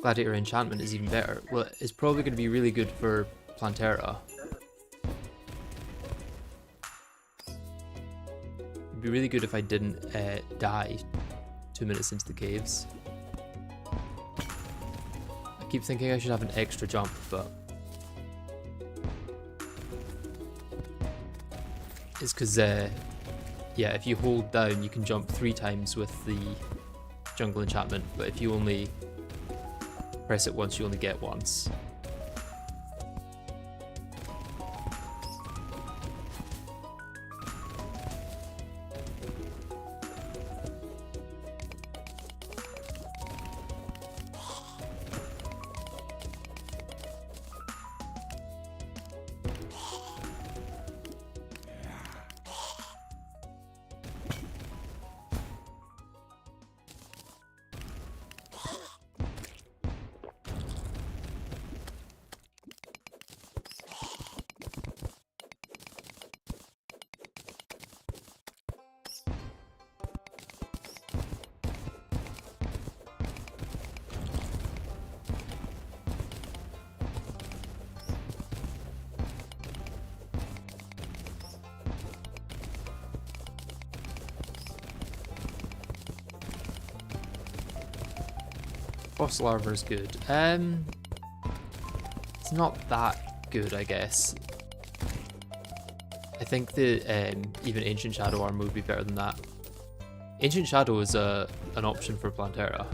Gladiator enchantment is even better. Well, it's probably going to be really good for Plantera. It'd be really good if I didn't die 2 minutes into the caves. I keep thinking I should have an extra jump, but it's because, yeah, if you hold down, you can jump 3 times with the jungle enchantment, but if you only press it once, you only get once. Boss larva is good. It's not that good, I guess. I think the even Ancient Shadow armor would be better than that. Ancient Shadow is an option for Plantera.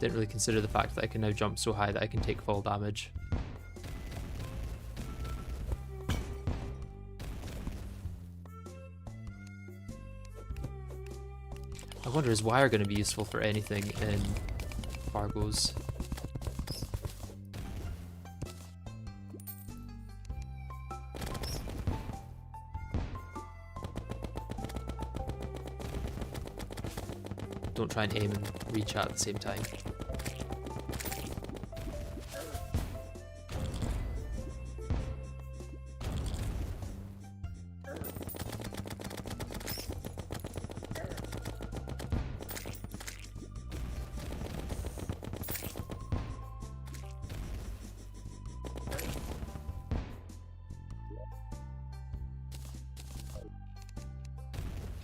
Didn't really consider the fact that I can now jump so high that I can take fall damage. I wonder, is wire going to be useful for anything in Fargo's? Don't try and aim and reach at the same time.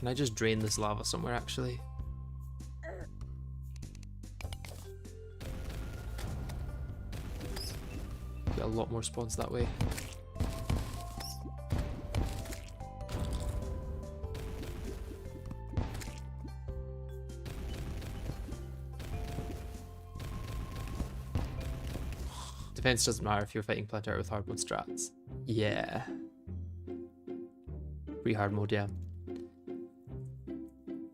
Can I just drain this lava somewhere, actually? Get a lot more spawns that way. Defense doesn't matter if you're fighting Plantera with hard mode strats. Yeah. Pretty hard mode, yeah.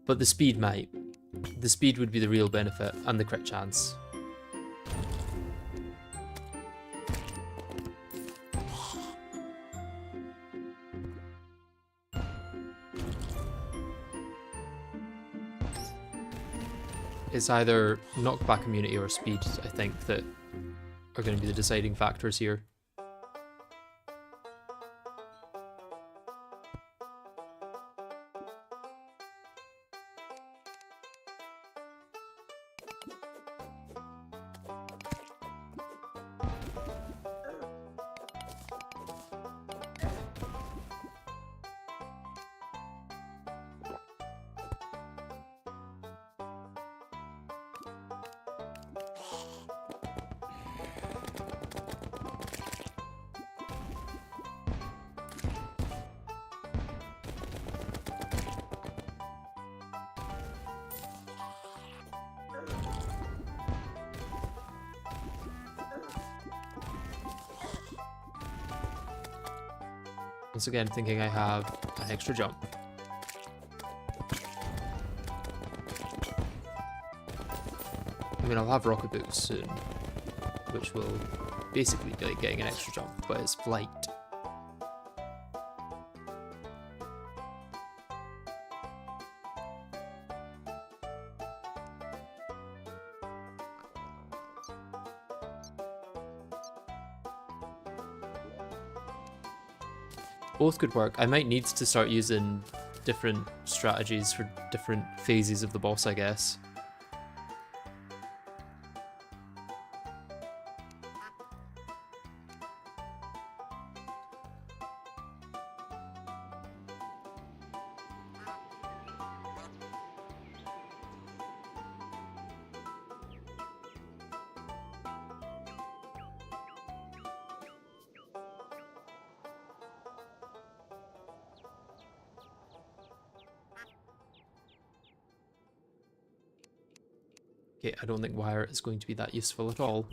But the speed might. The speed would be the real benefit, and the crit chance. It's either knockback immunity or speed, I think, that are going to be the deciding factors here. Once again, thinking I have an extra jump. I mean, I'll have rocket boots soon, which will basically be like getting an extra jump, but it's flight. Both could work. I might need to start using different strategies for different phases of the boss, I guess. Okay, I don't think wire is going to be that useful at all.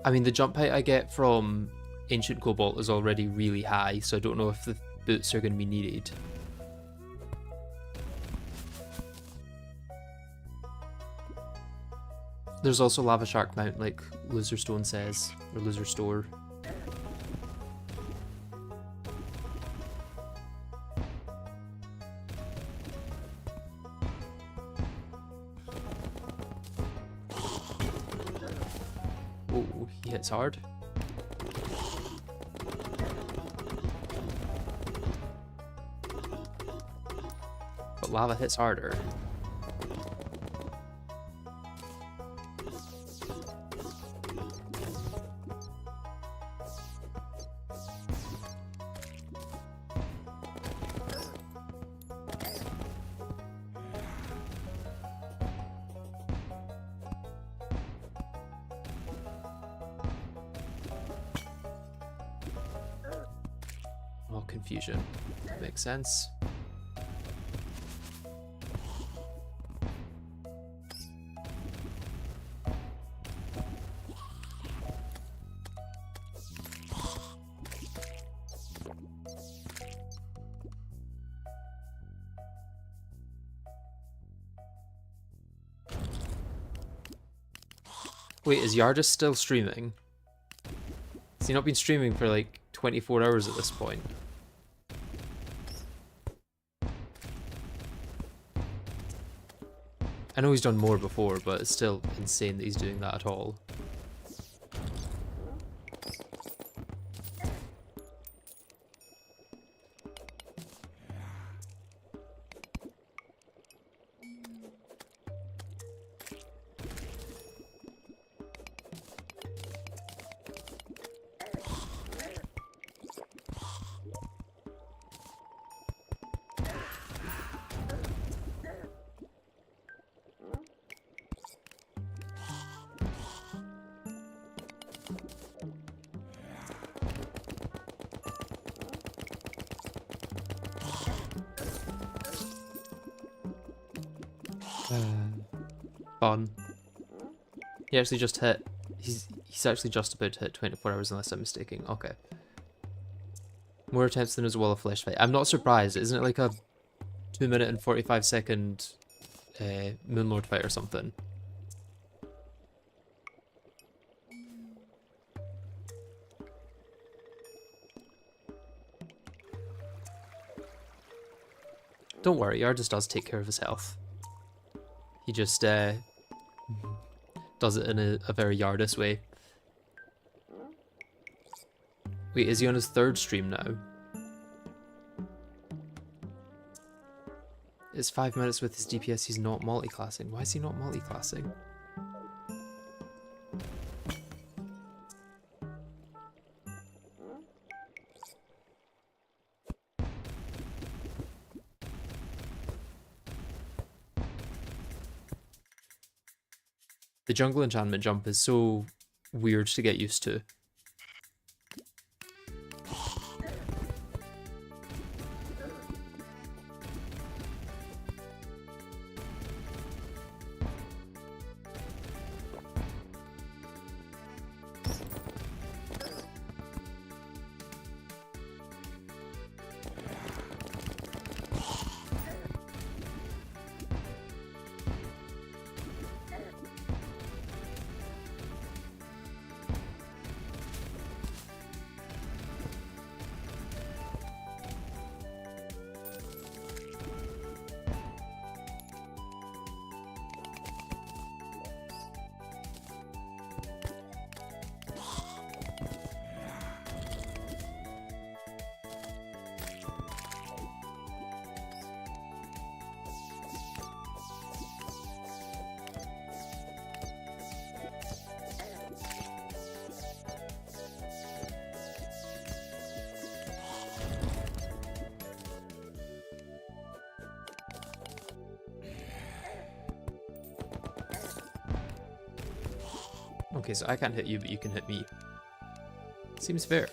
I mean, the jump height I get from Ancient Cobalt is already really high, so I don't know if the boots are going to be needed. There's also Lava Shark Mount, like Loserstone says, or Loser Store. Oh, he hits hard. But lava hits harder. Confusion. Makes sense. Wait, is Yardis still streaming? Has he not been streaming for like 24 hours at this point? I know he's done more before, but it's still insane that he's doing that at all. Fun. He actually just hit. He's actually just about to hit 24 hours unless I'm mistaken. Okay. More attempts than his wall of flesh fight. I'm not surprised. Isn't it like a 2-minute and 45-second Moonlord fight or something? Don't worry, Yardis does take care of his health. He just does it in a very Yardis way. Wait, is he on his 3rd stream now? It's 5 minutes with his DPS, he's not multi-classing. Why is he not multi-classing? The jungle enchantment jump is so weird to get used to. Okay, so I can't hit you, but you can hit me. Seems fair.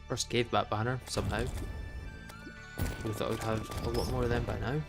First cave bat banner, somehow. We thought I would have a lot more of them by now.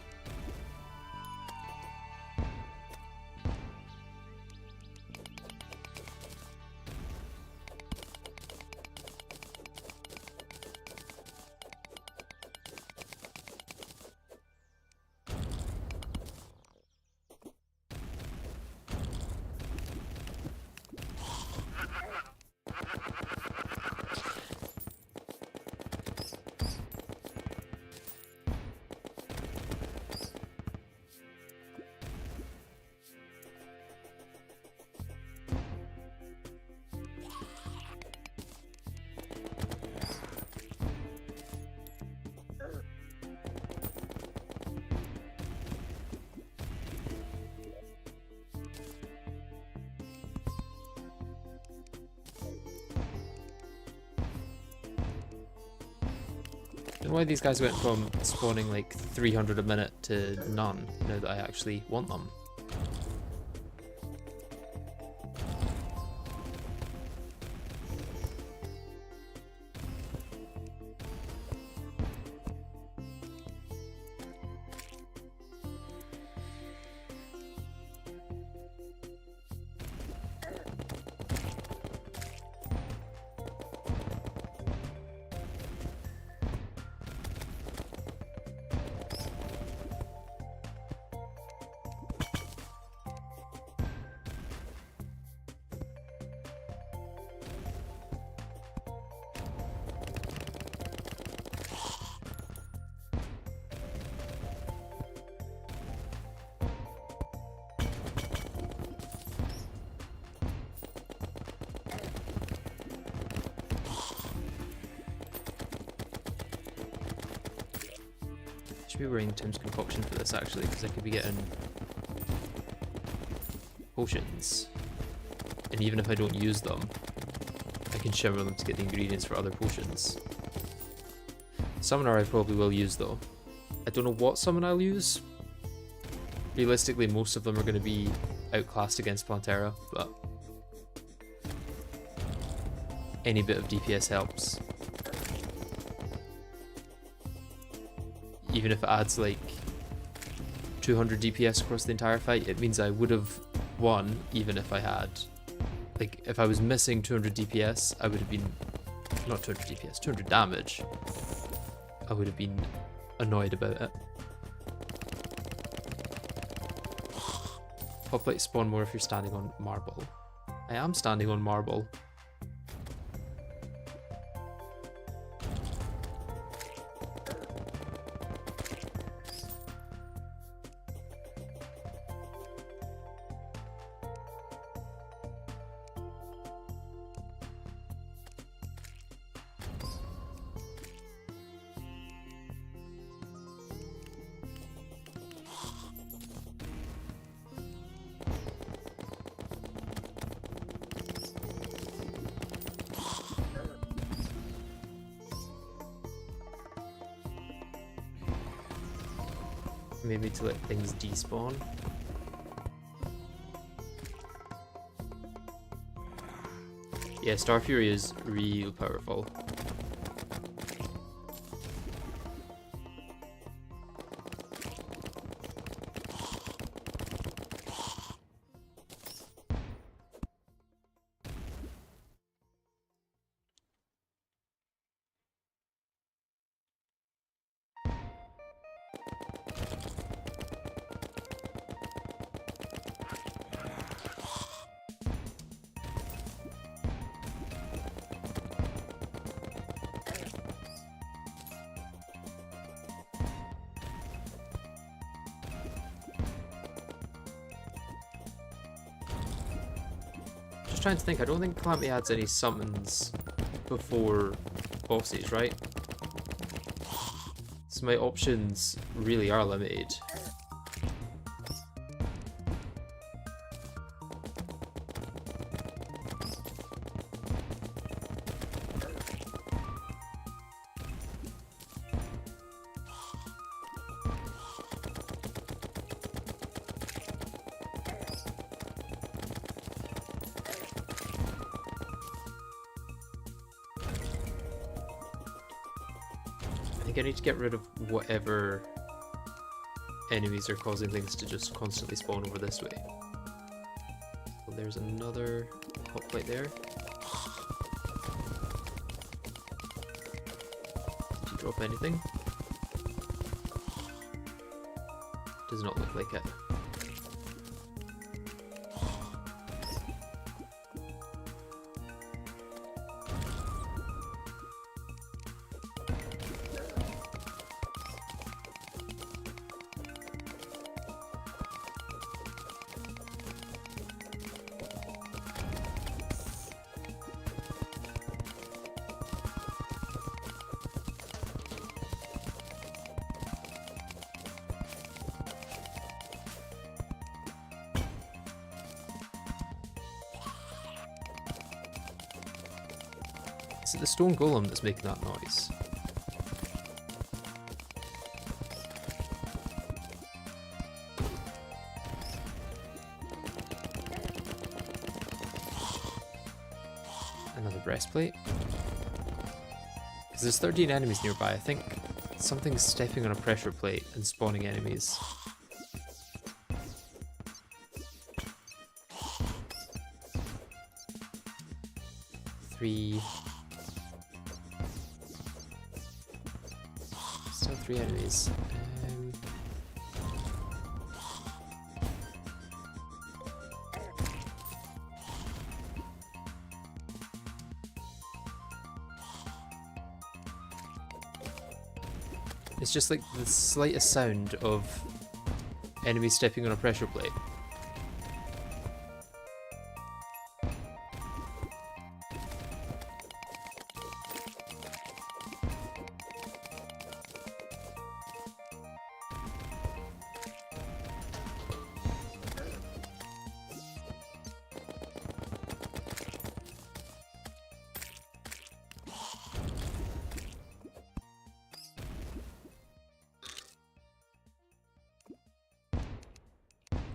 And why these guys went from spawning like 300 a minute to none, now that I actually want them. Should be wearing Tim's concoction for this actually, because I could be getting potions, and even if I don't use them, I can shimmer them to get the ingredients for other potions. Summoner I probably will use though. I don't know what summon I'll use. Realistically, most of them are going to be outclassed against Plantera, but any bit of DPS helps. Even if it adds like 200 DPS across the entire fight, it means I would have won even if I had, like, if I was missing 200 DPS, I would have been, not 200 DPS, 200 damage, I would have been annoyed about it. Populate spawn more if you're standing on marble. I am standing on marble. maybe to let things despawn. Yeah, Star Fury is real powerful. Trying to think, I don't think Calamity adds any summons before bosses, right? So my options really are limited. I think I need to get rid of whatever enemies are causing things to just constantly spawn over this way. So there's another hot plate there. Did you drop anything? Does not look like it. Is it the stone golem that's making that noise? Another breastplate. Because there's 13 enemies nearby. I think something's stepping on a pressure plate and spawning enemies. Three. Still 3 enemies. It's just like the slightest sound of enemies stepping on a pressure plate.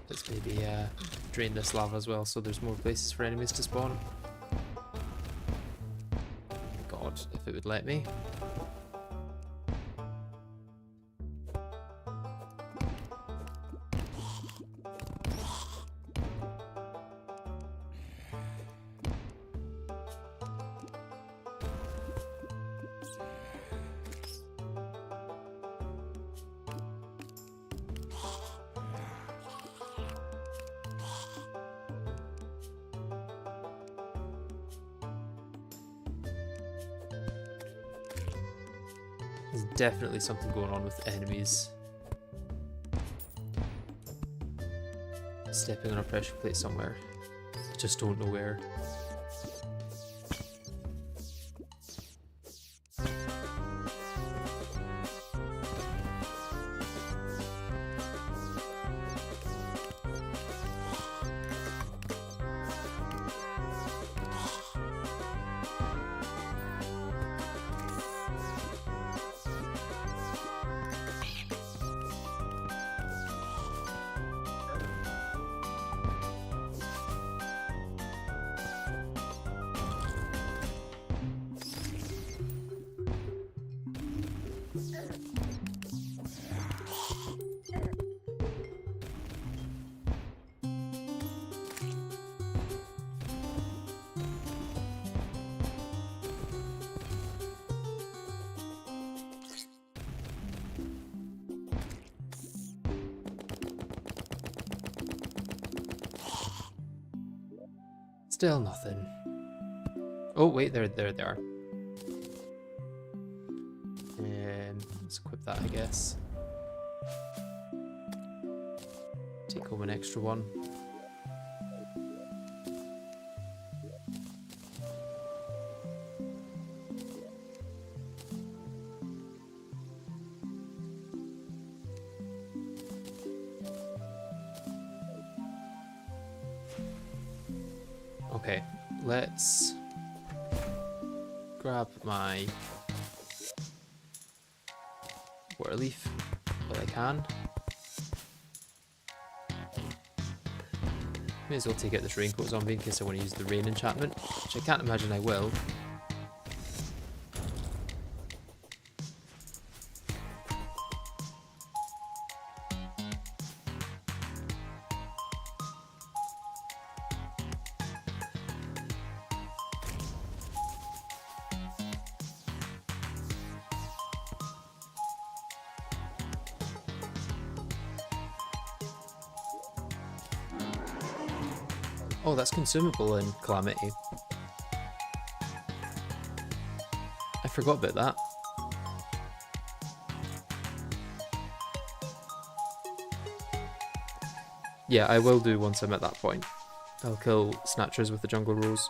Let's maybe drain this lava as well so there's more places for enemies to spawn. God, if it would let me. There's definitely something going on with enemies. Stepping on a pressure plate somewhere. I just don't know where. Still nothing. Oh wait, there they are. Let's equip that, I guess. Take home an extra one. Okay, let's grab my water leaf while I can. May as well take out this raincoat zombie in case I want to use the rain enchantment, which I can't imagine I will. Oh, that's consumable in Calamity. I forgot about that. Yeah, I will do once I'm at that point. I'll kill snatchers with the jungle rose.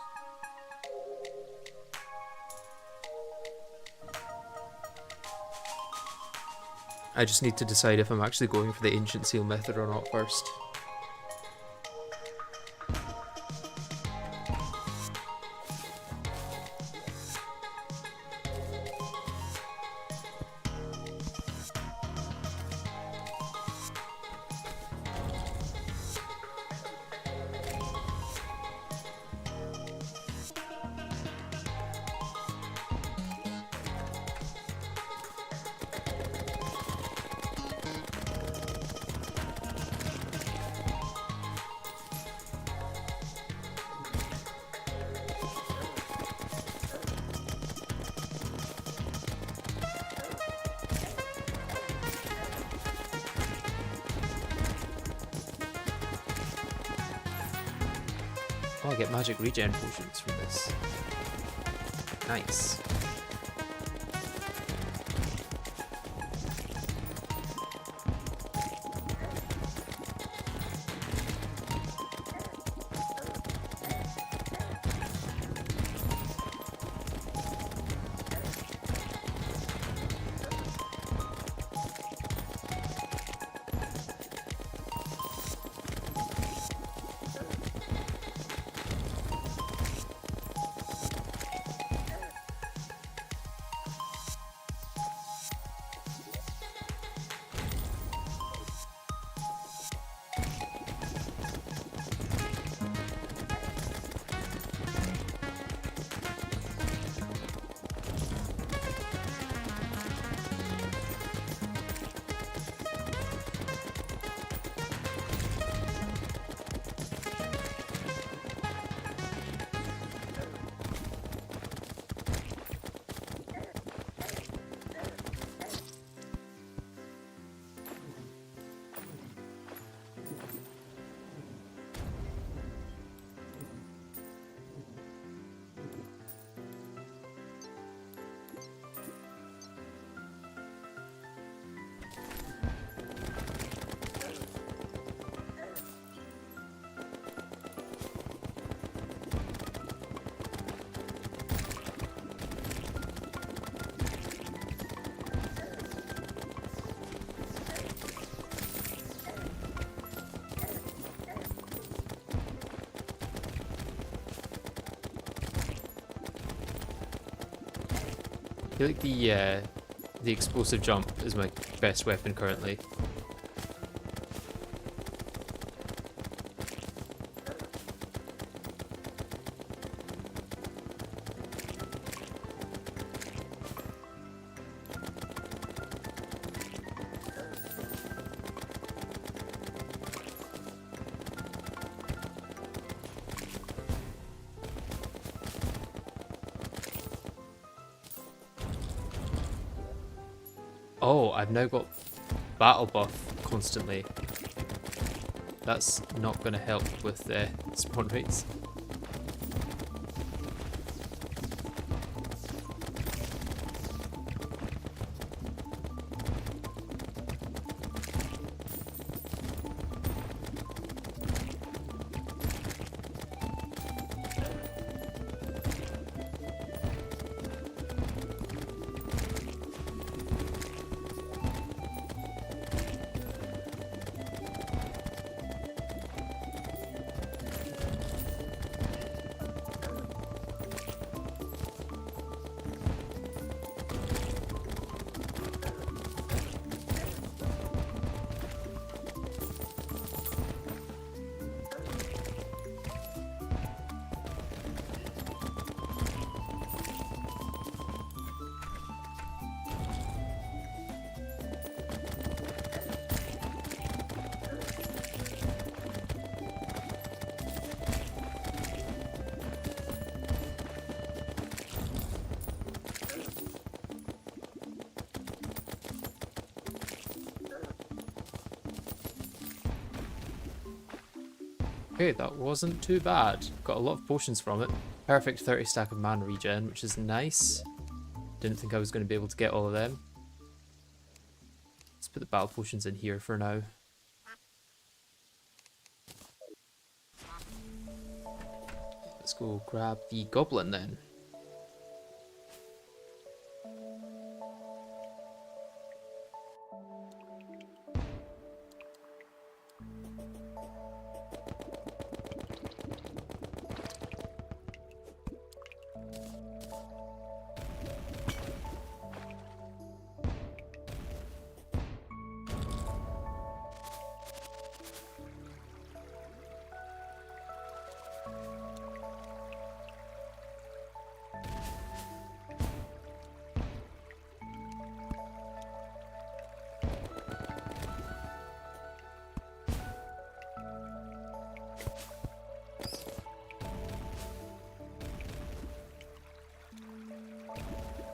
I just need to decide if I'm actually going for the ancient seal method or not first. Oh, I get magic regen potions from this. Nice. I feel like the explosive jump is my best weapon currently. Oh, I've now got battle buff constantly. That's not going to help with spawn rates. Okay, that wasn't too bad. Got a lot of potions from it. Perfect 30 stack of mana regen, which is nice. Didn't think I was going to be able to get all of them. Let's put the battle potions in here for now. Let's go grab the Goblin then.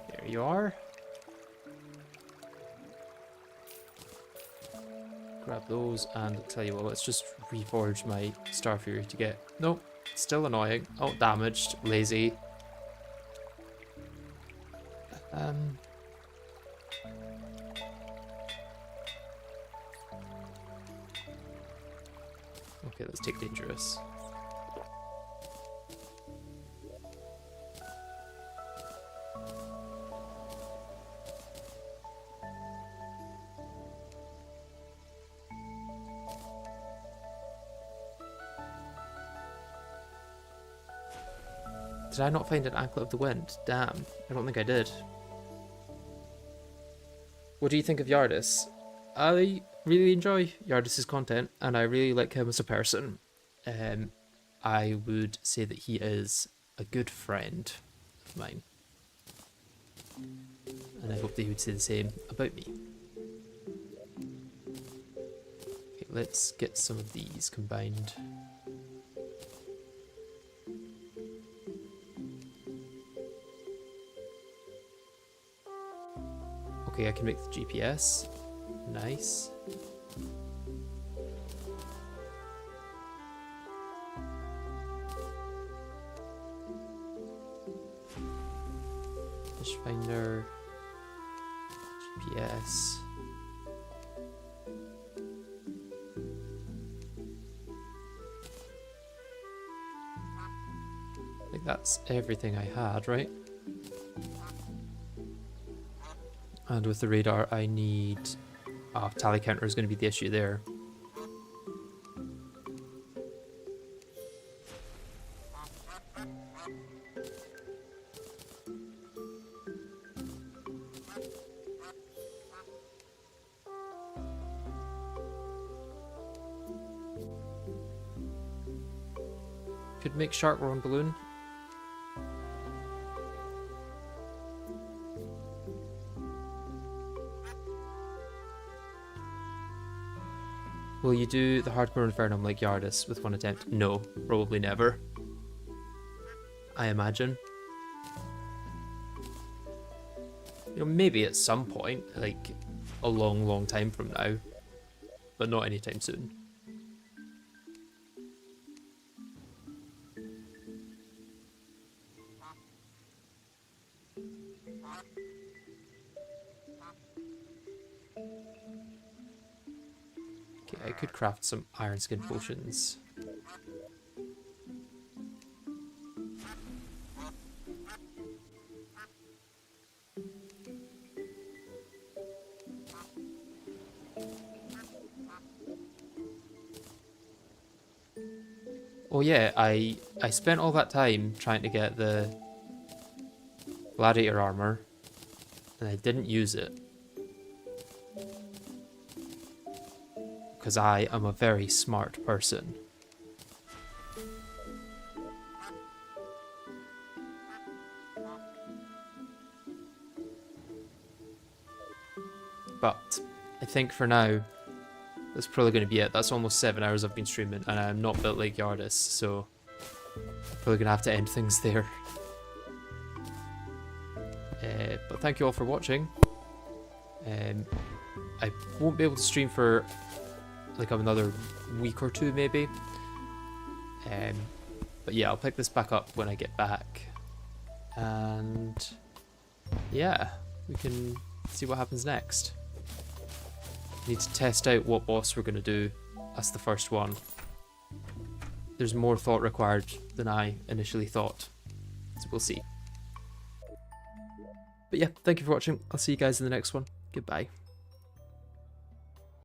There you are. Grab those and tell you what, let's just reforge my Star Fury to get... Nope, still annoying. Oh, damaged, lazy. Okay, let's take dangerous. Did I not find an Anklet of the Wind? Damn, I don't think I did. What do you think of Yardis? I really enjoy Yardis' content, and I really like him as a person. I would say that he is a good friend of mine. And I hope that he would say the same about me. Okay, let's get some of these combined. Okay, I can make the GPS. Nice. Fish finder. GPS. I think that's everything I had, right? And with the radar, I need... Oh, tally counter is going to be the issue there. Could make shark roar on balloon. Will you do the hardcore Infernum like Yardis with one attempt? No, probably never. I imagine. You know, maybe at some point, like a long, long time from now, but not anytime soon. I could craft some iron skin potions. Oh yeah, I spent all that time trying to get the gladiator armor, and I didn't use it. Because I am a very smart person. But I think for now, that's probably going to be it. That's almost 7 hours I've been streaming, and I'm not built like Yardis, so probably going to have to end things there. But thank you all for watching. I won't be able to stream for like another week or two maybe, But yeah, I'll pick this back up when I get back. And yeah, we can see what happens next. Need to test out what boss we're going to do as the first one. There's more thought required than I initially thought, so we'll see. But yeah, thank you for watching. I'll see you guys in the next one. Goodbye.